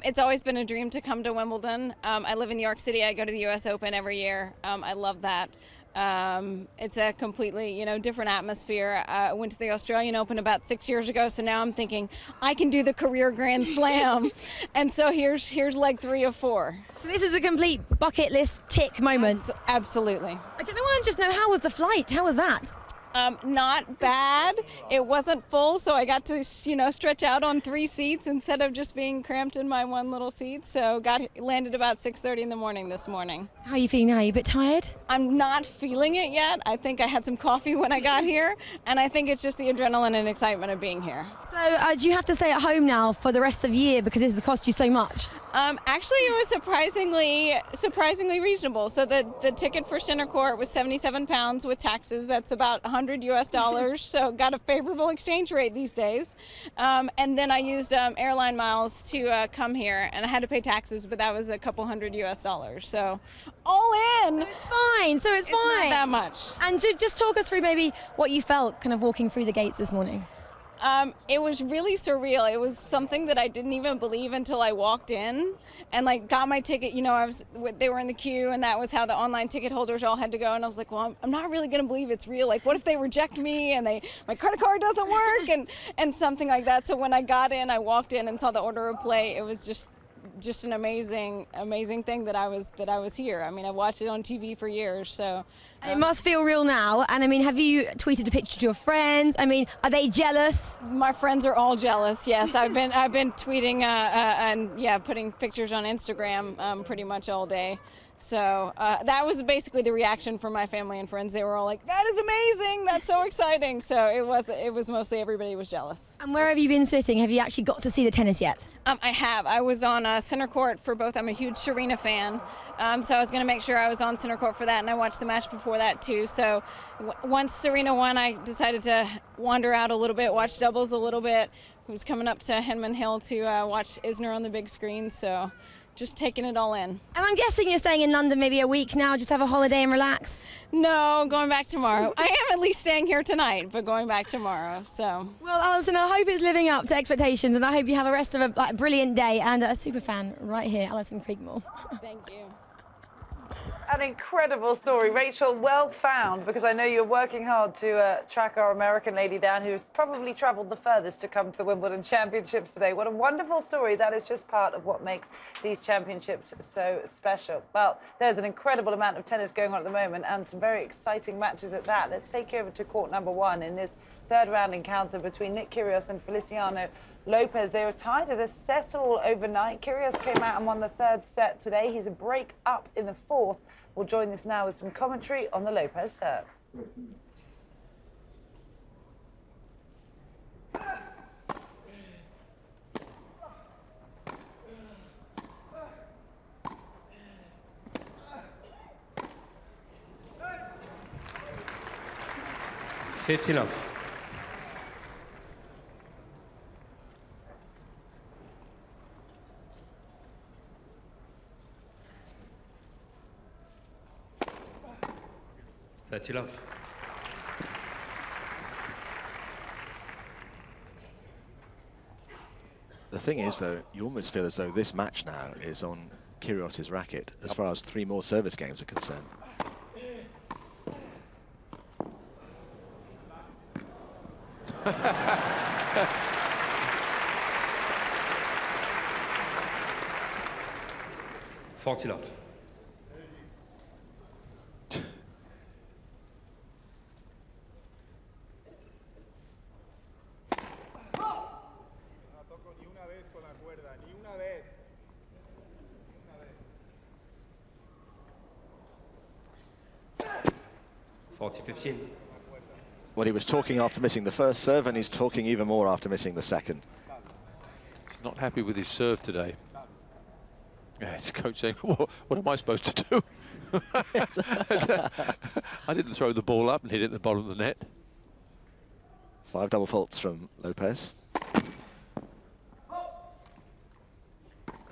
It's always been a dream to come to Wimbledon. I live in New York City. I go to the US Open every year. I love that. It's a completely, different atmosphere. I went to the Australian Open about 6 years ago, so now I'm thinking I can do the career Grand Slam. And so here's leg 3 of 4. So this is a complete bucket list tick moment. Absolutely. Okay, I want to just know, how was the flight? How was that? Not bad. It wasn't full, so I got to, stretch out on 3 seats instead of just being cramped in my one little seat. So landed about 6:30 in the morning this morning. How are you feeling now? Are you a bit tired? I'm not feeling it yet. I think I had some coffee when I got here, and I think it's just the adrenaline and excitement of being here. So do you have to stay at home now for the rest of the year because this has cost you so much? Actually, it was surprisingly reasonable. So the ticket for center court was £77 with taxes. That's about $100 US. So got a favorable exchange rate these days. And then I used airline miles to come here, and I had to pay taxes, but that was a couple $100 US. So all in. So it's fine. It's not that much. And just talk us through maybe what you felt kind of walking through the gates this morning. It was really surreal. It was something that I didn't even believe until I walked in and got my ticket. They were in the queue, and that was how the online ticket holders all had to go. And I was like, well, I'm not really going to believe it's real. What if they reject me and my credit card doesn't work and something like that. So when I got in, I walked in and saw the order of play. It was just an amazing thing that I was here. I mean, I watched it on TV for years, so. And it must feel real now. And I mean, have you tweeted a picture to your friends? I mean, are they jealous? My friends are all jealous. Yes, I've been tweeting and putting pictures on Instagram pretty much all day. So that was basically the reaction from my family and friends. They were all like, "That is amazing! That's so exciting!" So it was mostly everybody was jealous. And where have you been sitting? Have you actually got to see the tennis yet? I have. I was on center court for both. I'm a huge Serena fan, so I was going to make sure I was on center court for that, and I watched the match before that too. So once Serena won, I decided to wander out a little bit, watch doubles a little bit. I was coming up to Henman Hill to watch Isner on the big screen, so. Just taking it all in. And I'm guessing you're staying in London maybe a week now, just have a holiday and relax? No, going back tomorrow. I am at least staying here tonight, but going back tomorrow, so. Well, Alison, I hope it's living up to expectations, and I hope you have a rest of a brilliant day, and a super fan right here, Alison Kriegmore. Thank you. An incredible story. Rachel, well found, because I know you're working hard to track our American lady down, who's probably travelled the furthest to come to the Wimbledon Championships today. What a wonderful story. That is just part of what makes these championships so special. Well, there's an incredible amount of tennis going on at the moment, and some very exciting matches at that. Let's take you over to court number 1 in this third round encounter between Nick Kyrgios and Feliciano Lopez. They were tied at a set all overnight. Kyrgios came out and won the third set today. He's a break up in the fourth. We'll join us now with some commentary on the Lopez serve. $50. $30. The thing is, though, you almost feel as though this match now is on Kyrgios' racket as far as 3 more service games are concerned. $40. $40-15. Well, he was talking after missing the first serve, and he's talking even more after missing the second. He's not happy with his serve today. Yeah, his coach saying, what am I supposed to do? I didn't throw the ball up and hit it at the bottom of the net. 5 double faults from Lopez.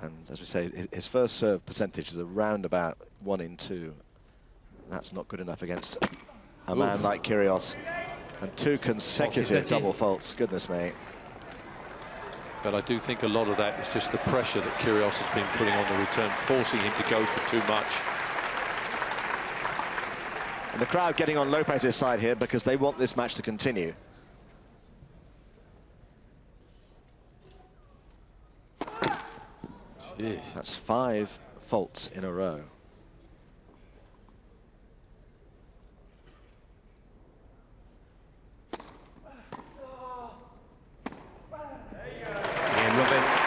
And as we say, his first serve percentage is around about 1 in 2. That's not good enough against a man like Kyrgios. And 2 consecutive double faults, goodness me. But I do think a lot of that is just the pressure that Kyrgios has been putting on the return, forcing him to go for too much. And the crowd getting on Lopez's side here because they want this match to continue. Jeez. That's 5 faults in a row. Game Lopez.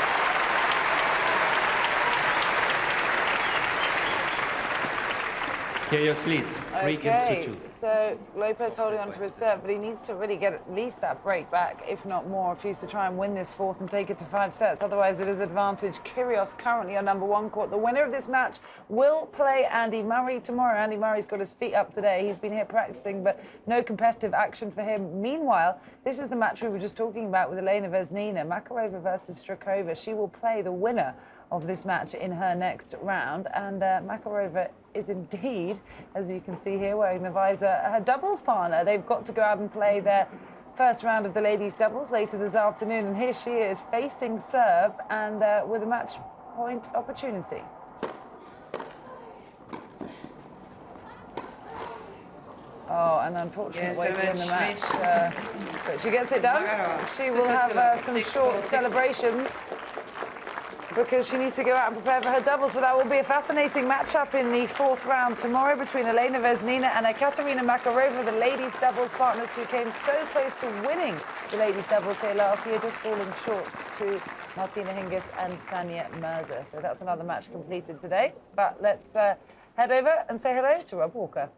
Kyrgios leads. 3 games to 2. So Lopez holding on to his serve, but he needs to really get at least that break back, if not more, if he's to try and win this fourth and take it to 5 sets. Otherwise, it is advantage Kyrgios currently on #1 court. The winner of this match will play Andy Murray tomorrow. Andy Murray's got his feet up today. He's been here practicing, but no competitive action for him. Meanwhile, this is the match we were just talking about with Elena Vesnina, Makarova versus Strycova. She will play the winner of this match in her next round, and Makarova is indeed, as you can see here, wearing the visor, her doubles partner. They've got to go out and play their first round of the ladies' doubles later this afternoon, and here she is facing serve and with a match point opportunity. Oh, an unfortunate way to win the match, but she gets it done. She will have some short celebrations, because she needs to go out and prepare for her doubles. But that will be a fascinating matchup in the 4th round tomorrow between Elena Vesnina and Ekaterina Makarova, the ladies' doubles partners who came so close to winning the ladies' doubles here last year, just falling short to Martina Hingis and Sanya Mirza. So that's another match completed today. But let's head over and say hello to Rob Walker.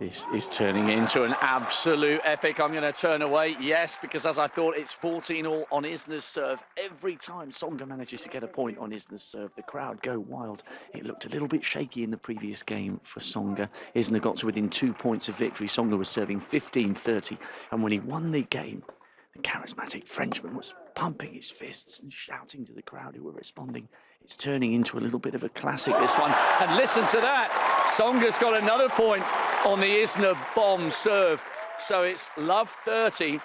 This is turning into an absolute epic. I'm going to turn away, yes, because as I thought, it's 14-all on Isner's serve. Every time Tsonga manages to get a point on Isner's serve, the crowd go wild. It looked a little bit shaky in the previous game for Tsonga. Isner got to within 2 points of victory. Tsonga was serving 15-30, and when he won the game, the charismatic Frenchman was pumping his fists and shouting to the crowd who were responding. It's turning into a little bit of a classic, this one. And listen to that. Tsonga's got another point on the Isner bomb serve. So it's love 30.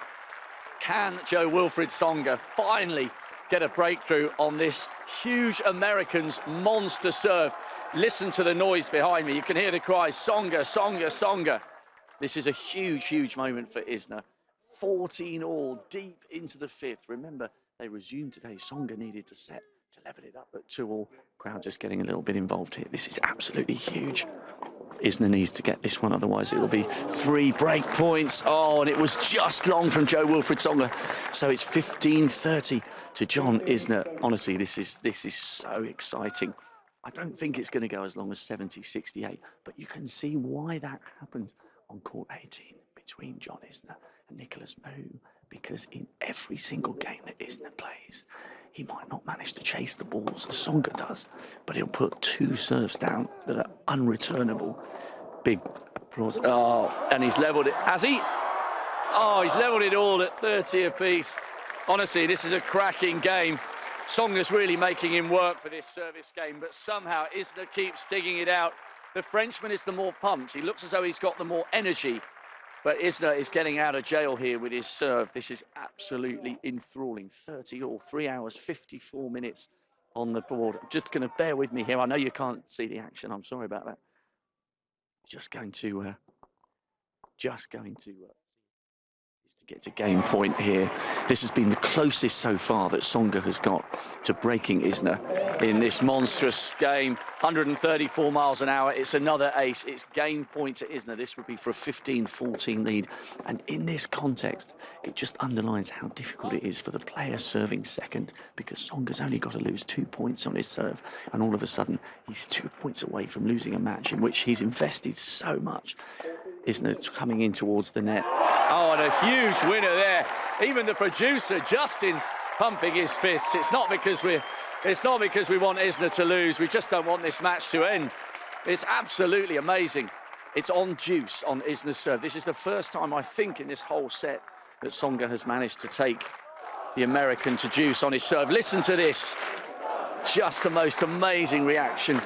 Can Jo-Wilfried Tsonga finally get a breakthrough on this huge American's monster serve? Listen to the noise behind me. You can hear the cries, Tsonga, Tsonga, Tsonga. This is a huge, huge moment for Isner. 14-all deep into the 5th. Remember, they resumed today. Tsonga needed to set to level it up at 2-all. Crowd just getting a little bit involved here. This is absolutely huge. Isner needs to get this one, otherwise it will be 3 break points. Oh, and it was just long from Jo-Wilfried Tsonga. So it's 15-30 to John Isner. Honestly, this is so exciting. I don't think it's going to go as long as 70-68, but you can see why that happened on court 18 between John Isner and Nicolas Mahut, because in every single game that Isner plays, he might not manage to chase the balls as Tsonga does, but he'll put 2 serves down that are unreturnable. Big applause. Oh, and he's levelled it. Has he? Oh, he's levelled it all at 30 apiece. Honestly, this is a cracking game. Tsonga's really making him work for this service game, but somehow Isner keeps digging it out. The Frenchman is the more pumped. He looks as though he's got the more energy. But Isner is getting out of jail here with his serve. This is absolutely enthralling. 30-all, 3 hours, 54 minutes on the board. I'm just going to bear with me here. I know you can't see the action. I'm sorry about that. Just going to get to game point here. This has been the closest so far that Tsonga has got to breaking Isner in this monstrous game. 134 miles an hour. It's another ace. It's game point to Isner. This would be for a 15-14 lead. And in this context, it just underlines how difficult it is for the player serving second, because Tsonga's only got to lose 2 points on his serve. And all of a sudden, he's 2 points away from losing a match in which he's invested so much. Isner coming in towards the net. Oh, and a huge winner there. Even the producer, Justin's pumping his fists. It's not because we want Isner to lose. We just don't want this match to end. It's absolutely amazing. It's on juice on Isner's serve. This is the first time, I think, in this whole set that Tsonga has managed to take the American to juice on his serve. Listen to this. Just the most amazing reaction.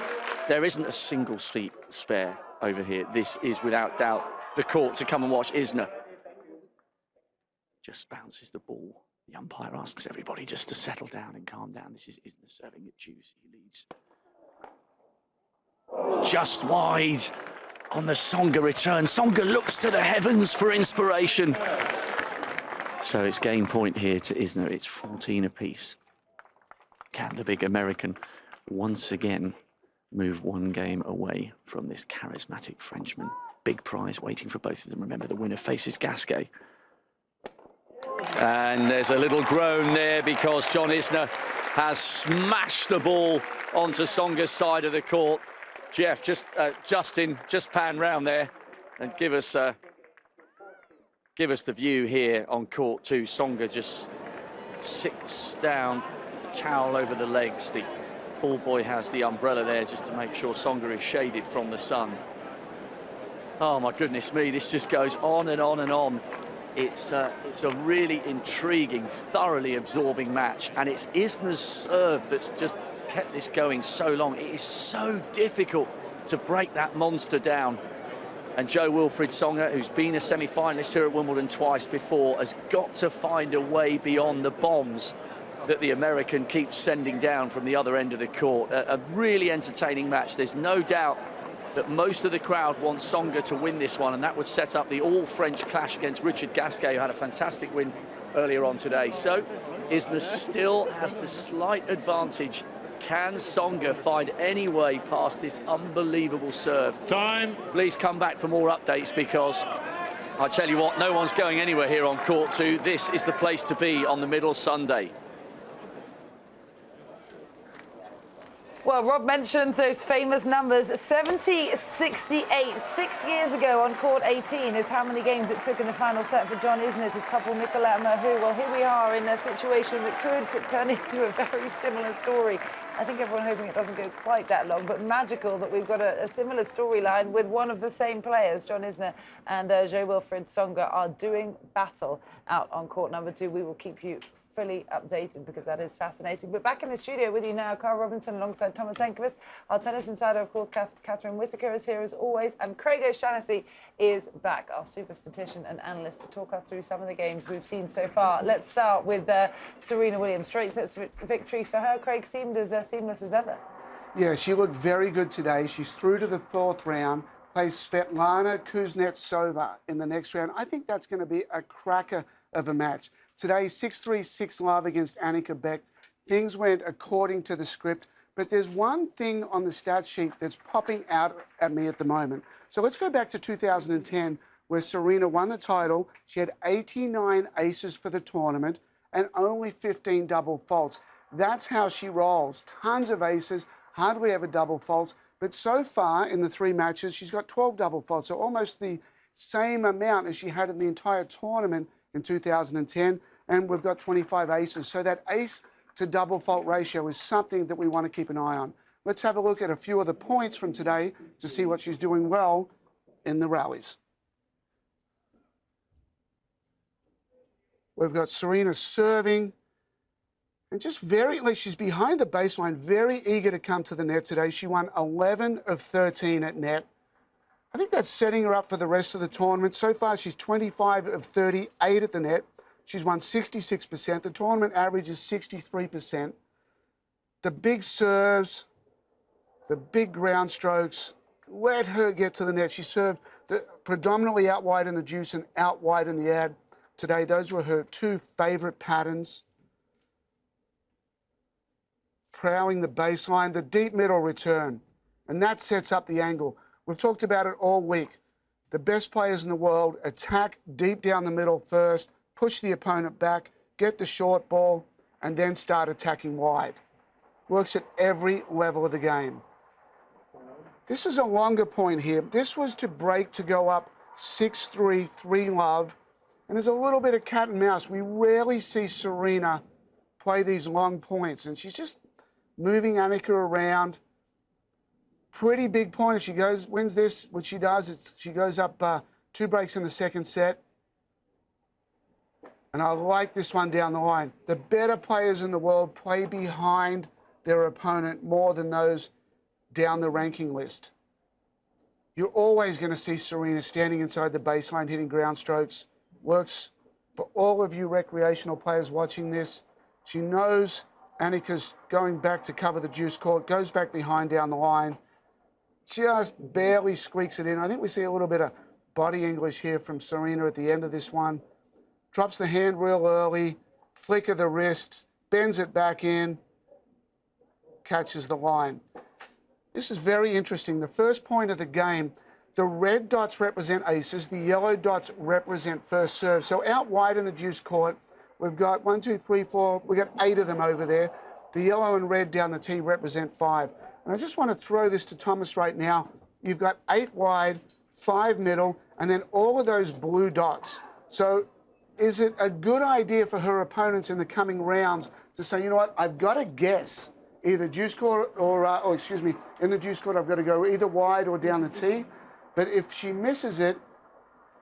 There isn't a single seat spare over here. This is without doubt the court to come and watch Isner. Just bounces the ball. The umpire asks everybody just to settle down and calm down. This is Isner serving at juice. He leads just wide on the Tsonga return. Tsonga looks to the heavens for inspiration. So it's game point here to Isner. It's 14 apiece. Can the big American once again move one game away from this charismatic Frenchman? Big prize waiting for both of them. Remember, the winner faces Gasquet. And there's a little groan there because John Isner has smashed the ball onto Tsonga's side of the court. Jeff, Justin, just pan round there and give us the view here on court 2. Tsonga just sits down, the towel over the legs. The ball boy has the umbrella there just to make sure Tsonga is shaded from the sun. Oh my goodness me, this just goes on and on and on. It's a really intriguing, thoroughly absorbing match, and it's Isner's serve that's just kept this going so long. It is so difficult to break that monster down. And Jo-Wilfried Tsonga, who's been a semi-finalist here at Wimbledon twice before, has got to find a way beyond the bombs that the American keeps sending down from the other end of the court. A really entertaining match. There's no doubt that most of the crowd wants Tsonga to win this one, and that would set up the all-French clash against Richard Gasquet, who had a fantastic win earlier on today. So Isner still has the slight advantage. Can Tsonga find any way past this unbelievable serve? Time. Please come back for more updates, because I tell you what, no one's going anywhere here on court 2. This is the place to be on the middle Sunday. Well, Rob mentioned those famous numbers, 70-68. 6 years ago on court 18 is how many games it took in the final set for John Isner to topple Nicolas Mahut. Well, here we are in a situation that could turn into a very similar story. I think everyone hoping it doesn't go quite that long, but magical that we've got a similar storyline with one of the same players. John Isner and Jo-Wilfried Tsonga are doing battle out on court number 2. We will keep you fully updated because that is fascinating. But back in the studio with you now, Carl Robinson alongside Thomas Enkovitz. Our tennis insider, of course, Catherine Whitaker is here as always, and Craig O'Shaughnessy is back, our super statistician and analyst, to talk us through some of the games we've seen so far. Let's start with Serena Williams. Straight sets victory for her. Craig, seemed as seamless as ever. Yeah, she looked very good today. She's through to the 4th round, plays Svetlana Kuznetsova in the next round. I think that's going to be a cracker of a match. Today, 6-3, 6-love against Annika Beck. Things went according to the script, but there's one thing on the stat sheet that's popping out at me at the moment. So let's go back to 2010, where Serena won the title. She had 89 aces for the tournament and only 15 double faults. That's how she rolls. Tons of aces, hardly ever double faults. But so far in the 3 matches, she's got 12 double faults, so almost the same amount as she had in the entire tournament in 2010, and we've got 25 aces. So that ace to double fault ratio is something that we want to keep an eye on. Let's have a look at a few of the points from today to see what she's doing well in the rallies. We've got Serena serving, and just she's behind the baseline, very eager to come to the net today. She won 11 of 13 at net. I think that's setting her up for the rest of the tournament. So far, she's 25 of 38 at the net. She's won 66%. The tournament average is 63%. The big serves, the big ground strokes, let her get to the net. She served predominantly out wide in the deuce and out wide in the ad today. Those were her 2 favourite patterns. Prowling the baseline, the deep middle return, and that sets up the angle. We've talked about it all week. The best players in the world attack deep down the middle first, push the opponent back, get the short ball, and then start attacking wide. Works at every level of the game. This is a longer point here. This was to break to go up 6-3, 3-love, and there's a little bit of cat and mouse. We rarely see Serena play these long points, and she's just moving Annika around. Pretty big point if she wins this, which she does. She goes up 2 breaks in the second set. And I like this one down the line. The better players in the world play behind their opponent more than those down the ranking list. You're always going to see Serena standing inside the baseline, hitting ground strokes. Works for all of you recreational players watching this. She knows Annika's going back to cover the deuce court, goes back behind down the line. just barely squeaks it in. I think we see a little bit of body English here from Serena at the end of this one. Drops the hand real early, flick of the wrist, bends it back in, catches the line. This is very interesting. The first point of the game, the red dots represent aces, the yellow dots represent first serve. So out wide in the deuce court, we've got 1, 2, 3, 4, we've got 8 of them over there. The yellow and red down the tee represent 5. And I just want to throw this to Thomas right now. You've got 8 wide, 5 middle, and then all of those blue dots. So is it a good idea for her opponents in the coming rounds to say, you know what, I've got to guess either deuce court or excuse me, in the deuce court, I've got to go either wide or down the tee. But if she misses it,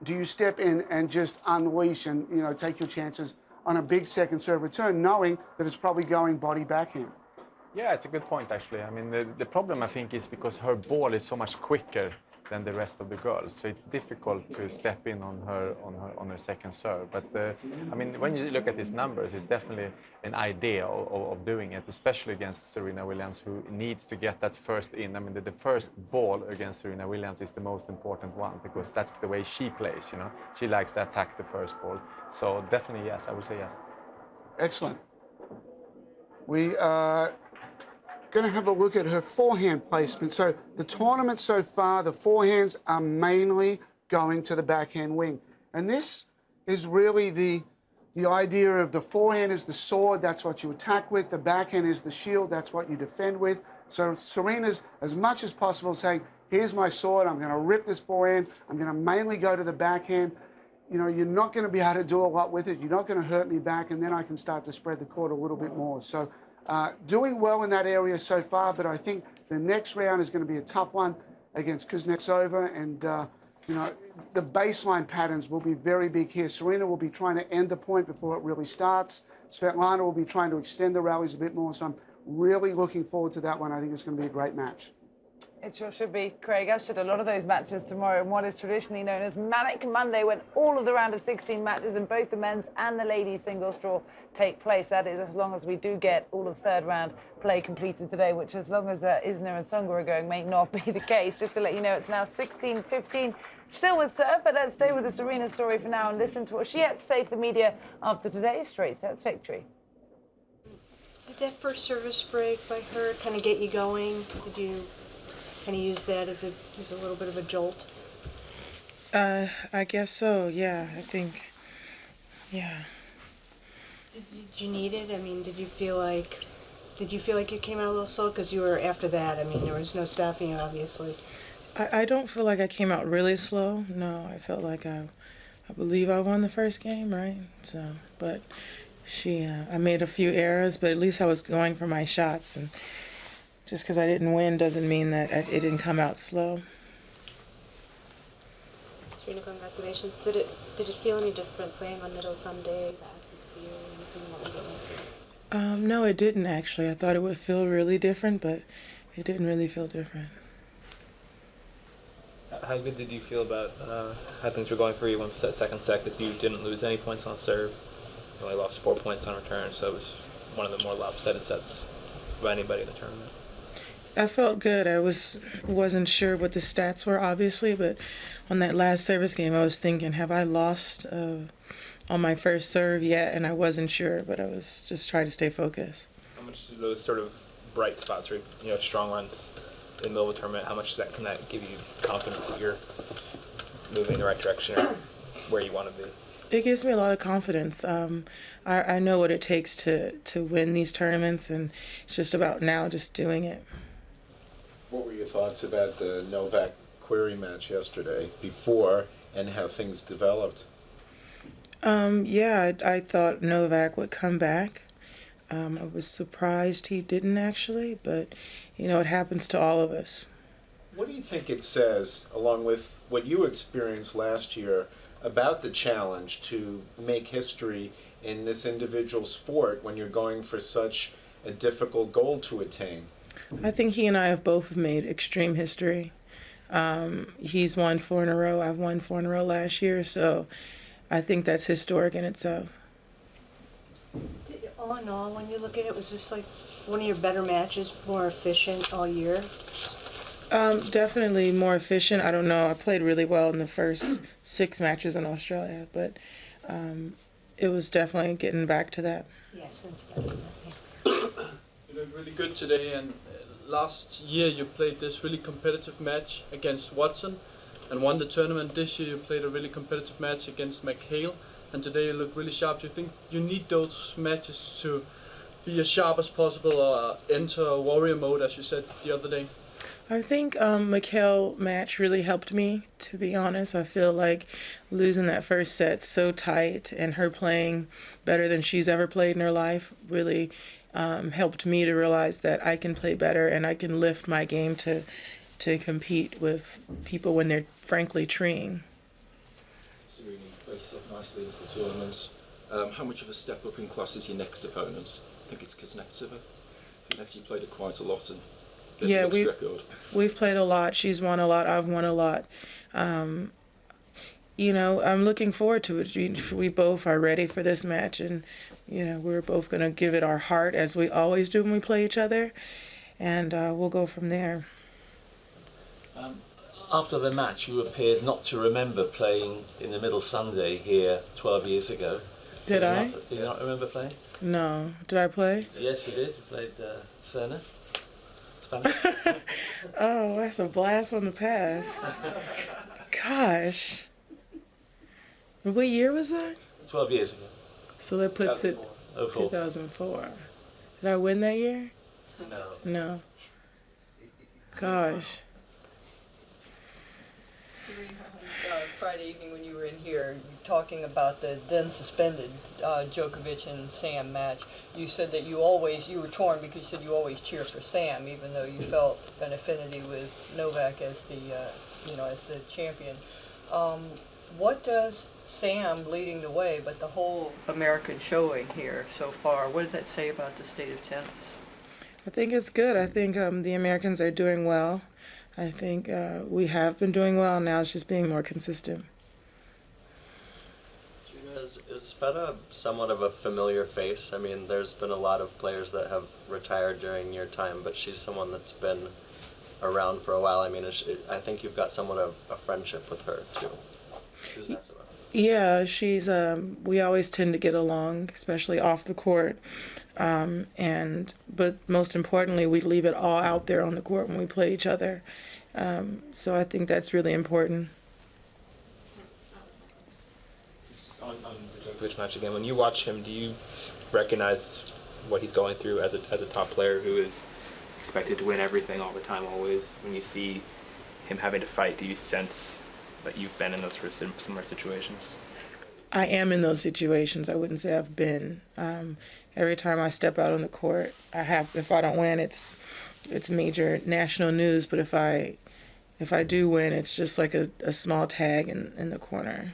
do you step in and just unleash and, you know, take your chances on a big second serve return, knowing that it's probably going body backhand? Yeah, it's a good point, actually. I mean, the problem, I think, is because her ball is so much quicker than the rest of the girls, so it's difficult to step in on her second serve. But I mean, when you look at these numbers, it's definitely an idea of doing it, especially against Serena Williams, who needs to get that first in. I mean, the first ball against Serena Williams is the most important one, because that's the way she plays. You know, she likes to attack the first ball. So definitely yes, I would say yes. Excellent. We are going to have a look at her forehand placement. So the tournament so far, the forehands are mainly going to the backhand wing. And this is really the idea of the forehand is the sword, that's what you attack with. The backhand is the shield, that's what you defend with. So Serena's, as much as possible, saying, here's my sword, I'm going to rip this forehand, I'm going to mainly go to the backhand. You know, you're not going to be able to do a lot with it. You're not going to hurt me back, and then I can start to spread the court a little bit more. So doing well in that area so far, but I think the next round is going to be a tough one against Kuznetsova, and you know, the baseline patterns will be very big here. Serena will be trying to end the point before it really starts. Svetlana will be trying to extend the rallies a bit more, so I'm really looking forward to that one. I think it's going to be a great match. It sure should be, Craig. As should a lot of those matches tomorrow in what is traditionally known as Manic Monday, when all of the round of 16 matches in both the men's and the ladies' singles draw take place. That is as long as we do get all of third round play completed today, which as long as Isner and Tsonga are going may not be the case. Just to let you know, it's now 16-15, still with serve, but let's stay with the Serena story for now and listen to what she had to say to the media after today's straight sets victory. Did that first service break by her kind of get you going? Did you kind of use that as a little bit of a jolt? I guess so, yeah, I think, yeah. Did you need it? I mean, did you feel like you came out a little slow? Because you were after that, I mean, there was no stopping you, obviously. I don't feel like I came out really slow, no. I felt like I believe I won the first game, right? So, but I made a few errors, but at least I was going for my shots, and just because I didn't win doesn't mean that it didn't come out slow. Serena, congratulations. Did it feel any different playing on Middle Sunday, the atmosphere, anything? What was it like? No, it didn't actually. I thought it would feel really different, but it didn't really feel different. How good did you feel about how things were going for you once that second set, that you didn't lose any points on serve? You only lost 4 points on return, so it was one of the more lopsided sets of anybody in the tournament. I felt good. I wasn't sure what the stats were, obviously, but on that last service game, I was thinking, have I lost on my first serve yet? And I wasn't sure, but I was just trying to stay focused. How much do those sort of bright spots, or strong runs in the middle of the tournament, how much can that give you confidence that you're moving in the right direction or where you want to be? It gives me a lot of confidence. I know what it takes to win these tournaments, and it's just about now just doing it. What were your thoughts about the Novak-Querrey match yesterday, before, and how things developed? Yeah, I thought Novak would come back. I was surprised he didn't actually, but, it happens to all of us. What do you think it says, along with what you experienced last year, about the challenge to make history in this individual sport when you're going for such a difficult goal to attain? I think he and I have both made extreme history. He's won 4 in a row. I've won 4 in a row last year, so I think that's historic in itself. All in all, when you look at it, was this like one of your better matches, more efficient all year? Definitely more efficient. I don't know. I played really well in the first 6 matches in Australia, but it was definitely getting back to that. Yeah, since then. You looked really good today, and last year you played this really competitive match against Watson and won the tournament. This year you played a really competitive match against McHale, and today you look really sharp. Do you think you need those matches to be as sharp as possible or enter a warrior mode, as you said the other day? I think McHale match really helped me, to be honest. I feel like losing that first set so tight and her playing better than she's ever played in her life really helped me to realize that I can play better and I can lift my game to compete with people when they're frankly treeing. Serena, you played yourself nicely into the tournaments. How much of a step up in class is your next opponent? I think it's Kuznetsova. I think next you played it quite a lot and yeah, record. We've played a lot. She's won a lot. I've won a lot. You know, I'm looking forward to it. We both are ready for this match, and you know, we're both going to give it our heart as we always do when we play each other, and we'll go from there. After the match, you appeared not to remember playing in the Middle Sunday here 12 years ago. Did I? Do you not remember playing? No. Did I play? Yes, you did. You played Serena. Oh, that's a blast from the past. Gosh. What year was that? 12 years ago. So that puts it 2004. Did I win that year? No. No. Gosh. Serena, Friday evening when you were in here talking about the then suspended Djokovic and Sam match, you said that you were torn because you said you always cheer for Sam, even though you felt an affinity with Novak as the champion. What does Sam leading the way, but the whole American showing here so far, what does that say about the state of tennis? I think it's good. I think the Americans are doing well. I think we have been doing well. Now it's just being more consistent. Is Sveta somewhat of a familiar face? I mean, there's been a lot of players that have retired during your time, but she's someone that's been around for a while. I mean, I think you've got somewhat of a friendship with her, too. Yeah, she's, we always tend to get along, especially off the court. But most importantly, we leave it all out there on the court when we play each other. So I think that's really important. On the Djokovic match again, when you watch him, do you recognize what he's going through as a top player who is expected to win everything all the time, always? When you see him having to fight, do you sense that you've been in those sort of similar situations? I am in those situations. I wouldn't say I've been. Every time I step out on the court, if I don't win, it's major national news. But if I do win, it's just like a small tag in the corner.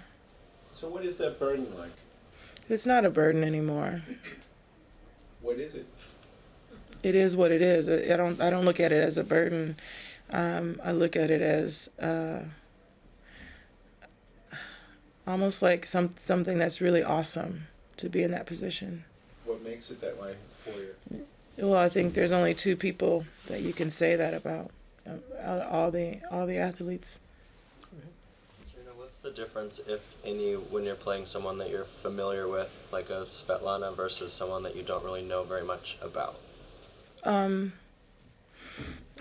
So what is that burden like? It's not a burden anymore. What is it? It is what it is. I don't look at it as a burden. I look at it as almost like something that's really awesome to be in that position. What makes it that way for you? Well, I think there's only 2 people that you can say that about, all the athletes. Serena, what's the difference, if any, when you're playing someone that you're familiar with, like a Svetlana, versus someone that you don't really know very much about?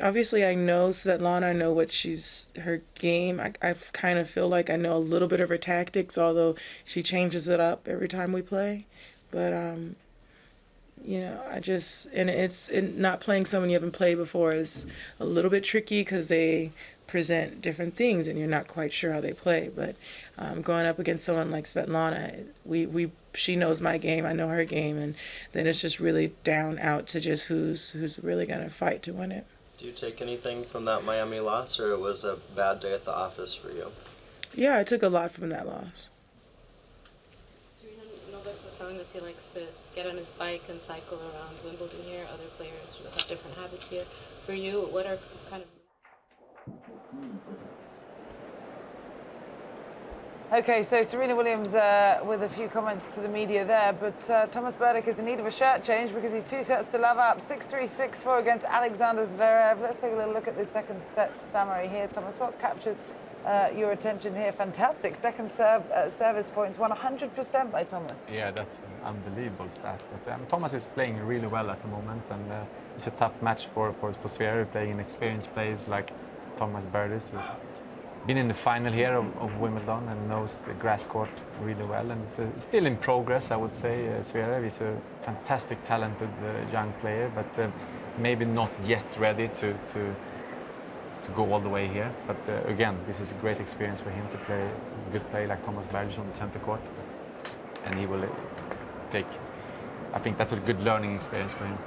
Obviously, I know Svetlana. I know her game. I kind of feel like I know a little bit of her tactics, although she changes it up every time we play. But, you know, not playing someone you haven't played before is a little bit tricky because they present different things and you're not quite sure how they play. But going up against someone like Svetlana, she knows my game, I know her game, and then it's just really down out to just who's really going to fight to win it. Do you take anything from that Miami loss, or it was a bad day at the office for you? Yeah, I took a lot from that loss. Serena, Novak was telling us he likes to get on his bike and cycle around Wimbledon here. Other players have different habits here. For you, what are kind of... Okay, so Serena Williams with a few comments to the media there, but Thomas Berdych is in need of a shirt change because he's 2 sets to love up. 6-3, 6-4 against Alexander Zverev. Let's take a little look at the second set summary here. Thomas, what captures your attention here? Fantastic. Second service points, 100% by Thomas. Yeah, that's an unbelievable stat. But Thomas is playing really well at the moment, and it's a tough match for Zverev, playing inexperienced players like Thomas Berdych. Been in the final here of Wimbledon and knows the grass court really well, and it's still in progress, I would say. Zverev is a fantastic, talented young player, but maybe not yet ready to go all the way here. But again, this is a great experience for him to play a good play like Thomas Berdych on the center court, and he will take. I think that's a good learning experience for him.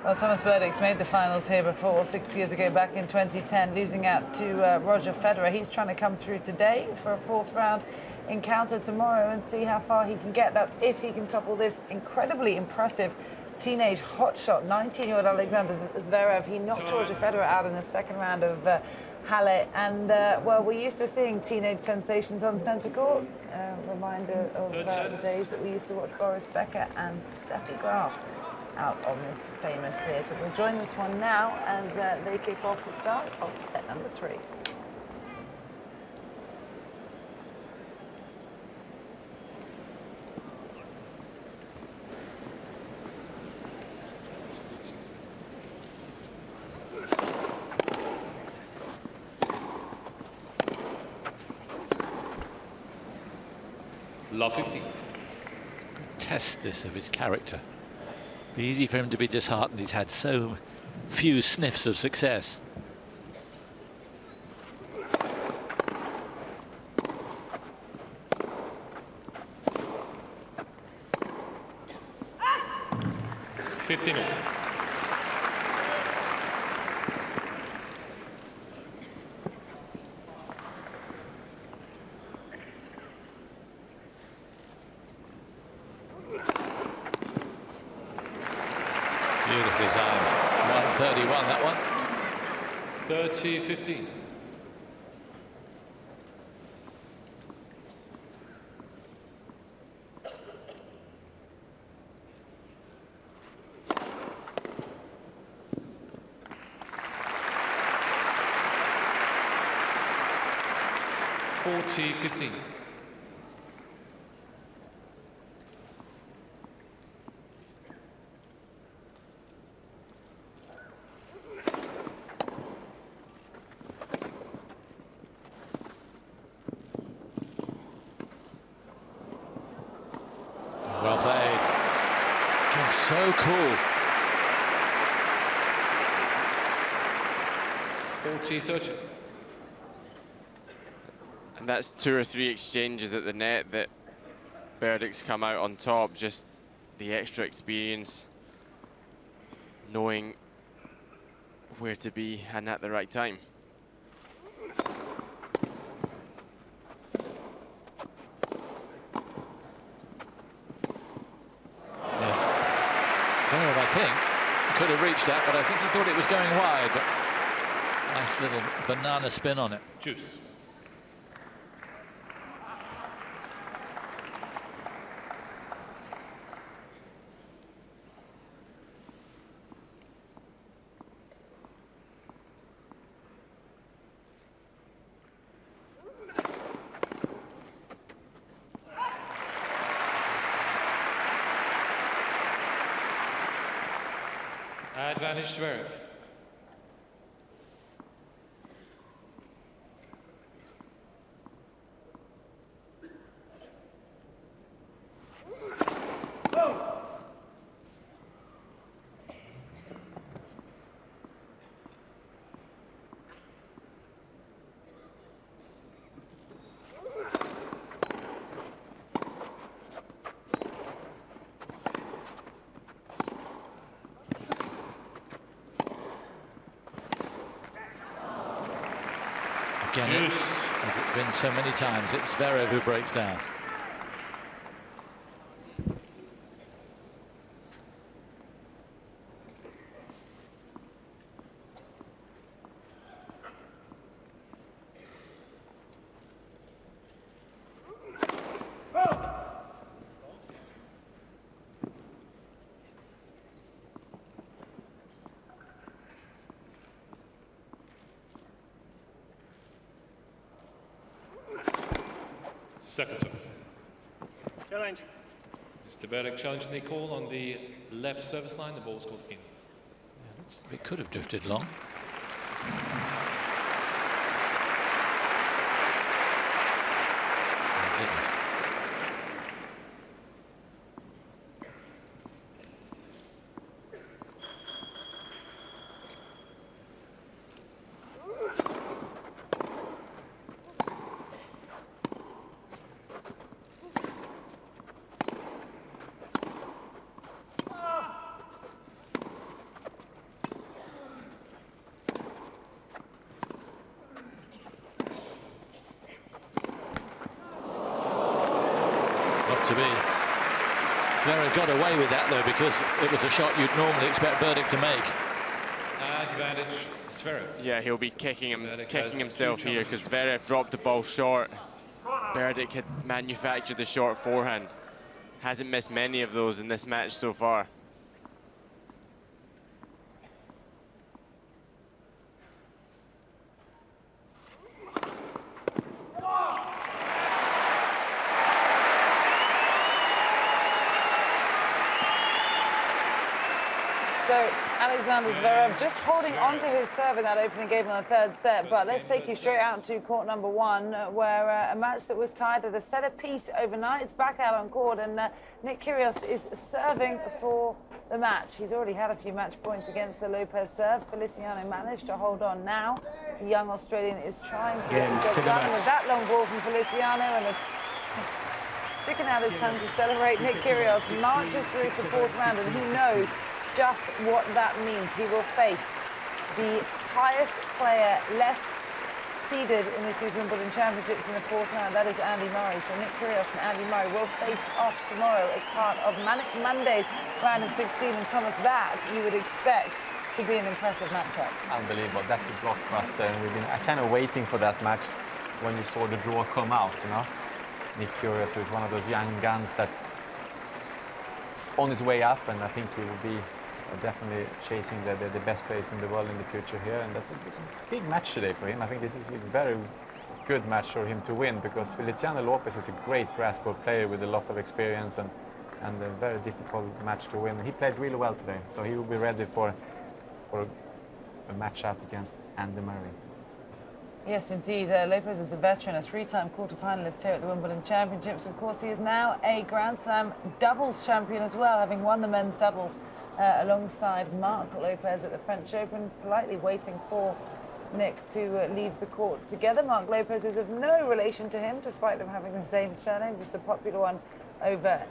Well, Thomas Berdych's made the finals here before, 6 years ago, back in 2010, losing out to Roger Federer. He's trying to come through today for a fourth round encounter tomorrow and see how far he can get. That's if he can topple this incredibly impressive teenage hotshot, 19-year-old Alexander Zverev. He knocked Roger Federer out in the second round of Halle. And, well, we're used to seeing teenage sensations on centre court. Reminder of the days that we used to watch Boris Becker and Steffi Graf out on this famous theatre. We'll join this one now as they kick off the start of set number 3. Love 15. Test this of his character. Be easy for him to be disheartened. He's had so few sniffs of success. Beautifully timed. 131, that one. 30-15. Well played. So cool. 40-30. And that's 2 or 3 exchanges at the net that Berdych's come out on top. Just the extra experience, knowing where to be and at the right time. Zverev, I think, could have reached that, but I think he thought it was going wide. But nice little banana spin on it. Juice. Advantage Zverev. Again, as it's been so many times, it's Zverev who breaks down. Second serve. Challenge. Mr. Berdych challenging the call on the left service line. The ball's called in. Yeah, it could have drifted long. It didn't. To be. Zverev got away with that though, because it was a shot you'd normally expect Berdych to make. Advantage, Zverev. Yeah, he'll be kicking himself here because Zverev dropped the ball short. Berdych had manufactured the short forehand. Hasn't missed many of those in this match so far. So Alexander Zverev just holding on to his serve in that opening game in the third set. But let's take you straight out to court number one, where a match that was tied at a set apiece overnight. It's back out on court, and Nick Kyrgios is serving for the match. He's already had a few match points against the Lopez serve. Feliciano managed to hold on now. The young Australian is trying to get the job done with that long ball from Feliciano, and sticking out his tongue to celebrate. Nick Kyrgios marches through to the fourth round, and he knows just what that means. He will face the highest player left seeded in this year's Wimbledon Championships in the fourth round. That is Andy Murray. So Nick Kyrgios and Andy Murray will face off tomorrow as part of Monday's round of 16. And Thomas, that you would expect to be an impressive matchup. Unbelievable. That's a blockbuster, and we've been kind of waiting for that match when you saw the draw come out, you know. Nick Kyrgios is one of those young guns that's on his way up, and I think he will be definitely chasing the best place in the world in the future here, and it's a big match today for him. I think this is a very good match for him to win, because Feliciano Lopez is a great grass court player with a lot of experience and a very difficult match to win. He played really well today, so he will be ready for a match-up against Andy Murray. Yes, indeed. Lopez is a veteran, a three-time quarter-finalist here at the Wimbledon Championships. Of course, he is now a Grand Slam doubles champion as well, having won the men's doubles alongside Marc Lopez at the French Open, politely waiting for Nick to leave the court together. Marc Lopez is of no relation to him, despite them having the same surname, just a popular one over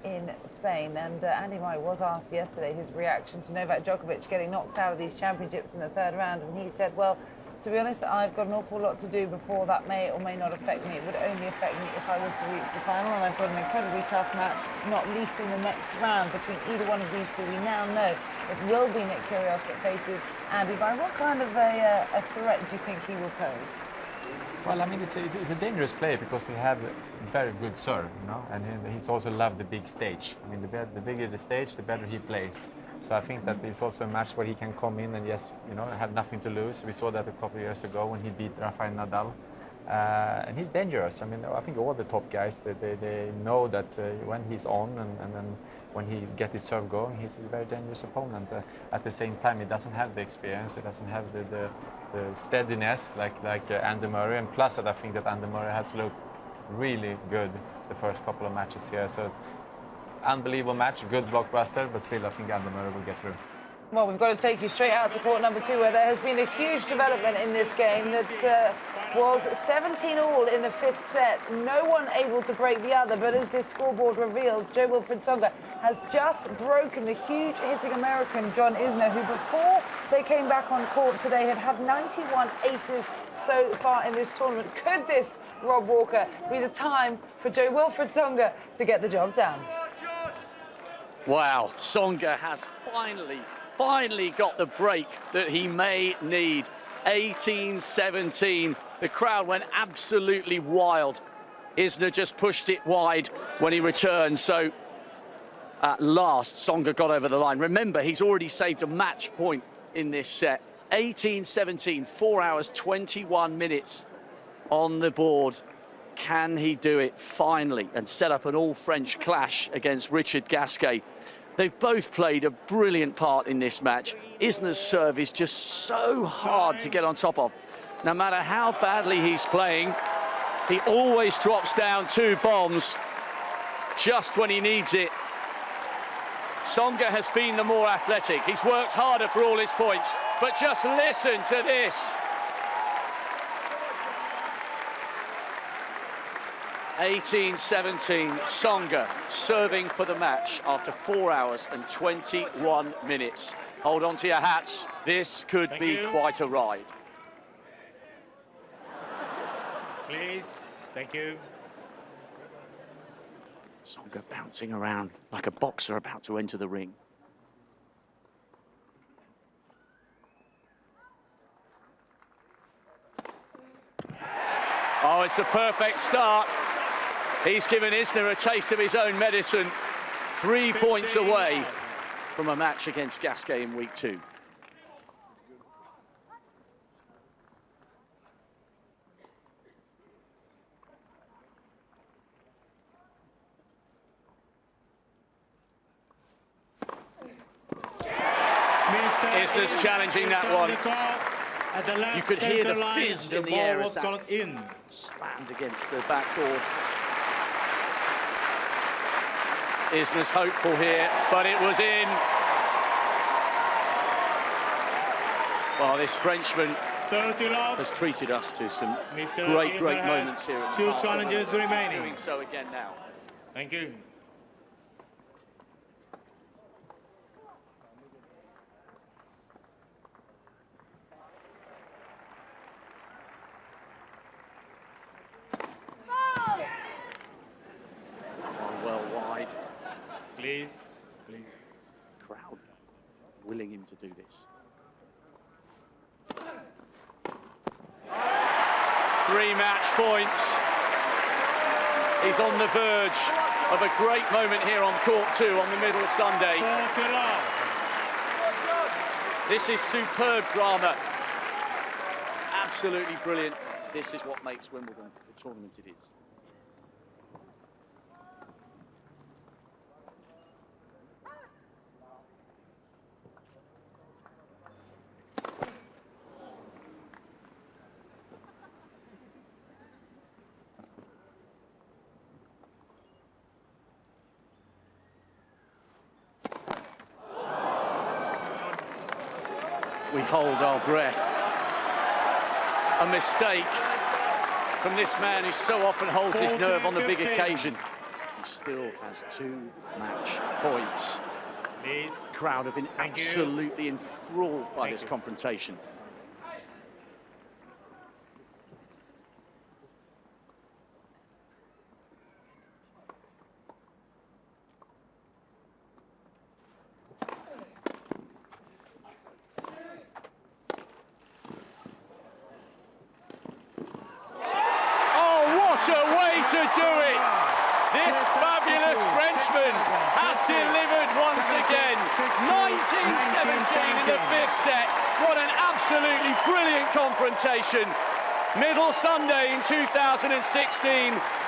in Spain. And Andy Murray was asked yesterday his reaction to Novak Djokovic getting knocked out of these championships in the third round, and he said, well, to be honest, I've got an awful lot to do before that may or may not affect me. It would only affect me if I was to reach the final, and I've got an incredibly tough match, not least in the next round between either one of these two. We now know it will be Nick Kyrgios that faces Andy Murray. What kind of a threat do you think he will pose? Well, I mean, it's a dangerous player because he has a very good serve, you know, and he's also loved the big stage. I mean, the bigger the stage, the better he plays. So I think that it's also a match where he can come in and just, you know, have nothing to lose. We saw that a couple of years ago when he beat Rafael Nadal. And he's dangerous. I mean, I think all the top guys, they know that when he's on and then when he gets his serve going, he's a very dangerous opponent. At the same time, he doesn't have the experience, he doesn't have the steadiness like Andy Murray. And plus, I think that Andy Murray has looked really good the first couple of matches here. So unbelievable match, good blockbuster, but still I think Andy Murray will get through. Well, we've got to take you straight out to court number two, where there has been a huge development in this game that was 17-all in the fifth set. No one able to break the other, but as this scoreboard reveals, Jo-Wilfried Tsonga has just broken the huge hitting American John Isner, who before they came back on court today had 91 aces so far in this tournament. Could this, Rob Walker, be the time for Jo-Wilfried Tsonga to get the job done? Wow, Tsonga has finally got the break that he may need. 18-17. The crowd went absolutely wild. Isner just pushed it wide when he returned. So at last, Tsonga got over the line. Remember, he's already saved a match point in this set. 18-17, 4 hours, 21 minutes on the board. Can he do it finally and set up an all-French clash against Richard Gasquet? They've both played a brilliant part in this match. Isner's serve is just so hard to get on top of. No matter how badly he's playing, he always drops down 2 bombs just when he needs it. Tsonga has been the more athletic. He's worked harder for all his points, but just listen to this. 18-17, Tsonga serving for the match after 4 hours and 21 minutes. Hold on to your hats. This could be quite a ride. Please, thank you. Tsonga bouncing around like a boxer about to enter the ring. Oh, it's a perfect start. He's given Isner a taste of his own medicine. 3 points away from a match against Gasquet in week 2. Isner's challenging that one. You could hear the fizz in the air as that slammed against the backboard. Isner's hopeful here, but it was in. Well, this Frenchman has treated us to some great moments here. 2 challenges remaining. Doing so again now. Thank you. Please, please. Crowd willing him to do this. 3 match points. He's on the verge of a great moment here on court 2 on the middle Sunday. This is superb drama. Absolutely brilliant. This is what makes Wimbledon the tournament it is. We hold our breath. A mistake from this man who so often holds his nerve on the big occasion. He still has 2 match points. The crowd have been absolutely enthralled by this confrontation. What a way to do it! This fabulous Frenchman has delivered once again. 19-17 in the 5th set. What an absolutely brilliant confrontation. Middle Sunday in 2016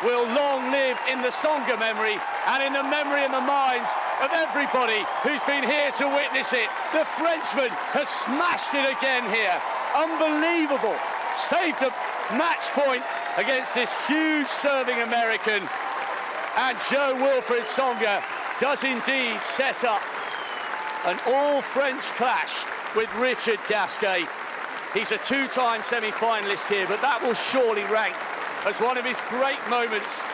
will long live in the Tsonga memory and in the memory and the minds of everybody who's been here to witness it. The Frenchman has smashed it again here. Unbelievable. Saved a match point against this huge serving American. And Jo-Wilfried Tsonga does indeed set up an all-French clash with Richard Gasquet. He's a 2-time semi-finalist here, but that will surely rank as one of his great moments.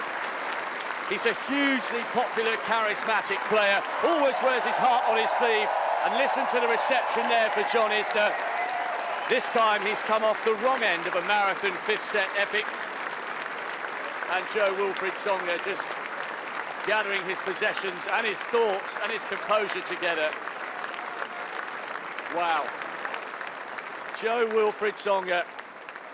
He's a hugely popular, charismatic player, always wears his heart on his sleeve, and listen to the reception there for John Isner. This time he's come off the wrong end of a marathon 5th set epic. And Jo-Wilfried Tsonga just gathering his possessions and his thoughts and his composure together. Wow. Jo-Wilfried Tsonga.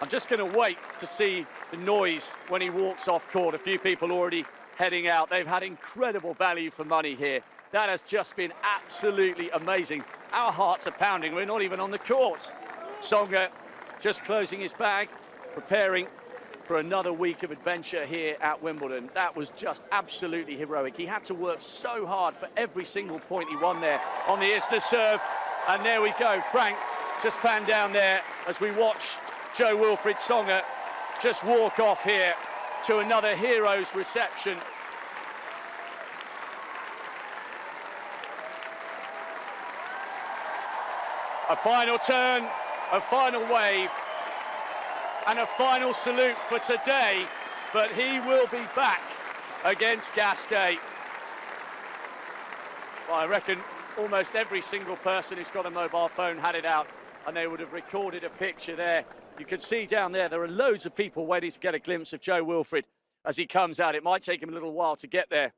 I'm just going to wait to see the noise when he walks off court. A few people already heading out. They've had incredible value for money here. That has just been absolutely amazing. Our hearts are pounding. We're not even on the court. Tsonga just closing his bag, preparing for another week of adventure here at Wimbledon. That was just absolutely heroic. He had to work so hard for every single point he won there on the Isner serve. And there we go, Frank just panned down there as we watch Jo-Wilfried Tsonga just walk off here to another hero's reception. A final turn, a final wave, and a final salute for today, but he will be back against Gasquet. Well, I reckon almost every single person who's got a mobile phone had it out, and they would have recorded a picture there. You can see down there are loads of people waiting to get a glimpse of Jo-Wilfried as he comes out. It might take him a little while to get there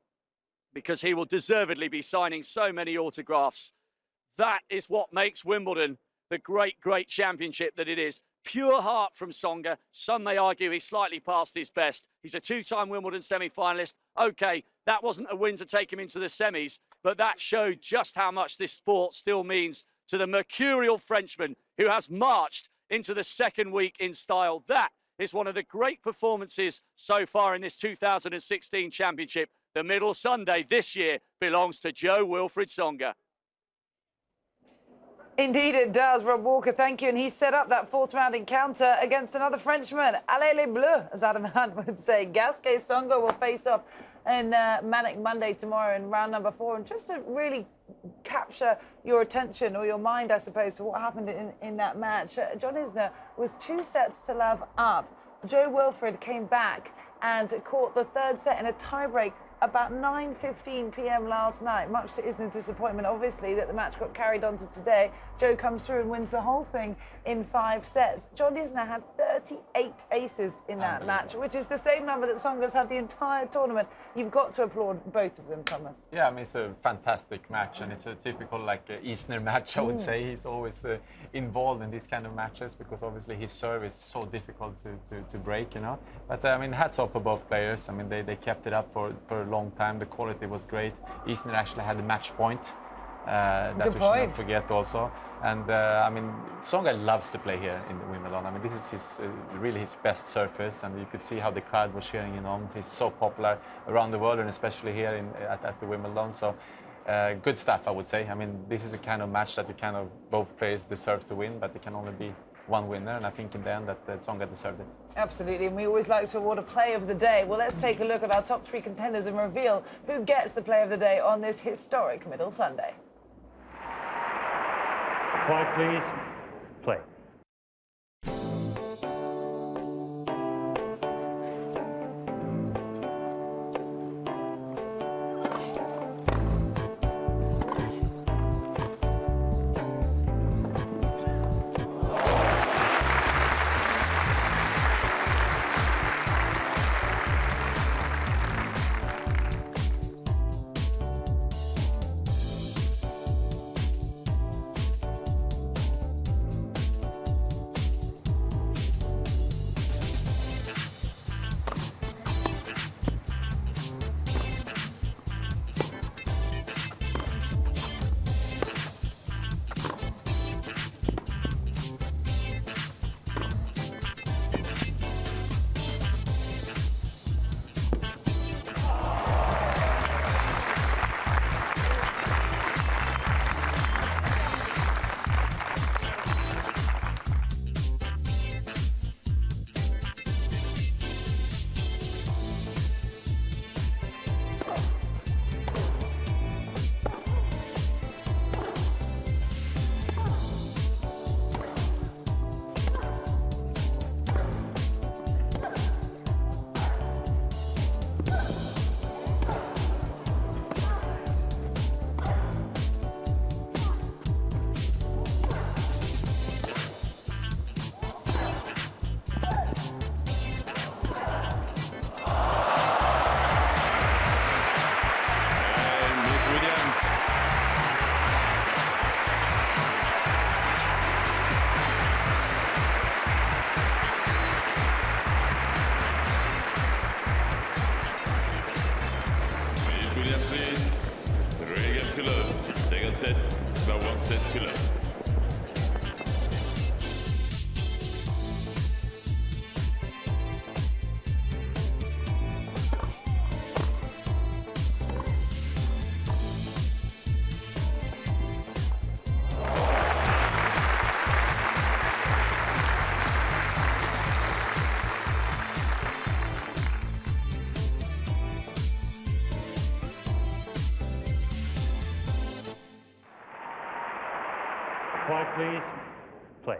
because he will deservedly be signing so many autographs. That is what makes Wimbledon the great, great championship that it is. Pure heart from Tsonga. Some may argue he's slightly past his best. He's a two-time Wimbledon semi-finalist. Okay, that wasn't a win to take him into the semis, but that showed just how much this sport still means to the mercurial Frenchman who has marched into the second week in style. That is one of the great performances so far in this 2016 championship. The middle Sunday this year belongs to Jo-Wilfried Tsonga. Indeed it does, Rob Walker, thank you. And he set up that fourth round encounter against another Frenchman, Allez les Bleus, as Adam Hunt would say. Gasquet Tsonga will face off in Manic Monday tomorrow in round number 4. And just to really capture your attention, or your mind, I suppose, to what happened in that match, John Isner was 2 sets to love up. Jo-Wilfried came back and caught the third set in a tiebreak about 9:15 p.m. last night, much to Isner's disappointment, obviously, that the match got carried on to today. Joe comes through and wins the whole thing in 5 sets. John Isner had 38 aces in that match, which is the same number that Tsonga's had the entire tournament. You've got to applaud both of them, Thomas. Yeah, I mean, it's a fantastic match, and it's a typical, like, Isner match, I would say. He's always involved in these kind of matches because, obviously, his serve is so difficult to break, you know. But, I mean, hats off for both players. I mean, they kept it up for a long time. The quality was great. Isner actually had a match point. That we should not forget also. And I mean, Tsonga loves to play here in Wimbledon. I mean, this is his, really his best surface, and you could see how the crowd was cheering him on. He's so popular around the world, and especially here at the Wimbledon. So good stuff, I would say. I mean, this is a kind of match that both players deserve to win, but there can only be one winner, and I think in the end that Tsonga deserved it. Absolutely, and we always like to award a play of the day. Well, let's take a look at our top 3 contenders and reveal who gets the play of the day on this historic Middle Sunday. Quiet, please. Play. play.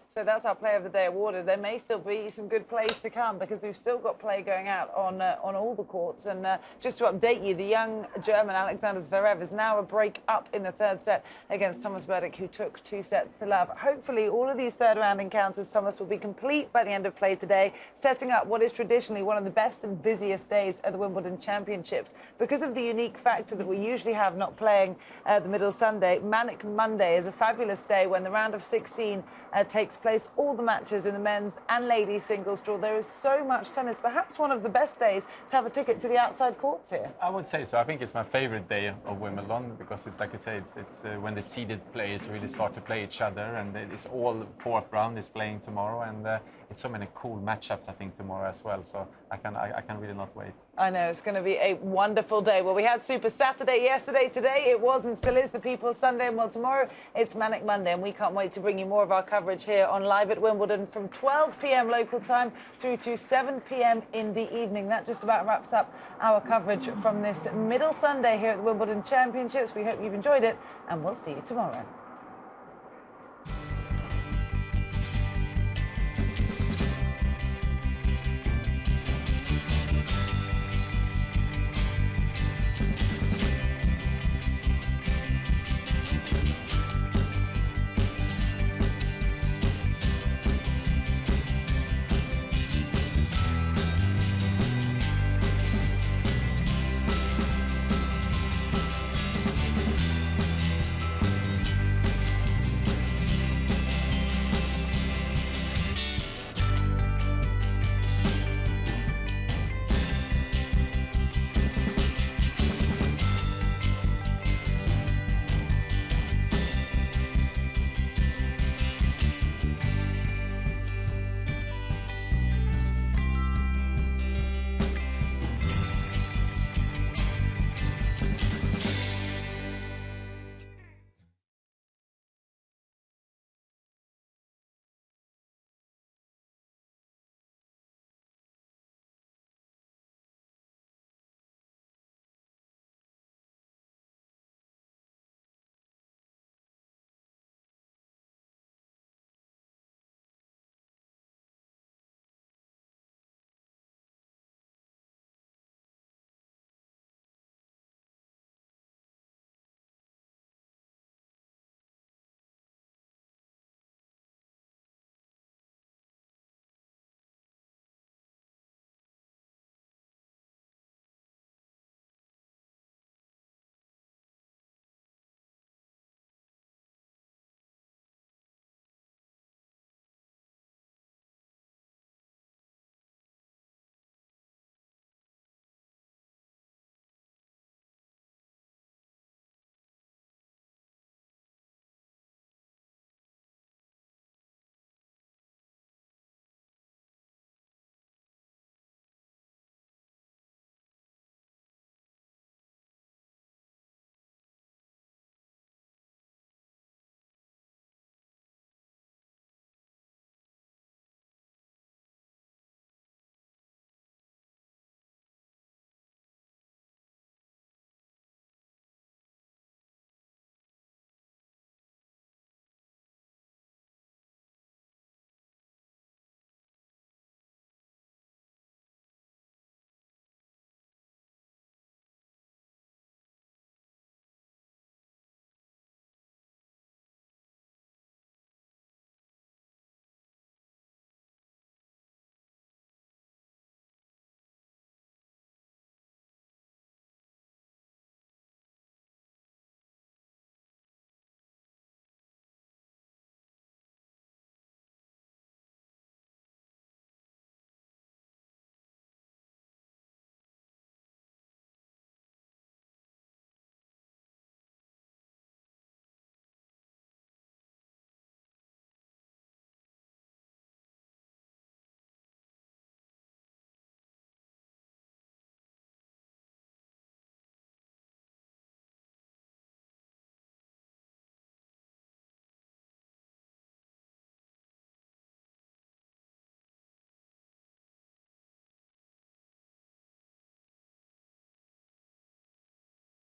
So that's our Player of the Day awarded. There may still be some good plays to come because we've still got play going out on all the courts. And just to update you, the young German Alexander Zverev is now a break up in the third set against Thomas Berdych, who took 2 sets to love. Hopefully, all of these third-round encounters, Thomas, will be complete by the end of play today, setting up what is traditionally one of the best and busiest days at the Wimbledon Championships. Because of the unique factor that we usually have not playing the middle Sunday, Manic Monday is a fabulous day when the round of 16 takes place, all the matches in the men's and ladies singles draw. There is so much tennis, perhaps one of the best days to have a ticket to the outside courts here. I would say so. I think it's my favorite day of Wimbledon because it's like you say, it's when the seeded players really start to play each other, and it's all fourth round is playing tomorrow, and it's so many cool matchups I think tomorrow as well. So I can really not wait. I know, it's going to be a wonderful day. Well, we had Super Saturday yesterday. Today it was and still is the People's Sunday. And well, tomorrow it's Manic Monday. And we can't wait to bring you more of our coverage here on Live at Wimbledon from 12 p.m. local time through to 7 p.m. in the evening. That just about wraps up our coverage from this middle Sunday here at the Wimbledon Championships. We hope you've enjoyed it, and we'll see you tomorrow.